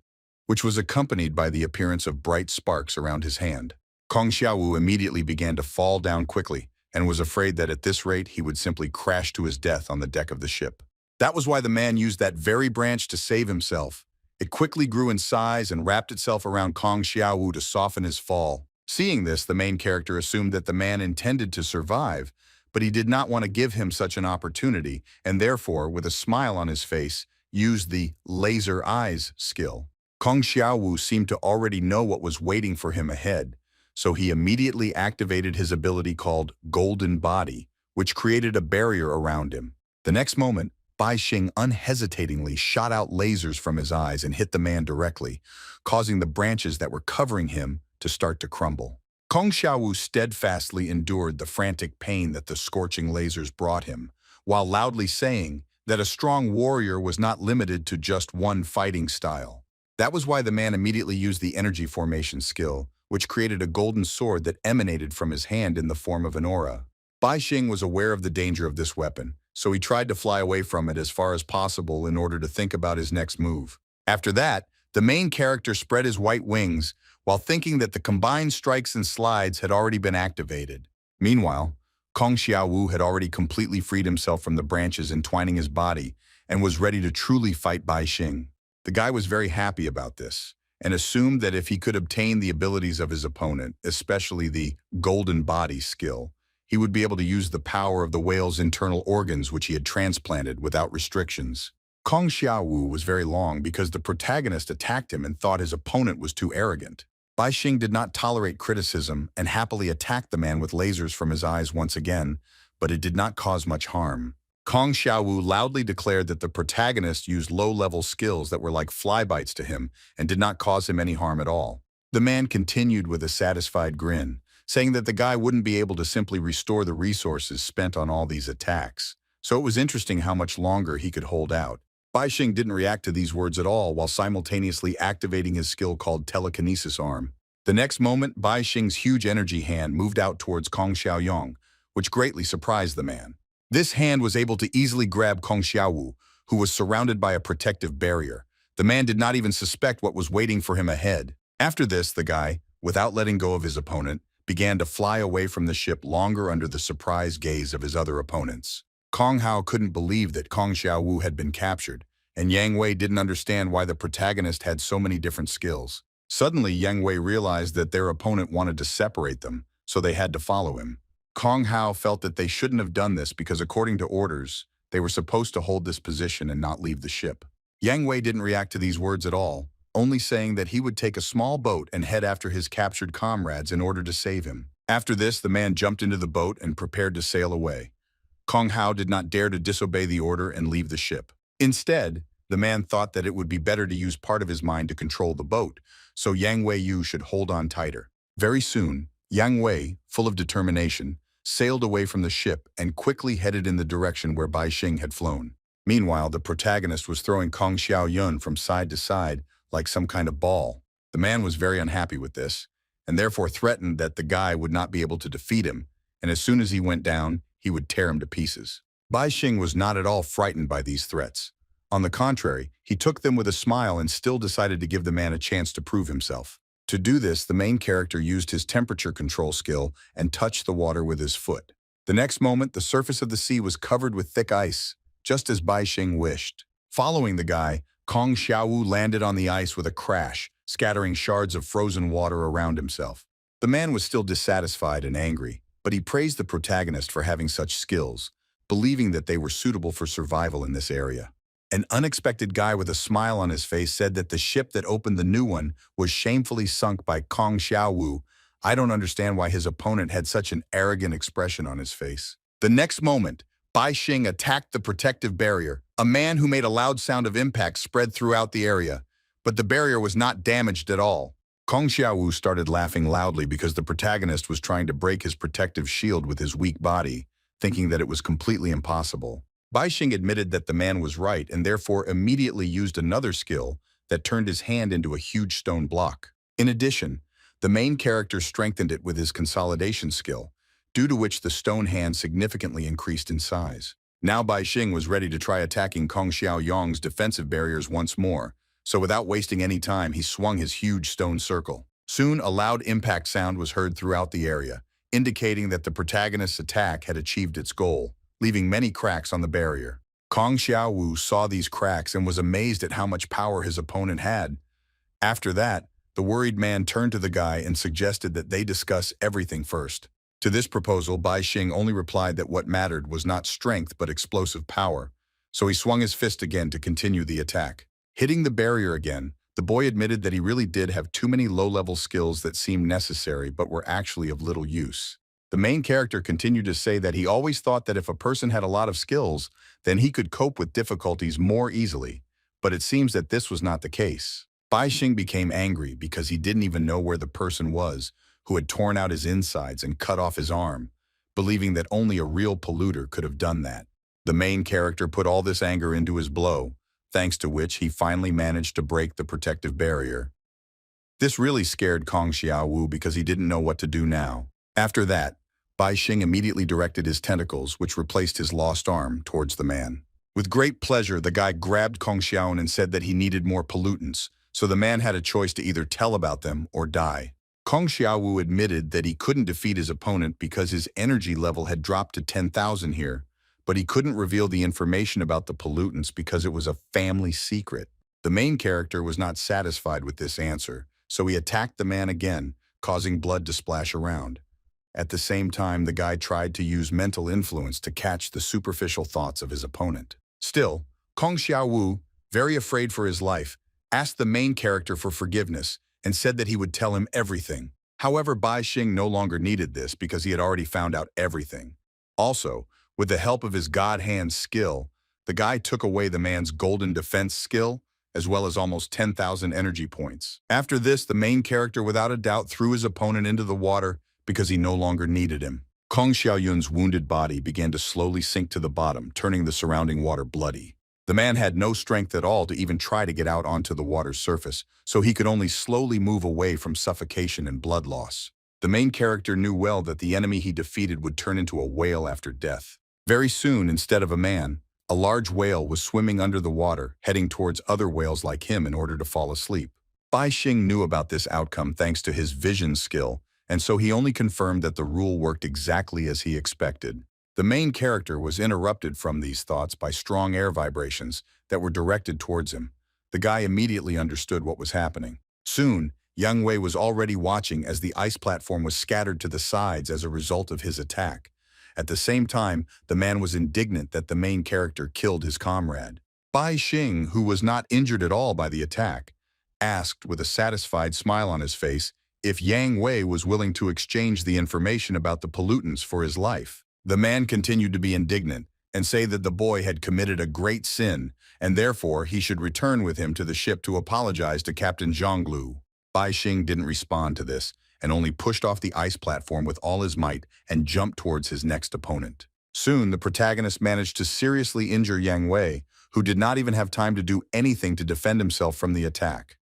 Speaker 1: which was accompanied by the appearance of bright sparks around his hand. Kong Xiaowu immediately began to fall down quickly and was afraid that at this rate he would simply crash to his death on the deck of the ship. That was why the man used that very branch to save himself. It quickly grew in size and wrapped itself around Kong Xiaowu to soften his fall. Seeing this, the main character assumed that the man intended to survive, but he did not want to give him such an opportunity, and therefore, with a smile on his face, used the laser eyes skill. Kong Xiaowu seemed to already know what was waiting for him ahead, so he immediately activated his ability called Golden Body, which created a barrier around him. The next moment, Bai Xing unhesitatingly shot out lasers from his eyes and hit the man directly, causing the branches that were covering him to start to crumble. Kong Xiaowu steadfastly endured the frantic pain that the scorching lasers brought him, while loudly saying that a strong warrior was not limited to just one fighting style. That was why the man immediately used the energy formation skill, which created a golden sword that emanated from his hand in the form of an aura. Bai Xing was aware of the danger of this weapon, so he tried to fly away from it as far as possible in order to think about his next move. After that, the main character spread his white wings while thinking that the combined strikes and slides had already been activated. Meanwhile, Kong Xiaowu had already completely freed himself from the branches entwining his body and was ready to truly fight Bai Xing. The guy was very happy about this and assumed that if he could obtain the abilities of his opponent, especially the Golden Body skill, he would be able to use the power of the whale's internal organs which he had transplanted without restrictions. Kong Xiaowu was very long because the protagonist attacked him and thought his opponent was too arrogant. Bai Xing did not tolerate criticism and happily attacked the man with lasers from his eyes once again, but it did not cause much harm. Kong Xiaowu loudly declared that the protagonist used low-level skills that were like flybites to him and did not cause him any harm at all. The man continued with a satisfied grin, saying that the guy wouldn't be able to simply restore the resources spent on all these attacks. So it was interesting how much longer he could hold out. Bai Xing didn't react to these words at all while simultaneously activating his skill called Telekinesis Arm. The next moment, Bai Xing's huge energy hand moved out towards Kong Xiaoyong, which greatly surprised the man. This hand was able to easily grab Kong Xiaowu, who was surrounded by a protective barrier. The man did not even suspect what was waiting for him ahead. After this, the guy, without letting go of his opponent, began to fly away from the ship longer under the surprised gaze of his other opponents. Kong Hao couldn't believe that Kong Xiaowu had been captured, and Yang Wei didn't understand why the protagonist had so many different skills. Suddenly, Yang Wei realized that their opponent wanted to separate them, so they had to follow him. Kong Hao felt that they shouldn't have done this because according to orders, They were supposed to hold this position and not leave the ship. Yang Wei didn't react to these words at all, only saying that he would take a small boat and head after his captured comrades in order to save him. After this, the man jumped into the boat and prepared to sail away. Kong Hao did not dare to disobey the order and leave the ship. Instead, the man thought that it would be better to use part of his mind to control the boat, so Yang Wei Yu should hold on tighter. Very soon, Yang Wei, full of determination, sailed away from the ship and quickly headed in the direction where Bai Xing had flown. Meanwhile, the protagonist was throwing Kong Xiao Yun from side to side like some kind of ball. The man was very unhappy with this, and therefore threatened that the guy would not be able to defeat him, and as soon as he went down, he would tear him to pieces. Bai Xing was not at all frightened by these threats. On the contrary, he took them with a smile and still decided to give the man a chance to prove himself. To do this, the main character used his temperature control skill and touched the water with his foot. The next moment, the surface of the sea was covered with thick ice, just as Bai Xing wished. Following the guy, Kong Xiaowu landed on the ice with a crash, scattering shards of frozen water around himself. The man was still dissatisfied and angry, but he praised the protagonist for having such skills, believing that they were suitable for survival in this area. An unexpected guy with a smile on his face said that the ship that opened the new one was shamefully sunk by Kong Xiaowu. I don't understand why his opponent had such an arrogant expression on his face. The next moment, Bai Xing attacked the protective barrier. A man who made a loud sound of impact spread throughout the area, but the barrier was not damaged at all. Kong Xiaowu started laughing loudly because the protagonist was trying to break his protective shield with his weak body, thinking that it was completely impossible. Bai Xing admitted that the man was right and therefore immediately used another skill that turned his hand into a huge stone block. In addition, the main character strengthened it with his consolidation skill, due to which the stone hand significantly increased in size. Now Bai Xing was ready to try attacking Kong Xiao Yong's defensive barriers once more, so without wasting any time, he swung his huge stone circle. Soon, a loud impact sound was heard throughout the area, indicating that the protagonist's attack had achieved its goal, leaving many cracks on the barrier. Kong Xiaowu saw these cracks and was amazed at how much power his opponent had. After that, the worried man turned to the guy and suggested that they discuss everything first. To this proposal, Bai Xing only replied that what mattered was not strength but explosive power, so he swung his fist again to continue the attack. Hitting the barrier again, the boy admitted that he really did have too many low-level skills that seemed necessary but were actually of little use. The main character continued to say that he always thought that if a person had a lot of skills, then he could cope with difficulties more easily, but it seems that this was not the case. Bai Xing became angry because he didn't even know where the person was who had torn out his insides and cut off his arm, believing that only a real polluter could have done that. The main character put all this anger into his blow, thanks to which he finally managed to break the protective barrier. This really scared Kong Xiaowu because he didn't know what to do now. After that, Bai Xing immediately directed his tentacles, which replaced his lost arm, towards the man. With great pleasure, the guy grabbed Kong Xiaowu and said that he needed more pollutants, so the man had a choice to either tell about them or die. Kong Xiaowu admitted that he couldn't defeat his opponent because his energy level had dropped to 10,000 here, but he couldn't reveal the information about the pollutants because it was a family secret. The main character was not satisfied with this answer, so he attacked the man again, causing blood to splash around. At the same time, the guy tried to use mental influence to catch the superficial thoughts of his opponent. Still, Kong Xiaowu, very afraid for his life, asked the main character for forgiveness and said that he would tell him everything. However, Bai Xing no longer needed this because he had already found out everything. Also, with the help of his God Hand skill, the guy took away the man's golden defense skill, as well as almost 10,000 energy points. After this, the main character without a doubt threw his opponent into the water because he no longer needed him. Kong Xiaoyun's wounded body began to slowly sink to the bottom, turning the surrounding water bloody. The man had no strength at all to even try to get out onto the water's surface, so he could only slowly move away from suffocation and blood loss. The main character knew well that the enemy he defeated would turn into a whale after death. Very soon, instead of a man, a large whale was swimming under the water, heading towards other whales like him in order to fall asleep. Bai Xing knew about this outcome thanks to his vision skill, and so he only confirmed that the rule worked exactly as he expected. The main character was interrupted from these thoughts by strong air vibrations that were directed towards him. The guy immediately understood what was happening. Soon, Yang Wei was already watching as the ice platform was scattered to the sides as a result of his attack, At the same time, the man was indignant that the main character killed his comrade. Bai Xing, who was not injured at all by the attack, asked with a satisfied smile on his face if Yang Wei was willing to exchange the information about the pollutants for his life. The man continued to be indignant and say that the boy had committed a great sin and therefore he should return with him to the ship to apologize to Captain Zhonglu. Bai Xing didn't respond to this and only pushed off the ice platform with all his might and jumped towards his next opponent. Soon, the protagonist managed to seriously injure Yang Wei, who did not even have time to do anything to defend himself from the attack.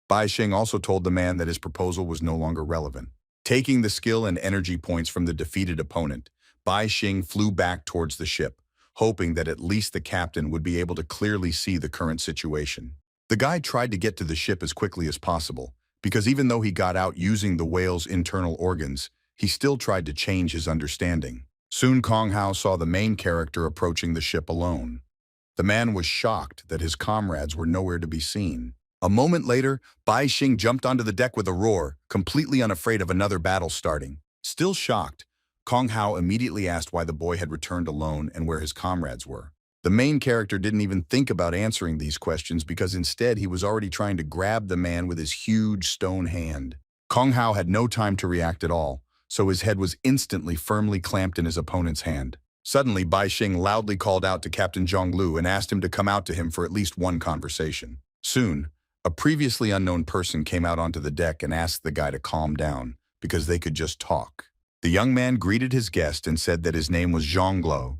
Speaker 1: Bai Xing also told the man that his proposal was no longer relevant. Taking the skill and energy points from the defeated opponent, Bai Xing flew back towards the ship, hoping that at least the captain would be able to clearly see the current situation. The guy tried to get to the ship as quickly as possible, because even though he got out using the whale's internal organs, he still tried to change his understanding. Soon Kong Hao saw the main character approaching the ship alone. The man was shocked that his comrades were nowhere to be seen. A moment later, Bai Xing jumped onto the deck with a roar, completely unafraid of another battle starting. Still shocked, Kong Hao immediately asked why the boy had returned alone and where his comrades were. The main character didn't even think about answering these questions because instead he was already trying to grab the man with his huge stone hand. Kong Hao had no time to react at all, so his head was instantly firmly clamped in his opponent's hand. Suddenly, Bai Xing loudly called out to Captain Zhonglu and asked him to come out to him for at least one conversation. Soon, a previously unknown person came out onto the deck and asked the guy to calm down because they could just talk. The young man greeted his guest and said that his name was Zhonglu.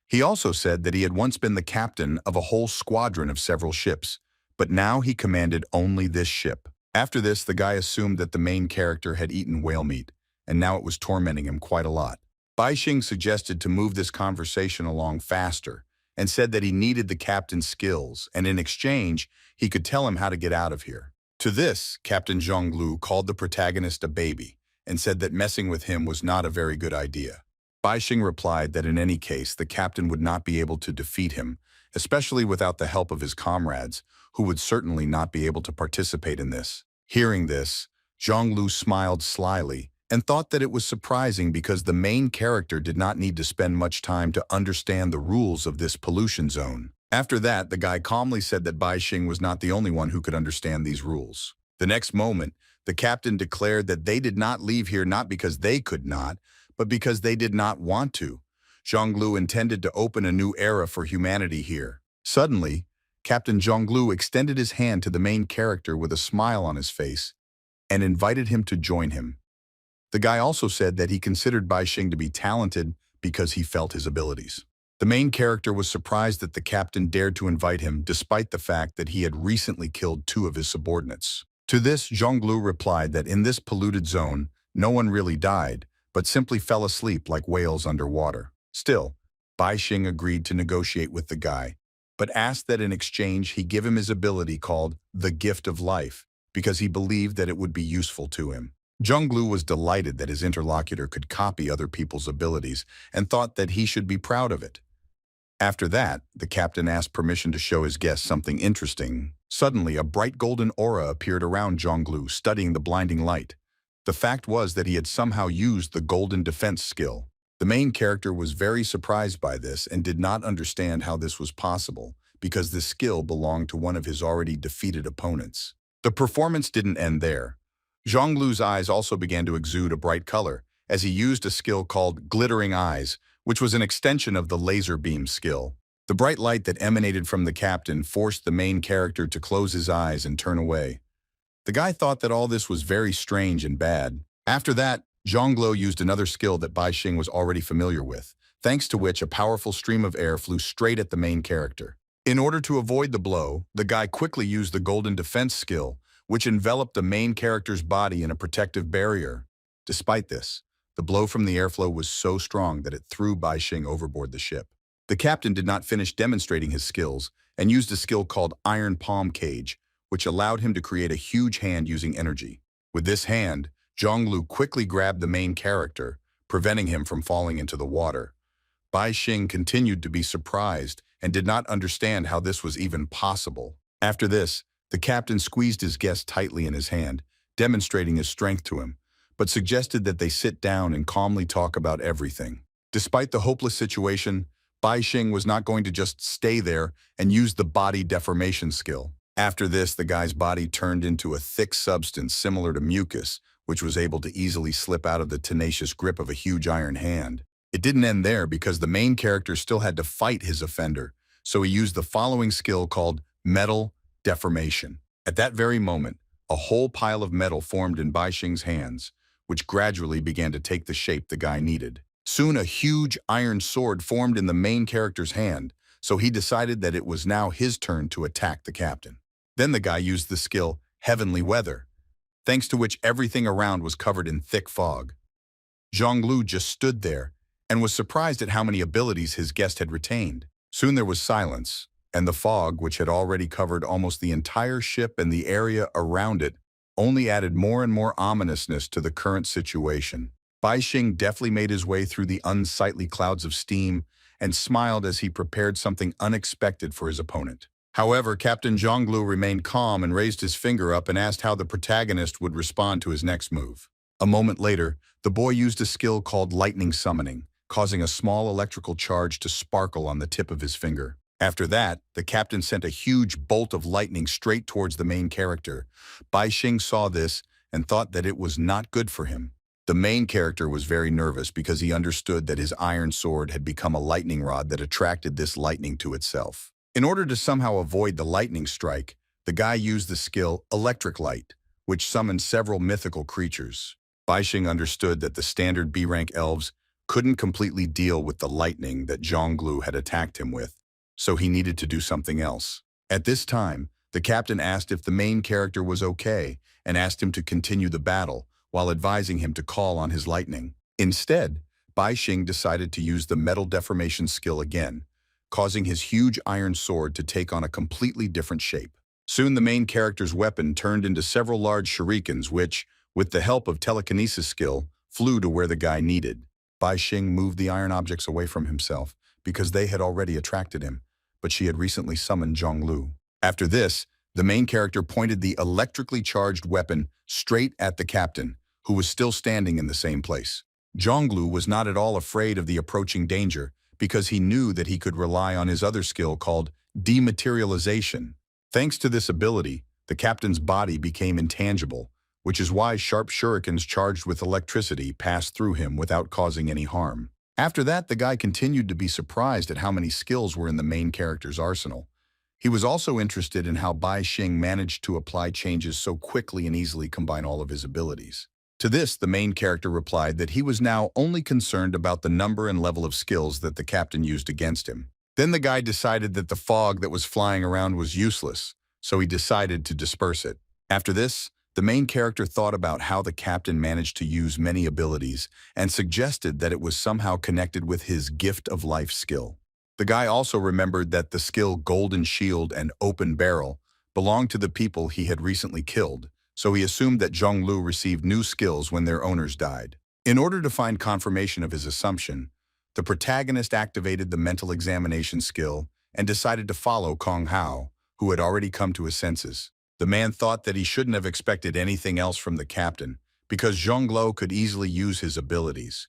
Speaker 1: He also said that he had once been the captain of a whole squadron of several ships, but now he commanded only this ship. After this, the guy assumed that the main character had eaten whale meat, and now it was tormenting him quite a lot. Bai Xing suggested to move this conversation along faster and said that he needed the captain's skills, and in exchange, he could tell him how to get out of here. To this, Captain Zhonglu called the protagonist a baby and said that messing with him was not a very good idea. Bai Xing replied that in any case, the captain would not be able to defeat him, especially without the help of his comrades, who would certainly not be able to participate in this. Hearing this, Zhonglu smiled slyly and thought that it was surprising because the main character did not need to spend much time to understand the rules of this pollution zone. After that, the guy calmly said that Bai Xing was not the only one who could understand these rules. The next moment, the captain declared that they did not leave here not because they could not, but because they did not want to. Zhonglu intended to open a new era for humanity here. Suddenly, Captain Zhonglu extended his hand to the main character with a smile on his face and invited him to join him. The guy also said that he considered Bai Xing to be talented because he felt his abilities. The main character was surprised that the captain dared to invite him despite the fact that he had recently killed two of his subordinates. To this, Zhonglu replied that in this polluted zone, no one really died, but simply fell asleep like whales underwater. Still, Bai Xing agreed to negotiate with the guy, but asked that in exchange he give him his ability called the Gift of Life, because he believed that it would be useful to him. Zhonglu was delighted that his interlocutor could copy other people's abilities and thought that he should be proud of it. After that, the captain asked permission to show his guests something interesting. Suddenly, a bright golden aura appeared around Zhonglu, studying the blinding light. The fact was that he had somehow used the golden defense skill. The main character was very surprised by this and did not understand how this was possible, because this skill belonged to one of his already defeated opponents. The performance didn't end there. Zhonglu's eyes also began to exude a bright color, as he used a skill called Glittering Eyes, which was an extension of the laser beam skill. The bright light that emanated from the captain forced the main character to close his eyes and turn away. The guy thought that all this was very strange and bad. After that, Zhonglu used another skill that Bai Xing was already familiar with, thanks to which a powerful stream of air flew straight at the main character. In order to avoid the blow, the guy quickly used the golden defense skill, which enveloped the main character's body in a protective barrier. Despite this, the blow from the airflow was so strong that it threw Bai Xing overboard the ship. The captain did not finish demonstrating his skills and used a skill called Iron Palm Cage, which allowed him to create a huge hand using energy. With this hand, Zhonglu quickly grabbed the main character, preventing him from falling into the water. Bai Xing continued to be surprised and did not understand how this was even possible. After this, the captain squeezed his guest tightly in his hand, demonstrating his strength to him, but suggested that they sit down and calmly talk about everything. Despite the hopeless situation, Bai Xing was not going to just stay there and use the body deformation skill. After this, the guy's body turned into a thick substance similar to mucus, which was able to easily slip out of the tenacious grip of a huge iron hand. It didn't end there because the main character still had to fight his offender, so he used the following skill called metal deformation. At that very moment, a whole pile of metal formed in Bai Xing's hands, which gradually began to take the shape the guy needed. Soon a huge iron sword formed in the main character's hand, so he decided that it was now his turn to attack the captain. Then the guy used the skill Heavenly Weather, thanks to which everything around was covered in thick fog. Zhonglu just stood there and was surprised at how many abilities his guest had retained. Soon there was silence, and the fog, which had already covered almost the entire ship and the area around it, only added more and more ominousness to the current situation. Bai Xing deftly made his way through the unsightly clouds of steam and smiled as he prepared something unexpected for his opponent. However, Captain Zhonglu remained calm and raised his finger up and asked how the protagonist would respond to his next move. A moment later, the boy used a skill called lightning summoning, causing a small electrical charge to sparkle on the tip of his finger. After that, the captain sent a huge bolt of lightning straight towards the main character. Bai Xing saw this and thought that it was not good for him. The main character was very nervous because he understood that his iron sword had become a lightning rod that attracted this lightning to itself. In order to somehow avoid the lightning strike, the guy used the skill Electric Light, which summoned several mythical creatures. Bai Xing understood that the standard B-rank elves couldn't completely deal with the lightning that Zhonglu had attacked him with, so he needed to do something else. At this time, the captain asked if the main character was okay and asked him to continue the battle, while advising him to call on his lightning. Instead, Bai Xing decided to use the metal deformation skill again, causing his huge iron sword to take on a completely different shape. Soon the main character's weapon turned into several large shurikens which, with the help of telekinesis skill, flew to where the guy needed. Bai Xing moved the iron objects away from himself because they had already attracted him, but she had recently summoned Zhonglu. After this, the main character pointed the electrically charged weapon straight at the captain, who was still standing in the same place. Zhonglu was not at all afraid of the approaching danger because he knew that he could rely on his other skill called dematerialization. Thanks to this ability, the captain's body became intangible, which is why sharp shurikens charged with electricity passed through him without causing any harm. After that, the guy continued to be surprised at how many skills were in the main character's arsenal. He was also interested in how Bai Xing managed to apply changes so quickly and easily combine all of his abilities. To this, the main character replied that he was now only concerned about the number and level of skills that the captain used against him. Then the guy decided that the fog that was flying around was useless, so he decided to disperse it. After this, the main character thought about how the captain managed to use many abilities and suggested that it was somehow connected with his gift of life skill. The guy also remembered that the skill Golden Shield and Open Barrel belonged to the people he had recently killed, so he assumed that Zhonglu received new skills when their owners died. In order to find confirmation of his assumption, the protagonist activated the mental examination skill and decided to follow Kong Hao, who had already come to his senses. The man thought that he shouldn't have expected anything else from the captain, because Zhonglu could easily use his abilities.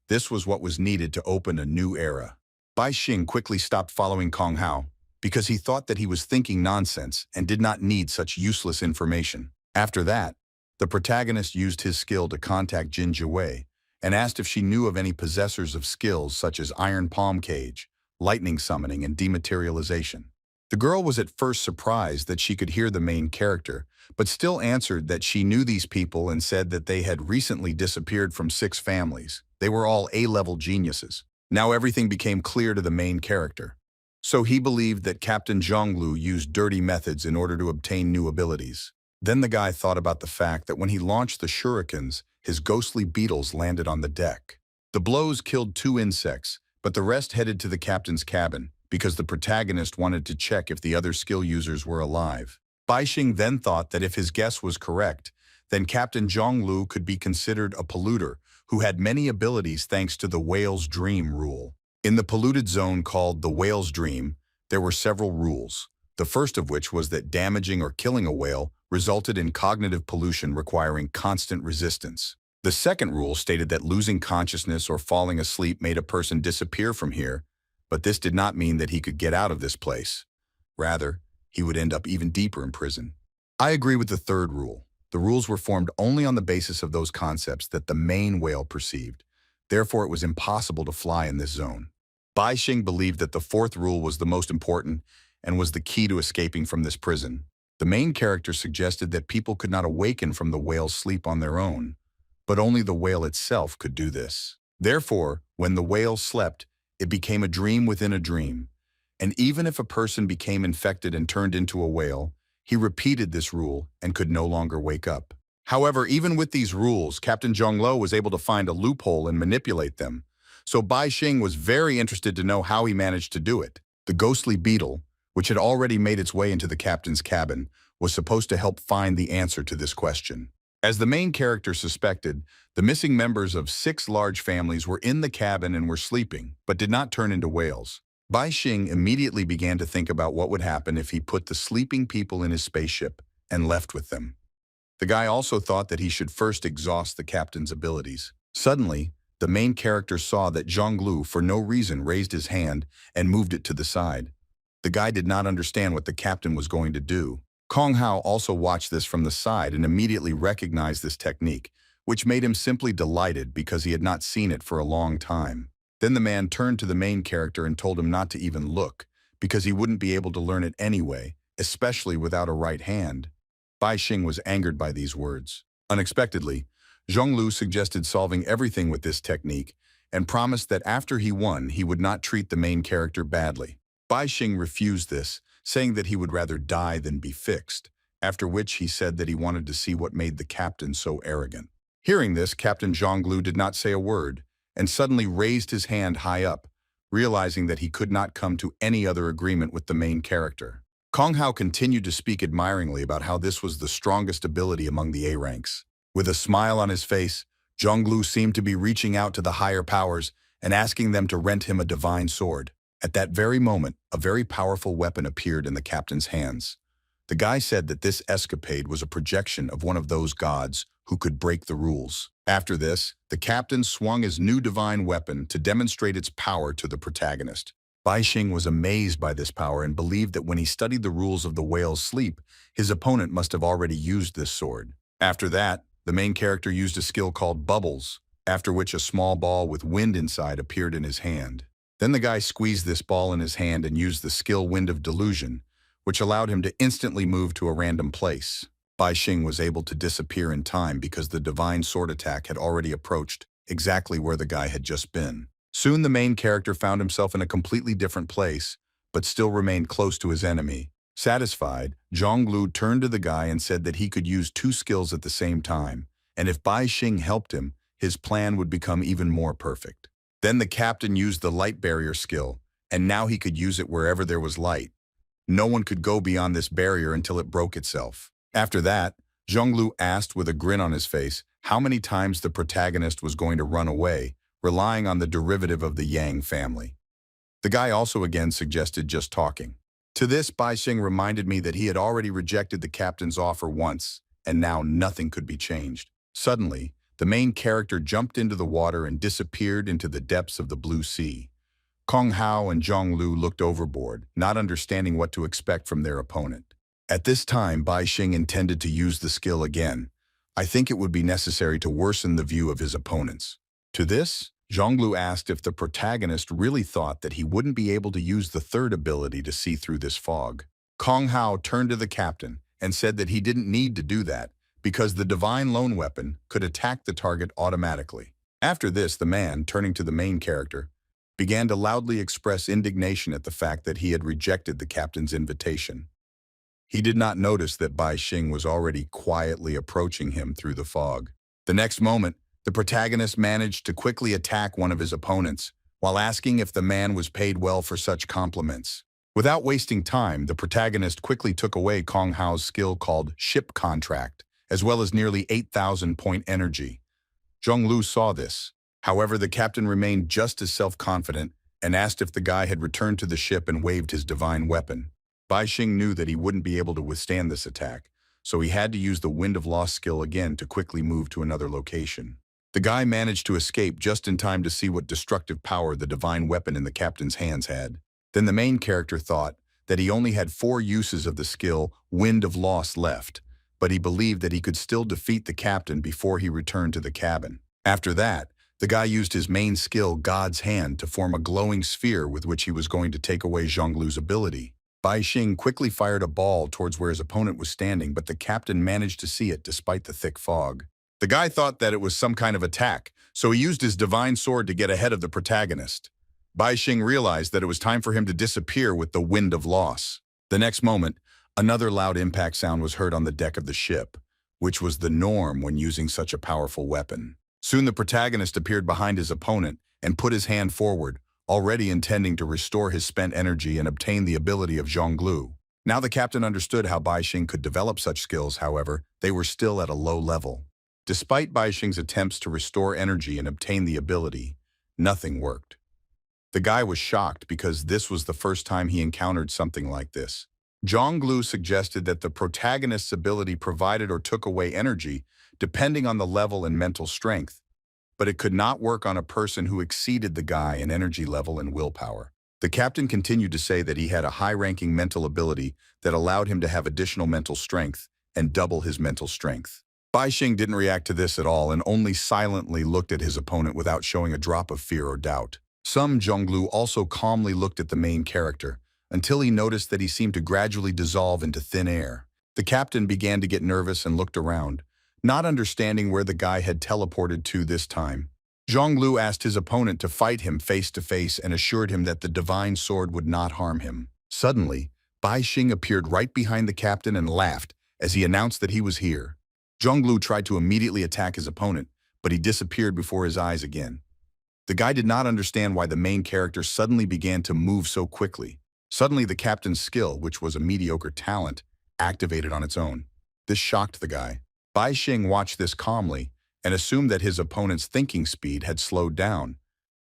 Speaker 1: This was what was needed to open a new era. Bai Xing quickly stopped following Kong Hao, because he thought that he was thinking nonsense and did not need such useless information. After that, the protagonist used his skill to contact Jin Jiwei and asked if she knew of any possessors of skills such as Iron Palm Cage, lightning summoning, and dematerialization. The girl was at first surprised that she could hear the main character, but still answered that she knew these people and said that they had recently disappeared from 6 families. They were all A-level geniuses. Now everything became clear to the main character. So he believed that Captain Zhonglu used dirty methods in order to obtain new abilities. Then the guy thought about the fact that when he launched the shurikens, his ghostly beetles landed on the deck. The blows killed 2 insects, but the rest headed to the captain's cabin, because the protagonist wanted to check if the other skill users were alive. Bai Xing then thought that if his guess was correct, then Captain Zhonglu could be considered a polluter who had many abilities thanks to the whale's dream rule. In the polluted zone called the whale's dream, there were several rules, the first of which was that damaging or killing a whale resulted in cognitive pollution requiring constant resistance. The second rule stated that losing consciousness or falling asleep made a person disappear from here, but this did not mean that he could get out of this place. Rather, he would end up even deeper in prison. I agree with the third rule. The rules were formed only on the basis of those concepts that the main whale perceived. Therefore, it was impossible to fly in this zone. Bai Xing believed that the fourth rule was the most important and was the key to escaping from this prison. The main character suggested that people could not awaken from the whale's sleep on their own, but only the whale itself could do this. Therefore, when the whale slept, it became a dream within a dream. And even if a person became infected and turned into a whale, he repeated this rule and could no longer wake up. However, even with these rules, Captain Zhonglo was able to find a loophole and manipulate them. So Bai Xing was very interested to know how he managed to do it. The ghostly beetle, which had already made its way into the captain's cabin, was supposed to help find the answer to this question. As the main character suspected, the missing members of 6 large families were in the cabin and were sleeping, but did not turn into whales. Bai Xing immediately began to think about what would happen if he put the sleeping people in his spaceship and left with them. The guy also thought that he should first exhaust the captain's abilities. Suddenly, the main character saw that Zhonglu for no reason raised his hand and moved it to the side. The guy did not understand what the captain was going to do. Kong Hao also watched this from the side and immediately recognized this technique, which made him simply delighted because he had not seen it for a long time. Then the man turned to the main character and told him not to even look, because he wouldn't be able to learn it anyway, especially without a right hand. Bai Xing was angered by these words. Unexpectedly, Zhonglu suggested solving everything with this technique and promised that after he won, he would not treat the main character badly. Bai Xing refused this, saying that he would rather die than be fixed, after which he said that he wanted to see what made the captain so arrogant. Hearing this, Captain Zhonglu did not say a word, and suddenly raised his hand high up, realizing that he could not come to any other agreement with the main character. Kong Hao continued to speak admiringly about how this was the strongest ability among the A ranks. With a smile on his face, Zhonglu seemed to be reaching out to the higher powers and asking them to rent him a divine sword. At that very moment, a very powerful weapon appeared in the captain's hands. The guy said that this escapade was a projection of one of those gods who could break the rules. After this, the captain swung his new divine weapon to demonstrate its power to the protagonist. Bai Xing was amazed by this power and believed that when he studied the rules of the whale's sleep, his opponent must have already used this sword. After that, the main character used a skill called Bubbles, after which a small ball with wind inside appeared in his hand. Then the guy squeezed this ball in his hand and used the skill Wind of Delusion, which allowed him to instantly move to a random place. Bai Xing was able to disappear in time because the divine sword attack had already approached exactly where the guy had just been. Soon the main character found himself in a completely different place, but still remained close to his enemy. Satisfied, Zhonglu turned to the guy and said that he could use 2 skills at the same time, and if Bai Xing helped him, his plan would become even more perfect. Then the captain used the light barrier skill, and now he could use it wherever there was light. No one could go beyond this barrier until it broke itself. After that, Zhonglu asked with a grin on his face how many times the protagonist was going to run away, relying on the derivative of the Yang family. The guy also again suggested just talking. To this, Bai Xing reminded me that he had already rejected the captain's offer once, and now nothing could be changed. Suddenly, the main character jumped into the water and disappeared into the depths of the blue sea. Kong Hao and Zhonglu looked overboard, not understanding what to expect from their opponent. At this time, Bai Xing intended to use the skill again. I think it would be necessary to worsen the view of his opponents. To this, Zhonglu asked if the protagonist really thought that he wouldn't be able to use the third ability to see through this fog. Kong Hao turned to the captain and said that he didn't need to do that because the divine lone weapon could attack the target automatically. After this, the man, turning to the main character, began to loudly express indignation at the fact that he had rejected the captain's invitation. He did not notice that Bai Xing was already quietly approaching him through the fog. The next moment, the protagonist managed to quickly attack one of his opponents, while asking if the man was paid well for such compliments. Without wasting time, the protagonist quickly took away Kong Hao's skill called Ship Contract, as well as nearly 8,000-point energy. Zhonglu saw this. However, the captain remained just as self-confident and asked if the guy had returned to the ship and waved his divine weapon. Bai Xing knew that he wouldn't be able to withstand this attack, so he had to use the Wind of Loss skill again to quickly move to another location. The guy managed to escape just in time to see what destructive power the divine weapon in the captain's hands had. Then the main character thought that he only had 4 uses of the skill Wind of Loss left, but he believed that he could still defeat the captain before he returned to the cabin. After that, the guy used his main skill, God's Hand, to form a glowing sphere with which he was going to take away Zhonglu's ability. Bai Xing quickly fired a ball towards where his opponent was standing, but the captain managed to see it despite the thick fog. The guy thought that it was some kind of attack, so he used his divine sword to get ahead of the protagonist. Bai Xing realized that it was time for him to disappear with the Wind of Loss. The next moment, another loud impact sound was heard on the deck of the ship, which was the norm when using such a powerful weapon. Soon the protagonist appeared behind his opponent and put his hand forward, already intending to restore his spent energy and obtain the ability of Zhonglu. Now the captain understood how Bai Xing could develop such skills, however, they were still at a low level. Despite Bai Xing's attempts to restore energy and obtain the ability, nothing worked. The guy was shocked because this was the first time he encountered something like this. Zhonglu suggested that the protagonist's ability provided or took away energy, depending on the level and mental strength, but it could not work on a person who exceeded the guy in energy level and willpower. The captain continued to say that he had a high-ranking mental ability that allowed him to have additional mental strength and double his mental strength. Bai Xing didn't react to this at all and only silently looked at his opponent without showing a drop of fear or doubt. Zhonglu also calmly looked at the main character until he noticed that he seemed to gradually dissolve into thin air. The captain began to get nervous and looked around, not understanding where the guy had teleported to this time. Zhonglu asked his opponent to fight him face to face and assured him that the divine sword would not harm him. Suddenly, Bai Xing appeared right behind the captain and laughed as he announced that he was here. Zhonglu tried to immediately attack his opponent, but he disappeared before his eyes again. The guy did not understand why the main character suddenly began to move so quickly. Suddenly, the captain's skill, which was a mediocre talent, activated on its own. This shocked the guy. Bai Xing watched this calmly and assumed that his opponent's thinking speed had slowed down.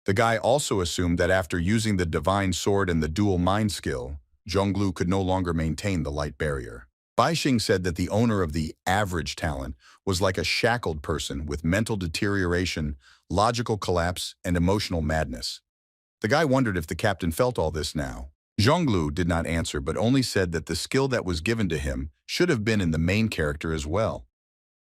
Speaker 1: The guy also assumed that after using the divine sword and the dual mind skill, Zhonglu could no longer maintain the light barrier. Bai Xing said that the owner of the average talent was like a shackled person with mental deterioration, logical collapse, and emotional madness. The guy wondered if the captain felt all this now. Zhonglu did not answer but only said that the skill that was given to him should have been in the main character as well.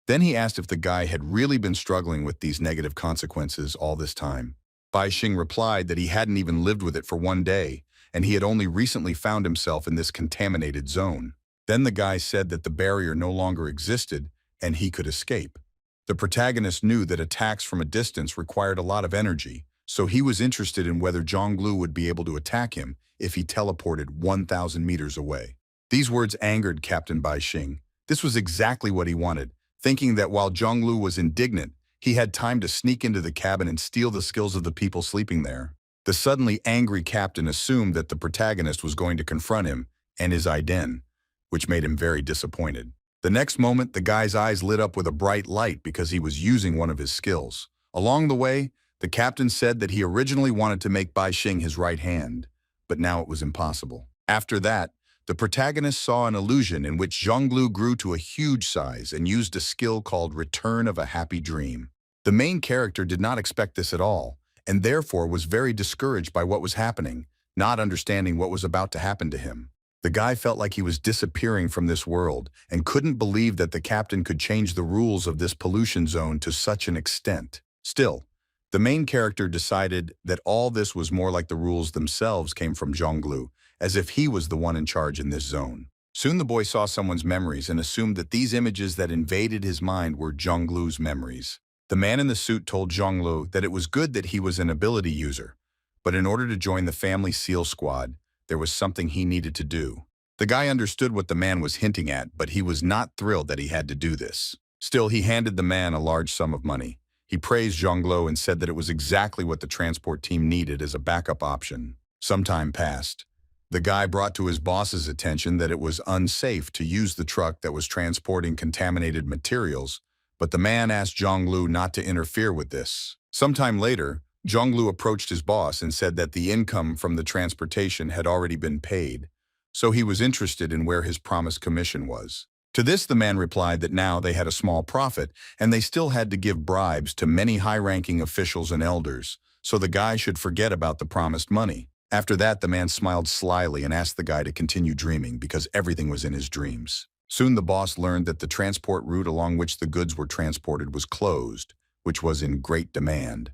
Speaker 1: Then he asked if the guy had really been struggling with these negative consequences all this time. Bai Xing replied that he hadn't even lived with it for one day, and he had only recently found himself in this contaminated zone. Then the guy said that the barrier no longer existed and he could escape. The protagonist knew that attacks from a distance required a lot of energy, so he was interested in whether Zhonglu would be able to attack him if he teleported 1,000 meters away. These words angered Captain Bai Xing. This was exactly what he wanted, thinking that while Zhonglu was indignant, he had time to sneak into the cabin and steal the skills of the people sleeping there. The suddenly angry captain assumed that the protagonist was going to confront him and his ident, which made him very disappointed. The next moment, the guy's eyes lit up with a bright light because he was using one of his skills. Along the way, the captain said that he originally wanted to make Bai Xing his right hand, but now it was impossible. After that, the protagonist saw an illusion in which Zhonglu grew to a huge size and used a skill called Return of a Happy Dream. The main character did not expect this at all, and therefore was very discouraged by what was happening, not understanding what was about to happen to him. The guy felt like he was disappearing from this world and couldn't believe that the captain could change the rules of this pollution zone to such an extent. Still, the main character decided that all this was more like the rules themselves came from Zhonglu, as if he was the one in charge in this zone. Soon the boy saw someone's memories and assumed that these images that invaded his mind were Zhonglu's memories. The man in the suit told Zhonglu that it was good that he was an ability user, but in order to join the family SEAL squad, there was something he needed to do. The guy understood what the man was hinting at, but he was not thrilled that he had to do this. Still, he handed the man a large sum of money. He praised Zhonglu and said that it was exactly what the transport team needed as a backup option. Some time passed. The guy brought to his boss's attention that it was unsafe to use the truck that was transporting contaminated materials, but the man asked Zhonglu not to interfere with this. Sometime later, Zhonglu approached his boss and said that the income from the transportation had already been paid, so he was interested in where his promised commission was. To this, the man replied that now they had a small profit, and they still had to give bribes to many high-ranking officials and elders, so the guy should forget about the promised money. After that, the man smiled slyly and asked the guy to continue dreaming because everything was in his dreams. Soon the boss learned that the transport route along which the goods were transported was closed, which was in great demand.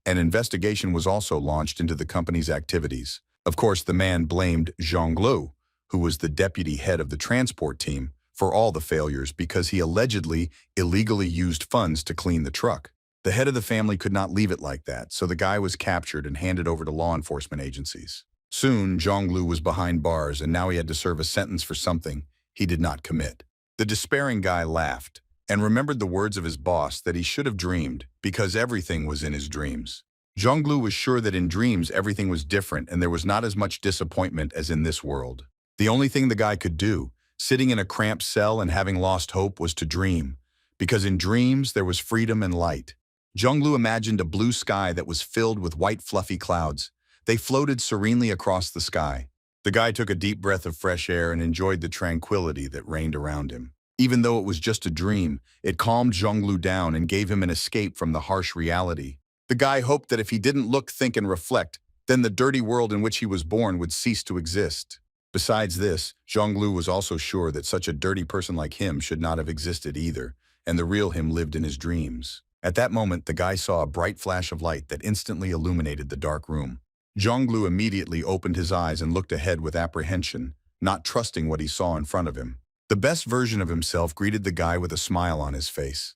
Speaker 1: An investigation was also launched into the company's activities. Of course, the man blamed Zhonglu, who was the deputy head of the transport team, for all the failures because he allegedly illegally used funds to clean the truck. The head of the family could not leave it like that, so the guy was captured and handed over to law enforcement agencies. Soon, Zhonglu was behind bars, and now he had to serve a sentence for something he did not commit. The despairing guy laughed and remembered the words of his boss that he should have dreamed because everything was in his dreams. Zhonglu was sure that in dreams everything was different and there was not as much disappointment as in this world. The only thing the guy could do, sitting in a cramped cell and having lost hope, was to dream, because in dreams there was freedom and light. Zhonglu imagined a blue sky that was filled with white fluffy clouds. They floated serenely across the sky. The guy took a deep breath of fresh air and enjoyed the tranquility that reigned around him. Even though it was just a dream, it calmed Zhonglu down and gave him an escape from the harsh reality. The guy hoped that if he didn't look, think, and reflect, then the dirty world in which he was born would cease to exist. Besides this, Zhonglu was also sure that such a dirty person like him should not have existed either, and the real him lived in his dreams. At that moment, the guy saw a bright flash of light that instantly illuminated the dark room. Zhonglu immediately opened his eyes and looked ahead with apprehension, not trusting what he saw in front of him. The best version of himself greeted the guy with a smile on his face.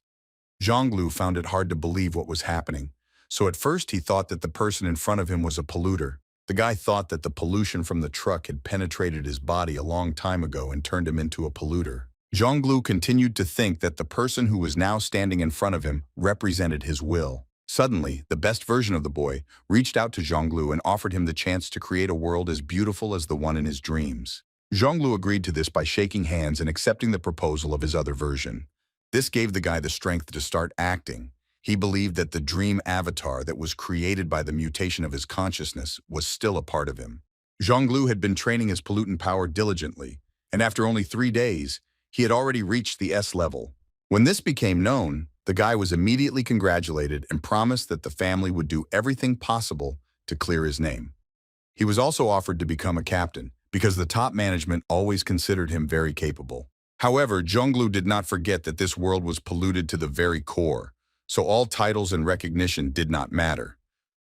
Speaker 1: Zhonglu found it hard to believe what was happening, so at first he thought that the person in front of him was a polluter. The guy thought that the pollution from the truck had penetrated his body a long time ago and turned him into a polluter. Zhonglu continued to think that the person who was now standing in front of him represented his will. Suddenly, the best version of the boy reached out to Zhonglu and offered him the chance to create a world as beautiful as the one in his dreams. Zhonglu agreed to this by shaking hands and accepting the proposal of his other version. This gave the guy the strength to start acting. He believed that the dream avatar that was created by the mutation of his consciousness was still a part of him. Zhonglu had been training his pollutant power diligently, and after only 3 days, he had already reached the S level. When this became known, the guy was immediately congratulated and promised that the family would do everything possible to clear his name. He was also offered to become a captain, because the top management always considered him very capable. However, Zhonglu did not forget that this world was polluted to the very core, so all titles and recognition did not matter.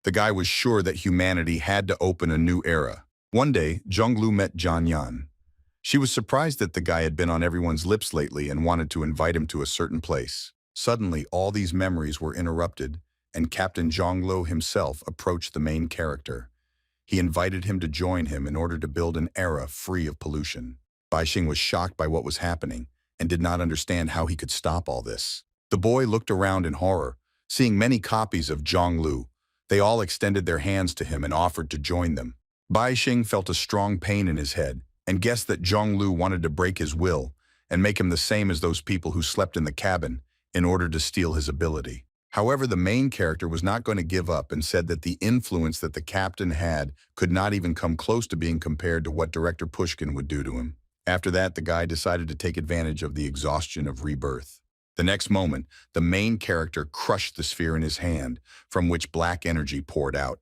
Speaker 1: The guy was sure that humanity had to open a new era. One day, Zhonglu met Jian Yan. She was surprised that the guy had been on everyone's lips lately and wanted to invite him to a certain place. Suddenly, all these memories were interrupted, and Captain Zhonglu himself approached the main character. He invited him to join him in order to build an era free of pollution. Baixing was shocked by what was happening and did not understand how he could stop all this. The boy looked around in horror, seeing many copies of Zhonglu. They all extended their hands to him and offered to join them. Baixing felt a strong pain in his head and guessed that Zhonglu wanted to break his will and make him the same as those people who slept in the cabin in order to steal his ability. However, the main character was not going to give up and said that the influence that the captain had could not even come close to being compared to what Director Pushkin would do to him. After that, the guy decided to take advantage of the exhaustion of rebirth. The next moment, the main character crushed the sphere in his hand, from which black energy poured out.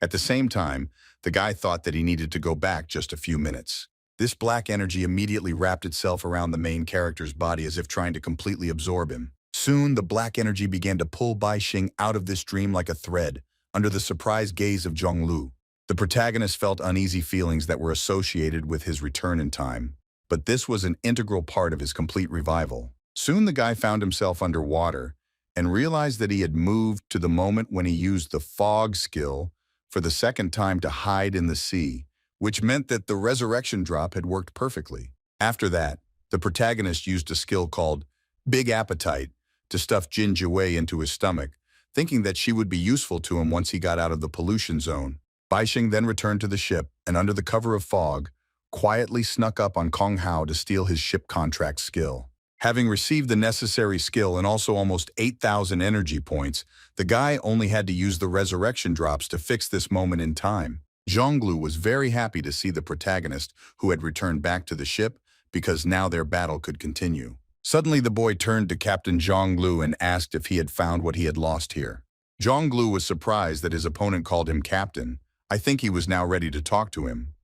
Speaker 1: At the same time, the guy thought that he needed to go back just a few minutes. This black energy immediately wrapped itself around the main character's body as if trying to completely absorb him. Soon, the black energy began to pull Baixing out of this dream like a thread, under the surprised gaze of Zhonglu. The protagonist felt uneasy feelings that were associated with his return in time, but this was an integral part of his complete revival. Soon the guy found himself underwater and realized that he had moved to the moment when he used the fog skill for the second time to hide in the sea, which meant that the resurrection drop had worked perfectly. After that, the protagonist used a skill called Big Appetite to stuff Jin Jiwei into his stomach, thinking that she would be useful to him once he got out of the pollution zone. Baixing then returned to the ship and under the cover of fog, quietly snuck up on Kong Hao to steal his ship contract skill. Having received the necessary skill and also almost 8,000 energy points, the guy only had to use the resurrection drops to fix this moment in time. Zhonglu was very happy to see the protagonist, who had returned back to the ship, because now their battle could continue. Suddenly the boy turned to Captain Zhonglu and asked if he had found what he had lost here. Zhonglu was surprised that his opponent called him captain. I think he was now ready to talk to him.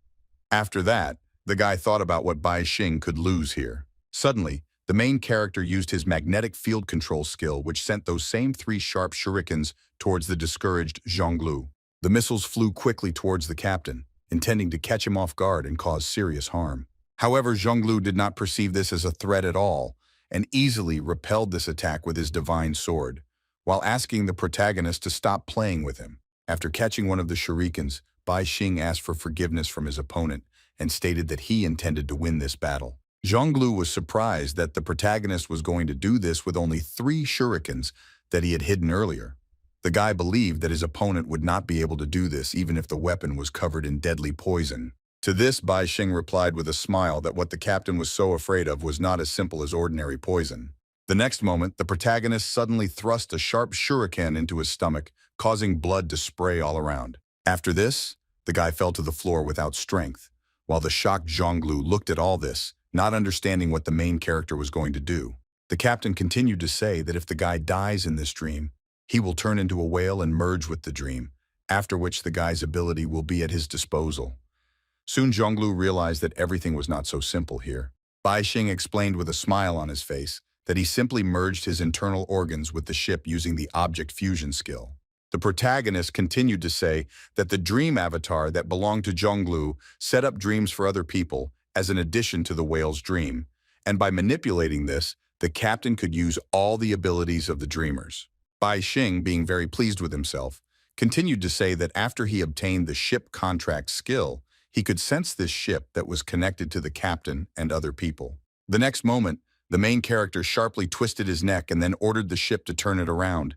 Speaker 1: After that, the guy thought about what Bai Xing could lose here. Suddenly, the main character used his magnetic field control skill, which sent those same 3 sharp shurikens towards the discouraged Zhonglu. The missiles flew quickly towards the captain, intending to catch him off guard and cause serious harm. However, Zhonglu did not perceive this as a threat at all, and easily repelled this attack with his divine sword, while asking the protagonist to stop playing with him. After catching one of the shurikens, Bai Xing asked for forgiveness from his opponent and stated that he intended to win this battle. Zhonglu was surprised that the protagonist was going to do this with only 3 shurikens that he had hidden earlier. The guy believed that his opponent would not be able to do this even if the weapon was covered in deadly poison. To this, Bai Xing replied with a smile that what the captain was so afraid of was not as simple as ordinary poison. The next moment, the protagonist suddenly thrust a sharp shuriken into his stomach, causing blood to spray all around. After this, the guy fell to the floor without strength, while the shocked Zhonglu looked at all this, not understanding what the main character was going to do. The captain continued to say that if the guy dies in this dream, he will turn into a whale and merge with the dream, after which the guy's ability will be at his disposal. Soon Zhonglu realized that everything was not so simple here. Bai Xing explained with a smile on his face that he simply merged his internal organs with the ship using the object fusion skill. The protagonist continued to say that the dream avatar that belonged to Zhonglu set up dreams for other people as an addition to the whale's dream, and by manipulating this, the captain could use all the abilities of the dreamers. Bai Xing, being very pleased with himself, continued to say that after he obtained the ship contract skill, he could sense this ship that was connected to the captain and other people. The next moment, the main character sharply twisted his neck and then ordered the ship to turn it around.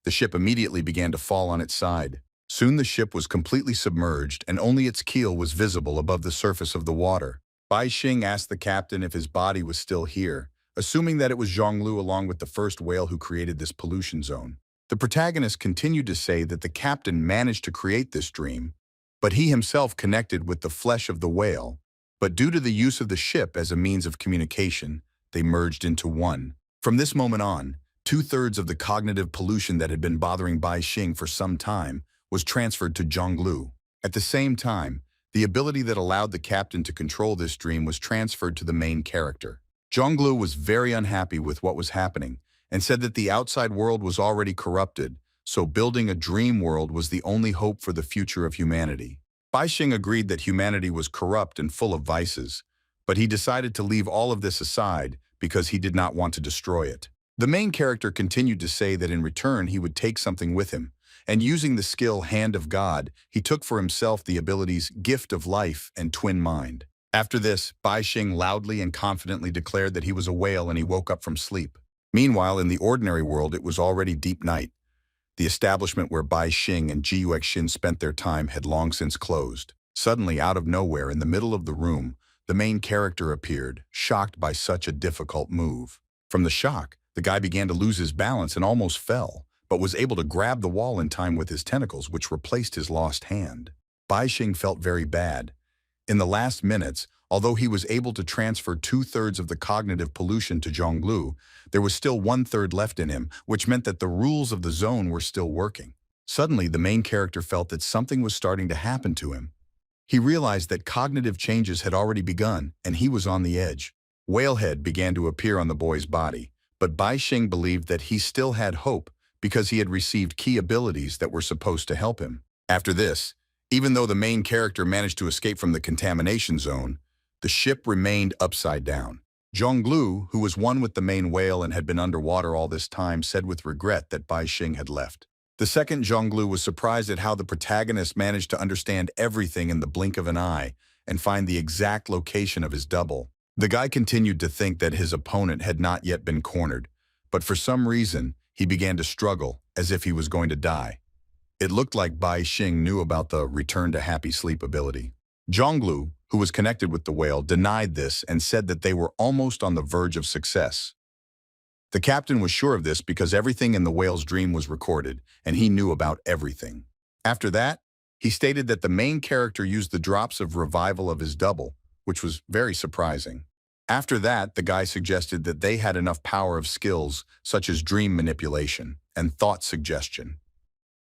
Speaker 1: The ship immediately began to fall on its side. Soon the ship was completely submerged and only its keel was visible above the surface of the water. Bai Xing asked the captain if his body was still here, assuming that it was Zhonglu along with the first whale who created this pollution zone. The protagonist continued to say that the captain managed to create this dream, but he himself connected with the flesh of the whale. But due to the use of the ship as a means of communication, they merged into one. From this moment on, 2/3 of the cognitive pollution that had been bothering Bai Xing for some time was transferred to Zhonglu. At the same time, the ability that allowed the captain to control this dream was transferred to the main character. Zhonglu was very unhappy with what was happening and said that the outside world was already corrupted, so building a dream world was the only hope for the future of humanity. Bai Xing agreed that humanity was corrupt and full of vices, but he decided to leave all of this aside because he did not want to destroy it. The main character continued to say that in return he would take something with him, and using the skill Hand of God, he took for himself the abilities Gift of Life and Twin Mind. After this, Bai Xing loudly and confidently declared that he was a whale and he woke up from sleep. Meanwhile, in the ordinary world, it was already deep night. The establishment where Bai Xing and Ji Yuexin spent their time had long since closed. Suddenly, out of nowhere, in the middle of the room, the main character appeared, shocked by such a difficult move. From the shock, the guy began to lose his balance and almost fell, but was able to grab the wall in time with his tentacles, which replaced his lost hand. Bai Xing felt very bad. In the last minutes, although he was able to transfer 2/3 of the cognitive pollution to Zhonglu, there was still 1/3 left in him, which meant that the rules of the zone were still working. Suddenly, the main character felt that something was starting to happen to him. He realized that cognitive changes had already begun, and he was on the edge. Whalehead began to appear on the boy's body, but Bai Xing believed that he still had hope because he had received key abilities that were supposed to help him. After this, even though the main character managed to escape from the contamination zone, the ship remained upside down. Zhonglu, who was one with the main whale and had been underwater all this time, said with regret that Bai Xing had left. The second Zhonglu was surprised at how the protagonist managed to understand everything in the blink of an eye and find the exact location of his double. The guy continued to think that his opponent had not yet been cornered, but for some reason, he began to struggle as if he was going to die. It looked like Bai Xing knew about the return to happy sleep ability. Zhonglu, who was connected with the whale, denied this and said that they were almost on the verge of success. The captain was sure of this because everything in the whale's dream was recorded, and he knew about everything. After that, he stated that the main character used the drops of revival of his double, which was very surprising. After that, the guy suggested that they had enough power of skills such as dream manipulation and thought suggestion.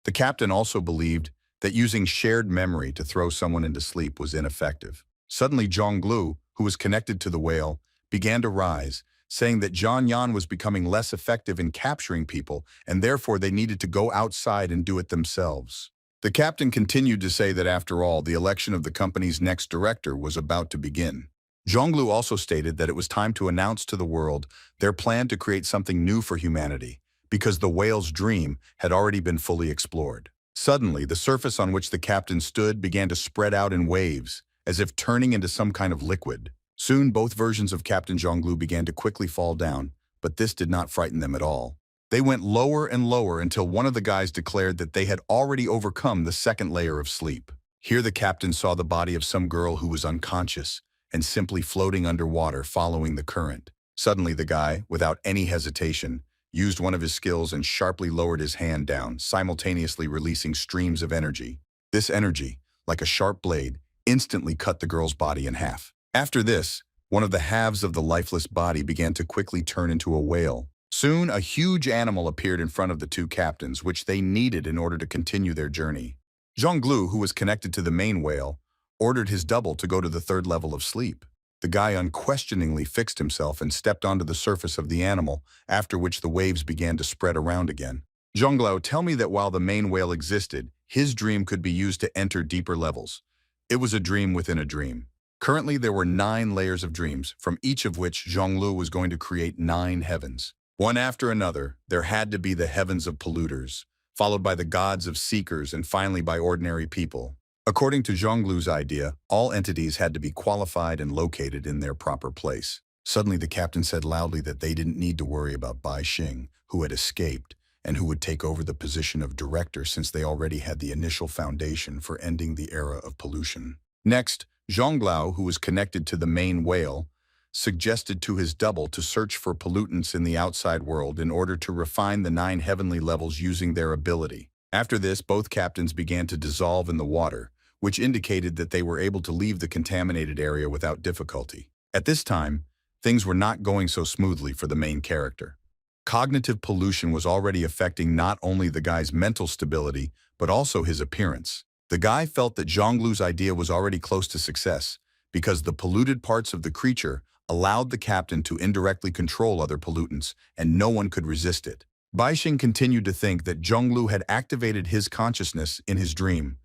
Speaker 1: The captain also believed that using shared memory to throw someone into sleep was ineffective. Suddenly, Zhonglu, who was connected to the whale, began to rise, saying that Zhang Yan was becoming less effective in capturing people and therefore they needed to go outside and do it themselves. The captain continued to say that after all, the election of the company's next director was about to begin. Zhonglu also stated that it was time to announce to the world their plan to create something new for humanity, because the whale's dream had already been fully explored. Suddenly, the surface on which the captain stood began to spread out in waves, as if turning into some kind of liquid. Soon, both versions of Captain Zhonglu began to quickly fall down, but this did not frighten them at all. They went lower and lower until one of the guys declared that they had already overcome the second layer of sleep. Here the captain saw the body of some girl who was unconscious and simply floating underwater following the current. Suddenly the guy, without any hesitation, used one of his skills and sharply lowered his hand down, simultaneously releasing streams of energy. This energy, like a sharp blade, instantly cut the girl's body in half. After this, one of the halves of the lifeless body began to quickly turn into a whale. Soon, a huge animal appeared in front of the two captains, which they needed in order to continue their journey. Zhonglu, who was connected to the main whale, ordered his double to go to the third level of sleep. The guy unquestioningly fixed himself and stepped onto the surface of the animal, after which the waves began to spread around again. Zhonglu, tell me that while the main whale existed, his dream could be used to enter deeper levels. It was a dream within a dream. Currently, there were 9 layers of dreams, from each of which Zhonglu was going to create 9 heavens. One after another, there had to be the heavens of polluters, followed by the gods of seekers, and finally by ordinary people. According to Zhonglu's idea, all entities had to be qualified and located in their proper place. Suddenly, the captain said loudly that they didn't need to worry about Bai Xing, who had escaped, and who would take over the position of director since they already had the initial foundation for ending the era of pollution. Next, Zhonglu, who was connected to the main whale, suggested to his double to search for pollutants in the outside world in order to refine the 9 heavenly levels using their ability. After this, both captains began to dissolve in the water, which indicated that they were able to leave the contaminated area without difficulty. At this time, things were not going so smoothly for the main character. Cognitive pollution was already affecting not only the guy's mental stability, but also his appearance. The guy felt that Zhonglu's idea was already close to success, because the polluted parts of the creature allowed the captain to indirectly control other pollutants, and no one could resist it. Bai Xing continued to think that Zhonglu had activated his consciousness in his dream,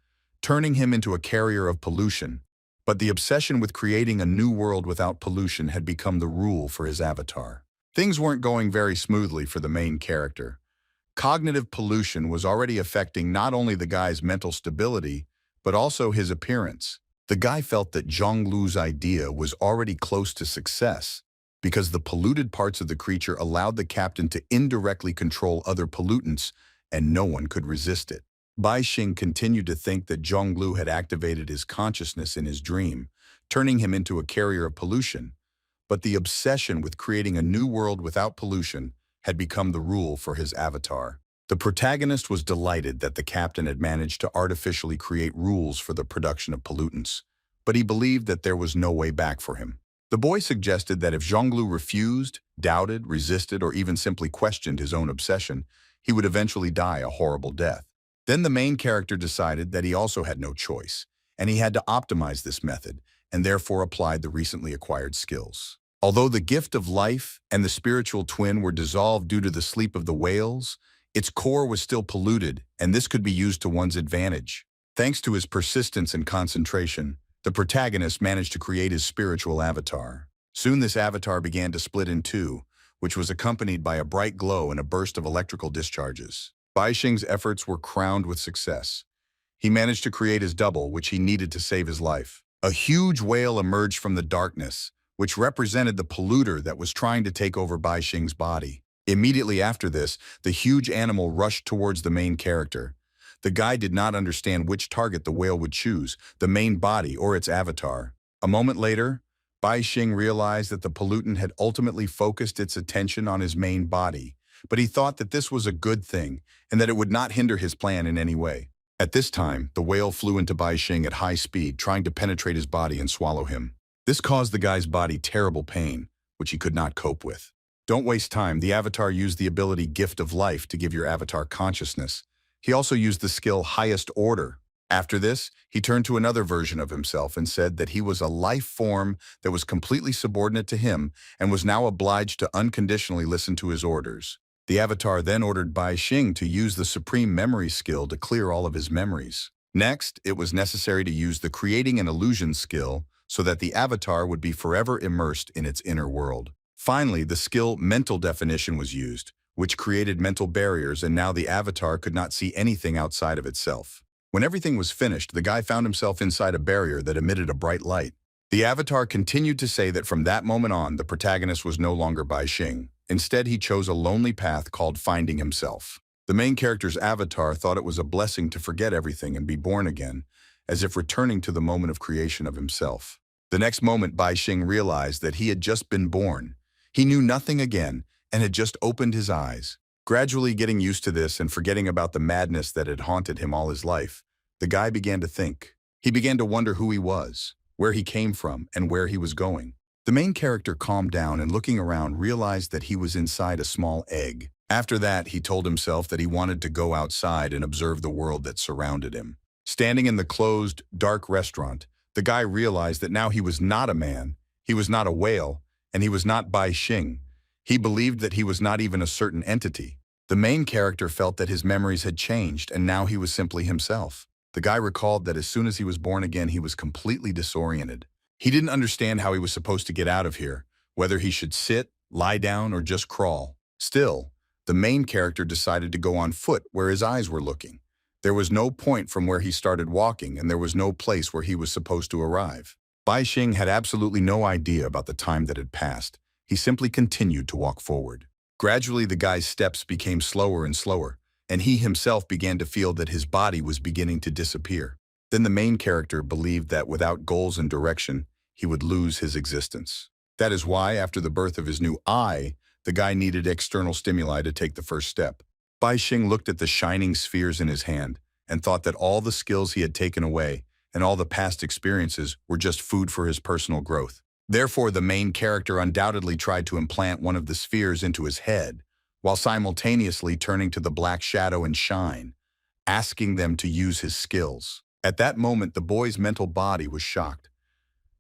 Speaker 1: turning him into a carrier of pollution, but the obsession with creating a new world without pollution had become the rule for his avatar. Things weren't going very smoothly for the main character. Cognitive pollution was already affecting not only the guy's mental stability, but also his appearance. The guy felt that Zhonglu's idea was already close to success, because the polluted parts of the creature allowed the captain to indirectly control other pollutants, and no one could resist it. Bai Xing continued to think that Zhonglu had activated his consciousness in his dream, turning him into a carrier of pollution, but the obsession with creating a new world without pollution had become the rule for his avatar. The protagonist was delighted that the captain had managed to artificially create rules for the production of pollutants, but he believed that there was no way back for him. The boy suggested that if Zhonglu refused, doubted, resisted, or even simply questioned his own obsession, he would eventually die a horrible death. Then the main character decided that he also had no choice, and he had to optimize this method, and therefore applied the recently acquired skills. Although the gift of life and the spiritual twin were dissolved due to the sleep of the whales, its core was still polluted, and this could be used to one's advantage. Thanks to his persistence and concentration, the protagonist managed to create his spiritual avatar. Soon this avatar began to split in two, which was accompanied by a bright glow and a burst of electrical discharges. Bai Xing's efforts were crowned with success. He managed to create his double, which he needed to save his life. A huge whale emerged from the darkness, which represented the polluter that was trying to take over Bai Xing's body. Immediately after this, the huge animal rushed towards the main character. The guy did not understand which target the whale would choose, the main body or its avatar. A moment later, Bai Xing realized that the pollutant had ultimately focused its attention on his main body, but he thought that this was a good thing and that it would not hinder his plan in any way. At this time, the whale flew into Bai Xing at high speed, trying to penetrate his body and swallow him. This caused the guy's body terrible pain, which he could not cope with. Don't waste time. The avatar used the ability Gift of Life to give your avatar consciousness. He also used the skill Highest Order. After this, he turned to another version of himself and said that he was a life form that was completely subordinate to him and was now obliged to unconditionally listen to his orders. The avatar then ordered Bai Xing to use the Supreme Memory skill to clear all of his memories. Next, it was necessary to use the Creating an Illusion skill so that the avatar would be forever immersed in its inner world. Finally, the skill Mental Definition was used, which created mental barriers, and now the avatar could not see anything outside of itself. When everything was finished, the guy found himself inside a barrier that emitted a bright light. The avatar continued to say that from that moment on, the protagonist was no longer Bai Xing. Instead, he chose a lonely path called finding himself. The main character's avatar thought it was a blessing to forget everything and be born again, as if returning to the moment of creation of himself. The next moment, Bai Xing realized that he had just been born. He knew nothing again and had just opened his eyes. Gradually getting used to this and forgetting about the madness that had haunted him all his life, the guy began to think. He began to wonder who he was, where he came from, and where he was going. The main character calmed down and looking around realized that he was inside a small egg. After that, he told himself that he wanted to go outside and observe the world that surrounded him. Standing in the closed, dark restaurant, the guy realized that now he was not a man, he was not a whale, and he was not Bai Xing. He believed that he was not even a certain entity. The main character felt that his memories had changed and now he was simply himself. The guy recalled that as soon as he was born again, he was completely disoriented. He didn't understand how he was supposed to get out of here, whether he should sit, lie down, or just crawl. Still, the main character decided to go on foot where his eyes were looking. There was no point from where he started walking, and there was no place where he was supposed to arrive. Bai Xing had absolutely no idea about the time that had passed. He simply continued to walk forward. Gradually, the guy's steps became slower and slower, and he himself began to feel that his body was beginning to disappear. Then the main character believed that without goals and direction, he would lose his existence. That is why, after the birth of his new eye, the guy needed external stimuli to take the first step. Bai Xing looked at the shining spheres in his hand and thought that all the skills he had taken away and all the past experiences were just food for his personal growth. Therefore, the main character undoubtedly tried to implant one of the spheres into his head, while simultaneously turning to the Black Shadow and Shine, asking them to use his skills. At that moment, the boy's mental body was shocked.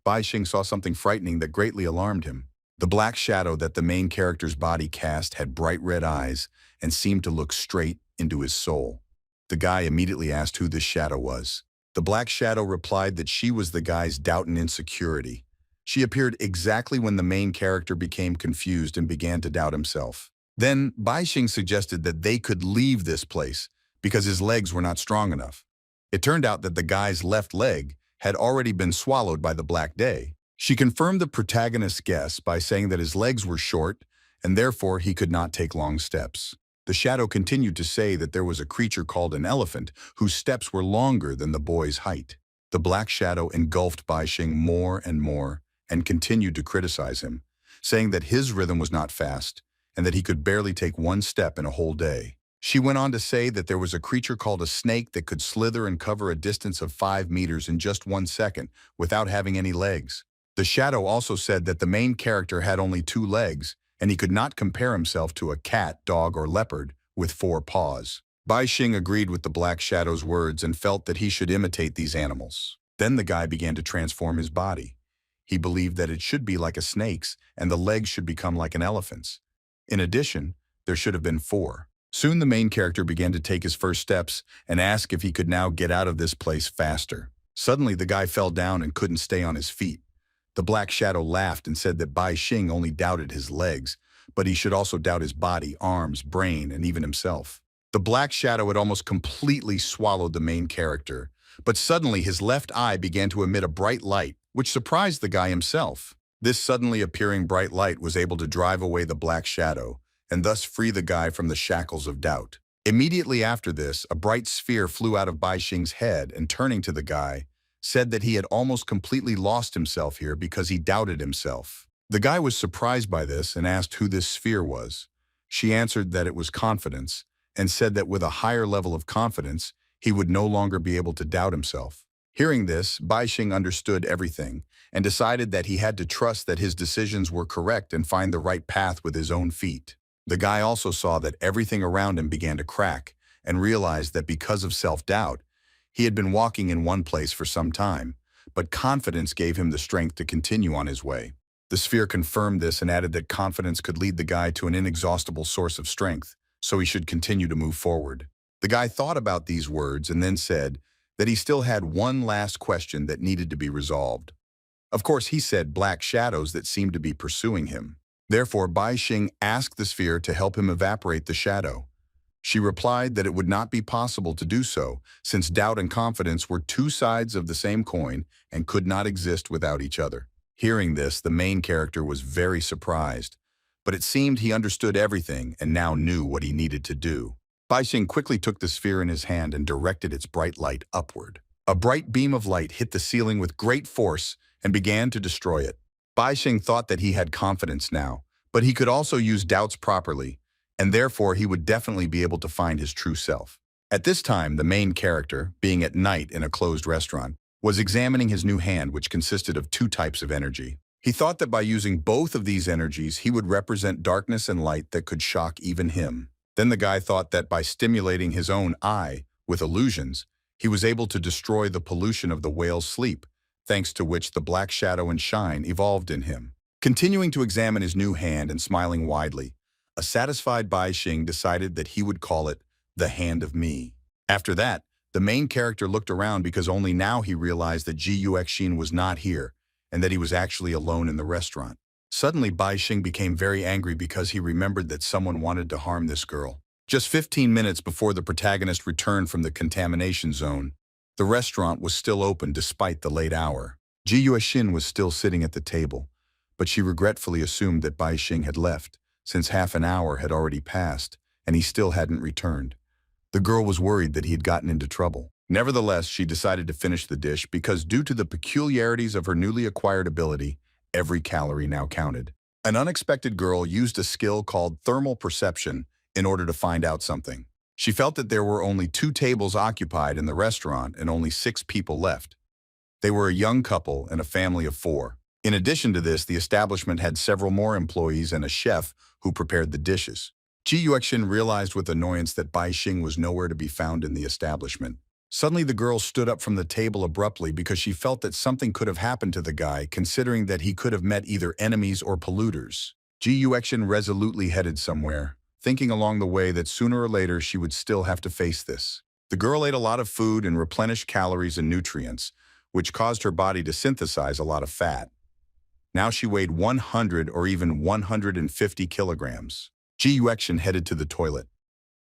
Speaker 1: Bai Xing saw something frightening that greatly alarmed him. The black shadow that the main character's body cast had bright red eyes and seemed to look straight into his soul. The guy immediately asked who this shadow was. The black shadow replied that she was the guy's doubt and insecurity. She appeared exactly when the main character became confused and began to doubt himself. Then, Bai Xing suggested that they could leave this place because his legs were not strong enough. It turned out that the guy's left leg had already been swallowed by the Black Day. She confirmed the protagonist's guess by saying that his legs were short and therefore he could not take long steps. The shadow continued to say that there was a creature called an elephant whose steps were longer than the boy's height. The black shadow engulfed Bai Xing more and continued to criticize him, saying that his rhythm was not fast and that he could barely take one step in a whole day. She went on to say that there was a creature called a snake that could slither and cover a distance of 5 meters in just 1 second without having any legs. The shadow also said that the main character had only 2 legs and he could not compare himself to a cat, dog, or leopard with 4 paws. Bai Xing agreed with the black shadow's words and felt that he should imitate these animals. Then the guy began to transform his body. He believed that it should be like a snake's and the legs should become like an elephant's. In addition, there should have been 4. Soon the main character began to take his first steps and ask if he could now get out of this place faster. Suddenly the guy fell down and couldn't stay on his feet. The black shadow laughed and said that Bai Xing only doubted his legs, but he should also doubt his body, arms, brain, and even himself. The black shadow had almost completely swallowed the main character, but suddenly his left eye began to emit a bright light, which surprised the guy himself. This suddenly appearing bright light was able to drive away the black shadow, and thus free the guy from the shackles of doubt. Immediately after this, a bright sphere flew out of Bai Xing's head and turning to the guy, said that he had almost completely lost himself here because he doubted himself. The guy was surprised by this and asked who this sphere was. She answered that it was confidence and said that with a higher level of confidence, he would no longer be able to doubt himself. Hearing this, Bai Xing understood everything and decided that he had to trust that his decisions were correct and find the right path with his own feet. The guy also saw that everything around him began to crack and realized that because of self-doubt, he had been walking in one place for some time, but confidence gave him the strength to continue on his way. The sphere confirmed this and added that confidence could lead the guy to an inexhaustible source of strength, so he should continue to move forward. The guy thought about these words and then said that he still had one last question that needed to be resolved. Of course, he said black shadows that seemed to be pursuing him. Therefore, Bai Xing asked the sphere to help him evaporate the shadow. She replied that it would not be possible to do so, since doubt and confidence were two sides of the same coin and could not exist without each other. Hearing this, the main character was very surprised, but it seemed he understood everything and now knew what he needed to do. Bai Xing quickly took the sphere in his hand and directed its bright light upward. A bright beam of light hit the ceiling with great force and began to destroy it. Bai Xing thought that he had confidence now, but he could also use doubts properly, and therefore he would definitely be able to find his true self. At this time, the main character, being at night in a closed restaurant, was examining his new hand, which consisted of two types of energy. He thought that by using both of these energies, he would represent darkness and light that could shock even him. Then the guy thought that by stimulating his own eye with illusions, he was able to destroy the pollution of the whale's sleep, thanks to which the black shadow and shine evolved in him. Continuing to examine his new hand and smiling widely, a satisfied Bai Xing decided that he would call it the Hand of Me. After that, the main character looked around because only now he realized that Ji Yuexin was not here and that he was actually alone in the restaurant. Suddenly, Bai Xing became very angry because he remembered that someone wanted to harm this girl. Just 15 minutes before the protagonist returned from the contamination zone, the restaurant was still open despite the late hour. Ji Yuexin was still sitting at the table, but she regretfully assumed that Bai Xing had left, since half an hour had already passed and he still hadn't returned. The girl was worried that he had gotten into trouble. Nevertheless, she decided to finish the dish because due to the peculiarities of her newly acquired ability, every calorie now counted. An unexpected girl used a skill called thermal perception in order to find out something. She felt that there were only 2 tables occupied in the restaurant and only 6 people left. They were a young couple and a family of 4. In addition to this, the establishment had several more employees and a chef who prepared the dishes. Ji Yuexin realized with annoyance that Bai Xing was nowhere to be found in the establishment. Suddenly, the girl stood up from the table abruptly because she felt that something could have happened to the guy, considering that he could have met either enemies or polluters. Ji Yuexin resolutely headed somewhere, thinking along the way that sooner or later she would still have to face this. The girl ate a lot of food and replenished calories and nutrients, which caused her body to synthesize a lot of fat. Now she weighed 100 or even 150 kilograms. Ji Yuexin headed to the toilet.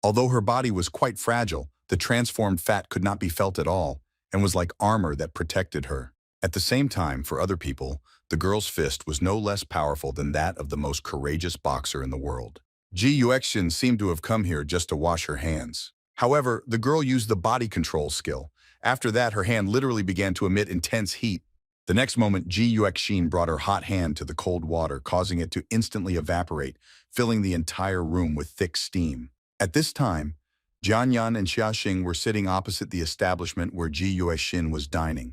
Speaker 1: Although her body was quite fragile, the transformed fat could not be felt at all and was like armor that protected her. At the same time, for other people, the girl's fist was no less powerful than that of the most courageous boxer in the world. Ji Yuexin seemed to have come here just to wash her hands. However, the girl used the body control skill. After that, her hand literally began to emit intense heat. The next moment, Ji Yuexin brought her hot hand to the cold water, causing it to instantly evaporate, filling the entire room with thick steam. At this time, Jianyan and Xiaxing were sitting opposite the establishment where Ji Yuexin was dining.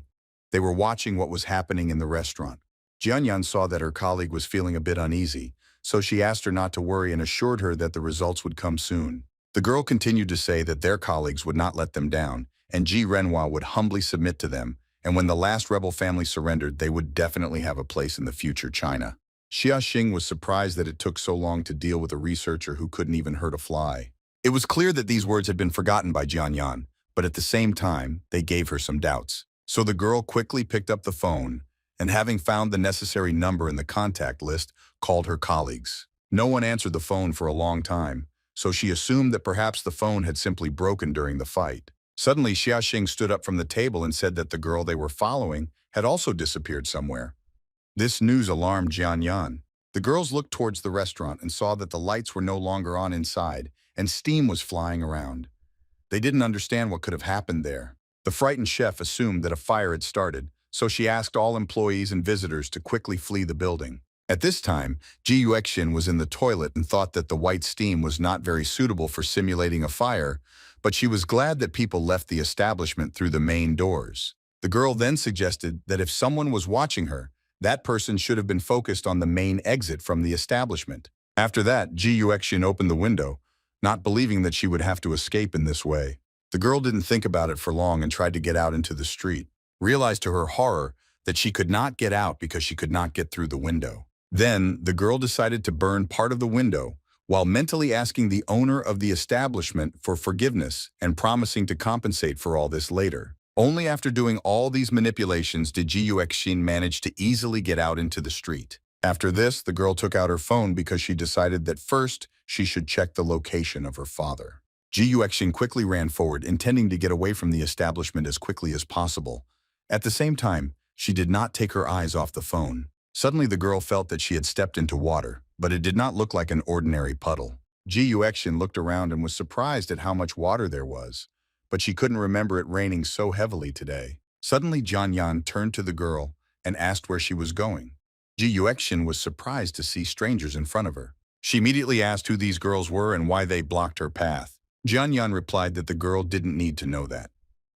Speaker 1: They were watching what was happening in the restaurant. Jianyan saw that her colleague was feeling a bit uneasy, so she asked her not to worry and assured her that the results would come soon. The girl continued to say that their colleagues would not let them down, and Ji Renhua would humbly submit to them, and when the last rebel family surrendered, they would definitely have a place in the future China. Xiaxing was surprised that it took so long to deal with a researcher who couldn't even hurt a fly. It was clear that these words had been forgotten by Jianyan, but at the same time, they gave her some doubts. So the girl quickly picked up the phone, and having found the necessary number in the contact list, called her colleagues. No one answered the phone for a long time, so she assumed that perhaps the phone had simply broken during the fight. Suddenly, Xiaxing stood up from the table and said that the girl they were following had also disappeared somewhere. This news alarmed Jianyan. The girls looked towards the restaurant and saw that the lights were no longer on inside, and steam was flying around. They didn't understand what could have happened there. The frightened chef assumed that a fire had started, so she asked all employees and visitors to quickly flee the building. At this time, Ji Yuexin was in the toilet and thought that the white steam was not very suitable for simulating a fire, but she was glad that people left the establishment through the main doors. The girl then suggested that if someone was watching her, that person should have been focused on the main exit from the establishment. After that, Ji Yuexin opened the window, not believing that she would have to escape in this way. The girl didn't think about it for long and tried to get out into the street, realized to her horror that she could not get out because she could not get through the window. Then, the girl decided to burn part of the window, while mentally asking the owner of the establishment for forgiveness and promising to compensate for all this later. Only after doing all these manipulations did Ji Yuexin manage to easily get out into the street. After this, the girl took out her phone because she decided that first she should check the location of her father. Ji Yuexin quickly ran forward, intending to get away from the establishment as quickly as possible. At the same time, she did not take her eyes off the phone. Suddenly, the girl felt that she had stepped into water, but it did not look like an ordinary puddle. Ji Yuexin looked around and was surprised at how much water there was, but she couldn't remember it raining so heavily today. Suddenly, Jian Yan turned to the girl and asked where she was going. Ji Yuexin was surprised to see strangers in front of her. She immediately asked who these girls were and why they blocked her path. Jian Yan replied that the girl didn't need to know that.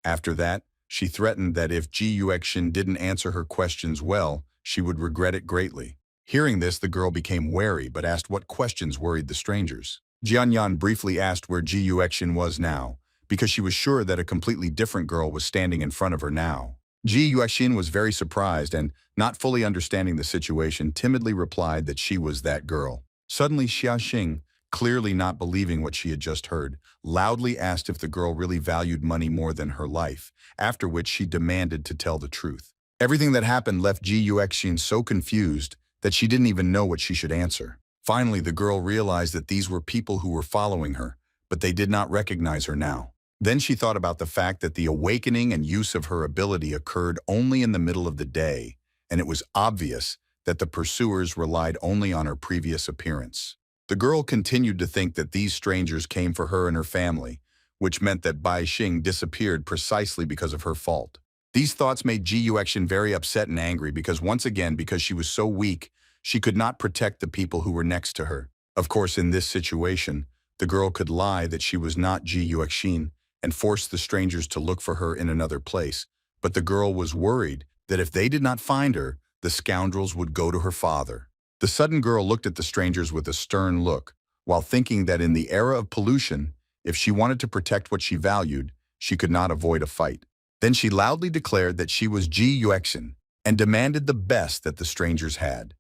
Speaker 1: After that, she threatened that if Ji Yuexin didn't answer her questions well, she would regret it greatly. Hearing this, the girl became wary but asked what questions worried the strangers. Jian Yan briefly asked where Ji Yuexin was now, because she was sure that a completely different girl was standing in front of her now. Ji Yuexin was very surprised and, not fully understanding the situation, timidly replied that she was that girl. Suddenly, Xiaxing, clearly not believing what she had just heard, loudly asked if the girl really valued money more than her life, after which she demanded to tell the truth. Everything that happened left Ji Yuexin so confused that she didn't even know what she should answer. Finally, the girl realized that these were people who were following her, but they did not recognize her now. Then she thought about the fact that the awakening and use of her ability occurred only in the middle of the day, and it was obvious that the pursuers relied only on her previous appearance. The girl continued to think that these strangers came for her and her family, which meant that Bai Xing disappeared precisely because of her fault. These thoughts made Ji Yuexin very upset and angry because once again, because she was so weak, she could not protect the people who were next to her. Of course, in this situation, the girl could lie that she was not Ji Yuexin and force the strangers to look for her in another place, but the girl was worried that if they did not find her, the scoundrels would go to her father. The sudden girl looked at the strangers with a stern look, while thinking that in the era of pollution, if she wanted to protect what she valued, she could not avoid a fight. Then she loudly declared that she was Ji Yuexin and demanded the best that the strangers had.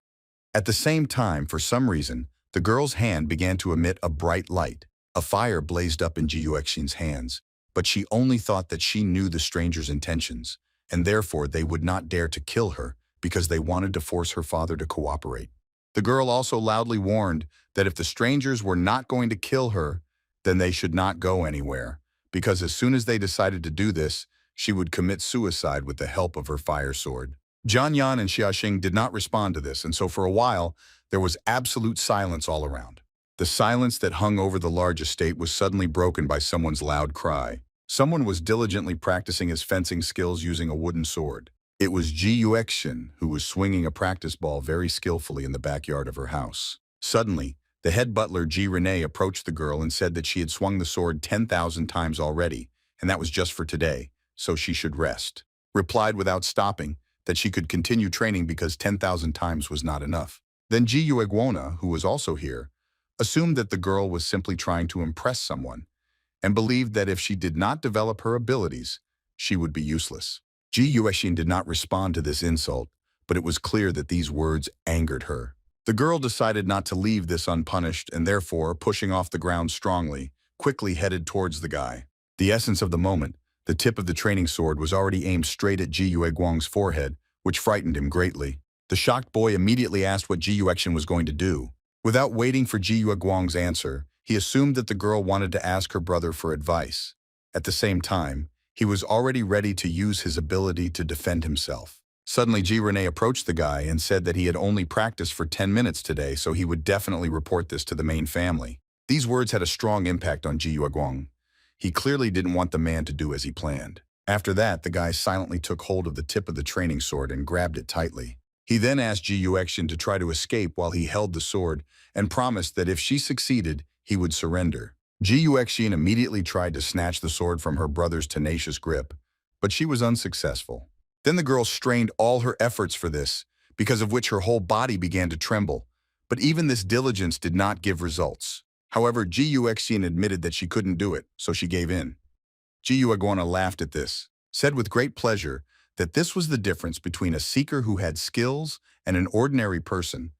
Speaker 1: At the same time, for some reason, the girl's hand began to emit a bright light. A fire blazed up in Ji Yuexin's hands, but she only thought that she knew the strangers' intentions, and therefore they would not dare to kill her because they wanted to force her father to cooperate. The girl also loudly warned that if the strangers were not going to kill her, then they should not go anywhere, because as soon as they decided to do this, she would commit suicide with the help of her fire sword. Jian Yan and Xiaxing did not respond to this, and so for a while, there was absolute silence all around. The silence that hung over the large estate was suddenly broken by someone's loud cry. Someone was diligently practicing his fencing skills using a wooden sword. It was Ji Yuexin, who was swinging a practice ball very skillfully in the backyard of her house. Suddenly, the head butler Ji Rene approached the girl and said that she had swung the sword 10,000 times already, and that was just for today, so she should rest. Replied without stopping that she could continue training because 10,000 times was not enough. Then Ji Yueguona, who was also here, assumed that the girl was simply trying to impress someone, and believed that if she did not develop her abilities, she would be useless. Ji Yuexin did not respond to this insult, but it was clear that these words angered her. The girl decided not to leave this unpunished and therefore, pushing off the ground strongly, quickly headed towards the guy. The essence of the moment, the tip of the training sword was already aimed straight at Ji Yueguang's forehead, which frightened him greatly. The shocked boy immediately asked what Ji Yuexin was going to do. Without waiting for Ji Yueguang's answer, he assumed that the girl wanted to ask her brother for advice. At the same time, he was already ready to use his ability to defend himself. Suddenly, Ji Rene approached the guy and said that he had only practiced for 10 minutes today, so he would definitely report this to the main family. These words had a strong impact on Ji Yueguang. He clearly didn't want the man to do as he planned. After that, the guy silently took hold of the tip of the training sword and grabbed it tightly. He then asked Ji Yuexin to try to escape while he held the sword and promised that if she succeeded, he would surrender. Ji Yuexin immediately tried to snatch the sword from her brother's tenacious grip, but she was unsuccessful. Then the girl strained all her efforts for this, because of which her whole body began to tremble. But even this diligence did not give results. However, Guxin admitted that she couldn't do it, so she gave in. Guaguana laughed at this, said with great pleasure that this was the difference between a seeker who had skills and an ordinary person,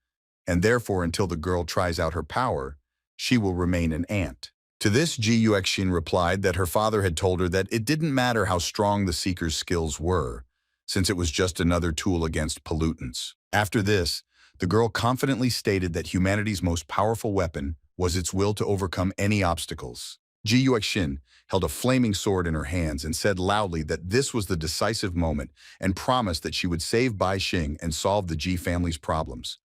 Speaker 1: and therefore until the girl tries out her power, she will remain an ant. To this, Guxin replied that her father had told her that it didn't matter how strong the seeker's skills were, since it was just another tool against pollutants. After this, the girl confidently stated that humanity's most powerful weapon was its will to overcome any obstacles. Guxin held a flaming sword in her hands and said loudly that this was the decisive moment and promised that she would save Bai Xing and solve the Ji family's problems.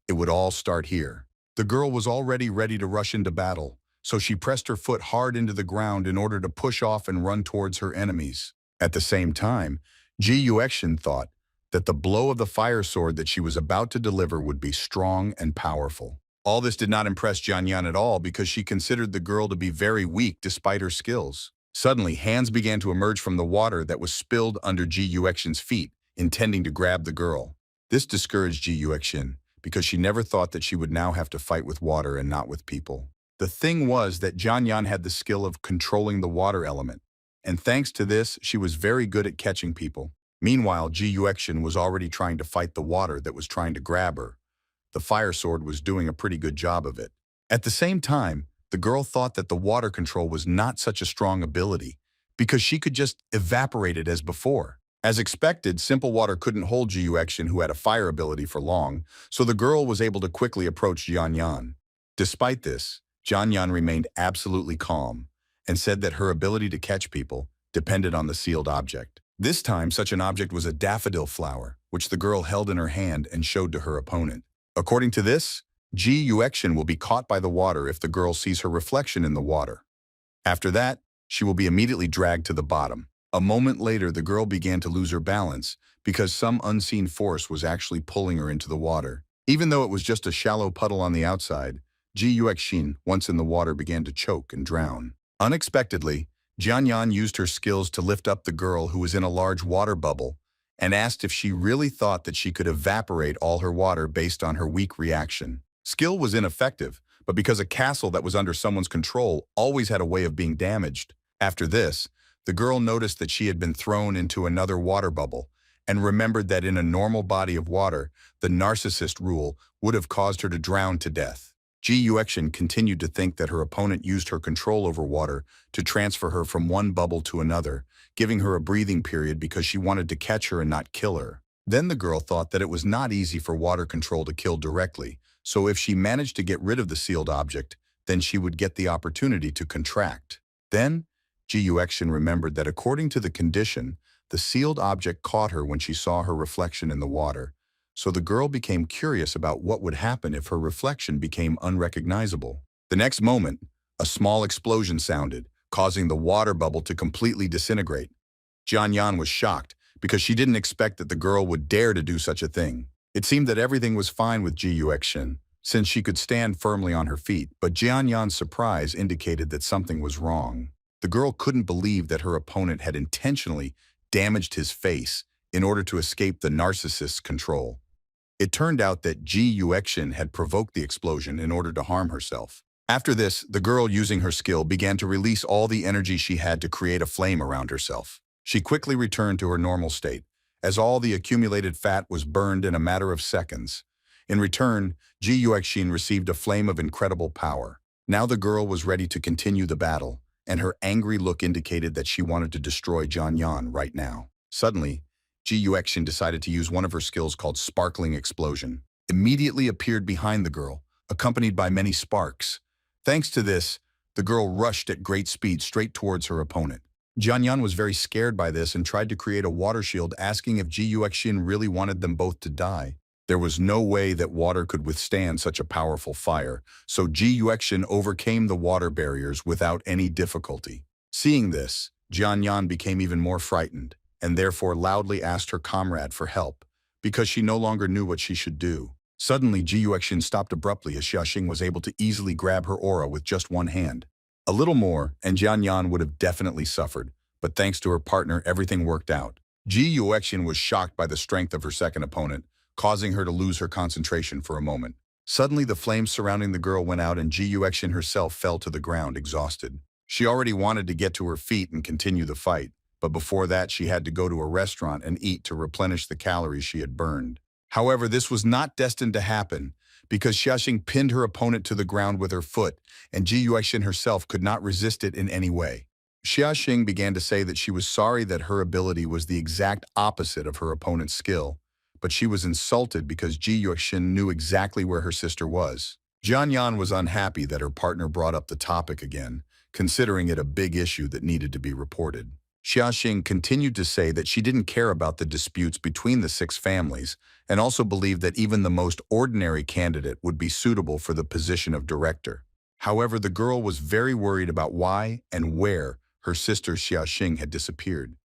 Speaker 1: It would all start here. The girl was already ready to rush into battle, so she pressed her foot hard into the ground in order to push off and run towards her enemies. At the same time, Guxin thought that the blow of the fire sword that she was about to deliver would be strong and powerful. All this did not impress Jianyan at all because she considered the girl to be very weak despite her skills. Suddenly, hands began to emerge from the water that was spilled under Guxin's feet, intending to grab the girl. This discouraged Guxin because she never thought that she would now have to fight with water and not with people. The thing was that Jianyan had the skill of controlling the water element, and thanks to this, she was very good at catching people. Meanwhile, Guxin was already trying to fight the water that was trying to grab her. The fire sword was doing a pretty good job of it. At the same time, the girl thought that the water control was not such a strong ability because she could just evaporate it as before. As expected, simple water couldn't hold Guxin, who had a fire ability, for long, so the girl was able to quickly approach Jianyan. Despite this, Jianyan remained absolutely calm and said that her ability to catch people depended on the sealed object. This time, such an object was a daffodil flower, which the girl held in her hand and showed to her opponent. According to this, Guxin will be caught by the water if the girl sees her reflection in the water. After that, she will be immediately dragged to the bottom. A moment later, the girl began to lose her balance because some unseen force was actually pulling her into the water. Even though it was just a shallow puddle on the outside, Guxin, once in the water, began to choke and drown. Unexpectedly, Jianyan used her skills to lift up the girl, who was in a large water bubble, and asked if she really thought that she could evaporate all her water based on her weak reaction. Skill was ineffective, but because a castle that was under someone's control always had a way of being damaged. After this, the girl noticed that she had been thrown into another water bubble and remembered that in a normal body of water, the narcissist rule would have caused her to drown to death. Guxin continued to think that her opponent used her control over water to transfer her from one bubble to another, giving her a breathing period because she wanted to catch her and not kill her. Then the girl thought that it was not easy for water control to kill directly, so if she managed to get rid of the sealed object, then she would get the opportunity to contract. Then, Guxin remembered that according to the condition, the sealed object caught her when she saw her reflection in the water, so the girl became curious about what would happen if her reflection became unrecognizable. The next moment, a small explosion sounded, causing the water bubble to completely disintegrate. Jianyan was shocked because she didn't expect that the girl would dare to do such a thing. It seemed that everything was fine with Guxin, since she could stand firmly on her feet, but Jianyan's surprise indicated that something was wrong. The girl couldn't believe that her opponent had intentionally damaged his face in order to escape the narcissist's control. It turned out that Guxin had provoked the explosion in order to harm herself. After this, the girl, using her skill, began to release all the energy she had to create a flame around herself. She quickly returned to her normal state, as all the accumulated fat was burned in a matter of seconds. In return, Guxin received a flame of incredible power. Now the girl was ready to continue the battle, and her angry look indicated that she wanted to destroy Jianyan right now. Suddenly, Guxin decided to use one of her skills called Sparkling Explosion. Immediately appeared behind the girl, accompanied by many sparks. Thanks to this, the girl rushed at great speed straight towards her opponent. Jianyan was very scared by this and tried to create a water shield, asking if Guxin really wanted them both to die. There was no way that water could withstand such a powerful fire, so Guxin overcame the water barriers without any difficulty. Seeing this, Jianyan became even more frightened, and therefore loudly asked her comrade for help, because she no longer knew what she should do. Suddenly, Guxin stopped abruptly as Xiaxing was able to easily grab her aura with just one hand. A little more, and Jianyan would have definitely suffered, but thanks to her partner, everything worked out. Ji Yuexian was shocked by the strength of her second opponent, causing her to lose her concentration for a moment. Suddenly, the flames surrounding the girl went out and Ji Yuexian herself fell to the ground, exhausted. She already wanted to get to her feet and continue the fight, but before that she had to go to a restaurant and eat to replenish the calories she had burned. However, this was not destined to happen, because Xiaxing pinned her opponent to the ground with her foot, and Ji Yuexian herself could not resist it in any way. Xiaxing began to say that she was sorry that her ability was the exact opposite of her opponent's skill, but she was insulted because Ji Yuexian knew exactly where her sister was. Jian Yan was unhappy that her partner brought up the topic again, considering it a big issue that needed to be reported. Xiaxing continued to say that she didn't care about the disputes between the six families and also believed that even the most ordinary candidate would be suitable for the position of director. However, the girl was very worried about why and where her sister Xiaxing had disappeared.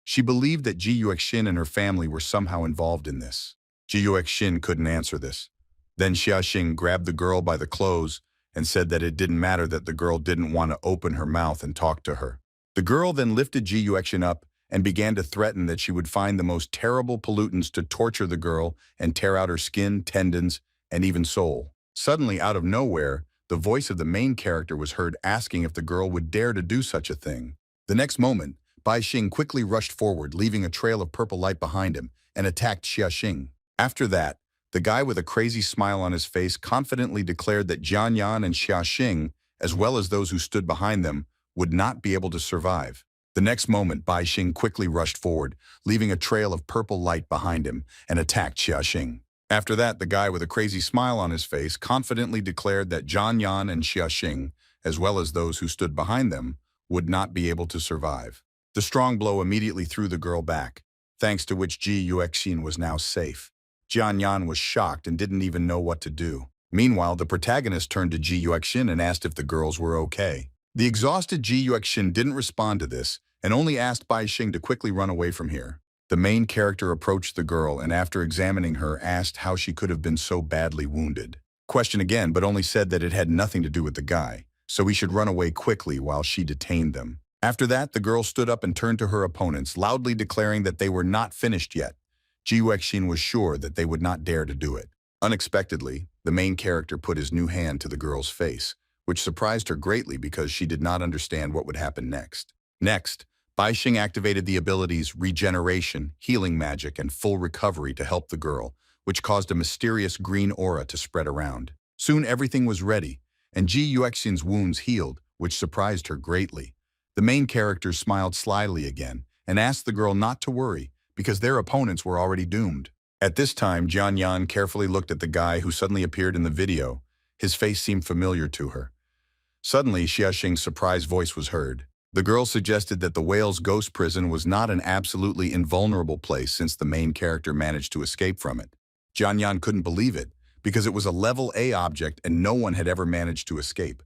Speaker 1: She believed that Ji Yuexian and her family were somehow involved in this. Ji Yuexian couldn't answer this. Then Xiaxing grabbed the girl by the clothes and said that it didn't matter that the girl didn't want to open her mouth and talk to her. The girl then lifted Ji Yuexian up and began to threaten that she would find the most terrible pollutants to torture the girl and tear out her skin, tendons, and even soul. Suddenly, out of nowhere, the voice of the main character was heard asking if the girl would dare to do such a thing. The next moment, Bai Xing quickly rushed forward, leaving a trail of purple light behind him, and attacked Xiaxing. After that, the guy with a crazy smile on his face confidently declared that Jian Yan and Xiaxing, as well as those who stood behind them, would not be able to survive. The next moment, Bai Xing quickly rushed forward, leaving a trail of purple light behind him, and attacked Xiaxing. After that, the guy with a crazy smile on his face confidently declared that Jian Yan and Xiaxing, as well as those who stood behind them, would not be able to survive. The strong blow immediately threw the girl back, thanks to which Ji Yuexian was now safe. Jian Yan was shocked and didn't even know what to do. Meanwhile, the protagonist turned to Ji Yuexian and asked if the girls were okay. The exhausted Ji Yuexian didn't respond to this and only asked Bai Xing to quickly run away from here. The main character approached the girl and after examining her asked how she could have been so badly wounded. Questioned again, but only said that it had nothing to do with the guy, so he should run away quickly while she detained them. After that, the girl stood up and turned to her opponents, loudly declaring that they were not finished yet. Ji Yuexian was sure that they would not dare to do it. Unexpectedly, the main character put his new hand to the girl's face, which surprised her greatly because she did not understand what would happen next. Next, Bai Xing activated the abilities Regeneration, Healing Magic, and Full Recovery to help the girl, which caused a mysterious green aura to spread around. Soon everything was ready, and Ji Yuexian's wounds healed, which surprised her greatly. The main character smiled slyly again and asked the girl not to worry because their opponents were already doomed. At this time, Jian Yan carefully looked at the guy who suddenly appeared in the video. His face seemed familiar to her. Suddenly, Xiaxing's surprised voice was heard. The girl suggested that the whale's ghost prison was not an absolutely invulnerable place since the main character managed to escape from it. Jian Yan couldn't believe it because it was a level A object and no one had ever managed to escape.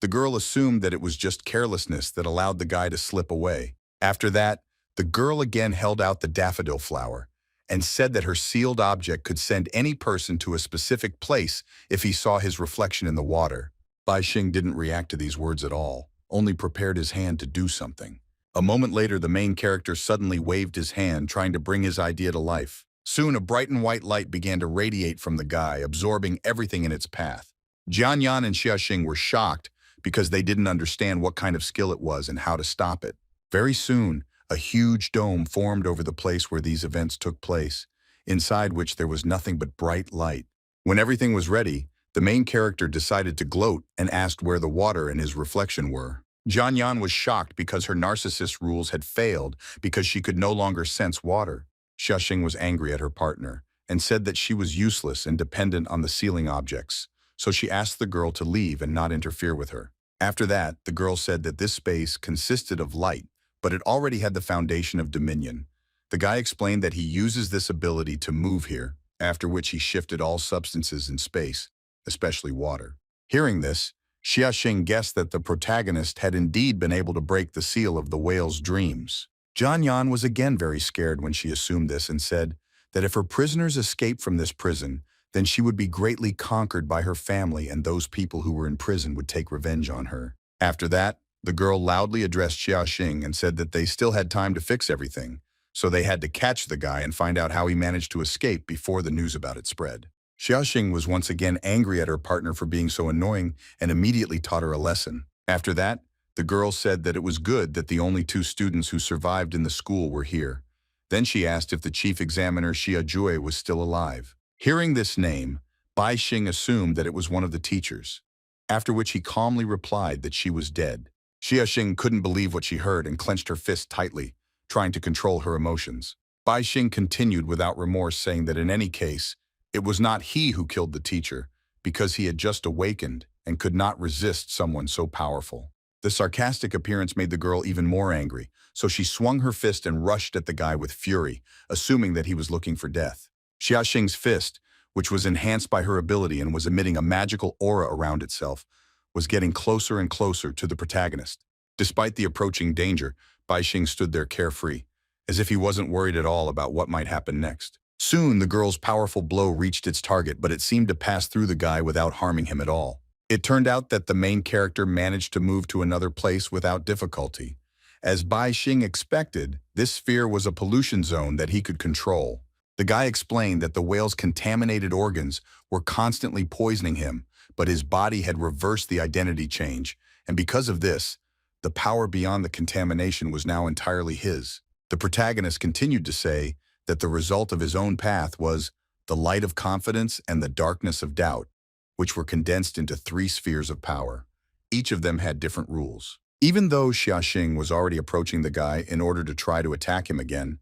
Speaker 1: The girl assumed that it was just carelessness that allowed the guy to slip away. After that, the girl again held out the daffodil flower and said that her sealed object could send any person to a specific place if he saw his reflection in the water. Bai Xing didn't react to these words at all, only prepared his hand to do something. A moment later, the main character suddenly waved his hand, trying to bring his idea to life. Soon, a bright and white light began to radiate from the guy, absorbing everything in its path. Jian Yan and Xiaxing were shocked because they didn't understand what kind of skill it was and how to stop it. Very soon, a huge dome formed over the place where these events took place, inside which there was nothing but bright light. When everything was ready, the main character decided to gloat and asked where the water and his reflection were. Jian Yan was shocked because her narcissist rules had failed because she could no longer sense water. Xiaxing was angry at her partner and said that she was useless and dependent on the sealing objects, so she asked the girl to leave and not interfere with her. After that, the girl said that this space consisted of light, but it already had the foundation of dominion. The guy explained that he uses this ability to move here, after which he shifted all substances in space, especially water. Hearing this, Xiaxing guessed that the protagonist had indeed been able to break the seal of the whale's dreams. Jian Yan was again very scared when she assumed this and said that if her prisoners escaped from this prison, then she would be greatly conquered by her family and those people who were in prison would take revenge on her. After that, The girl loudly addressed Xiaoxing and said that they still had time to fix everything, so they had to catch the guy and find out how he managed to escape before the news about it spread. Xiaoxing was once again angry at her partner for being so annoying and immediately taught her a lesson. After that, the girl said that it was good that the only two students who survived in the school were here. Then she asked if the chief examiner Xia Jue was still alive. Hearing this name, Bai Xing assumed that it was one of the teachers, after which he calmly replied that she was dead. Xia Xing couldn't believe what she heard and clenched her fist tightly, trying to control her emotions. Bai Xing continued without remorse, saying that in any case, it was not he who killed the teacher, because he had just awakened and could not resist someone so powerful. The sarcastic appearance made the girl even more angry, so she swung her fist and rushed at the guy with fury, assuming that he was looking for death. Xiaoxing's fist, which was enhanced by her ability and was emitting a magical aura around itself, was getting closer and closer to the protagonist. Despite the approaching danger, Bai Xing stood there carefree, as if he wasn't worried at all about what might happen next. Soon, the girl's powerful blow reached its target, but it seemed to pass through the guy without harming him at all. It turned out that the main character managed to move to another place without difficulty. As Bai Xing expected, this sphere was a pollution zone that he could control. The guy explained that the whale's contaminated organs were constantly poisoning him, but his body had reversed the identity change, and because of this, the power beyond the contamination was now entirely his. The protagonist continued to say that the result of his own path was the light of confidence and the darkness of doubt, which were condensed into 3 spheres of power. Each of them had different rules. Even though Xiaoxing was already approaching the guy in order to try to attack him again,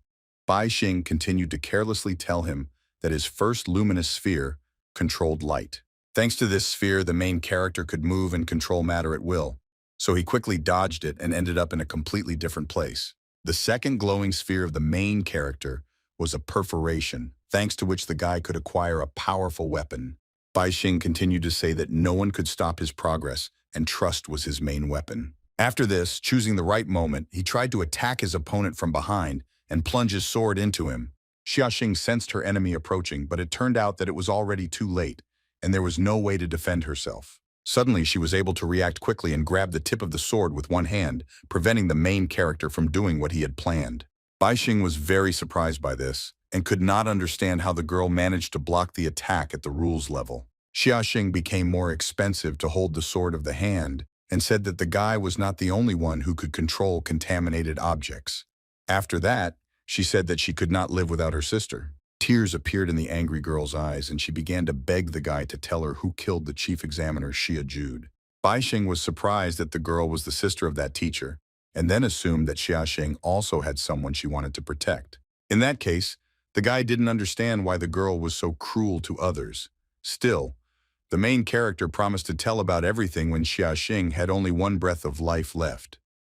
Speaker 1: Bai Xing continued to carelessly tell him that his first luminous sphere controlled light. Thanks to this sphere, the main character could move and control matter at will, so he quickly dodged it and ended up in a completely different place. The second glowing sphere of the main character was a perforation, thanks to which the guy could acquire a powerful weapon. Bai Xing continued to say that no one could stop his progress, and trust was his main weapon. After this, choosing the right moment, he tried to attack his opponent from behind and plunge his sword into him. Xiaoxing sensed her enemy approaching, but it turned out that it was already too late, and there was no way to defend herself. Suddenly, she was able to react quickly and grab the tip of the sword with one hand, preventing the main character from doing what he had planned. Bai Xing was very surprised by this, and could not understand how the girl managed to block the attack at the rules level. Xiaoxing became more expensive to hold the sword of the hand, and said that the guy was not the only one who could control contaminated objects. After that, she said that she could not live without her sister. Tears appeared in the angry girl's eyes, and she began to beg the guy to tell her who killed the chief examiner Xia Jude. Bai Xing was surprised that the girl was the sister of that teacher, and then assumed that Xiaoxing also had someone she wanted to protect. In that case, the guy didn't understand why the girl was so cruel to others. Still, the main character promised to tell about everything when Xiaoxing had only one breath of life left.